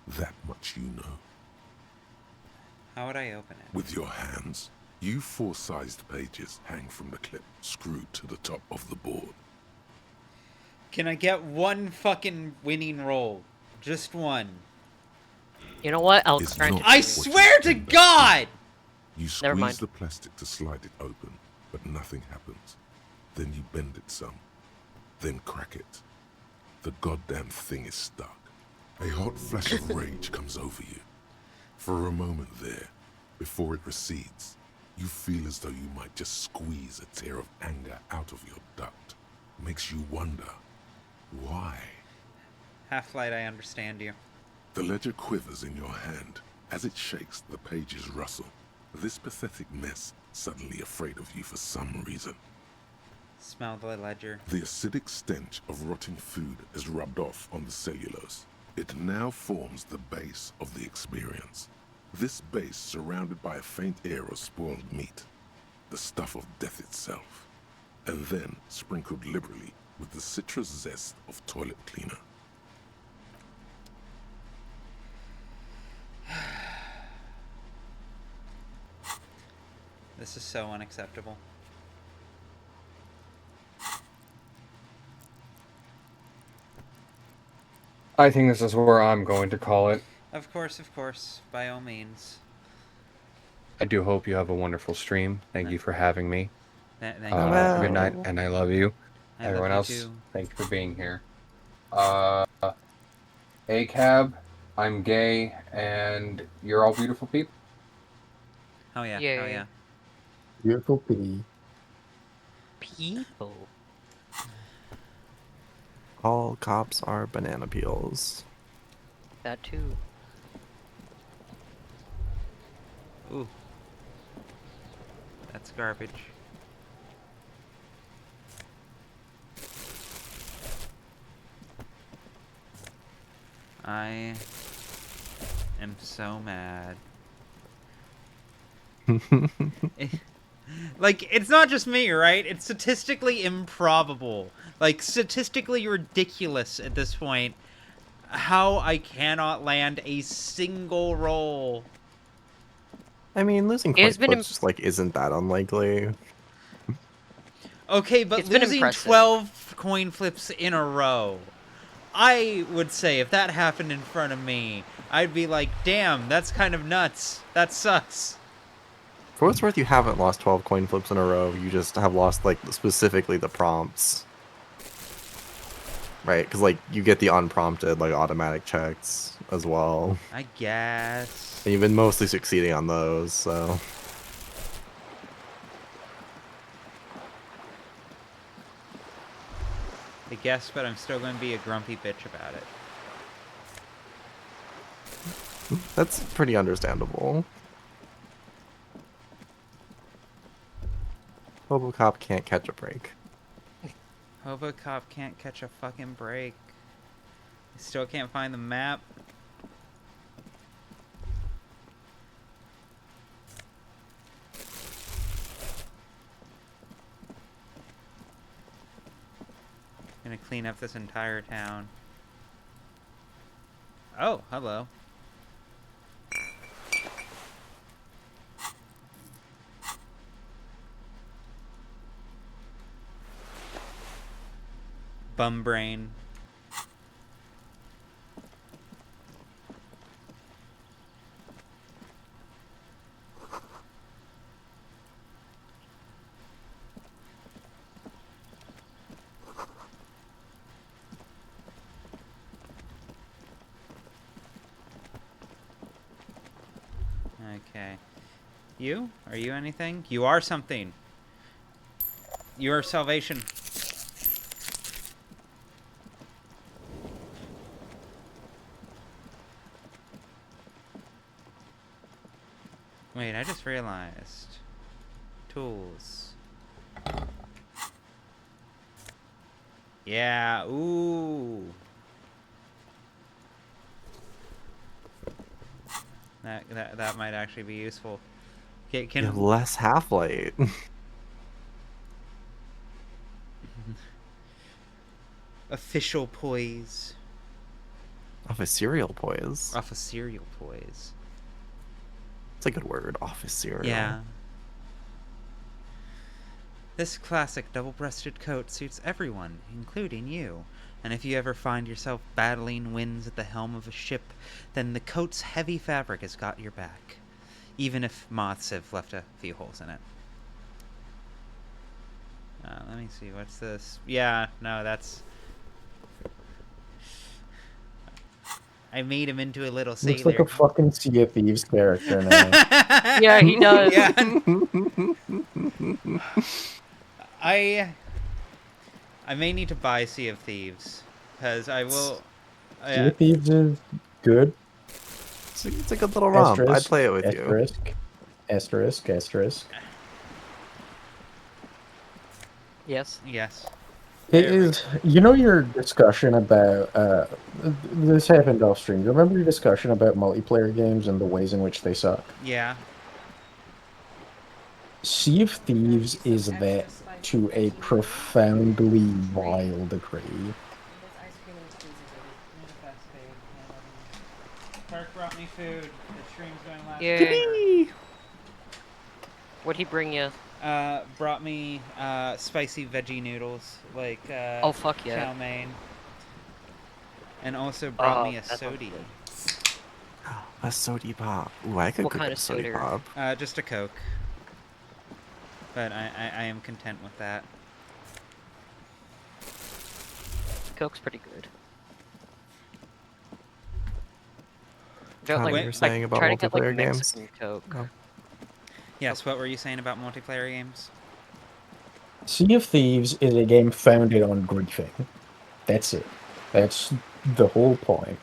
That much you know. How would I open it? With your hands, U4 sized pages hang from the clip, screwed to the top of the board. Can I get one fucking winning roll? Just one. You know what? I'll It's grant not it. I what swear you to think. God! You Never mind. squeeze the plastic to slide it open, but nothing happens. Then you bend it some. Then crack it. The goddamn thing is stuck. A hot flash of rage comes over you. For a moment there, before it recedes, you feel as though you might just squeeze a tear of anger out of your duct. Makes you wonder, why? Half-Light, I understand you. The ledger quivers in your hand. As it shakes, the pages rustle. This pathetic mess suddenly afraid of you for some reason. Smell the ledger. The acidic stench of rotting food is rubbed off on the cellulose. It now forms the base of the experience. This base surrounded by a faint air of spoiled meat, the stuff of death itself, and then sprinkled liberally with the citrus zest of toilet cleaner. This is so unacceptable. I think this is where I'm going to call it. Of course, by all means. I do hope you have a wonderful stream. Thank you for having me. Thank you. Good night, and I love you. I love Everyone you else, too. thank you for being here. ACAB, I'm gay, and you're all beautiful people. Oh yeah, Yeah. oh yeah. Beautiful pea. People. All cops are banana peels. That too. Ooh. That's garbage. I am so mad. Like, it's not just me, right? It's statistically improbable. Like, statistically ridiculous at this point. How I cannot land a single roll. I mean, losing It's coin been flips just like isn't that unlikely. Okay, but It's been losing impressive. 12 coin flips in a row. I would say if that happened in front of me, I'd be like, damn, that's kind of nuts. That sucks. For what's worth, you haven't lost 12 coin flips in a row. You just have lost like specifically the prompts, right? Because like you get the unprompted like automatic checks as well, I guess. and you've been mostly succeeding on those. So I guess, but I'm still going to be a grumpy bitch about it. that's pretty understandable. Robocop can't catch a break. Hobocop can't catch a fucking break. I still can't find the map. Gonna clean up this entire town. Oh, hello. Bum brain. Okay. You? Are you anything? You are something. You are salvation. Wait, I just realized. Tools. Yeah, ooh. That might actually be useful. You have less half-light. Official poise. Off a cereal poise. Off a cereal poise. It's a good word, office cereal. Yeah. This classic double-breasted coat suits everyone, including you. And if you ever find yourself battling winds at the helm of a ship, then the coat's heavy fabric has got your back. Even if moths have left a few holes in it. Let me see, what's this? Yeah, no, that's... I made him into a little sailor. Looks like a fucking Sea of Thieves character now. Yeah, he does. Yeah. I may need to buy Sea of Thieves, because I will... Sea of Thieves is good. It's a good little romp. I'd play it with asterisk, you. Asterisk. Yes. Yes. It is, you know, your discussion about, this happened off stream. Remember your discussion about multiplayer games and the ways in which they suck? Yeah. Sea of Thieves is that to a profoundly vile degree. Clark brought me food. The stream's going last. Yeah. What'd he bring you? Brought me spicy veggie noodles, like oh fuck yeah, chow mein, and also brought me a sody. A sody pop. Ooh, I could what cook kind a of sody soda? pop. Just a Coke. But I am content with that. Coke's pretty good. What were you saying about multiplayer games? Coke. Oh. Yes, what were you saying about multiplayer games? Sea of Thieves is a game founded on griefing. That's it. That's the whole point.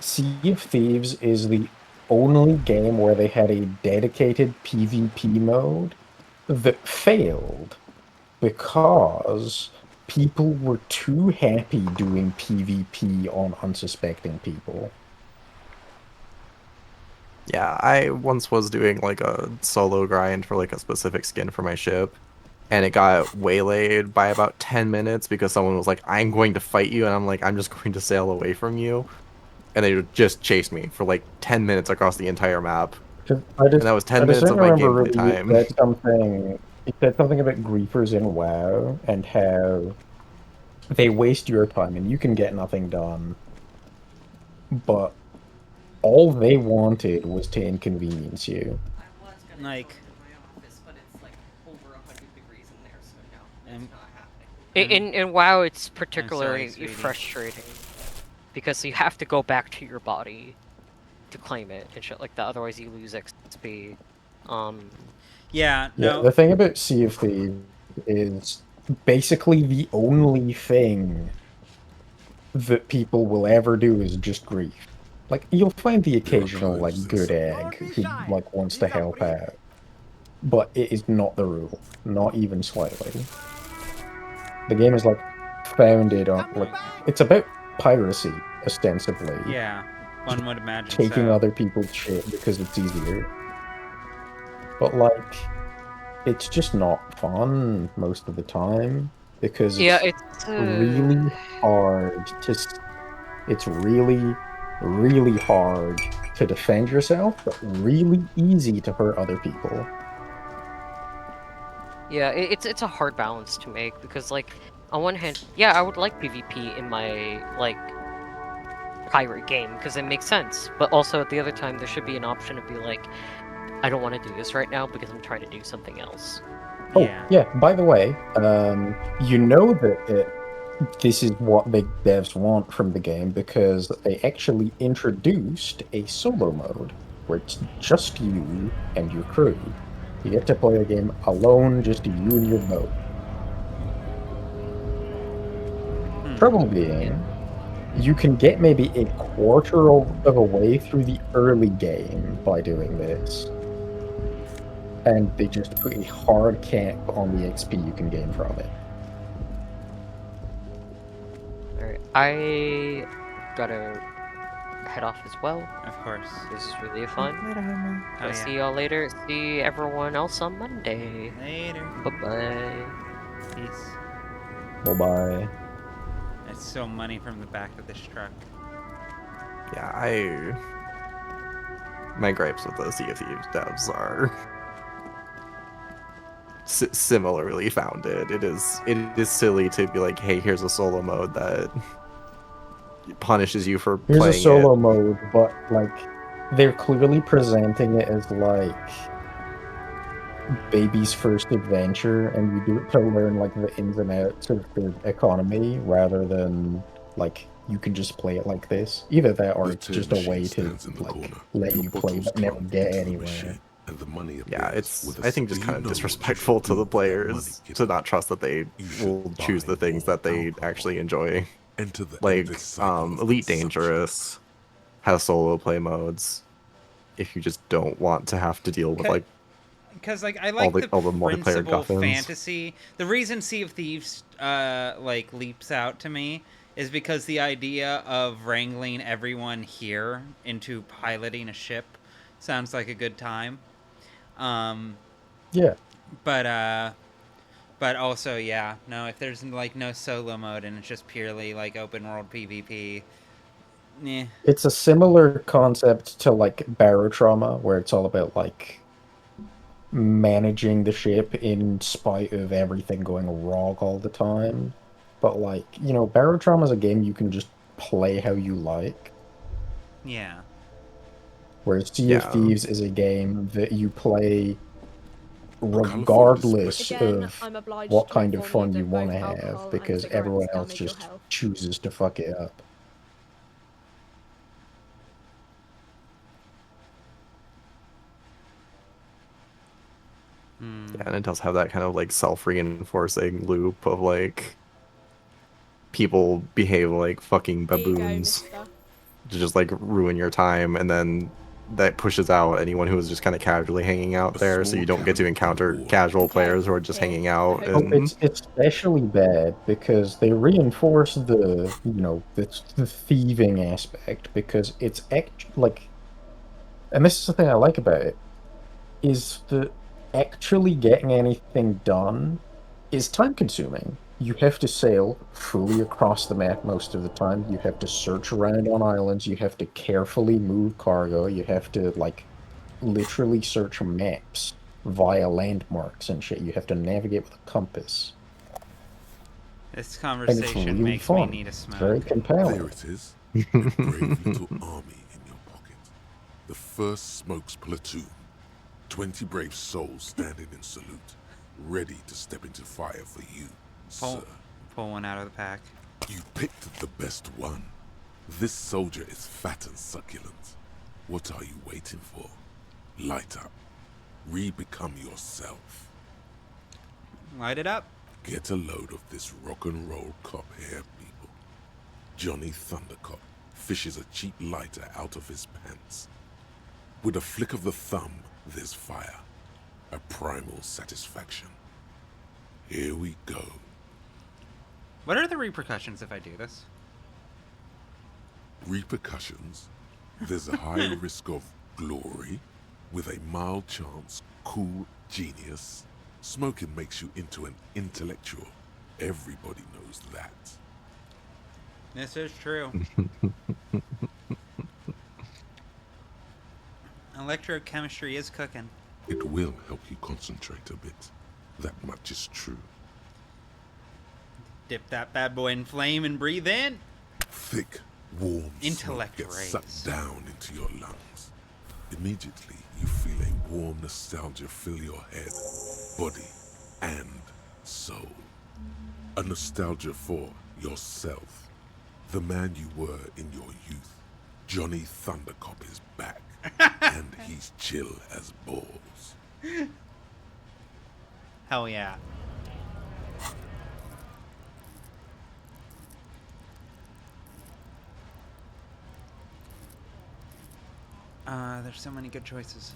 Sea of Thieves is the only game where they had a dedicated PvP mode that failed because people were too happy doing PvP on unsuspecting people. Yeah, I once was doing like a solo grind for like a specific skin for my ship, and it got waylaid by about 10 minutes because someone was like, I'm going to fight you, and I'm like, I'm just going to sail away from you. And they just chased me for like 10 minutes across the entire map. And that was 10 minutes of my gameplay time. You said something about griefers in WoW and how they waste your time and you can get nothing done. But all they wanted was to inconvenience you. Like... In WoW, it's particularly frustrating because you have to go back to your body to claim it and shit like that. Otherwise, you lose XP. Yeah. Yeah, the thing about Sea of Thieves is basically the only thing that people will ever do is just grief. Like, you'll find the occasional, like, good egg who, like, wants to help out. But it is not the rule. Not even slightly. The game is, like, founded on, like, it's about piracy, ostensibly. Yeah, one would imagine taking so. other people's shit because it's easier. But, like, it's just not fun most of the time. because Yeah, it's really hard to. It's really, really hard to defend yourself, but really easy to hurt other people. Yeah, it's a hard balance to make because, like, on one hand, yeah, I would like PvP in my like pirate game because it makes sense, but also at the other time there should be an option to be like, I don't want to do this right now because I'm trying to do something else. Oh, yeah, by the way, you know that this is what the devs want from the game because they actually introduced a solo mode where it's just you and your crew. You get to play a game alone, just you and your boat. Trouble being, you can get maybe a quarter of a way through the early game by doing this. And they just put a hard cap on the XP you can gain from it. Alright, I gotta head off as well. Of course. This is really fun. Later, homie. Oh, I'll yeah. see y'all later. See everyone else on Monday. Later. Bye-bye. Peace. Bye-bye. I stole money from the back of this truck. Yeah, my gripes with the Sea of Thieves devs are similarly founded. It is silly to be like, hey, here's a solo mode that punishes you for Here's playing a solo it. mode, but like they're clearly presenting it as like baby's first adventure, and you do it to learn like the ins and outs of the economy rather than like you can just play it like this. Either that or it's just a way to like let you play but never get anywhere. Yeah, it's I think just kind of disrespectful to the players to not trust that they will choose the things that they actually enjoy. Like Elite Dangerous has solo play modes if you just don't want to have to deal with like because like I like all the multiplayer principal guffins. fantasy. The reason Sea of Thieves like leaps out to me is because the idea of wrangling everyone here into piloting a ship sounds like a good time. Yeah. But also, yeah, no, if there's like no solo mode and it's just purely like open world PvP, eh. It's a similar concept to like Barotrauma, where it's all about like managing the ship in spite of everything going wrong all the time. But like, you know, Barotrauma is a game you can just play how you like. Yeah. Whereas Sea of Thieves is a game that you play regardless Again, of I'm obliged what to kind of inform fun you you that want both to alcohol have, and because cigarettes everyone else damage your just health. chooses to fuck it up. Yeah, and it does have that kind of like self-reinforcing loop of like people behave like fucking baboons to just like ruin your time, and then that pushes out anyone who is just kind of casually hanging out there, so you don't get to encounter casual players who are just hanging out. Oh, And it's especially bad because they reinforce the, you know, the thieving aspect, because it's like, and this is the thing I like about it, is that actually getting anything done is time consuming. You have to sail fully across the map most of the time. You have to search around on islands. You have to carefully move cargo. You have to, like, literally search maps via landmarks and shit. You have to navigate with a compass. This And it's conversation really makes fun. me need a It's smoke. very compelling. There it is. A brave little army in your pocket. The first Smokes platoon. 20 brave souls standing in salute, ready to step into fire for you, sir. Pull one out of the pack. You picked the best one. This soldier is fat and succulent. What are you waiting for? Light up. Re-become yourself. Light it up. Get a load of this rock and roll cop here, people. Johnny Thundercop fishes a cheap lighter out of his pants. With a flick of the thumb, there's fire. A primal satisfaction. Here we go. What are the repercussions if I do this? Repercussions? There's a high risk of glory, with a mild chance, cool genius. Smoking makes you into an intellectual, Everybody knows that. This is true. Electrochemistry is cooking. It will help you concentrate a bit. That much is true. Dip that bad boy in flame and breathe in. Thick, warm Intellect smoke gets rays. sucked down into your lungs. Immediately, you feel a warm nostalgia fill your head, body, and soul. A nostalgia for yourself. The man you were in your youth. Johnny Thundercop is back, and he's chill as balls. Hell yeah. There's so many good choices.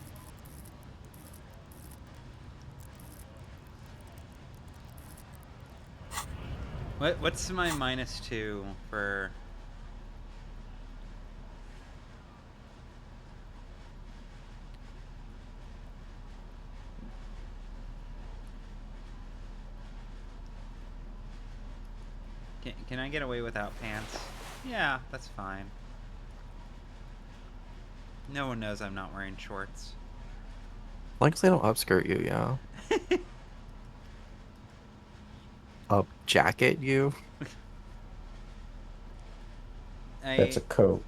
What's my -2 for... Can I get away without pants? Yeah, that's fine. No one knows I'm not wearing shorts. As long as they don't upskirt you, yeah. Up jacket you? That's a coat.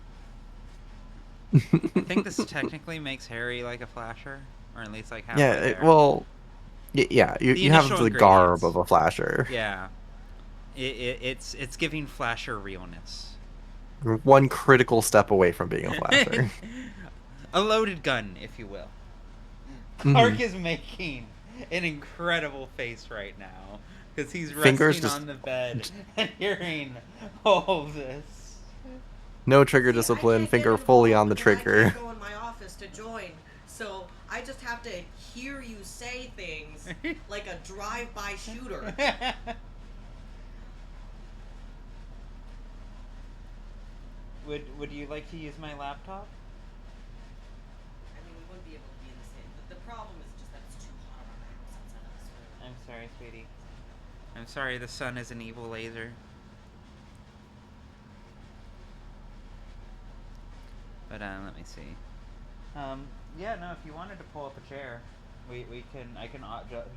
I think this technically makes Harry like a flasher, or at least like halfway Yeah, there. well, yeah, you have initial the garb ingredients. of a flasher. Yeah, it's giving flasher realness. One critical step away from being a flasher. A loaded gun, if you will. Mhm. Clark is making an incredible face right now because he's Fingers resting just- on the bed and hearing all of this. No trigger discipline, finger fully on the trigger. Go in my office to join, so I just have to hear you say things like a drive-by shooter. Would you like to use my laptop? I mean, we wouldn't be able to be in the same. But the problem is just that it's too hot around the house outside of this room. I'm sorry, sweetie. I'm sorry, the sun is an evil laser. But let me see. Yeah, no. If you wanted to pull up a chair, I can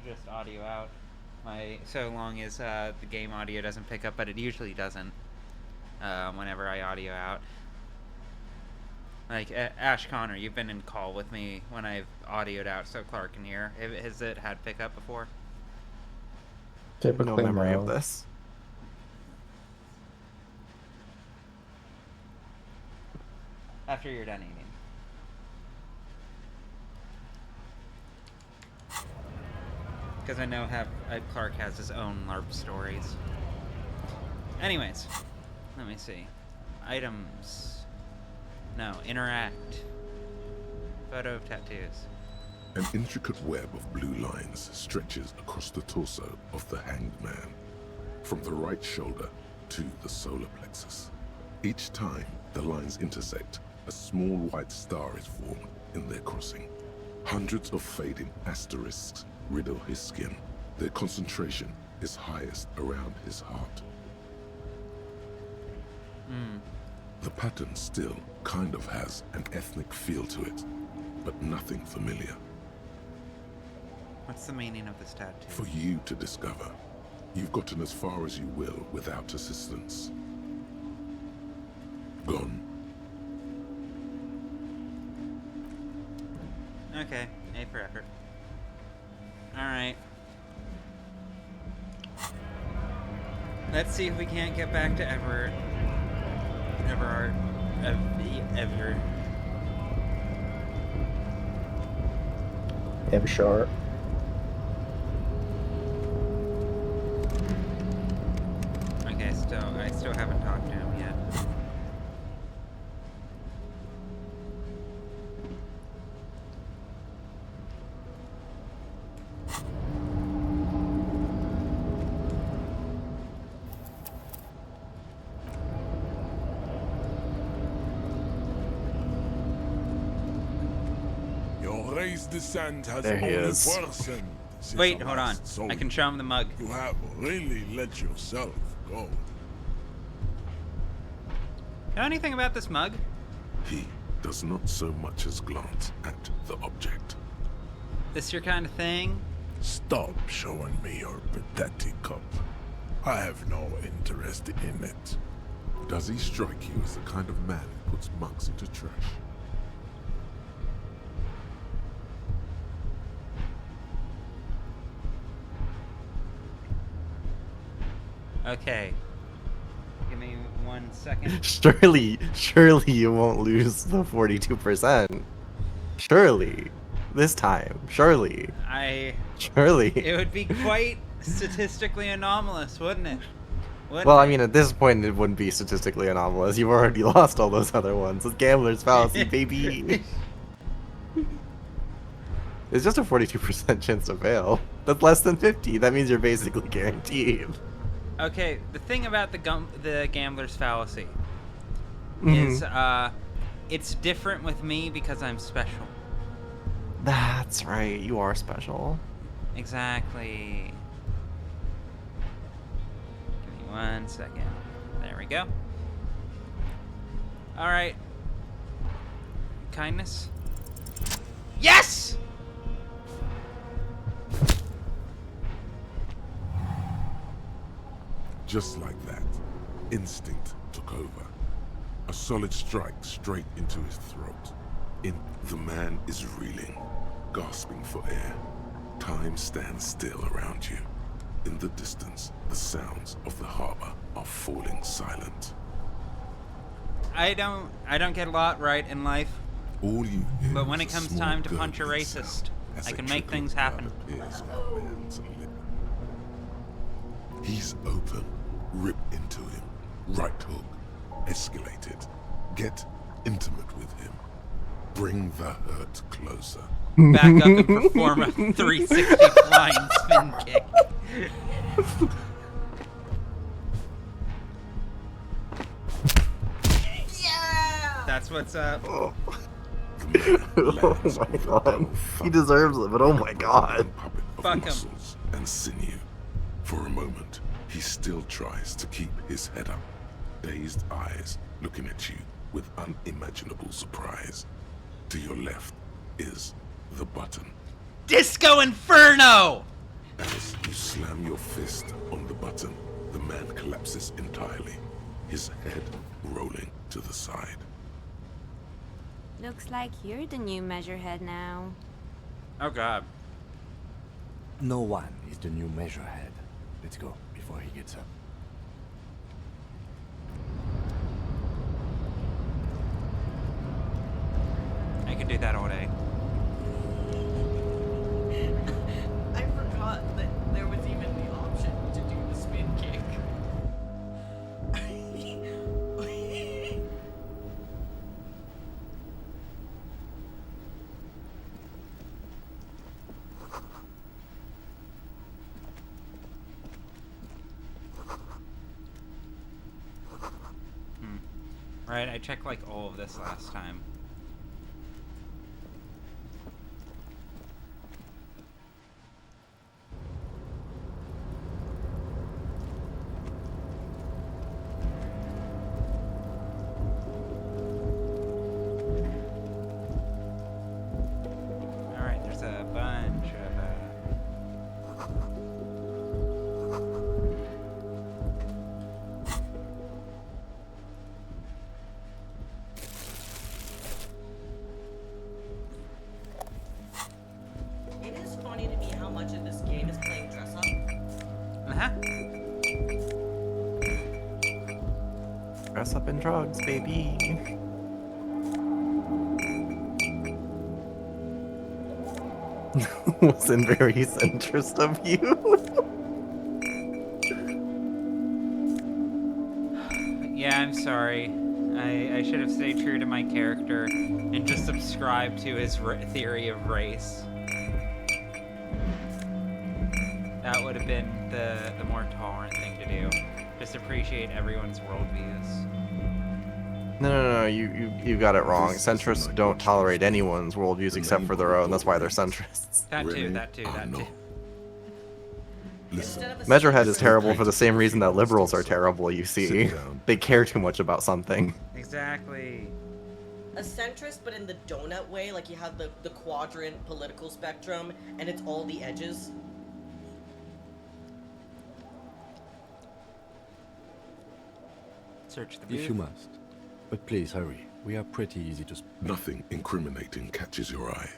just audio out so long as the game audio doesn't pick up, but it usually doesn't. Whenever I audio out, like Ash Connor, you've been in call with me when I've audioed out, so Clark can hear. Has it had pickup before? Typically, No memory of no. this. After you're done eating. Because I know Clark has his own LARP stories. Anyways, let me see. Items. No, interact. Photo of tattoos. An intricate web of blue lines stretches across the torso of the hanged man, from the right shoulder to the solar plexus. Each time the lines intersect, a small white star is formed in their crossing. Hundreds of fading asterisks riddle his skin. Their concentration is highest around his heart. The pattern still kind of has an ethnic feel to it, but nothing familiar. What's the meaning of this tattoo? For you to discover. You've gotten as far as you will without assistance. Gone. Okay, A for effort. Alright. Let's see if we can't get back to Everard. M sharp. Okay, I still haven't talked to him yet. Your race descent has There he only is. worsened. since Wait, I hold on. last saw I can you. show him the mug. You have really let yourself go. Know anything about this mug? He does not so much as glance at the object. This your kind of thing? Stop showing me your pathetic cup. I have no interest in it. Does he strike you as the kind of man who puts mugs into trash? Okay. Give me 1 second. Surely you won't lose the 42%. Surely. This time. Surely. Surely. It would be quite statistically anomalous, wouldn't it? Well, I mean, at this point, it wouldn't be statistically anomalous. You've already lost all those other ones. It's gambler's fallacy, baby. It's just a 42% chance to fail. That's less than 50. That means you're basically guaranteed. Okay, the thing about the gambler's fallacy Mhm. is it's different with me because I'm special. That's right. You are special. Exactly. Give me 1 second. There we go. All right. Kindness. Yes! Just like that, instinct took over. A solid strike straight into his throat. The man is reeling, gasping for air. Time stands still around you. In the distance, the sounds of the harbor are falling silent. I don't get a lot right in life. All you hear But when is it a comes small time to punch a gurgling racist, sound as I a can make trickle things of happen. blood appears on the man's lip. He's open. Rip into him. Right hook. Escalate it. Get intimate with him. Bring the hurt closer. Back up and perform a 360 flying spin kick. Yeah! That's what's up. Oh my god. He deserves it, but oh my god. Fuck him. Muscles and sinew. For a moment, he still tries to keep his head up, dazed eyes looking at you with unimaginable surprise. To your left is the button. Disco Inferno! As you slam your fist on the button, the man collapses entirely, his head rolling to the side. Looks like you're the new measurehead now. Oh god. No one is the new measurehead. Let's go before he gets up. I could do that all day. I forgot that there was even the option to do the spin kick. Right, I checked like all of this last time. Alright, there's a bunch of It is funny to me how much of this game is playing dress up. Dress up in drugs, baby. Was in Barry's interest of you. Yeah, I'm sorry. I should have stayed true to my character and just subscribed to his theory of race. That would have been the more tolerant thing to do. Just appreciate everyone's worldviews. No, you got it wrong. Centrists don't tolerate anyone's worldviews except for their own. That's why they're centrists. That too, that too, that too. Listen. Measurehead is terrible for the same reason that liberals are terrible, you see. They care too much about something. Exactly. A centrist, but in the donut way, like you have the quadrant political spectrum, and it's all the edges. Search the If you must. But please hurry. We are pretty easy to... Nothing incriminating catches your eye.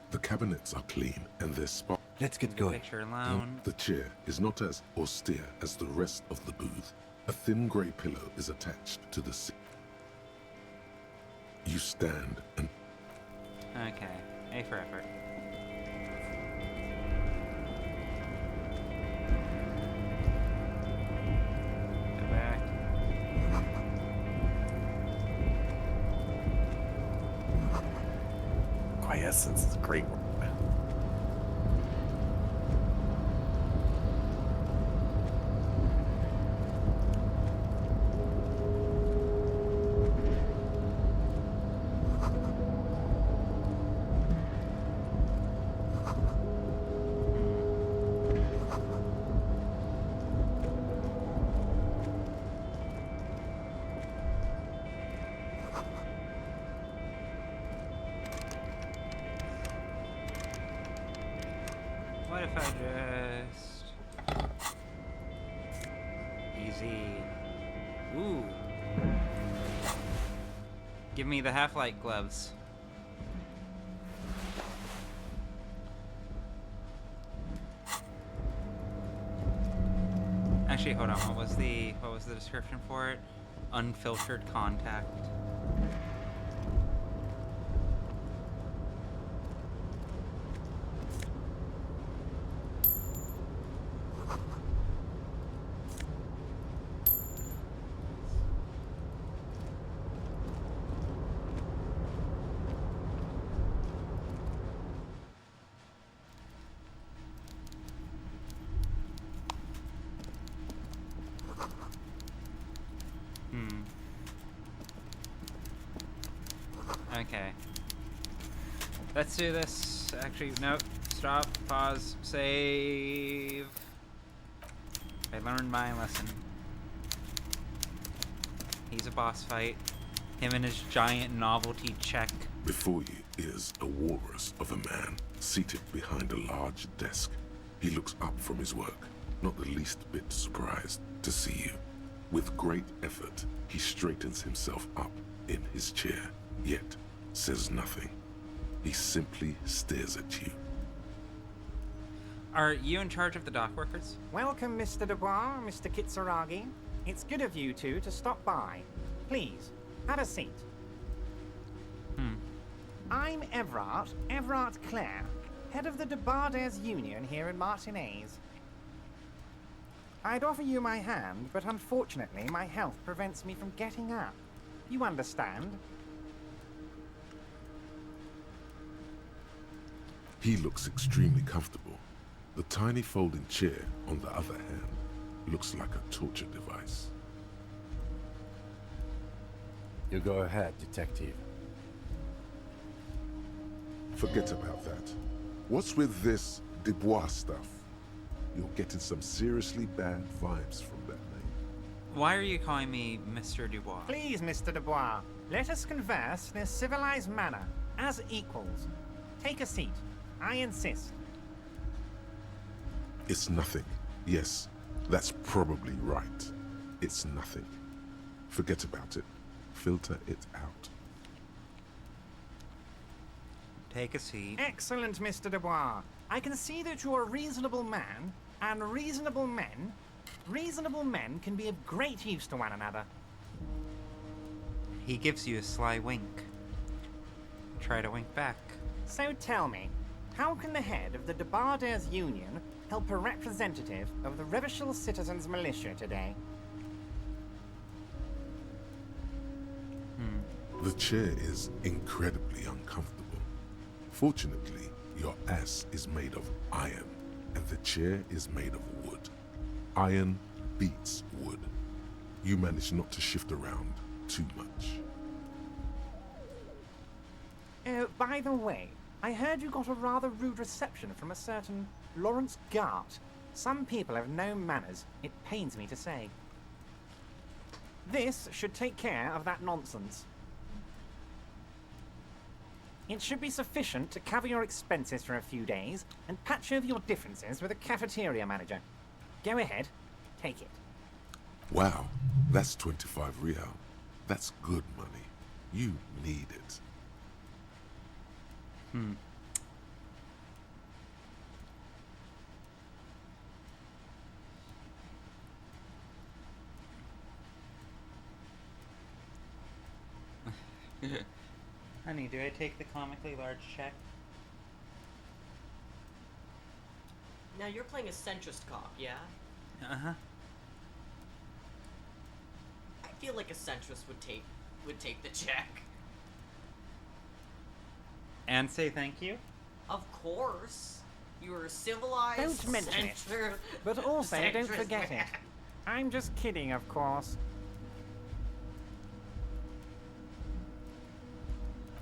The cabinets are clean and they're spot. Let's get going. Picture alone. The chair is not as austere as the rest of the booth. A thin grey pillow is attached to the seat. You stand and... Okay. A for effort. Go back. Quiescence is a great word. What if I just... Easy. Ooh. Give me the half-light gloves. Actually, hold on. What was the description for it? Unfiltered contact. Okay. Let's do this. Actually, no. Stop. Pause. Save. I learned my lesson. He's a boss fight. Him and his giant novelty check. Before you is a walrus of a man seated behind a large desk. He looks up from his work, not the least bit surprised to see you. With great effort, he straightens himself up in his chair, yet says nothing. He simply stares at you. Are you in charge of the dock workers? Welcome, Mr. Dubois, Mr. Kitsuragi. It's good of you two to stop by. Please, have a seat. I'm Everard Clare, head of the Debarders Union here in Martinez. I'd offer you my hand, but unfortunately my health prevents me from getting up. You understand? He looks extremely comfortable. The tiny folding chair, on the other hand, looks like a torture device. You go ahead, detective. Forget about that. What's with this Dubois stuff? You're getting some seriously bad vibes from that name. Why are you calling me Mr. Dubois? Please, Mr. Dubois, let us converse in a civilized manner, as equals. Take a seat. I insist. It's nothing. Yes, that's probably right. It's nothing. Forget about it. Filter it out. Take a seat. Excellent, Mr. Dubois. I can see that you're a reasonable man, and reasonable men can be of great use to one another. He gives you a sly wink. Try to wink back. So tell me, how can the head of the Debarders Union help a representative of the Revachol Citizens Militia today? The chair is incredibly uncomfortable. Fortunately, your ass is made of iron, and the chair is made of wood. Iron beats wood. You manage not to shift around too much. By the way, I heard you got a rather rude reception from a certain Lawrence Gart. Some people have no manners. It pains me to say. This should take care of that nonsense. It should be sufficient to cover your expenses for a few days and patch over your differences with a cafeteria manager. Go ahead, take it. Wow, that's 25 real. That's good money. You need it. Honey, do I take the comically large check? Now you're playing a centrist cop, yeah? Uh-huh. I feel like a centrist would take the check. And say thank you? Of course. You're a civilized Don't mention it. But also, don't centrist forget man. it. I'm just kidding, of course.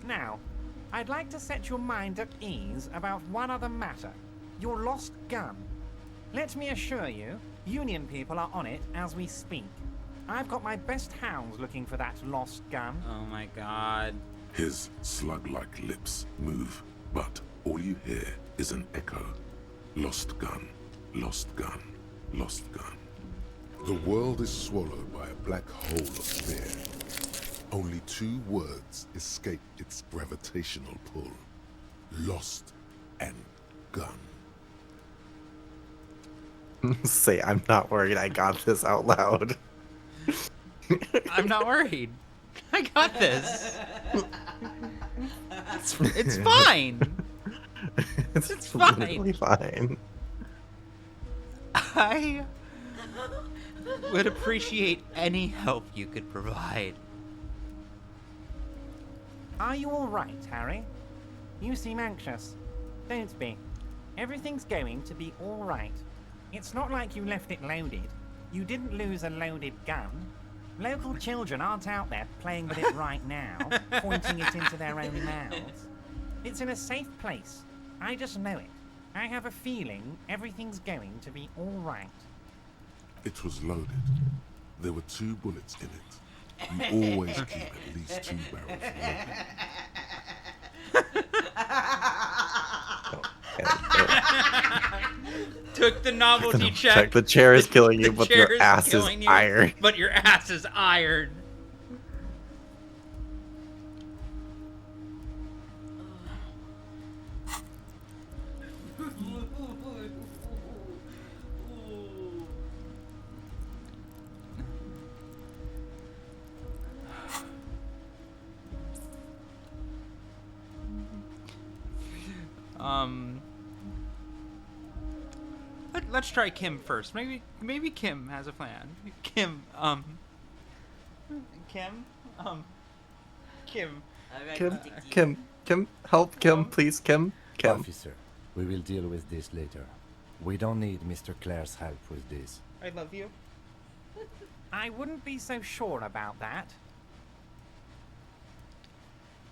Now, I'd like to set your mind at ease about one other matter. Your lost gun. Let me assure you, Union people are on it as we speak. I've got my best hounds looking for that lost gun. Oh my god. His slug-like lips move, but all you hear is an echo. Lost gun, lost gun, lost gun. The world is swallowed by a black hole of fear. Only 2 words escape its gravitational pull. Lost and gun. Say, I'm not worried. I got this out loud. I'm not worried. I got this. It's fine. It's fine. Literally fine. I would appreciate any help you could provide. Are you alright, Harry? You seem anxious. Don't be. Everything's going to be alright. It's not like you left it loaded. You didn't lose a loaded gun. Local children aren't out there playing with it right now, pointing it into their own mouths. It's in a safe place. I just know it. I have a feeling everything's going to be alright. It was loaded. There were 2 bullets in it. You always keep at least 2 barrels loaded. Took the novelty check. Check, the chair is killing you, The but chair your is ass is killing you, iron. But your ass is iron. Let's try Kim first. Maybe Kim has a plan. Kim, Kim, help, Kim, please, Kim. Officer, we will deal with this later. We don't need Mr. Clare's help with this. I love you. I wouldn't be so sure about that.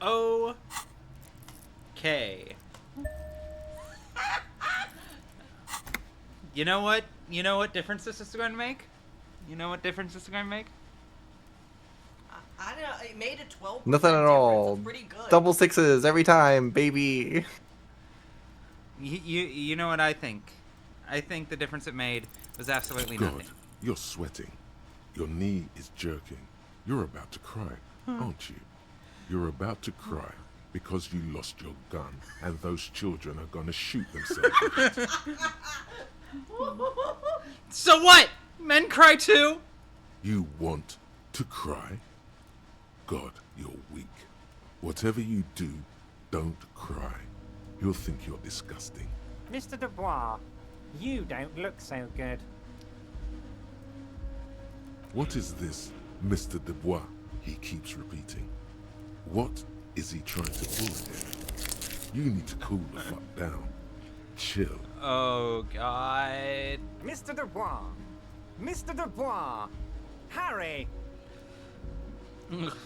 Okay. You know what? You know what difference this is going to make? You know what difference this is going to make? I don't know. It made a 12%. Nothing at all. That's pretty good. Double 6s every time, baby. You know what I think? I think the difference it made was absolutely God, nothing. you're sweating. Your knee is jerking. You're about to cry, aren't you? You're about to cry because you lost your gun and those children are gonna shoot themselves with it. So what? Men cry too? You want to cry? God, you're weak. Whatever you do, don't cry. He'll think you're disgusting. Mr. Dubois, you don't look so good. What is this, Mr. Dubois? He keeps repeating. What is he trying to pull here? You need to cool the fuck down. Chill. Oh, God. Mr. Dubois! Mr. Dubois! Harry!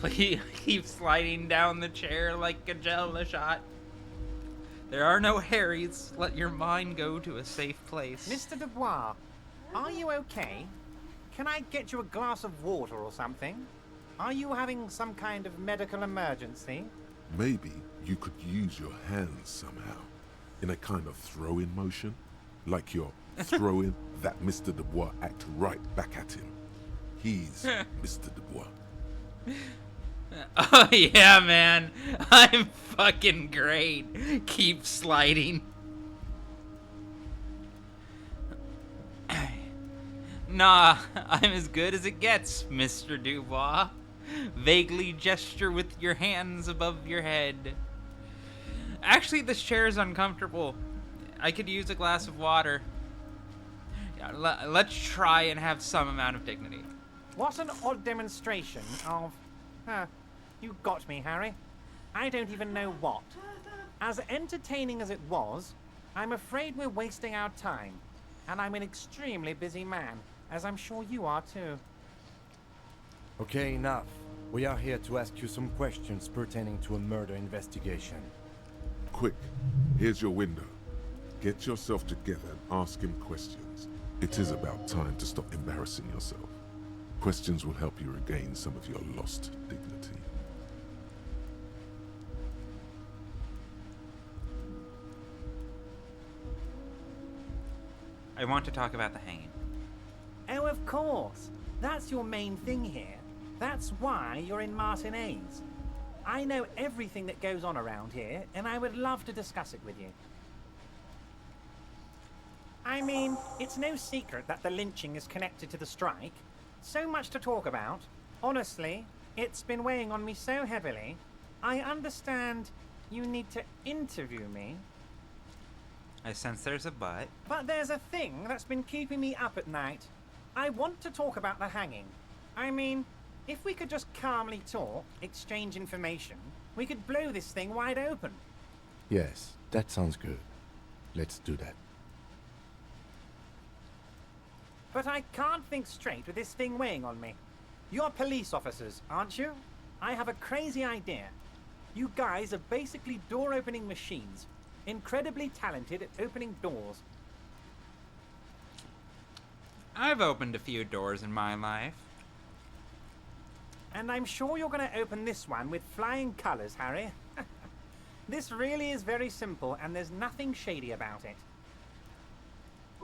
He keeps sliding down the chair like a jello shot. There are no Harrys. Let your mind go to a safe place. Mr. Dubois, are you okay? Can I get you a glass of water or something? Are you having some kind of medical emergency? Maybe you could use your hands somehow, in a kind of throw-in motion, like you're throwing that Mr. Dubois act right back at him. He's Mr. Dubois. Oh yeah, man. I'm fucking great. Keep sliding. Nah, I'm as good as it gets, Mr. Dubois. Vaguely gesture with your hands above your head. Actually, this chair is uncomfortable. I could use a glass of water. Yeah, let's try and have some amount of dignity. What an odd demonstration of... you got me, Harry. I don't even know what. As entertaining as it was, I'm afraid we're wasting our time. And I'm an extremely busy man, as I'm sure you are too. Okay, enough. We are here to ask you some questions pertaining to a murder investigation. Quick, here's your window. Get yourself together and ask him questions. It is about time to stop embarrassing yourself. Questions will help you regain some of your lost dignity. I want to talk about the hanging. Oh, of course. That's your main thing here. That's why you're in Martinez. I know everything that goes on around here, and I would love to discuss it with you. I mean, it's no secret that the lynching is connected to the strike. So much to talk about. Honestly, it's been weighing on me so heavily. I understand you need to interview me. I sense there's a but. But there's a thing that's been keeping me up at night. I want to talk about the hanging. I mean, if we could just calmly talk, exchange information, we could blow this thing wide open. Yes, that sounds good. Let's do that. But I can't think straight with this thing weighing on me. You're police officers, aren't you? I have a crazy idea. You guys are basically door-opening machines. Incredibly talented at opening doors. I've opened a few doors in my life. And I'm sure you're going to open this one with flying colors, Harry. This really is very simple, and there's nothing shady about it.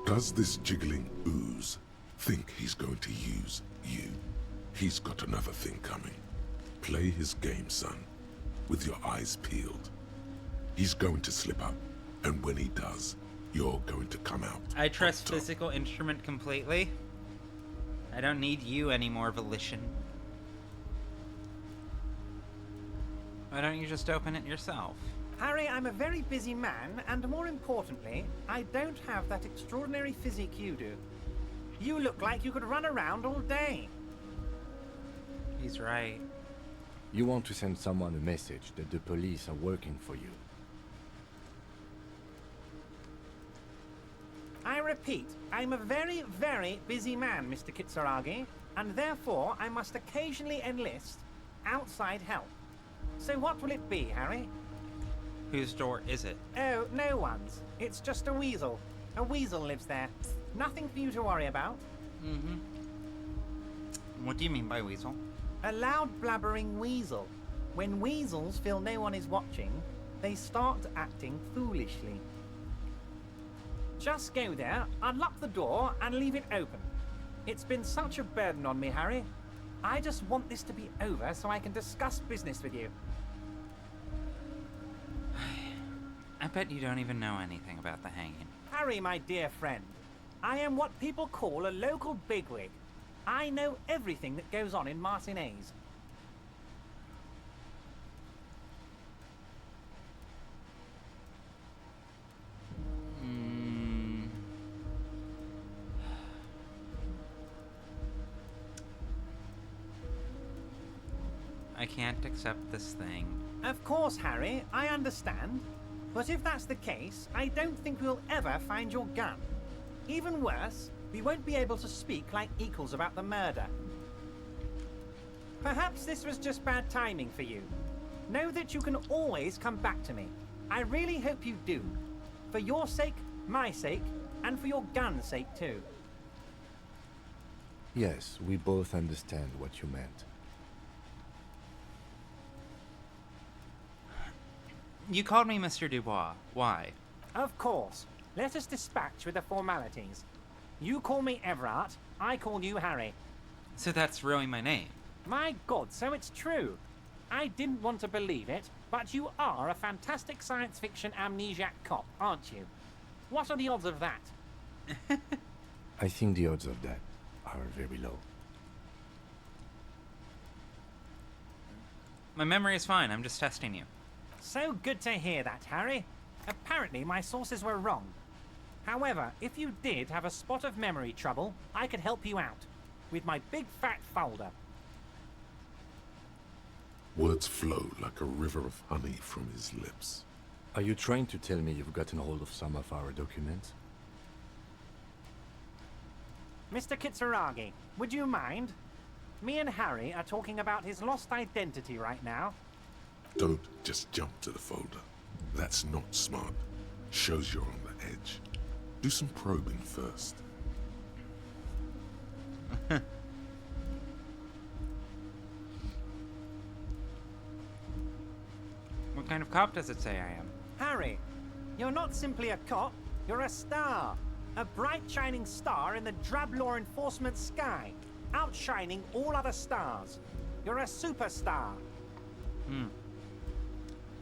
Does this jiggling ooze think he's going to use you? He's got another thing coming. Play his game, son, with your eyes peeled. He's going to slip up, and when he does, you're going to come out. I trust physical instrument completely. I don't need you anymore, Volition. Why don't you just open it yourself? Harry, I'm a very busy man, and more importantly, I don't have that extraordinary physique you do. You look like you could run around all day. He's right. You want to send someone a message that the police are working for you. I repeat, I'm a very, very busy man, Mr. Kitsuragi, and therefore I must occasionally enlist outside help. So what will it be, Harry? Whose door is it? Oh, no one's. It's just a weasel. A weasel lives there. Nothing for you to worry about. Mm-hmm. What do you mean by weasel? A loud blabbering weasel. When weasels feel no one is watching, they start acting foolishly. Just go there, unlock the door, and leave it open. It's been such a burden on me, Harry. I just want this to be over so I can discuss business with you. I bet you don't even know anything about the hanging. Harry, my dear friend, I am what people call a local bigwig. I know everything that goes on in Martinez. I can't accept this thing. Of course, Harry, I understand. But if that's the case, I don't think we'll ever find your gun. Even worse, we won't be able to speak like equals about the murder. Perhaps this was just bad timing for you. Know that you can always come back to me. I really hope you do. For your sake, my sake, and for your gun's sake too. Yes, we both understand what you meant. You called me Mr. Dubois. Why? Of course. Let us dispatch with the formalities. You call me Everard, I call you Harry. So that's really my name. My God, so it's true. I didn't want to believe it, but you are a fantastic science fiction amnesiac cop, aren't you? What are the odds of that? I think the odds of that are very low. My memory is fine. I'm just testing you. So good to hear that, Harry. Apparently my sources were wrong. However, if you did have a spot of memory trouble, I could help you out. With my big fat folder. Words flow like a river of honey from his lips. Are you trying to tell me you've gotten hold of some of our documents? Mr. Kitsuragi, would you mind? Me and Harry are talking about his lost identity right now. Don't just jump to the folder. That's not smart. Shows you're on the edge. Do some probing first. What kind of cop does it say I am? Harry, you're not simply a cop, you're a star. A bright shining star in the drab law enforcement sky, outshining all other stars. You're a superstar.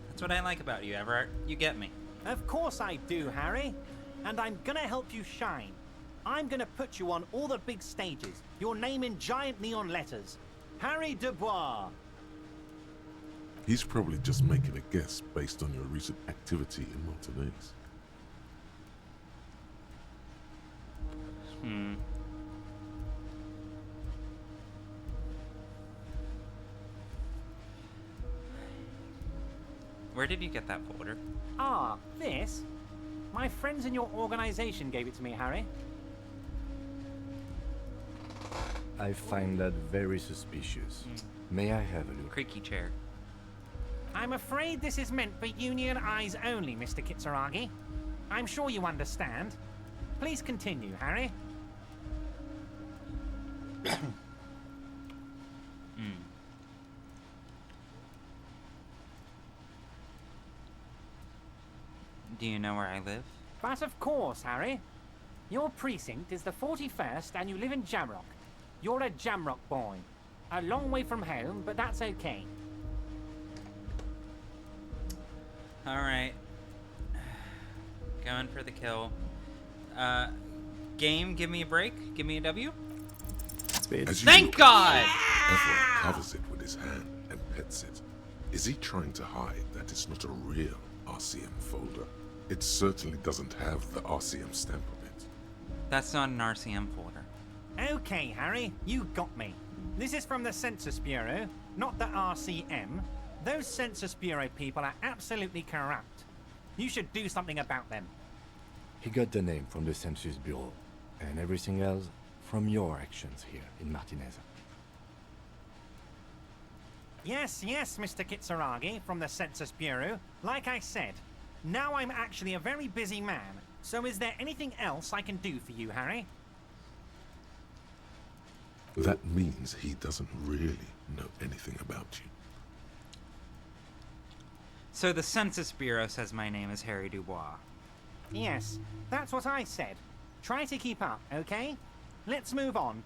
That's what I like about you, Everett. You get me. Of course I do, Harry. And I'm gonna help you shine. I'm gonna put you on all the big stages. Your name in giant neon letters. Harry Dubois. He's probably just making a guess based on your recent activity in Montanese. Where did you get that folder? Ah, this? My friends in your organization gave it to me, Harry. I find that very suspicious. May I have a look? Creaky chair. I'm afraid this is meant for union eyes only, Mr. Kitsuragi. I'm sure you understand. Please continue, Harry. Do you know where I live? But of course, Harry. Your precinct is the 41st and you live in Jamrock. You're a Jamrock boy. A long way from home, but that's okay. Alright. Going for the kill. Game, give me a break. Give me a W. Thank God! Everett covers it with his hand and pets it. Is he trying to hide that it's not a real RCM folder? It certainly doesn't have the RCM stamp on it. That's not an RCM folder. Okay, Harry, you got me. This is from the Census Bureau, not the RCM. Those Census Bureau people are absolutely corrupt. You should do something about them. He got the name from the Census Bureau, and everything else from your actions here in Martinez. Yes, Mr. Kitsuragi from the Census Bureau. Like I said, now I'm actually a very busy man. So is there anything else I can do for you, Harry? That means he doesn't really know anything about you. So the Census Bureau says my name is Harry Dubois. Yes, that's what I said. Try to keep up, okay? Let's move on.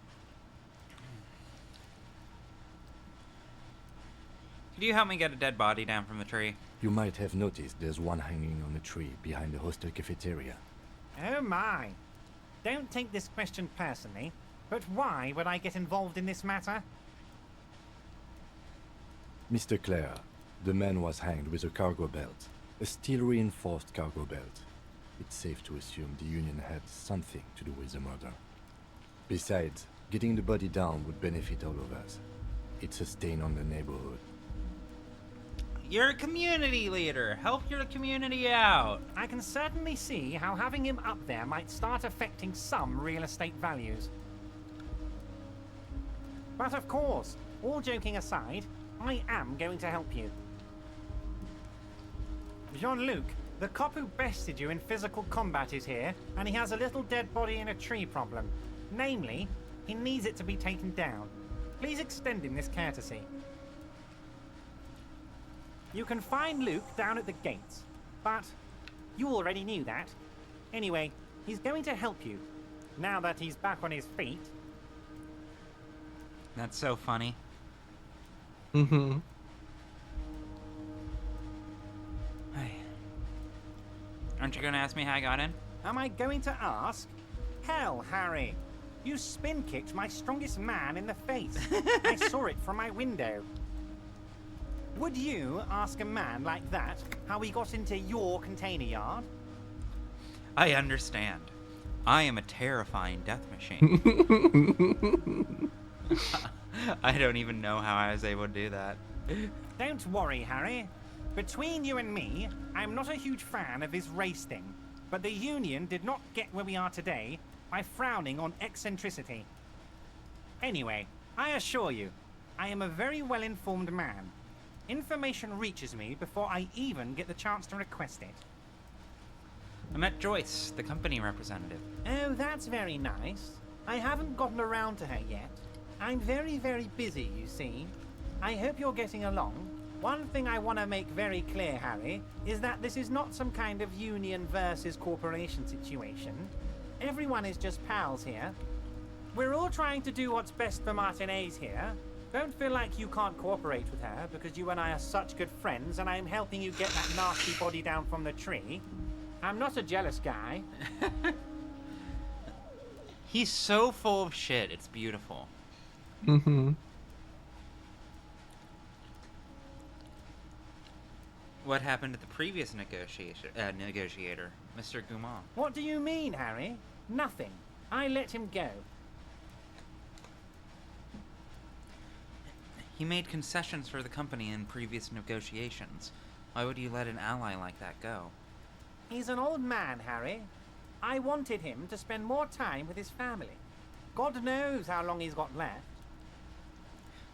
Could you help me get a dead body down from the tree? You might have noticed there's one hanging on a tree behind the hostel cafeteria. Oh my. Don't take this question personally, but why would I get involved in this matter? Mr. Clare, the man was hanged with a cargo belt. A steel-reinforced cargo belt. It's safe to assume the Union had something to do with the murder. Besides, getting the body down would benefit all of us. It's a stain on the neighborhood. You're a community leader. Help your community out. I can certainly see how having him up there might start affecting some real estate values. But of course, all joking aside, I am going to help you. Jean-Luc, the cop who bested you in physical combat is here, and he has a little dead body in a tree problem. Namely, he needs it to be taken down. Please extend him this courtesy. You can find Luke down at the gates, but you already knew that. Anyway, he's going to help you, now that he's back on his feet. That's so funny. Mm-hmm. Hey. Aren't you gonna ask me how I got in? Am I going to ask? Hell, Harry. You spin-kicked my strongest man in the face. I saw it from my window. Would you ask a man like that how he got into your container yard? I understand. I am a terrifying death machine. I don't even know how I was able to do that. Don't worry, Harry. Between you and me, I'm not a huge fan of his race thing, but the Union did not get where we are today by frowning on eccentricity. Anyway, I assure you, I am a very well-informed man. Information reaches me before I even get the chance to request it. I met Joyce, the company representative. Oh, that's very nice. I haven't gotten around to her yet. I'm very, very busy, you see. I hope you're getting along. One thing I want to make very clear, Harry, is that this is not some kind of union versus corporation situation. Everyone is just pals here. We're all trying to do what's best for Martinez here. Don't feel like you can't cooperate with her, because you and I are such good friends and I'm helping you get that nasty body down from the tree. I'm not a jealous guy. He's so full of shit, it's beautiful. Mm-hmm. What happened to the previous negotiator, Mr. Gumon? What do you mean, Harry? Nothing. I let him go. He made concessions for the company in previous negotiations. Why would you let an ally like that go? He's an old man, Harry. I wanted him to spend more time with his family. God knows how long he's got left.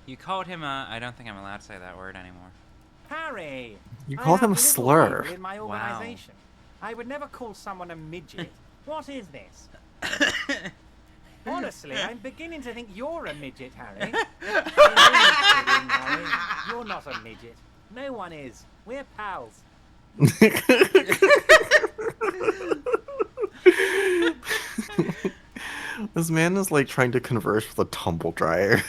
You called him a... I don't think I'm allowed to say that word anymore. Harry! You called him a little slur. people in my Wow. organization. I would never call someone a midget. What is this? Honestly, I'm beginning to think you're a midget, Harry. I'm really kidding, Harry. You're not a midget. No one is. We're pals. This man is like trying to converse with a tumble dryer.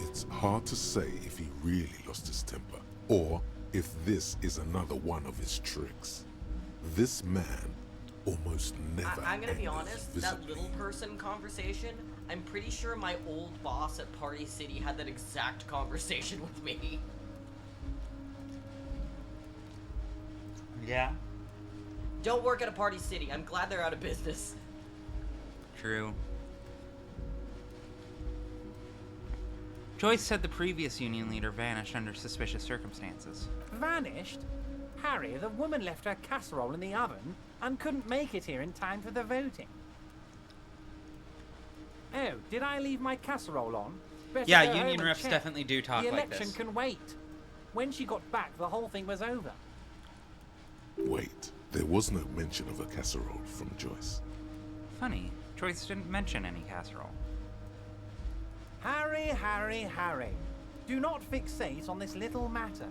It's hard to say if he really lost his temper, or if this is another one of his tricks. This man almost never I'm gonna be angers honest, visibly. that little person conversation, I'm pretty sure my old boss at Party City had that exact conversation with me. Yeah. Don't work at a Party City. I'm glad they're out of business. True. Joyce said the previous union leader vanished under suspicious circumstances. Vanished? Harry, the woman left her casserole in the oven and couldn't make it here in time for the voting. Oh, did I leave my casserole on? Better Yeah, go home union and reps check. definitely do talk the like election this. can wait. When she got back, the whole thing was over. Wait, there was no mention of a casserole from Joyce. Funny, Joyce didn't mention any casserole. Harry, Harry, Harry. Do not fixate on this little matter.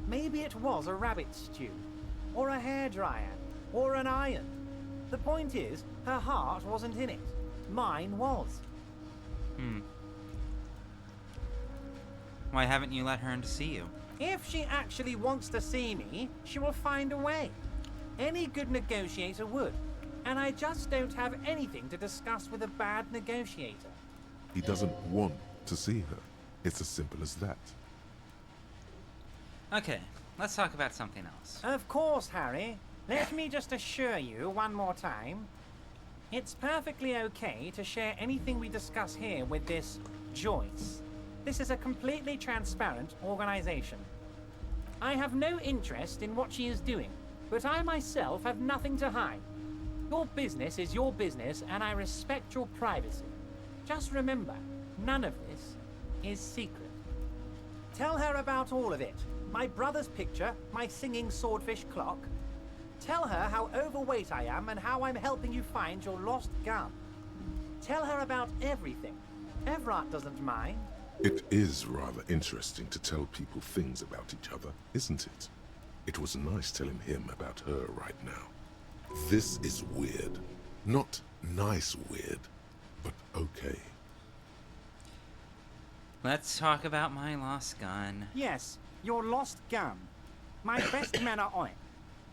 Maybe it was a rabbit stew, or a hairdryer, or an iron. The point is, her heart wasn't in it. Mine was. Why haven't you let her in to see you? If she actually wants to see me, she will find a way. Any good negotiator would. And I just don't have anything to discuss with a bad negotiator. He doesn't want to see her. It's as simple as that. Okay, let's talk about something else. Of course, Harry. Let me just assure you one more time. It's perfectly okay to share anything we discuss here with this Joyce. This is a completely transparent organization. I have no interest in what she is doing, but I myself have nothing to hide. Your business is your business, and I respect your privacy. Just remember, none of this is secret. Tell her about all of it. My brother's picture, my singing swordfish clock. Tell her how overweight I am and how I'm helping you find your lost gun. Tell her about everything. Everett doesn't mind. It is rather interesting to tell people things about each other, isn't it? It was nice telling him about her right now. This is weird. Not nice weird, but okay. Let's talk about my lost gun. Yes, your lost gun. My best men are on it.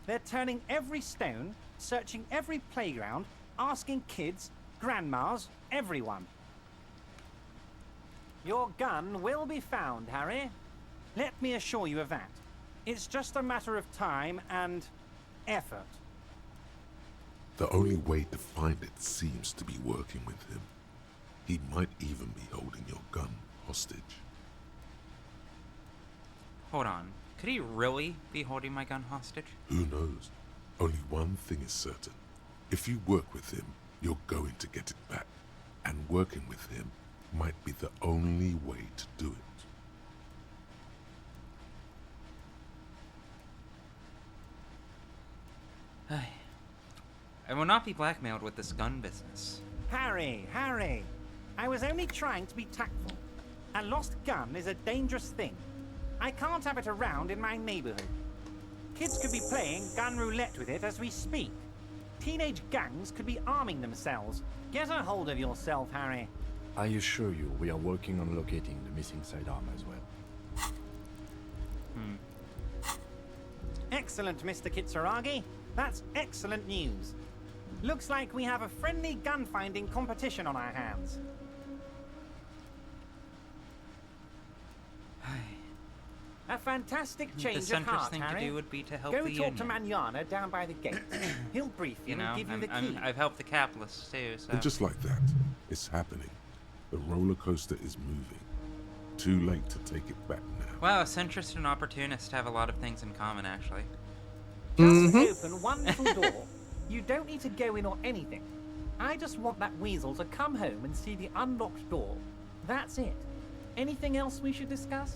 They're turning every stone, searching every playground, asking kids, grandmas, everyone. Your gun will be found, Harry. Let me assure you of that. It's just a matter of time and effort. The only way to find it seems to be working with him. He might even be holding your gun hostage. Hold on. Could he really be holding my gun hostage? Who knows? Only one thing is certain. If you work with him, you're going to get it back. And working with him might be the only way to do it. I will not be blackmailed with this gun business. Harry! I was only trying to be tactful. A lost gun is a dangerous thing. I can't have it around in my neighborhood. Kids could be playing gun roulette with it as we speak. Teenage gangs could be arming themselves. Get a hold of yourself, Harry. I assure you, we are working on locating the missing sidearm as well. Excellent, Mr. Kitsuragi. That's excellent news. Looks like we have a friendly gun-finding competition on our hands. A fantastic change The of heart, thing Harry. to do would be to help Go the talk to union. Manana down by the gate. He'll brief you, You know, and give you the key. I've helped the capitalists too, so... And just like that, it's happening. The roller coaster is moving. Too late to take it back now. Wow, centrist and opportunist have a lot of things in common, actually. Just open one little door. You don't need to go in or anything. I just want that weasel to come home and see the unlocked door. That's it. Anything else we should discuss?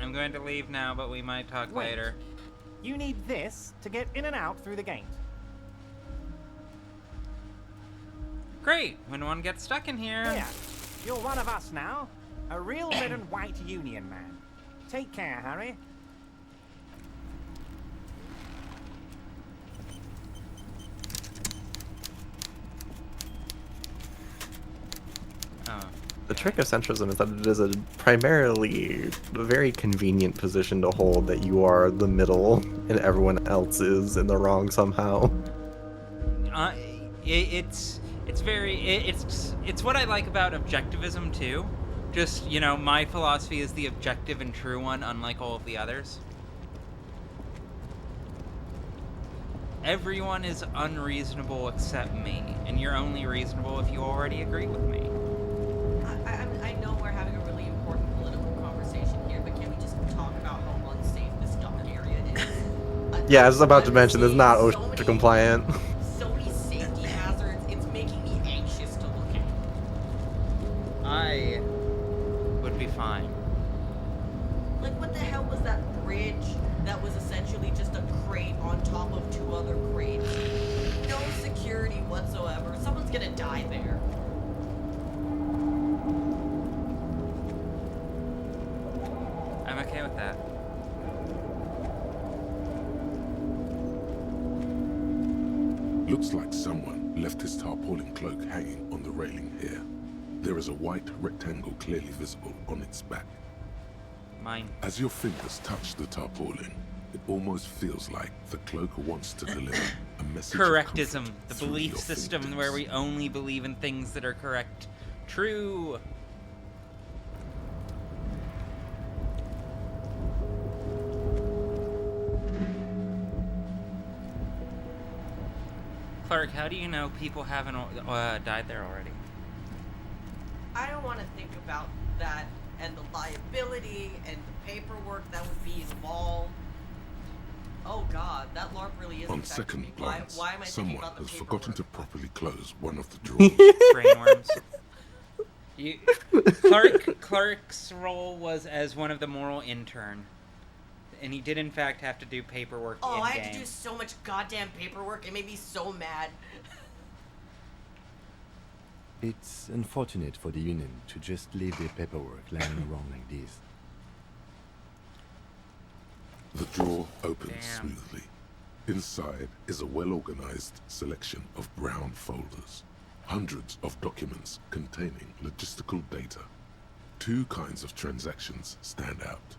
I'm going to leave now, but we might talk Wait. later. You need this to get in and out through the gate. Great! When one gets stuck in here... Here, you're one of us now. A real red and white union man. Take care, Harry. The trick of centrism is that it is a primarily very convenient position to hold, that you are the middle and everyone else is in the wrong somehow. It's what I like about objectivism too. Just, you know, my philosophy is the objective and true one, unlike all of the others. Everyone is unreasonable except me, and you're only reasonable if you already agree with me. I know we're having a really important political conversation here, but can we just talk about how unsafe this dock area is? Yeah, I was about to mention, it's not OSHA compliant. So many safety hazards, it's making me anxious to look at. I would be fine. Like, what the hell was that bridge that was essentially just a crate on top of two other crates? No security whatsoever. Someone's gonna die there. I'm okay with that. Looks like someone left his tarpaulin cloak hanging on the railing here. There is a white rectangle clearly visible on its back. Mine. As your fingers touch the tarpaulin, it almost feels like the cloak wants to deliver a message of Correctism, comfort the through belief your system fingertips. where we only believe in things that are correct. True. Clark, how do you know people haven't died there already? I don't want to think about that and the liability and the paperwork that would be involved. Oh god, that LARP really is On affecting second me. glance, Why am I thinking someone about the has paperwork? forgotten to properly close one of the drawers. Brainworms. Clark's role was as one of the moral intern, and he did in fact have to do paperwork. Oh, I had to do so much goddamn paperwork. It made me so mad. It's unfortunate for the Union to just leave their paperwork lying around like this. The drawer opens smoothly. Inside is a well-organized selection of brown folders. Hundreds of documents containing logistical data. Two kinds of transactions stand out.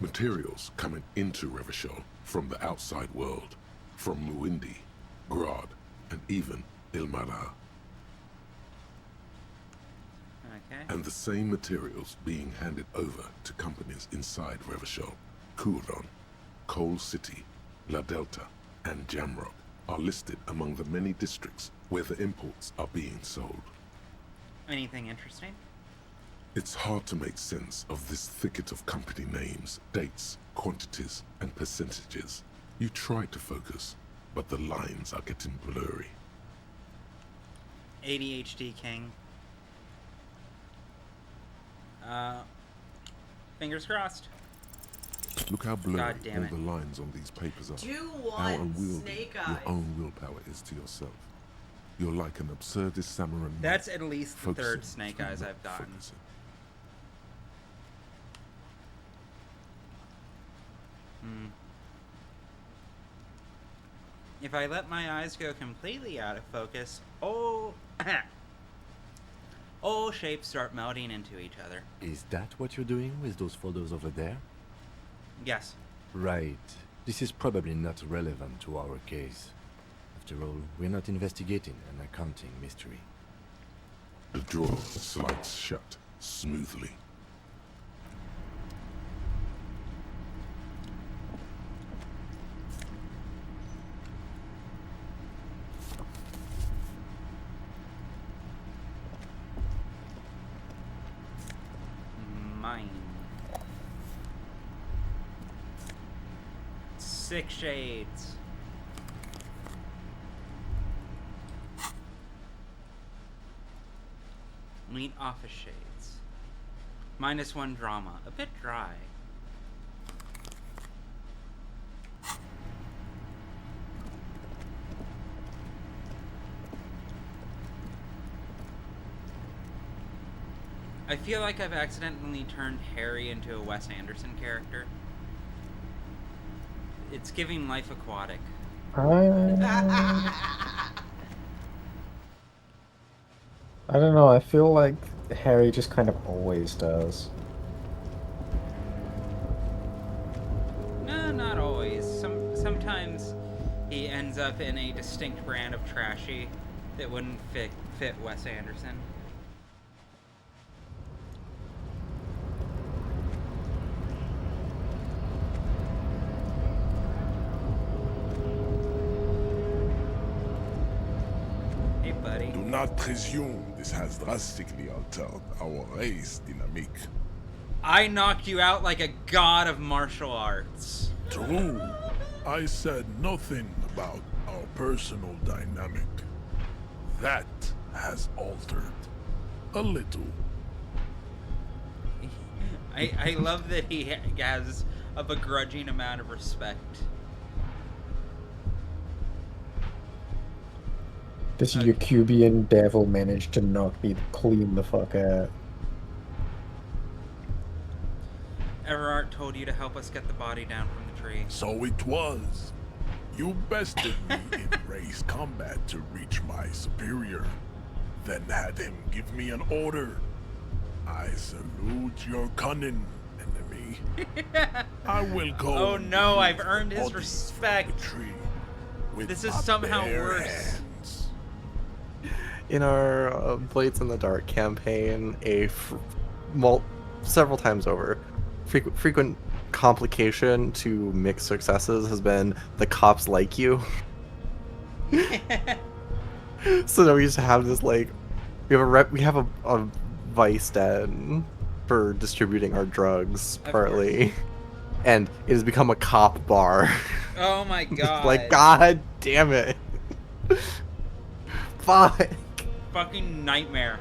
Materials coming into Revachol from the outside world, from Muindi, Grad, and even Ilmara. Okay. And the same materials being handed over to companies inside Revachol, Kuron, Coal City, La Delta, and Jamrock are listed among the many districts where the imports are being sold. Anything interesting? It's hard to make sense of this thicket of company names, dates, quantities, and percentages. You try to focus, but the lines are getting blurry. ADHD King. Fingers crossed. Look how blurry God damn all it. the lines on these papers are. Do How one, unwieldy Snake your Eyes. own willpower is to yourself. You're like an absurdist samurai. That's at least the third focusing Snake through Eyes not I've gotten. focusing. If I let my eyes go completely out of focus, all shapes start melting into each other. Is that what you're doing with those folders over there? Yes. Right. This is probably not relevant to our case. After all, we're not investigating an accounting mystery. The drawer slides shut smoothly. Mine. 6 shades. Meet office shades. -1 drama. A bit dry. I feel like I've accidentally turned Harry into a Wes Anderson character. It's giving Life Aquatic. I don't know, I feel like Harry just kind of always does. No, not always. Sometimes he ends up in a distinct brand of trashy that wouldn't fit Wes Anderson. Hey, buddy. Do not presume this has drastically altered our race dynamic. I knocked you out like a god of martial arts. True. I said nothing about our personal dynamic. That has altered. A little. I love that he has a begrudging amount of respect. This Yakubian devil managed to knock me clean the fuck out. Everard told you to help us get the body down from the tree. So it was. You bested me in race combat to reach my superior, then had him give me an order. I salute your cunning, enemy. I will go. Oh no, I've earned his body respect. with This is my somehow bare worse. hands. In our Blades in the Dark campaign, several times over, frequent complication to mixed successes has been the cops like you. So now we used to have this we have a vice den for distributing our drugs partly, and it has become a cop bar. Oh my god. Like, god damn it. Fuck. Fucking nightmare.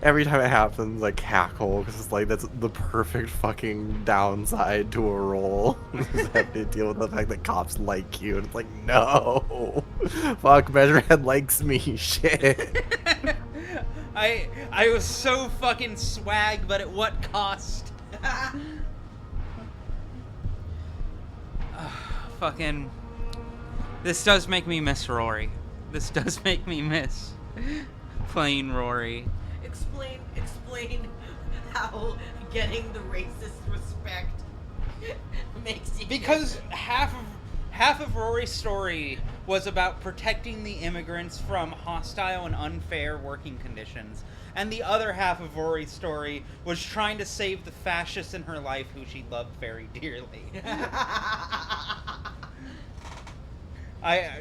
Every time it happens, I cackle because it's like that's the perfect fucking downside to a roll. Is have to deal with the fact that cops like you, and it's like, no, fuck, Measurehead likes me, shit. I was so fucking swag, but at what cost? Fucking. This does make me miss Rory. This does make me miss playing Rory. Explain how getting the racist respect makes you. Because half of Rory's story was about protecting the immigrants from hostile and unfair working conditions, and the other half of Rory's story was trying to save the fascists in her life who she loved very dearly.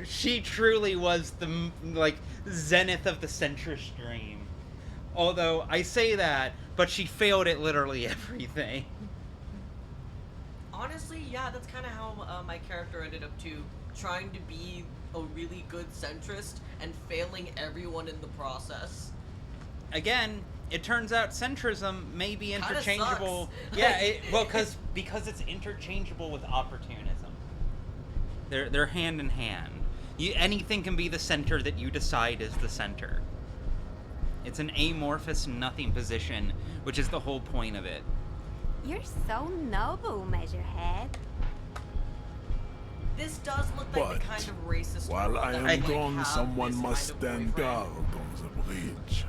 She truly was the zenith of the centrist dream. Although I say that, but she failed at literally everything. Honestly, yeah, that's kind of how my character ended up too, trying to be a really good centrist and failing everyone in the process. Again, it turns out centrism may be Kinda interchangeable. sucks. Yeah, because it's interchangeable with opportunism. They're hand in hand. Anything can be the center that you decide is the center. It's an amorphous nothing position, which is the whole point of it. You're so noble, Measurehead. This does look like the kind of racist While world I that am would, gone, someone must stand guard on the bridge.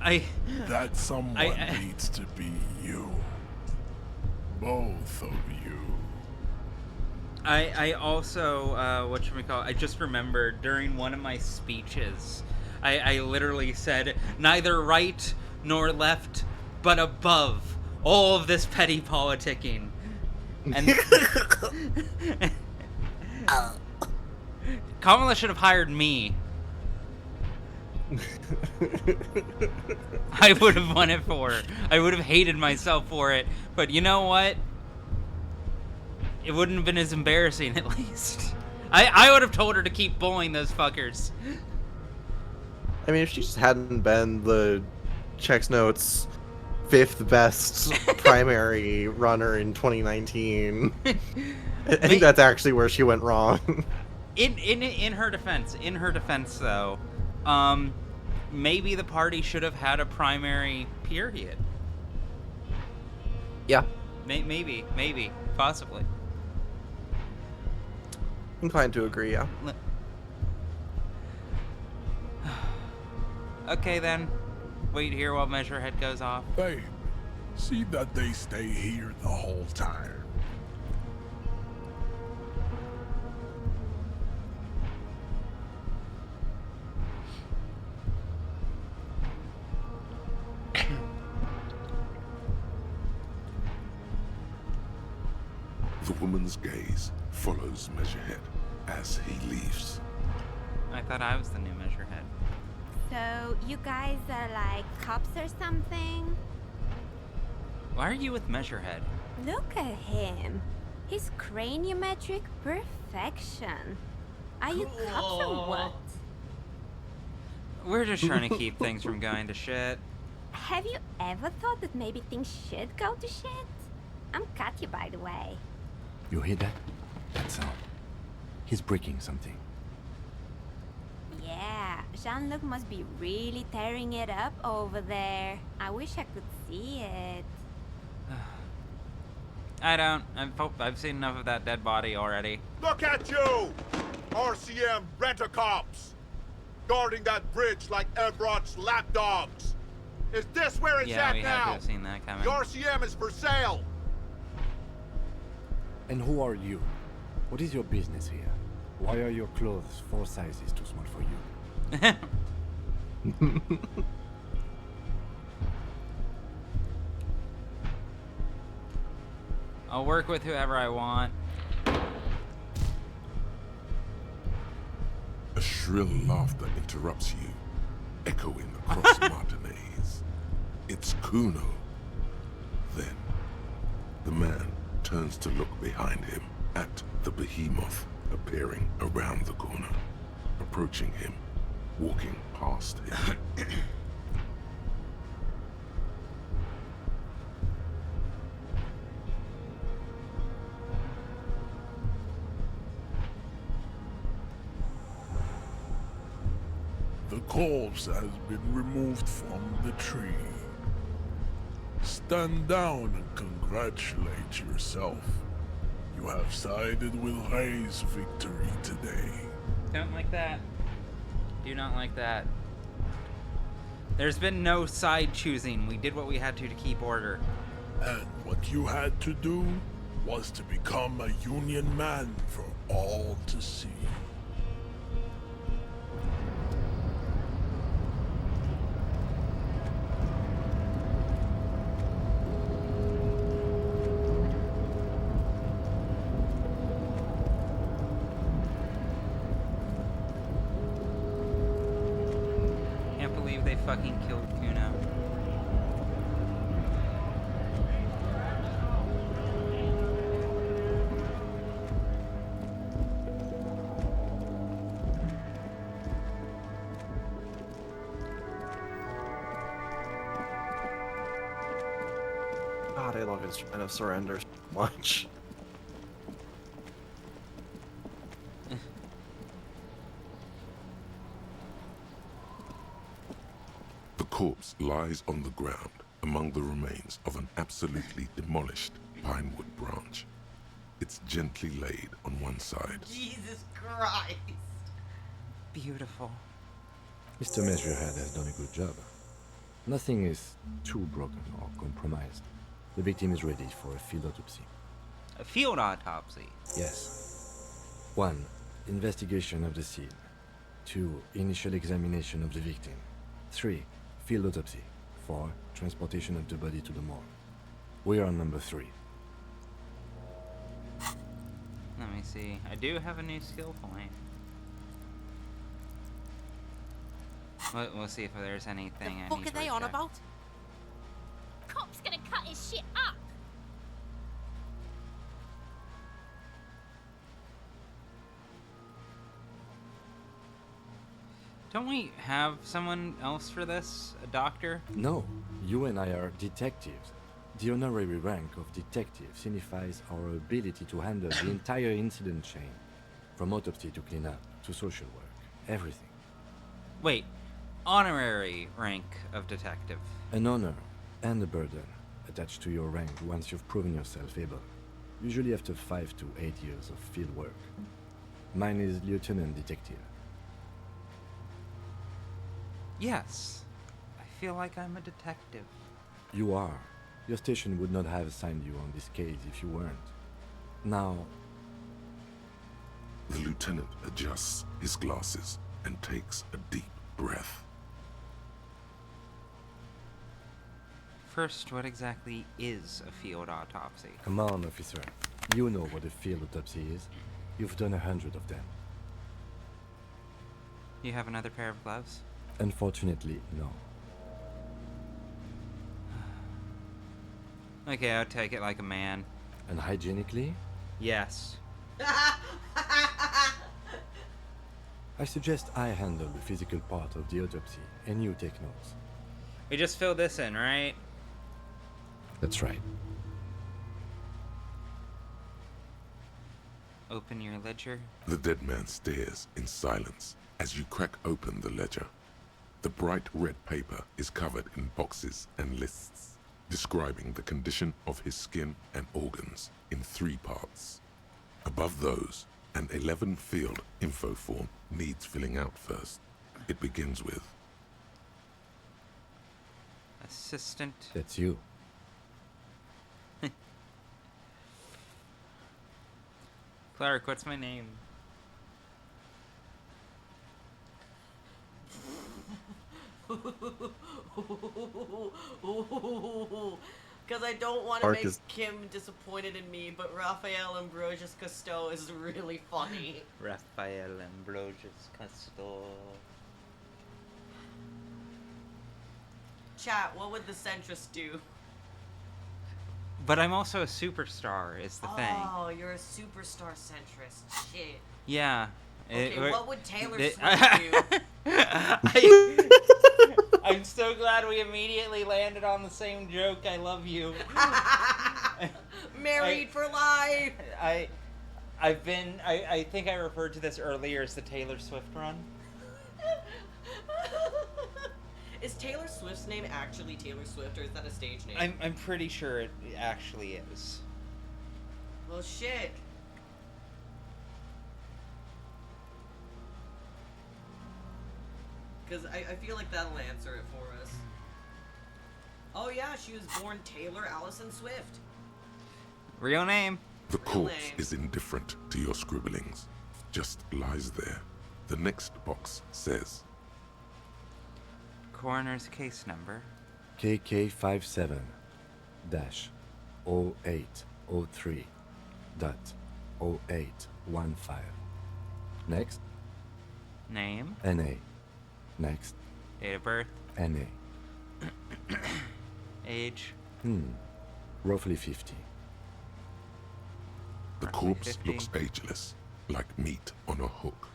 That someone needs to be you. Both of you. I also, whatchamacallit, I just remembered during one of my speeches, I literally said, neither right nor left, but above all of this petty politicking. And Kamala should have hired me. I would have won it for her. I would have hated myself for it, but you know what? It wouldn't have been as embarrassing, at least. I would have told her to keep bullying those fuckers. I mean, if she just hadn't been the Checks Notes 5th best primary runner in 2019, I think that's actually where she went wrong. In her defense though, maybe the party should have had a primary period. Yeah. Maybe, possibly. Inclined to agree, yeah. Okay then, wait here while Measurehead goes off. Babe, see that they stay here the whole time. The woman's gaze follows Measurehead as he leaves. I thought I was the new Measurehead. So, you guys are like cops or something? Why are you with Measurehead? Look at him. His craniometric perfection. Are you cops or what? We're just trying to keep things from going to shit. Have you ever thought that maybe things should go to shit? I'm Katya, by the way. You hear that? That sound. He's breaking something. Yeah, Jean-Luc must be really tearing it up over there. I wish I could see it. I don't. I've seen enough of that dead body already. Look at you! RCM rent-a-cops! Guarding that bridge like Everett's lapdogs! Is this where it's Yeah, at we had to now? have seen that coming. The RCM is for sale! And who are you? What is your business here? Why are your clothes 4 sizes too small for you? I'll work with whoever I want. A shrill laughter interrupts you, echoing across Martinez. It's Kuno. Then, the man turns to look behind him at the behemoth appearing around the corner, approaching him, walking past him. corpse has been removed from the tree. Stand down and congratulate yourself. You have sided with Ray's victory today. Don't like that. Do not like that. There's been no side choosing. We did what we had to keep order. And what you had to do was to become a Union man for all to see. Can't believe they fucking killed Kuno. God, I love Instrument of Surrender so much. The corpse lies on the ground among the remains of an absolutely demolished pinewood branch. It's gently laid on one side. Jesus Christ. Beautiful. Mr. Measurehead has done a good job. Nothing is too broken or compromised. The victim is ready for a field autopsy. A field autopsy? Yes. 1. Investigation of the scene. 2. Initial examination of the victim. 3. Field autopsy. 4. Transportation of the body to the morgue. We are on number 3. Let me see. I do have a new skill point. We'll see if there's anything I need to What are they on recheck. about? Cop's gonna cut his shit up. Don't we have someone else for this? A doctor? No, you and I are detectives. The honorary rank of detective signifies our ability to handle the entire incident chain, from autopsy to cleanup to social work, everything. Wait, honorary rank of detective. An honor and a burden attached to your rank once you've proven yourself able, usually after 5 to 8 years of field work. Mine is lieutenant detective. Yes. I feel like I'm a detective. You are. Your station would not have assigned you on this case if you weren't. Now, The lieutenant adjusts his glasses and takes a deep breath. First, what exactly is a field autopsy? come on, officer. You know what a field autopsy is. You've done 100 of them. You have another pair of gloves? Unfortunately, no. Okay, I'll take it like a man. And hygienically? Yes. I suggest I handle the physical part of the autopsy, and you take notes. We just fill this in, right? That's right. Open your ledger. The dead man stares in silence as you crack open the ledger. The bright red paper is covered in boxes and lists, describing the condition of his skin and organs in 3 parts. Above those, an 11-field info form needs filling out first. It begins with Assistant. That's you. Clark, what's my name? Because I don't want to make Kim disappointed in me, but Raphael Ambrosius Cousteau is really funny. Raphael Ambrosius Cousteau. Chat, what would the centrist do? But I'm also a superstar, is the thing. Oh, you're a superstar centrist. Shit. Yeah. Okay, what would Taylor Swift do? I'm so glad we immediately landed on the same joke. I love you. Married for life. I think I referred to this earlier as the Taylor Swift run. Is Taylor Swift's name actually Taylor Swift, or is that a stage name? I'm pretty sure it actually is. Well, shit. Because I feel like that'll answer it for us. Oh yeah, she was born Taylor Allison Swift. Real name. The corpse is indifferent to your scribblings. Just lies there. The next box says, Coroner's case number. KK57-0803.0815. Next. Name. NA. Next. Date of birth. NA. Age. Roughly 50. the corpse looks ageless, like meat on a hook.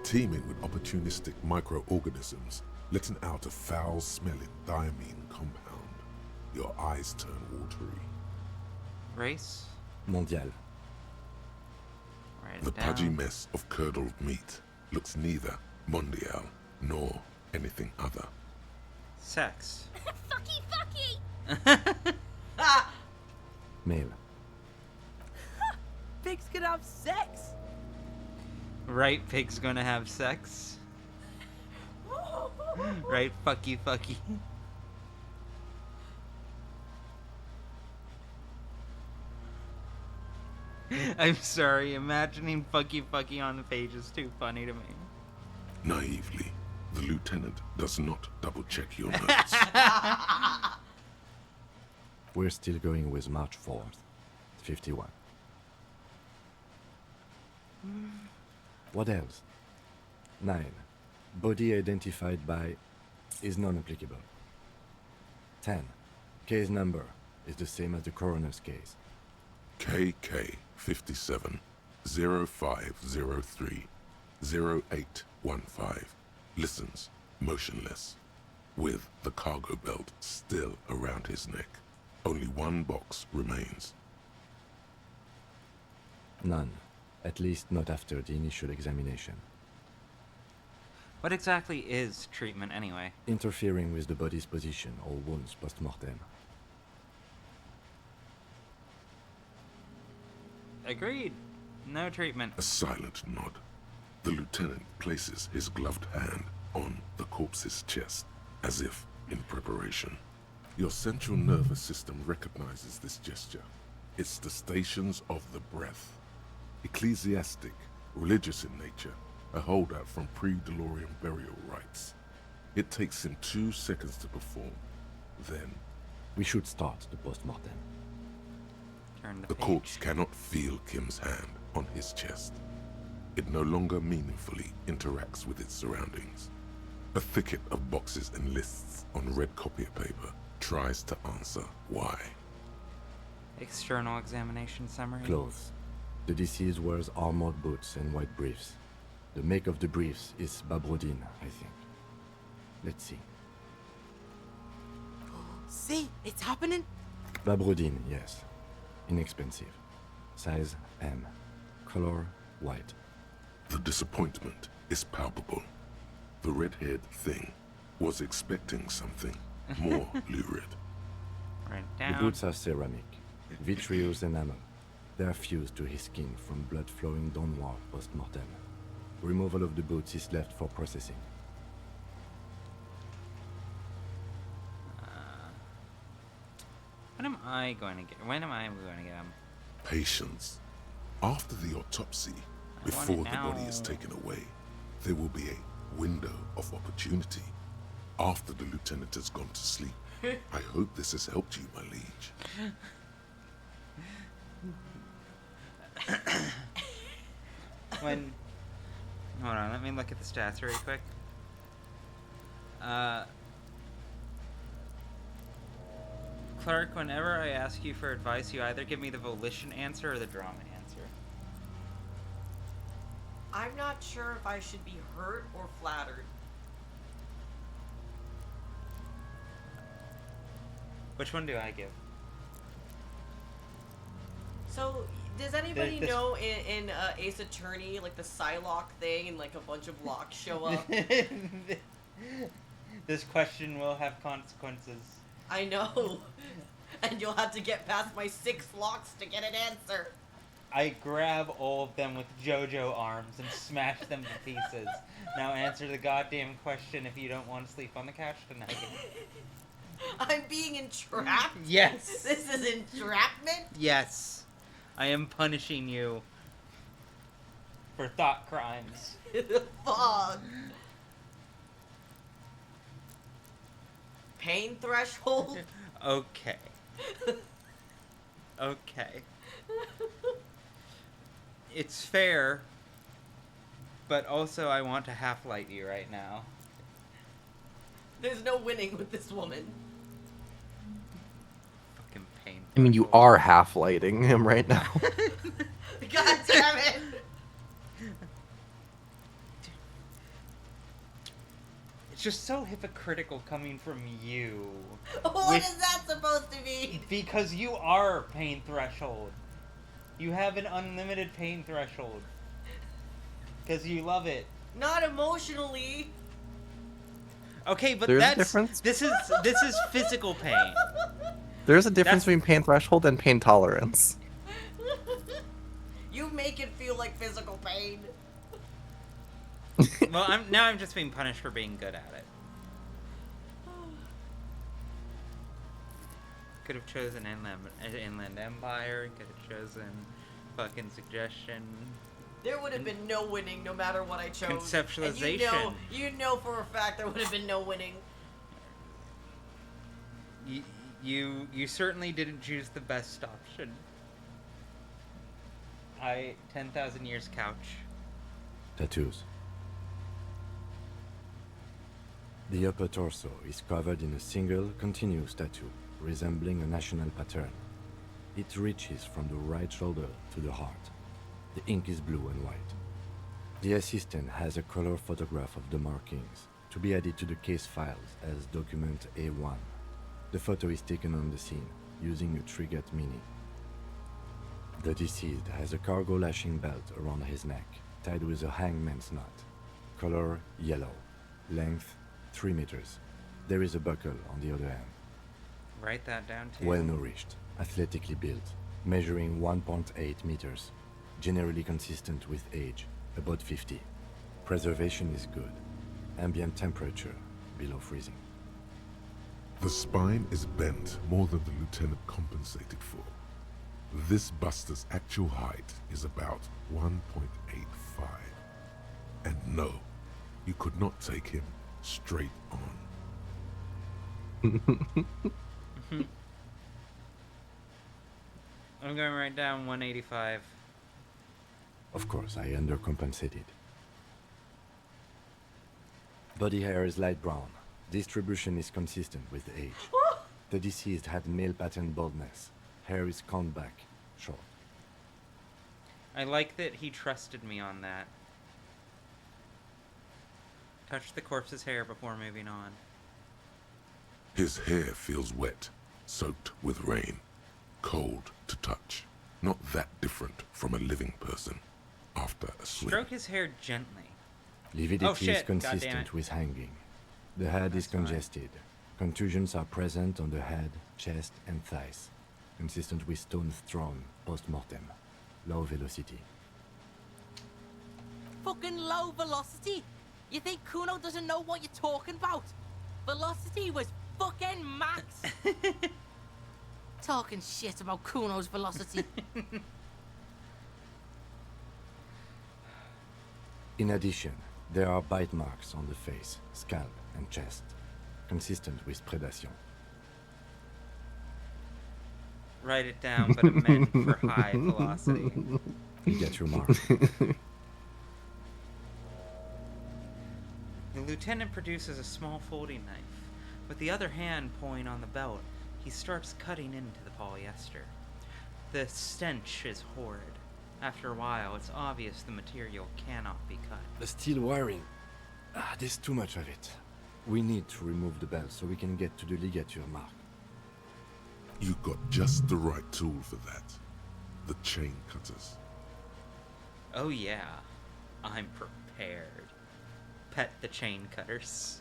Teeming with opportunistic microorganisms, letting out a foul-smelling diamine compound. Your eyes turn watery. Race. Mondial. Write The it down. pudgy mess of curdled meat looks neither mondial nor anything other. Sex. Fucky, fucky! Male. Pigs can have sex! Right, pig's gonna have sex. Right, fucky, fucky. I'm sorry, imagining fucky fucky on the page is too funny to me. Naively, the lieutenant does not double-check your notes. We're still going with March 4th, 51. What else? 9. Body identified by is non-applicable. 10. Case number is the same as the coroner's case. KK 57 0503 0815 listens motionless, with the cargo belt still around his neck. Only one box remains. None. At least not after the initial examination. What exactly is treatment anyway? Interfering with the body's position or wounds post-mortem. Agreed. No treatment. A silent nod. The lieutenant places his gloved hand on the corpse's chest, as if in preparation. Your central nervous system recognizes this gesture. It's the stations of the breath. Ecclesiastic, religious in nature, a holdout from pre-DeLorean burial rites. It takes him 2 seconds to perform. Then, we should start the post-mortem. Turn the corpse cannot feel Kim's hand on his chest. It no longer meaningfully interacts with its surroundings. A thicket of boxes and lists on red copier paper tries to answer why. External examination summary. Clothes. The deceased wears armored boots and white briefs. The make of the briefs is Babrodine, I think. Let's see. See, it's happening. Babrodine, yes. Inexpensive. Size M. Color white. The disappointment is palpable. The red-haired thing was expecting something more lurid. Write it The down. boots are ceramic, vitreous enamel. They are fused to his skin from blood flowing downward post-mortem. Removal of the boots is left for processing. When am I going to get him? Patience. After the autopsy, I before want the it body is now. taken away, there will be a window of opportunity. After the lieutenant has gone to sleep. I hope this has helped you, my liege. When... Hold on, let me look at the stats really quick. Clark, whenever I ask you for advice, you either give me the volition answer or the drama answer. I'm not sure if I should be hurt or flattered. Which one do I give? So, does anybody This- know in Ace Attorney, like the Psylocke thing and like a bunch of locks show up? This question will have consequences. I know. And you'll have to get past my 6 locks to get an answer. I grab all of them with JoJo arms and smash them to pieces. Now answer the goddamn question if you don't want to sleep on the couch tonight. I'm being entrapped? Yes. This is entrapment? Yes. I am punishing you for thought crimes. Fuck. Pain threshold? Okay. Okay. It's fair, but also I want to half-light you right now. There's no winning with this woman. Fucking pain. I mean, you are half-lighting him right now. God damn it! It's just so hypocritical coming from you. What is that supposed to be? Because you are pain threshold. You have an unlimited pain threshold. Because you love it. Not emotionally. Okay, but There's a that's difference. this is physical pain. There's a difference between pain threshold and pain tolerance. You make it feel like physical pain. Well, I'm just being punished for being good at it. Could have chosen Inland Empire. Could have chosen fucking Suggestion. There would have been no winning no matter what I chose. Conceptualization. And you know for a fact there would have been no winning. You certainly didn't choose the best option. 10,000 years couch. Tattoos. The upper torso is covered in a single, continuous tattoo, resembling a national pattern. It reaches from the right shoulder to the heart. The ink is blue and white. The assistant has a color photograph of the markings, to be added to the case files as document A1. The photo is taken on the scene, using a Trigat Mini. The deceased has a cargo lashing belt around his neck, tied with a hangman's knot. Color yellow. Length 3 meters. There is a buckle on the other end. Write that down too. Well nourished, athletically built, measuring 1.8 meters. Generally consistent with age, about 50. Preservation is good. Ambient temperature below freezing. The spine is bent more than the lieutenant compensated for. This buster's actual height is about 1.85. And no, you could not take him straight on. I'm going to write down 185. Of course, I undercompensated. Body hair is light brown. Distribution is consistent with age. The deceased had male pattern baldness. Hair is combed back, short. I like that he trusted me on that. Touch the corpse's hair before moving on. His hair feels wet, soaked with rain, cold to touch. Not that different from a living person after a swim. Stroke his hair gently. Lividity Oh, shit. is consistent with hanging. The head is congested. Contusions are present on the head, chest, and thighs. Consistent with stones thrown post-mortem. Low velocity. Fucking low velocity? You think Kuno doesn't know what you're talking about? Velocity was fucking max. Talking shit about Kuno's velocity. In addition, there are bite marks on the face, scalp, and chest, consistent with predation. Write it down, but it meant for high velocity. You get your mark. The lieutenant produces a small folding knife. With the other hand pulling on the belt, he starts cutting into the polyester. The stench is horrid. After a while, it's obvious the material cannot be cut. The steel wiring. There's too much of it. We need to remove the belt so we can get to the ligature mark. You got just the right tool for that. The chain cutters. Oh yeah, I'm prepared. Pet the chain cutters.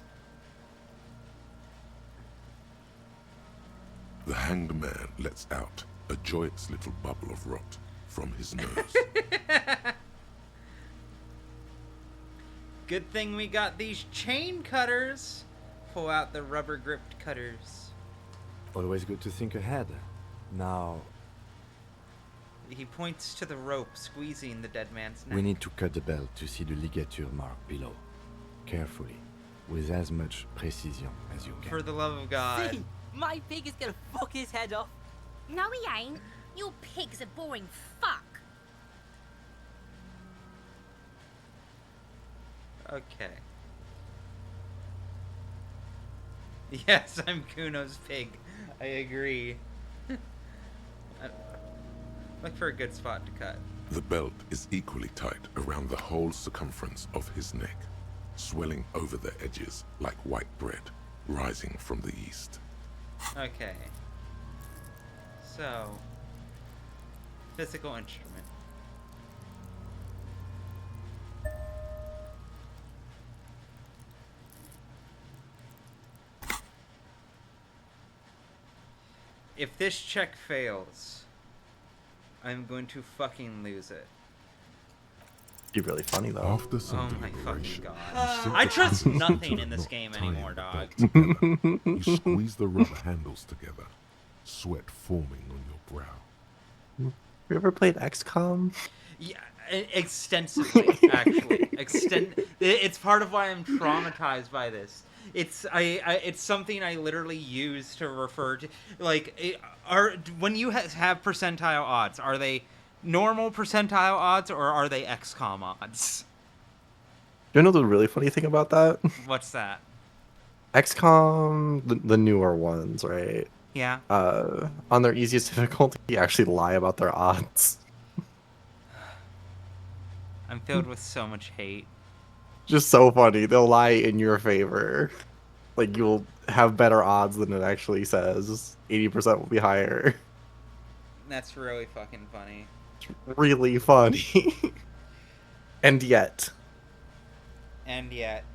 The hanged man lets out a joyous little bubble of rot from his nose. Good thing we got these chain cutters. Pull out the rubber gripped cutters. Always good to think ahead. Now, He points to the rope squeezing the dead man's neck. we need to cut the belt to see the ligature mark below. Carefully, with as much precision as you can. For the love of God. See, my pig is gonna fuck his head off. No, he ain't. Your pig's a boring fuck. Okay. Yes, I'm Kuno's pig. I agree. Look for a good spot to cut. The belt is equally tight around the whole circumference of his neck, swelling over the edges like white bread rising from the east. Okay. So, physical instrument. If this check fails, I'm going to fucking lose it. Be really funny though. After Oh some my fucking deliberation, god. you sink I the trust fingers nothing into in the this knot game tying anymore, the dog. belt together. You squeeze the rubber handles together, sweat forming on your brow. You ever played XCOM? Yeah, extensively, actually. It's part of why I'm traumatized by this. It's something I literally use to refer to. Like, when you have percentile odds, are they normal percentile odds or are they XCOM odds? You know the really funny thing about that? What's that? XCOM, the newer ones, right? Yeah. On their easiest difficulty, actually lie about their odds. I'm filled with so much hate. Just so funny. They'll lie in your favor. Like, you'll have better odds than it actually says. 80% will be higher. That's really fucking funny. Really funny. And yet. And yet.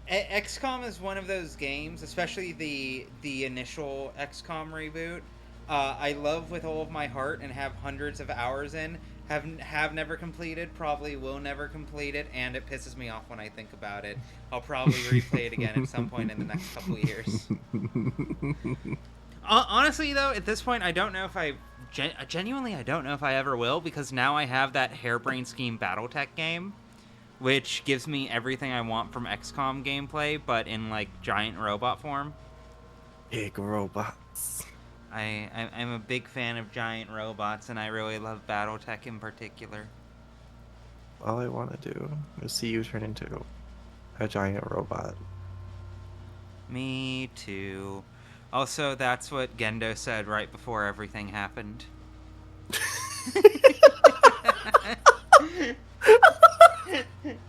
XCOM is one of those games, especially the initial XCOM reboot, I love with all of my heart and have hundreds of hours in. Have never completed, probably will never complete it, and it pisses me off when I think about it. I'll probably replay it again at some point in the next couple of years. Honestly, though, at this point, I don't know if genuinely, I don't know if I ever will, because now I have that Hairbrain Scheme Battletech game, which gives me everything I want from XCOM gameplay, but in, like, giant robot form. Big robots. I'm a big fan of giant robots, and I really love Battletech in particular. All I want to do is see you turn into a giant robot. Me too. Also, that's what Gendo said right before everything happened.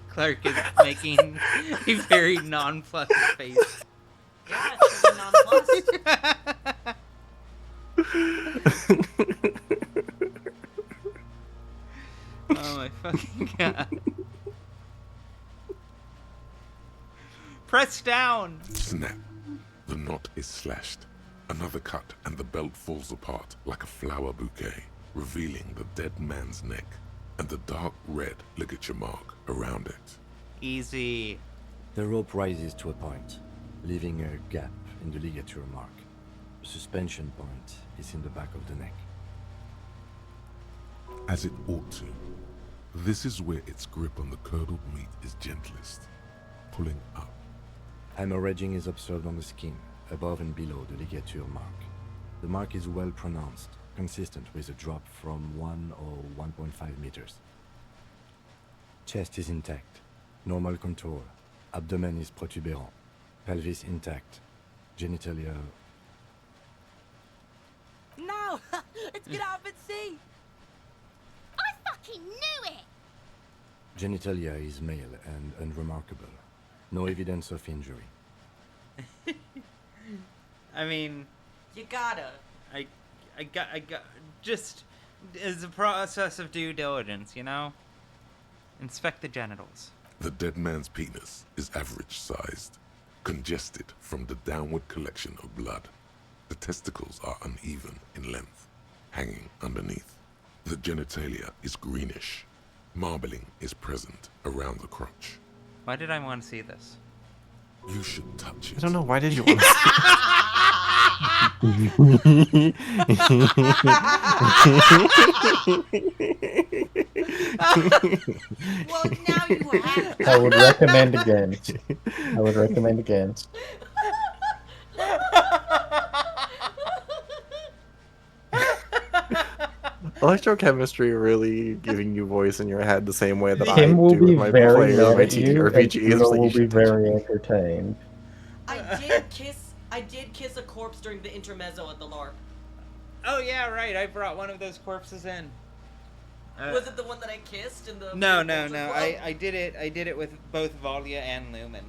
Clark is making a very nonplussed face. Yeah, it's pretty nonplussed. Oh my fucking god. Press down! Snap. The knot is slashed. Another cut and the belt falls apart like a flower bouquet, revealing the dead man's neck and the dark red ligature mark around it. Easy. The rope rises to a point, leaving a gap in the ligature mark. The suspension point is in the back of the neck. As it ought to. This is where its grip on the curdled meat is gentlest, pulling up. Hemorrhaging is observed on the skin, above and below the ligature mark. The mark is well pronounced, consistent with a drop from 1 or 1.5 meters. Chest is intact, normal contour. Abdomen is protuberant, pelvis intact, genitalia... No! Let's get out and see! I fucking knew it! Genitalia is male and unremarkable. No evidence of injury. I mean... You gotta. I got... Just as a process of due diligence, you know? Inspect the genitals. The dead man's penis is average-sized, congested from the downward collection of blood. The testicles are uneven in length, hanging underneath. The genitalia is greenish. Marbling is present around the crotch. Why did I want to see this? You should touch it. I don't know. Why did you want to Well, now you have. I would recommend against. I would recommend against. Electrochemistry really giving you voice in your head the same way that Kim I will do be with my very player of mad my at you, and TTRPGs. Kuno Like, you will be should touch very entertained. I did kiss a corpse during the intermezzo at the LARP. Oh yeah, right. I brought one of those corpses in. Was it the one that I kissed in the? No. Culture Club? I did it with both Valia and Lumen,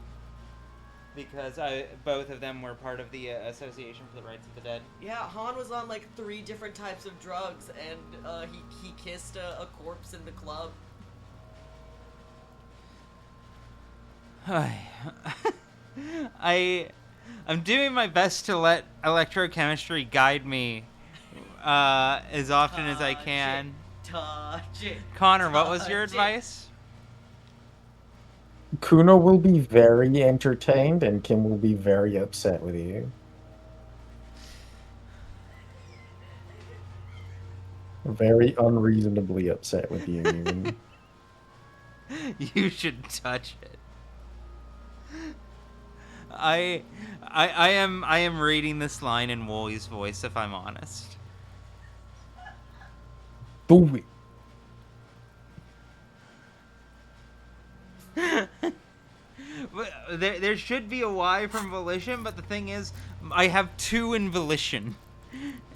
because both of them were part of the Association for the Rights of the Dead. Yeah, Han was on like 3 different types of drugs, and he kissed a corpse in the club. I'm doing my best to let electrochemistry guide me as often as I can. Touch it. Connor, what was your touch it. advice? Kuno will be very entertained, and Kim will be very upset with you. Very unreasonably upset with you, even. You should touch it. I am reading this line in Wooly's voice, if I'm honest. Do it. There should be a Y from volition, but the thing is, I have 2 in volition,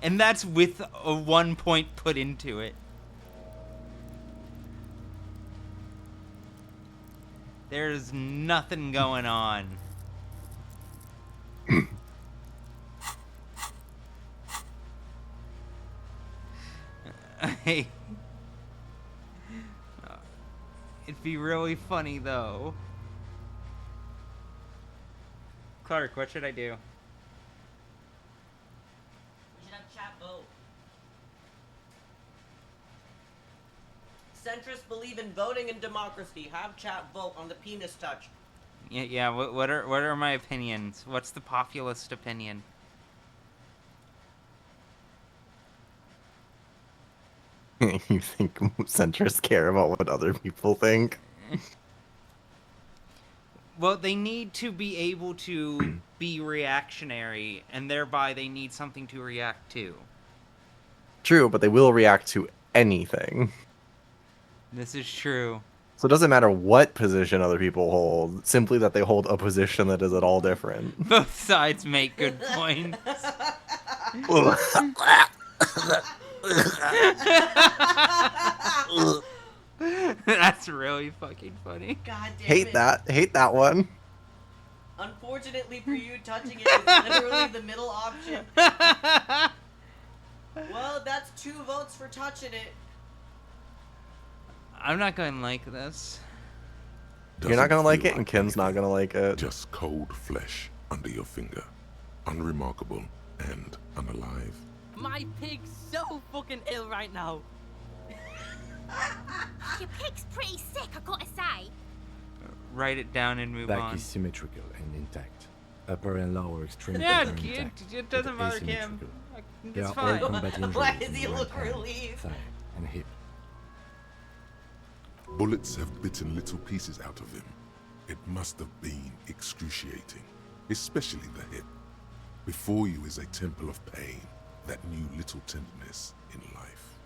and that's with a 1 point put into it. There's nothing going on. It'd be really funny though. Clark, what should I do? We should have chat vote. Centrists believe in voting and democracy. Have chat vote on the penis touch. Yeah. What are my opinions? What's the populist opinion? You think centrists care about what other people think? Well, they need to be able to be reactionary, and thereby they need something to react to. True, but they will react to anything. This is true. So it doesn't matter what position other people hold, simply that they hold a position that is at all different. Both sides make good points. That's really fucking funny. God damn Hate it. Hate that one. Unfortunately for you, touching it is literally the middle option. Well, that's 2 votes for touching it. I'm not going to like this. You're not gonna like it, and Kim's not gonna like it. Just cold flesh under your finger. Unremarkable and unalive. My pig's so fucking ill right now. Your pig's pretty sick, I gotta say. Write it down and move Back on. is symmetrical and intact. Upper and lower extremities Yeah, are intact. it doesn't but bother Kim. asymmetrical. It's There fine. are all combat injuries Why does in he the look right hand, relieved? thigh, and hip. Bullets have bitten little pieces out of him. It must have been excruciating, especially the hip. Before you is a temple of pain that knew little tenderness in life.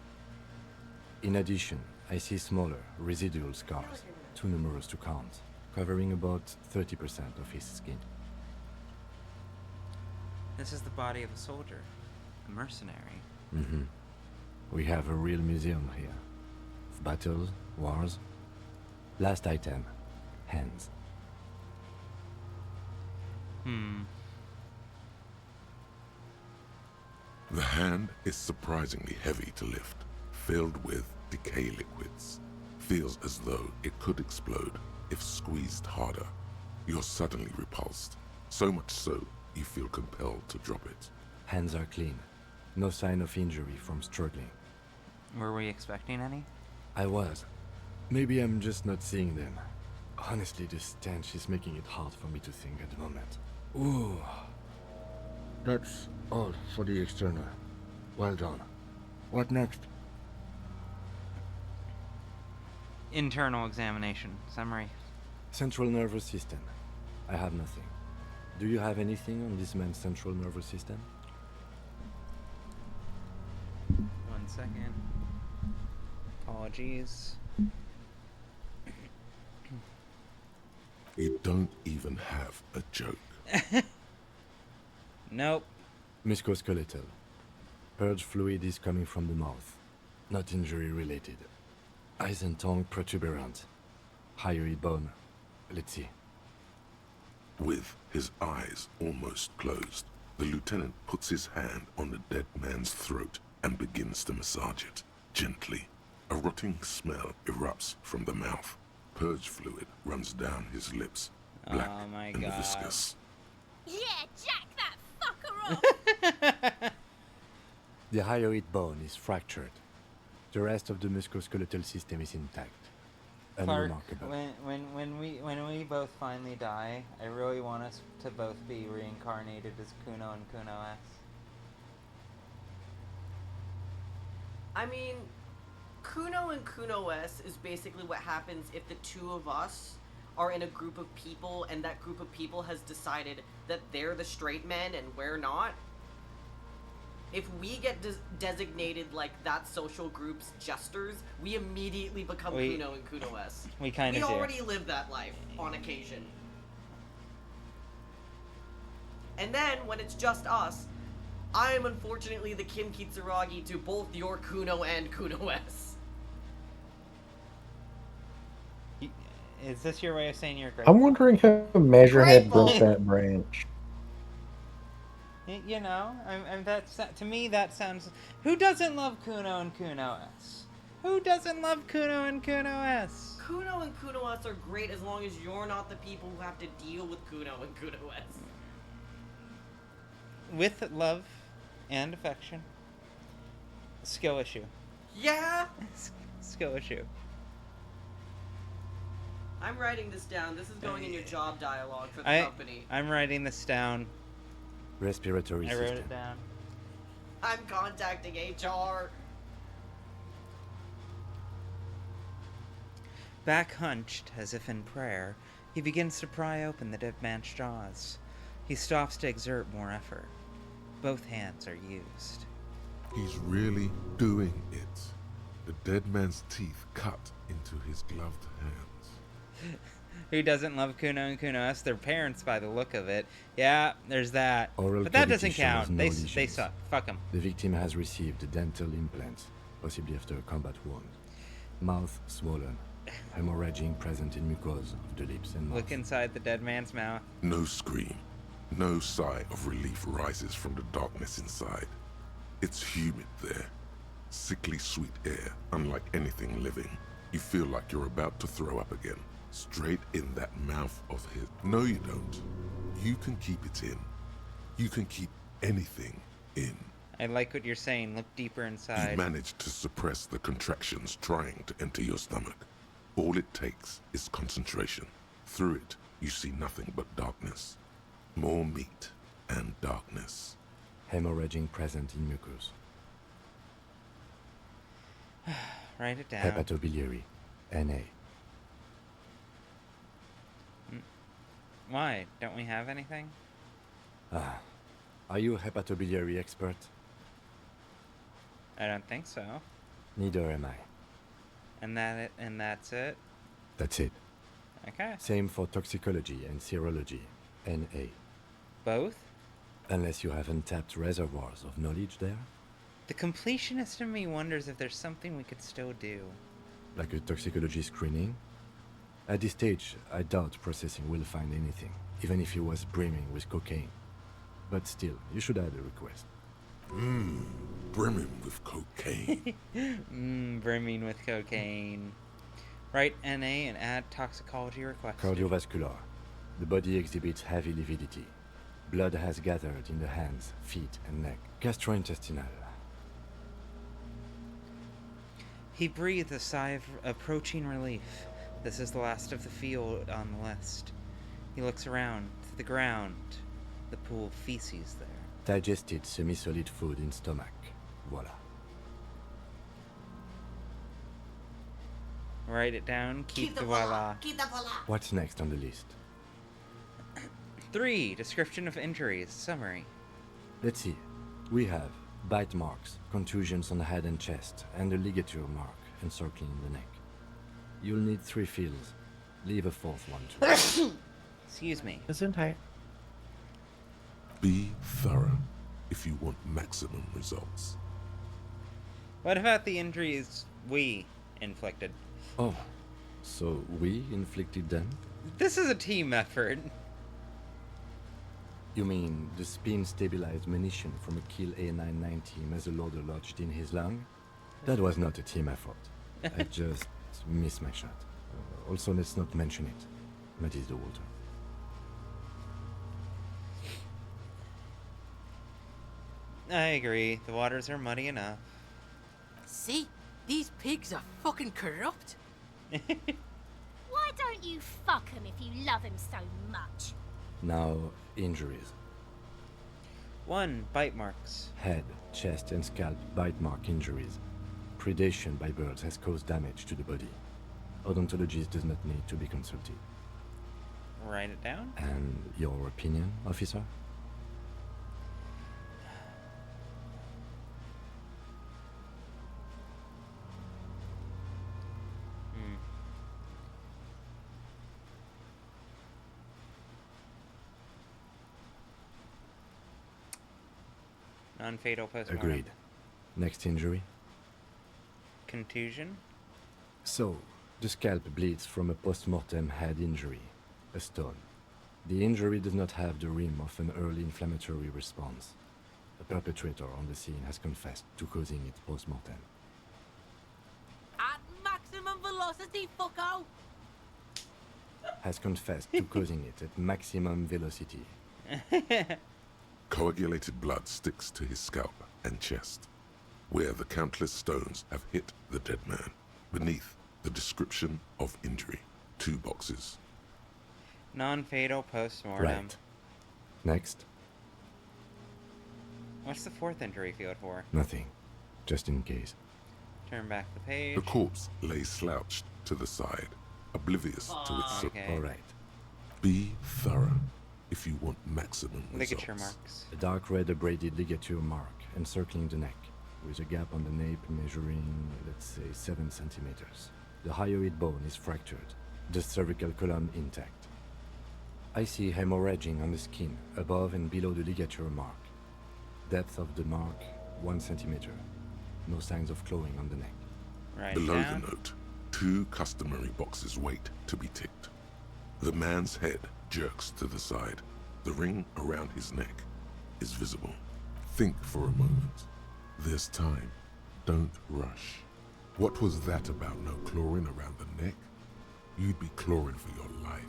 In addition, I see smaller, residual scars, too numerous to count, covering about 30% of his skin. This is the body of a soldier, a mercenary. Mm-hmm. We have a real museum here. Of battles, wars. Last item, hands. The hand is surprisingly heavy to lift, filled with decay liquids. Feels as though it could explode if squeezed harder. You're suddenly repulsed, so much so you feel compelled to drop it. Hands are clean. No sign of injury from struggling. Were we expecting any? I was. Maybe I'm just not seeing them. Honestly, the stench is making it hard for me to think at the moment. Ooh. That's all for the external. Well done. What next? Internal examination. Summary. Central nervous system. I have nothing. Do you have anything on this man's central nervous system? 1 second. Apologies. You don't even have a joke. Nope. Musculoskeletal. Purge fluid is coming from the mouth. Not injury related. Eyes and tongue protuberant. Hyoid bone. Let's see. With his eyes almost closed, the lieutenant puts his hand on the dead man's throat and begins to massage it, gently. A rotting smell erupts from the mouth. Purge fluid runs down his lips, black and viscous. Yeah, jack that fucker off! The hyoid bone is fractured. The rest of the musculoskeletal system is intact. Clark, Unremarkable. when we both finally die, I really want us to both be reincarnated as Kuno and Kuno S. I mean, Kuno and Kuno S is basically what happens if the two of us are in a group of people and that group of people has decided that they're the straight men and we're not. If we get designated like that social group's jesters, we immediately become Kuno and Kuno S. We kind of do. We already live that life on occasion. And then, when it's just us, I am unfortunately the Kim Kitsuragi to both your Kuno and Kuno S. Is this your way of saying you're great? I'm wondering how Measurehead broke that branch. You know, to me that sounds. Who doesn't love Kuno and Kuno S? Who doesn't love Kuno and Kuno S? Kuno and Kuno S are great as long as you're not the people who have to deal with Kuno and Kuno S. With love and affection. Skill issue. Yeah? Skill issue. I'm writing this down. This is going in your job dialogue for the company. I'm writing this down. Respiratory system. I wrote it down. I'm contacting HR. Back hunched, as if in prayer, he begins to pry open the dead man's jaws. He stops to exert more effort. Both hands are used. He's really doing it. The dead man's teeth cut into his gloved hands. Who doesn't love Kuno and Kuno S? Their parents, by the look of it. Yeah, there's that. Oral but that cavity doesn't count. shows no They lesions. suck. Fuck them. The victim has received dental implants, possibly after a combat wound. Mouth swollen. Hemorrhaging present in mucosa of the lips and mouth. Look inside the dead man's mouth. No scream. No sigh of relief rises from the darkness inside. It's humid there. Sickly sweet air, unlike anything living. You feel like you're about to throw up again. Straight in that mouth of his. No, you don't. You can keep it in. You can keep anything in. I like what you're saying. Look deeper inside. You manage to suppress the contractions trying to enter your stomach. All it takes is concentration. Through it, you see nothing but darkness. More meat and darkness. Hemorrhaging present in mucus. Write it down. Hepatobiliary. NA. Why? Don't we have anything? Are you a hepatobiliary expert? I don't think so. Neither am I. And that's it? That's it. Okay. Same for toxicology and serology. NA. Both? Unless you have untapped reservoirs of knowledge there? The completionist in me wonders if there's something we could still do. Like a toxicology screening? At this stage, I doubt processing will find anything, even if it was brimming with cocaine. But still, you should add a request. Brimming with cocaine. Brimming with cocaine. Write NA and add toxicology request. Cardiovascular. The body exhibits heavy lividity. Blood has gathered in the hands, feet, and neck. Gastrointestinal. He breathed a sigh of approaching relief. This is the last of the field on the list. He looks around, to the ground. The pool of feces there. Digested semi-solid food in stomach. Voila. Write it down, keep the voila. Keep the voila. What's next on the list? 3. Description of injuries. Summary. Let's see. We have bite marks, contusions on the head and chest, and a ligature mark encircling the neck. You'll need 3 fills. Leave a 4th one too. Excuse me. Gesundheit. Be thorough if you want maximum results. What about the injuries we inflicted? Oh, so we inflicted them? This is a team effort. You mean the spin-stabilized munition from a Kill A990 muzzleloader lodged in his lung? That was not a team effort. I just missed my shot. Also, let's not mention it. Muddies the water. I agree. The waters are muddy enough. See? These pigs are fucking corrupt. Why don't you fuck him if you love him so much? Now, injuries. 1. Bite marks. Head, chest, and scalp bite mark injuries. Predation by birds has caused damage to the body. Odontologist does not need to be consulted. Write it down. And your opinion, officer? Non-fatal postmortem. Agreed. Next injury? Contusion. So, the scalp bleeds from a post-mortem head injury, a stone. The injury does not have the rim of an early inflammatory response. The perpetrator on the scene has confessed to causing it post-mortem. At maximum velocity, fucko! Has confessed to causing it at maximum velocity. Coagulated blood sticks to his scalp and chest, where the countless stones have hit the dead man. Beneath, the description of injury. 2 boxes. Non-fatal postmortem. Right. Next. What's the 4th injury field for? Nothing. Just in case. Turn back the page. The corpse lay slouched to the side, oblivious to its okay. All right. Be thorough if you want maximum Ligature results. marks. A dark red abraded ligature mark encircling the neck, with a gap on the nape measuring, let's say, 7 centimeters. The hyoid bone is fractured, the cervical column intact. I see hemorrhaging on the skin, above and below the ligature mark. Depth of the mark, 1 centimeter. No signs of clawing on the neck. Right Below down. the note, 2 customary boxes wait to be ticked. The man's head jerks to the side. The ring around his neck is visible. Think for a moment. There's time. Don't rush. What was that about no clawing around the neck? You'd be clawing for your life.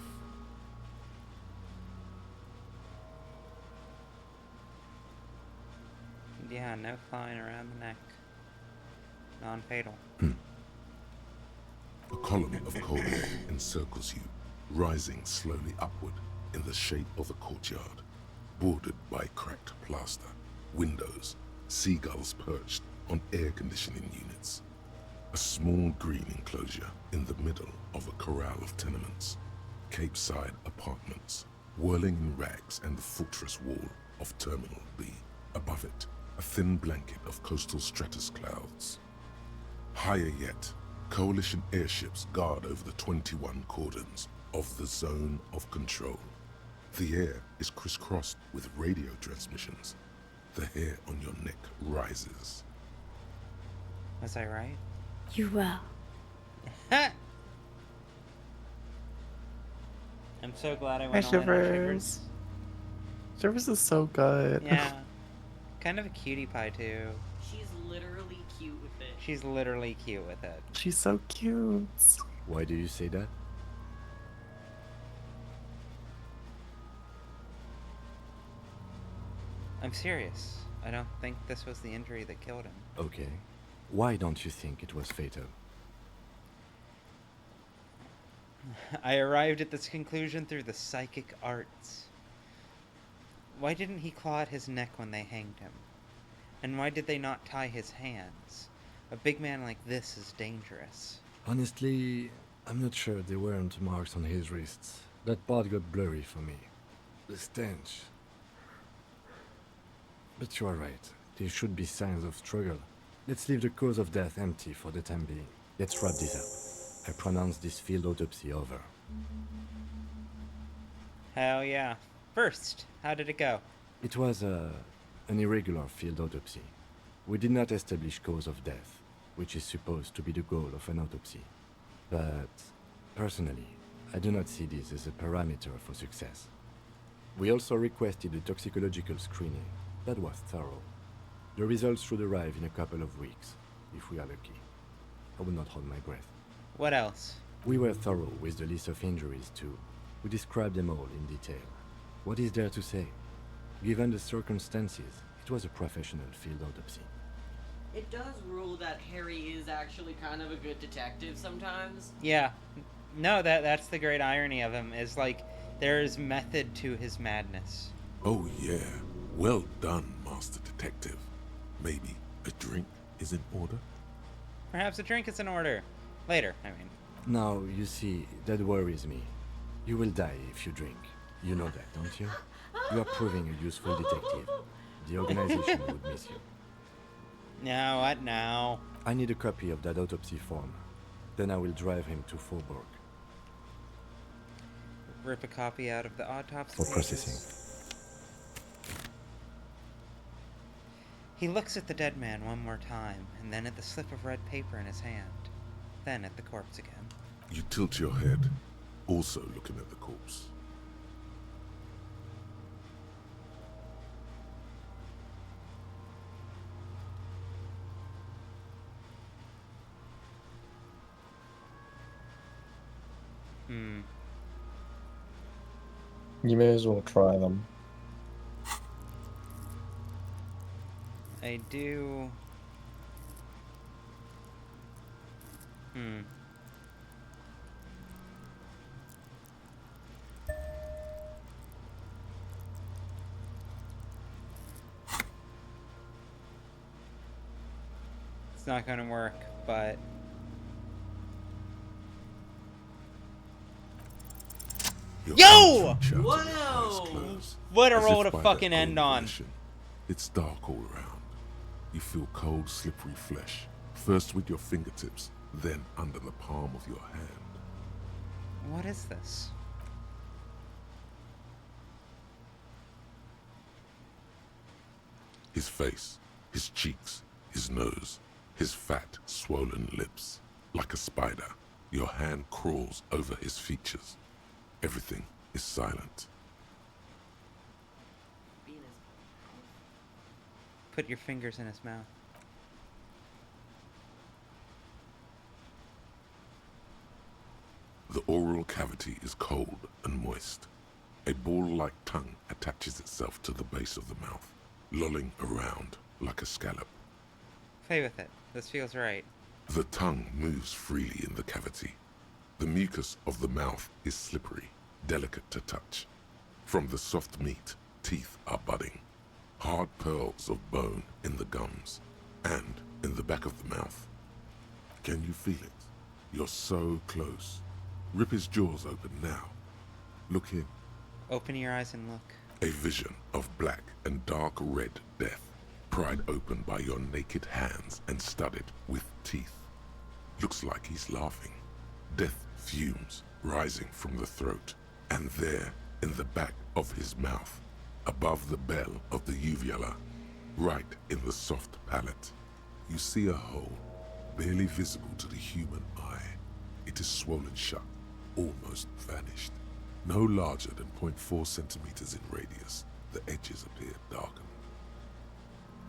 Yeah, no clawing around the neck. Non-fatal. A column of cold air encircles you, rising slowly upward in the shape of a courtyard, bordered by cracked plaster, windows, seagulls perched on air conditioning units. A small green enclosure in the middle of a corral of tenements, Cape-side apartments, whirling in rags, and the fortress wall of Terminal B. Above it, a thin blanket of coastal stratus clouds. Higher yet, Coalition airships guard over the 21 cordons of the zone of control. The air is crisscrossed with radio transmissions. The hair on your neck rises. Was I right? You were. I'm so glad I Hi, went all in on Shivers. Shivers is so good. Yeah. Kind of a cutie pie, too. She's literally cute with it. She's literally cute with it. She's so cute. Why do you say that? I'm serious. I don't think this was the injury that killed him. Okay. Why don't you think it was fatal? I arrived at this conclusion through the psychic arts. Why didn't he claw at his neck when they hanged him? And why did they not tie his hands? A big man like this is dangerous. Honestly, I'm not sure there weren't marks on his wrists. That part got blurry for me. The stench. But you are right. There should be signs of struggle. Let's leave the cause of death empty for the time being. Let's wrap this up. I pronounce this field autopsy over. Hell yeah. First, how did it go? It was an irregular field autopsy. We did not establish cause of death, which is supposed to be the goal of an autopsy. But, personally, I do not see this as a parameter for success. We also requested a toxicological screening. That was thorough. The results should arrive in a couple of weeks, if we are lucky. I will not hold my breath. What else? We were thorough with the list of injuries, too. We described them all in detail. What is there to say? Given the circumstances, it was a professional field autopsy. It does rule that Harry is actually kind of a good detective sometimes. Yeah. No, that's the great irony of him, is like, there's method to his madness. Oh yeah, well done, Master Detective. Maybe a drink is in order? Perhaps a drink is in order. Later, I mean. Now, you see, that worries me. You will die if you drink. You know that, don't you? You are proving a useful detective. The organization would miss you. Now, what now? I need a copy of that autopsy form. Then I will drive him to Faubourg. Rip a copy out of the autopsy For pages. processing. He looks at the dead man one more time, and then at the slip of red paper in his hand. Then at the corpse again. You tilt your head, also looking at the corpse. You may as well try them. I do... It's not gonna work, but... Yo! Whoa! What a As roll if to by fucking their end own on. volition. It's dark all around. You feel cold, slippery flesh, first with your fingertips, then under the palm of your hand. What is this? His face, his cheeks, his nose, his fat, swollen lips. Like a spider, your hand crawls over his features. Everything is silent. Put your fingers in his mouth. The oral cavity is cold and moist. A ball-like tongue attaches itself to the base of the mouth, lolling around like a scallop. Play with it. This feels right. The tongue moves freely in the cavity. The mucus of the mouth is slippery, delicate to touch. From the soft meat, teeth are budding. Hard pearls of bone in the gums, and in the back of the mouth. Can you feel it? You're so close. Rip his jaws open now. Look in. Open your eyes and look. A vision of black and dark red death, pried open by your naked hands and studded with teeth. Looks like he's laughing. Death fumes rising from the throat, and there, in the back of his mouth, above the bell of the uvula, right in the soft palate, you see a hole, barely visible to the human eye. It is swollen shut, almost vanished. No larger than 0.4 centimeters in radius, the edges appear darkened.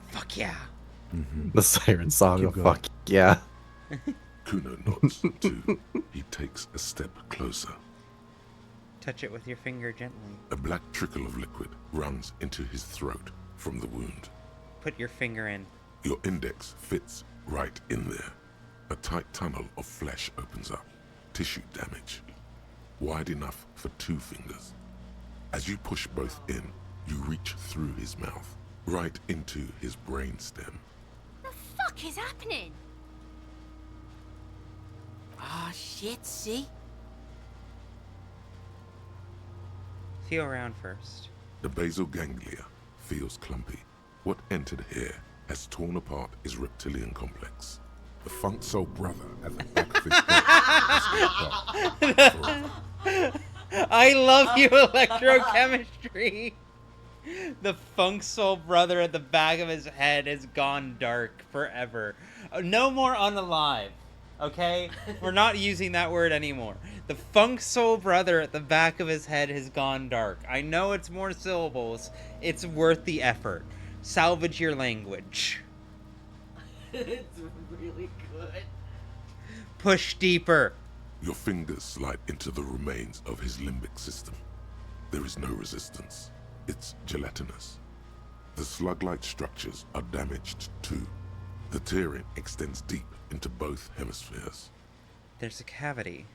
Fuck yeah! The siren song Keep of going. fuck yeah. Kuno nods too. He takes a step closer. Touch it with your finger gently. A black trickle of liquid runs into his throat, from the wound. Put your finger in. Your index fits right in there. A tight tunnel of flesh opens up. Tissue damage. Wide enough for 2 fingers. As you push both in, you reach through his mouth, right into his brainstem. The fuck is happening? Ah, shit, see? Feel around first. The basal ganglia feels clumpy. What entered here has torn apart his reptilian complex. The funk soul brother at the back of his head is forever. I love you, electrochemistry. The funk soul brother at the back of his head has gone dark forever. No more unalive. Okay? We're not using that word anymore. The funk soul brother at the back of his head has gone dark. I know it's more syllables. It's worth the effort. Salvage your language. It's really good. Push deeper. Your fingers slide into the remains of his limbic system. There is no resistance. It's gelatinous. The slug-like structures are damaged too. The tearing extends deep into both hemispheres. There's a cavity.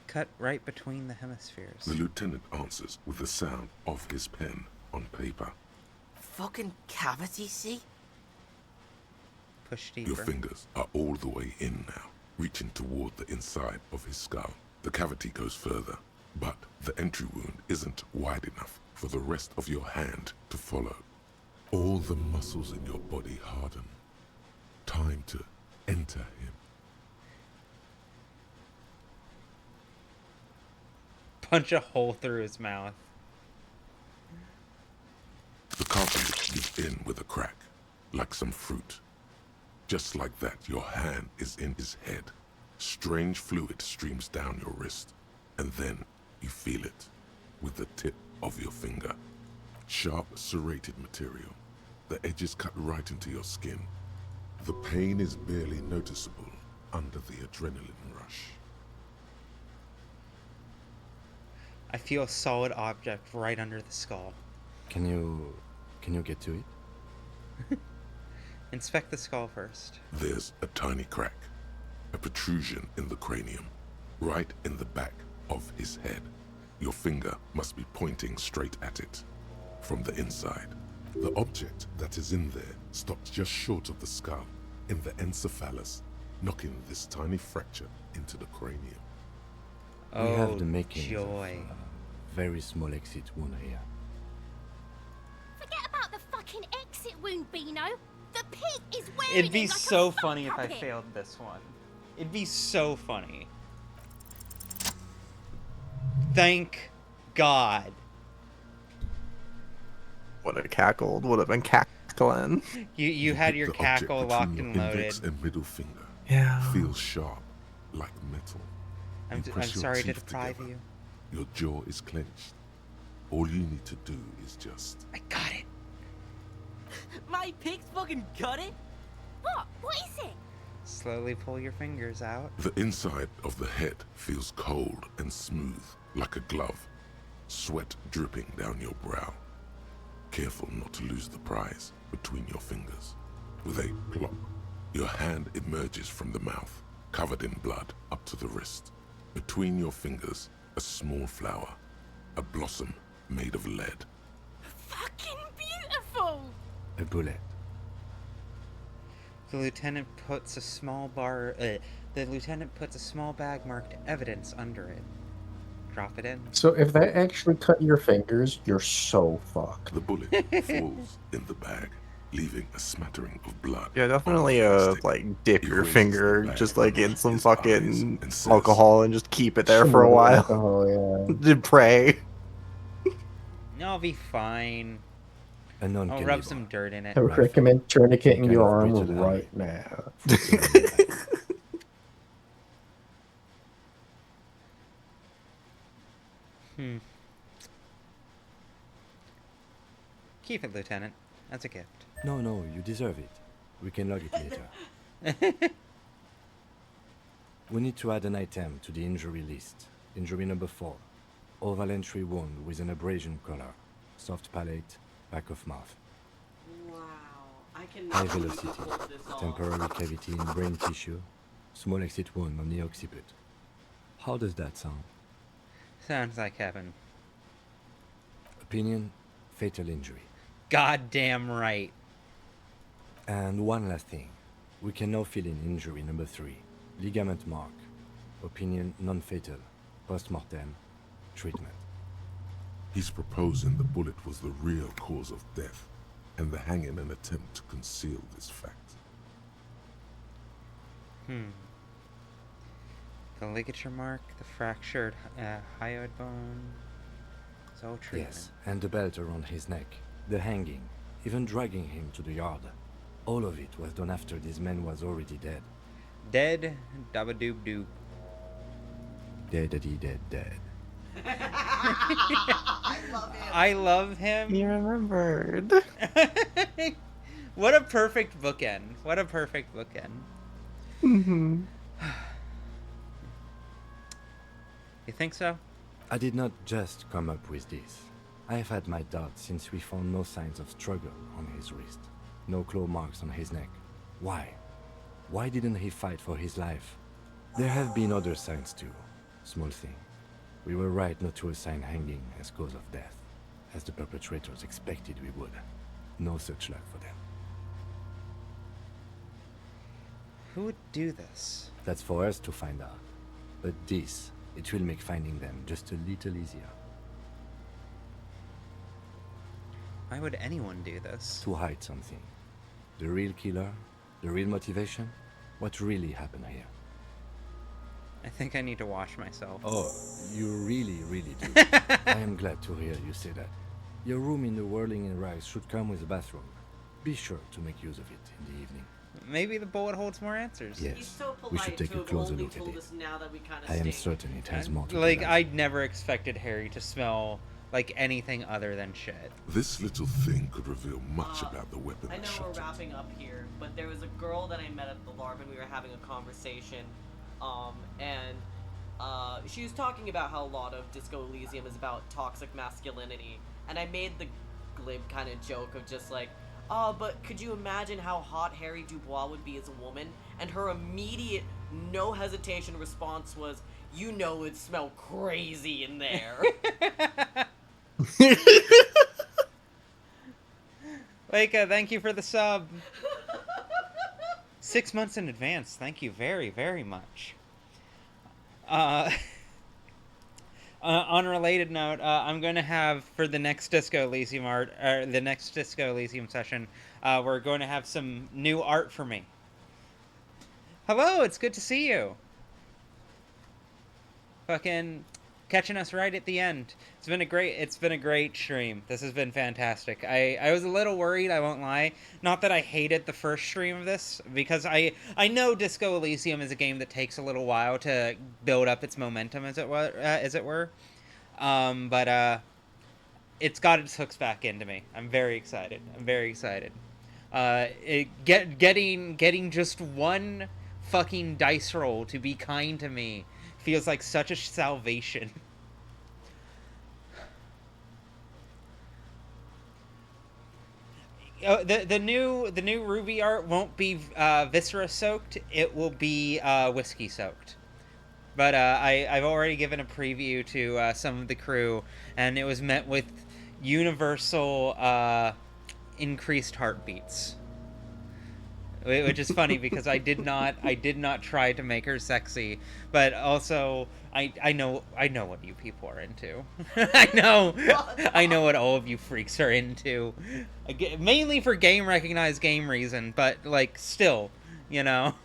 Cut right between the hemispheres. The lieutenant answers with the sound of his pen on paper. Fucking cavity, see? Push deeper. Your fingers are all the way in now, reaching toward the inside of his skull. The cavity goes further, but the entry wound isn't wide enough for the rest of your hand to follow. All the muscles in your body harden. Time to enter him. Punch a hole through his mouth. The cartilage gives in with a crack, like some fruit. Just like that, your hand is in his head. Strange fluid streams down your wrist, and then you feel it with the tip of your finger. Sharp, serrated material. The edges cut right into your skin. The pain is barely noticeable under the adrenaline rush. I feel a solid object right under the skull. Can you get to it? Inspect the skull first. There's a tiny crack, a protrusion in the cranium, right in the back of his head. Your finger must be pointing straight at it, from the inside. The object that is in there stops just short of the skull, in the encephalus, knocking this tiny fracture into the cranium. We have the makings joy. of a very small exit wound here. Forget about the fucking exit wound, Beano. The pig is wearing It'd be it like so a sock funny if I puppet. failed this one. It'd be so funny. Thank God. Would have cackled. Would have been cackling. You had your The object cackle between locked your and loaded. index and middle finger Yeah. feels sharp, like metal. I'm You press your sorry to teeth deprive together. you. Your jaw is clenched. All you need to do is just... I got it. My pig's fucking got it? What? What is it? Slowly pull your fingers out. The inside of the head feels cold and smooth, like a glove. Sweat dripping down your brow. Careful not to lose the prize between your fingers. With a plop, your hand emerges from the mouth, covered in blood up to the wrist. Between your fingers, a small flower, a blossom made of lead. Fucking beautiful! A bullet. The lieutenant puts a small bag marked evidence under it. Drop it in. So if that actually cut your fingers, you're so fucked. The bullet falls in the bag, leaving a smattering of blood. Yeah, definitely like dip your finger bag just like in some his fucking eyes and says, alcohol and just keep it there for a Some while. alcohol, yeah. To pray. I'll be fine. A I'll non-cannibal. rub some dirt in it. I recommend tourniqueting Kind your of arm rigid right now. Keep it, Lieutenant. That's a gift. No, you deserve it. We can log it later. We need to add an item to the injury list. Injury number 4. Oval entry wound with an abrasion color. Soft palate, back of mouth. Wow. I can High never velocity, pull this off. temporary cavity in brain tissue, small exit wound on the occiput. How does that sound? Sounds like heaven. Opinion, fatal injury. Goddamn right. And one last thing. We can now fill in injury number 3. Ligament mark. Opinion, non-fatal. Post-mortem. Treatment. He's proposing the bullet was the real cause of death, and the hanging an attempt to conceal this fact. The ligature mark, the fractured hyoid bone. It's all treatment. Yes, and the belt around his neck. The hanging. Even dragging him to the yard. All of it was done after this man was already dead. Dead, dabba-doob-doob. Dead. I love him. I love him. You remembered. What a perfect bookend. What a perfect bookend. Mm-hmm. You think so? I did not just come up with this. I have had my doubts since we found no signs of struggle on his wrist. No claw marks on his neck. Why? Why didn't he fight for his life? There have been other signs too. Small thing. We were right not to assign hanging as cause of death, as the perpetrators expected we would. No such luck for them. Who would do this? That's for us to find out. But this, it will make finding them just a little easier. Why would anyone do this? To hide something. The real killer, the real motivation, what really happened here. I think I need to wash myself. Oh, you really do. I am glad to hear you say that. Your room in the Whirling in Rags should come with a bathroom. Be sure to make use of it in the evening. Maybe the bullet holds more answers. Yes, He's so polite we should take to a have closer only look at told it. us now that we kind of I am stink. certain it has more to Like, tell us. I never expected Harry to smell like anything other than shit. This little thing could reveal much about the weapon I that know shot we're him. wrapping up here, but there was a girl that I met at the LARP and we were having a conversation, and she was talking about how a lot of Disco Elysium is about toxic masculinity, and I made the glib kind of joke of just like, oh, but could you imagine how hot Harry Dubois would be as a woman? And her immediate, no hesitation response was, you know it'd smell crazy in there. Leica, thank you for the sub. 6 months in advance. Thank you very, very much. On a related note, I'm going to have, for the next Disco Elysium the next Disco Elysium session, we're going to have some new art for me. Hello, it's good to see you. Fucking catching us right at the end. It's been a great stream. This has been fantastic. I was a little worried, I won't lie. Not that I hated the first stream of this, because I know Disco Elysium is a game that takes a little while to build up its momentum, as it were. But it's got its hooks back into me. I'm very excited. Getting just one fucking dice roll to be kind to me feels like such a salvation. The new Ruby art won't be Viscera soaked. It will be whiskey soaked. But I've already given a preview to some of the crew, and it was met with universal increased heartbeats. Which is funny because I did not try to make her sexy, but also I know what you people are into. I know what all of you freaks are into, mainly for game recognized game reason, but like still, you know.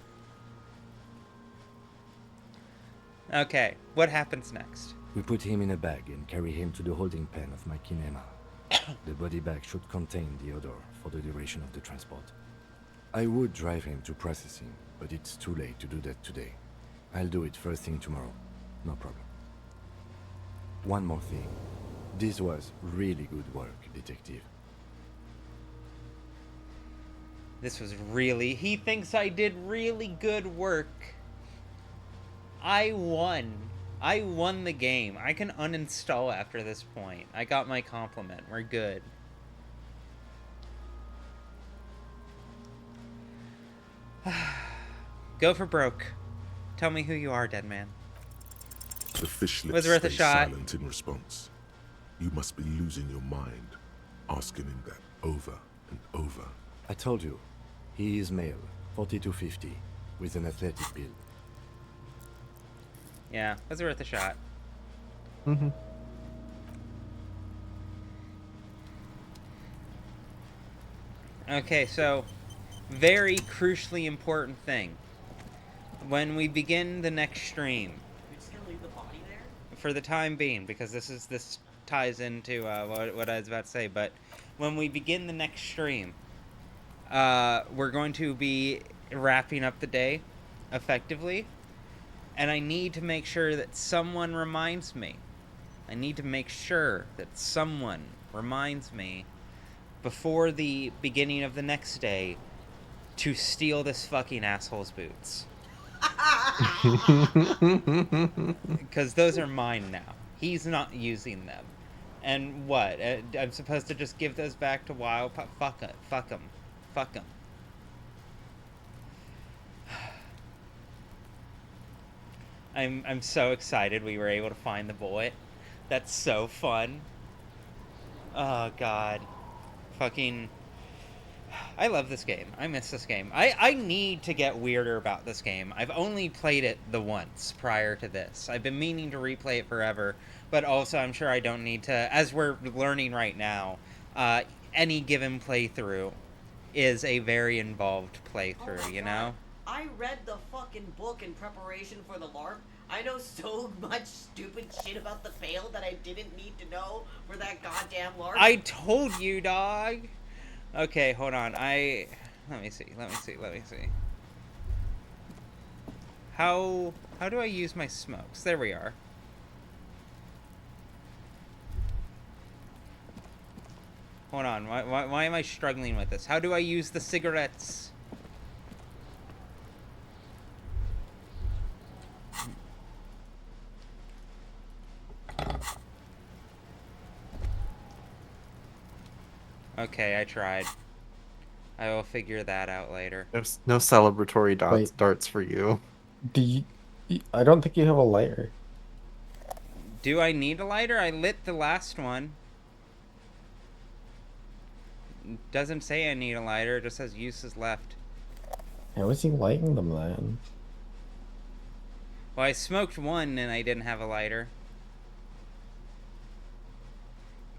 Okay, what happens next? We put him in a bag and carry him to the holding pen of my kinema. The body bag should contain the odor for the duration of the transport. I would drive him to processing, but it's too late to do that today. I'll do it first thing tomorrow. No problem. One more thing. This was really good work, detective. He thinks I did really good work. I won the game. I can uninstall after this point. I got my compliment. We're good. Go for broke. Tell me who you are, dead man. The fish lips Was worth a stay shot. silent in response. You must be losing your mind, asking him that over and over. I told you, he is male, 40 to 50, with an athletic build. Yeah, was worth a shot. Mm-hmm. Okay, so very crucially important thing. When we begin the next stream, We're just gonna leave the body there? for the time being, because this ties into what I was about to say, but when we begin the next stream, we're going to be wrapping up the day effectively, and I need to make sure that someone reminds me. I need to make sure that someone reminds me before the beginning of the next day to steal this fucking asshole's boots. Because those are mine now. He's not using them. And what? I'm supposed to just give those back to Wild? Fuck it. Fuck him. Fuck him. I'm so excited we were able to find the bullet. That's so fun. Oh god. Fucking... I love this game. I miss this game. I need to get weirder about this game. I've only played it the once prior to this. I've been meaning to replay it forever, but also I'm sure I don't need to, as we're learning right now, any given playthrough is a very involved playthrough, you know? I read the fucking book in preparation for the LARP. I know so much stupid shit about the fail that I didn't need to know for that goddamn LARP. I told you, dog! Okay, hold on. Let me see. How do I use my smokes? There we are. Hold on. Why am I struggling with this? How do I use the cigarettes? Okay, I tried. I will figure that out later. There's no celebratory darts for you. I don't think you have a lighter. Do I need a lighter? I lit the last one. Doesn't say I need a lighter, it just says uses left. How is he lighting them then? Well, I smoked one and I didn't have a lighter.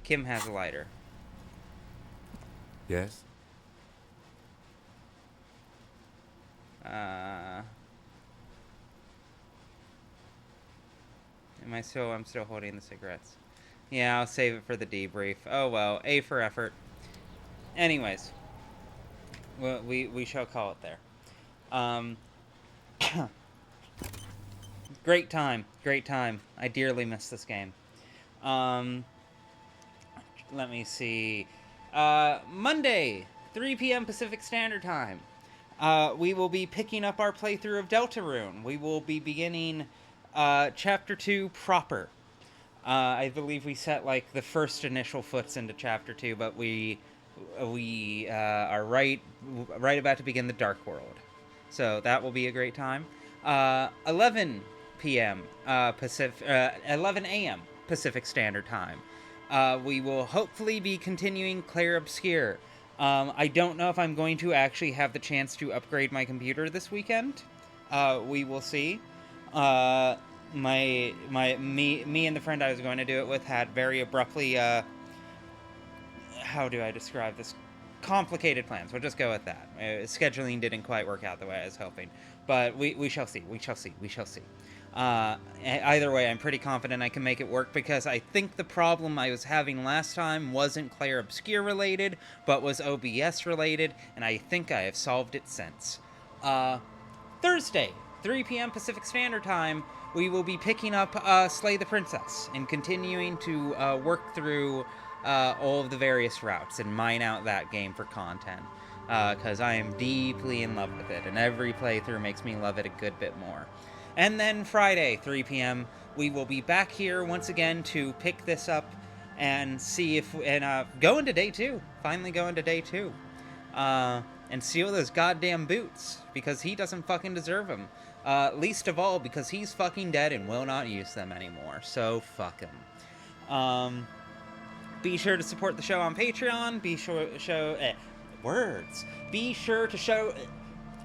Kim has a lighter. Yes? I'm still holding the cigarettes. Yeah, I'll save it for the debrief. Oh well, A for effort. Anyways, well, we shall call it there. Great time. I dearly miss this game. Let me see. Monday, 3 p.m. Pacific Standard Time. We will be picking up our playthrough of Deltarune. We will be beginning Chapter 2 proper. I believe we set like the first initial foots into Chapter 2, but we are right about to begin the Dark World. So that will be a great time. 11 p.m. 11 a.m. Pacific Standard Time. We will hopefully be continuing Clair Obscure. I don't know if I'm going to actually have the chance to upgrade my computer this weekend. We will see. Me and the friend I was going to do it with had very abruptly, how do I describe this? Complicated plans. We'll just go with that. Scheduling didn't quite work out the way I was hoping. But we shall see. We shall see. Either way, I'm pretty confident I can make it work because I think the problem I was having last time wasn't Clair Obscure related, but was OBS related, and I think I have solved it since. Thursday, 3 p.m. Pacific Standard Time, we will be picking up Slay the Princess and continuing to work through all of the various routes and mine out that game for content. Because I am deeply in love with it, and every playthrough makes me love it a good bit more. And then Friday, 3 p.m., we will be back here once again to pick this up and see if... and go into day 2. Finally go into day 2. and steal those goddamn boots, because he doesn't fucking deserve them. Least of all, because he's fucking dead and will not use them anymore. So fuck him. Be sure to support the show on Patreon. Be sure to show words. Be sure to show.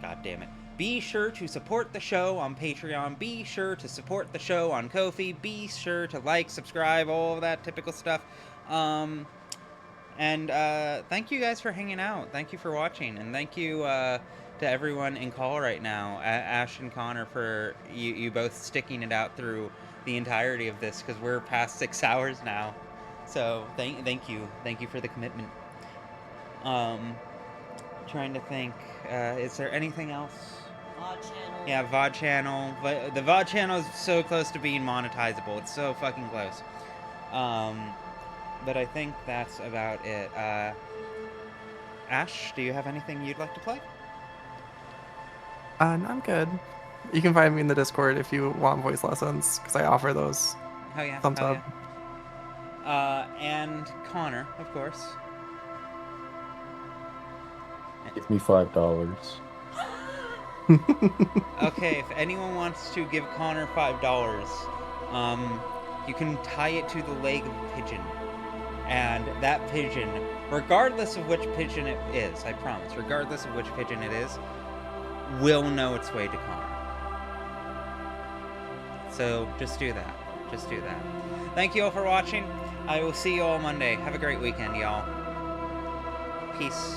God damn it. Be sure to support the show on Patreon. Be sure to support the show on Ko-fi. Be sure to like, subscribe, all of that typical stuff. And thank you guys for hanging out. Thank you for watching, and thank you to everyone in call right now, Ash and Connor, for you both sticking it out through the entirety of this, because we're past 6 hours now. So thank you for the commitment. Trying to think, is there anything else? VOD channel. Yeah, VOD channel. But the VOD channel is so close to being monetizable. It's so fucking close. But I think that's about it. Ash, do you have anything you'd like to plug? No, I'm good. You can find me in the Discord if you want voice lessons, because I offer those. Hell yeah. Thumbs up. Yeah. And Connor, of course. Give me $5. Okay, if anyone wants to give Connor $5, you can tie it to the leg of a pigeon. And that pigeon, regardless of which pigeon it is, I promise, regardless of which pigeon it is, will know its way to Connor. So just do that. Just do that. Thank you all for watching. I will see you all Monday. Have a great weekend, y'all. Peace.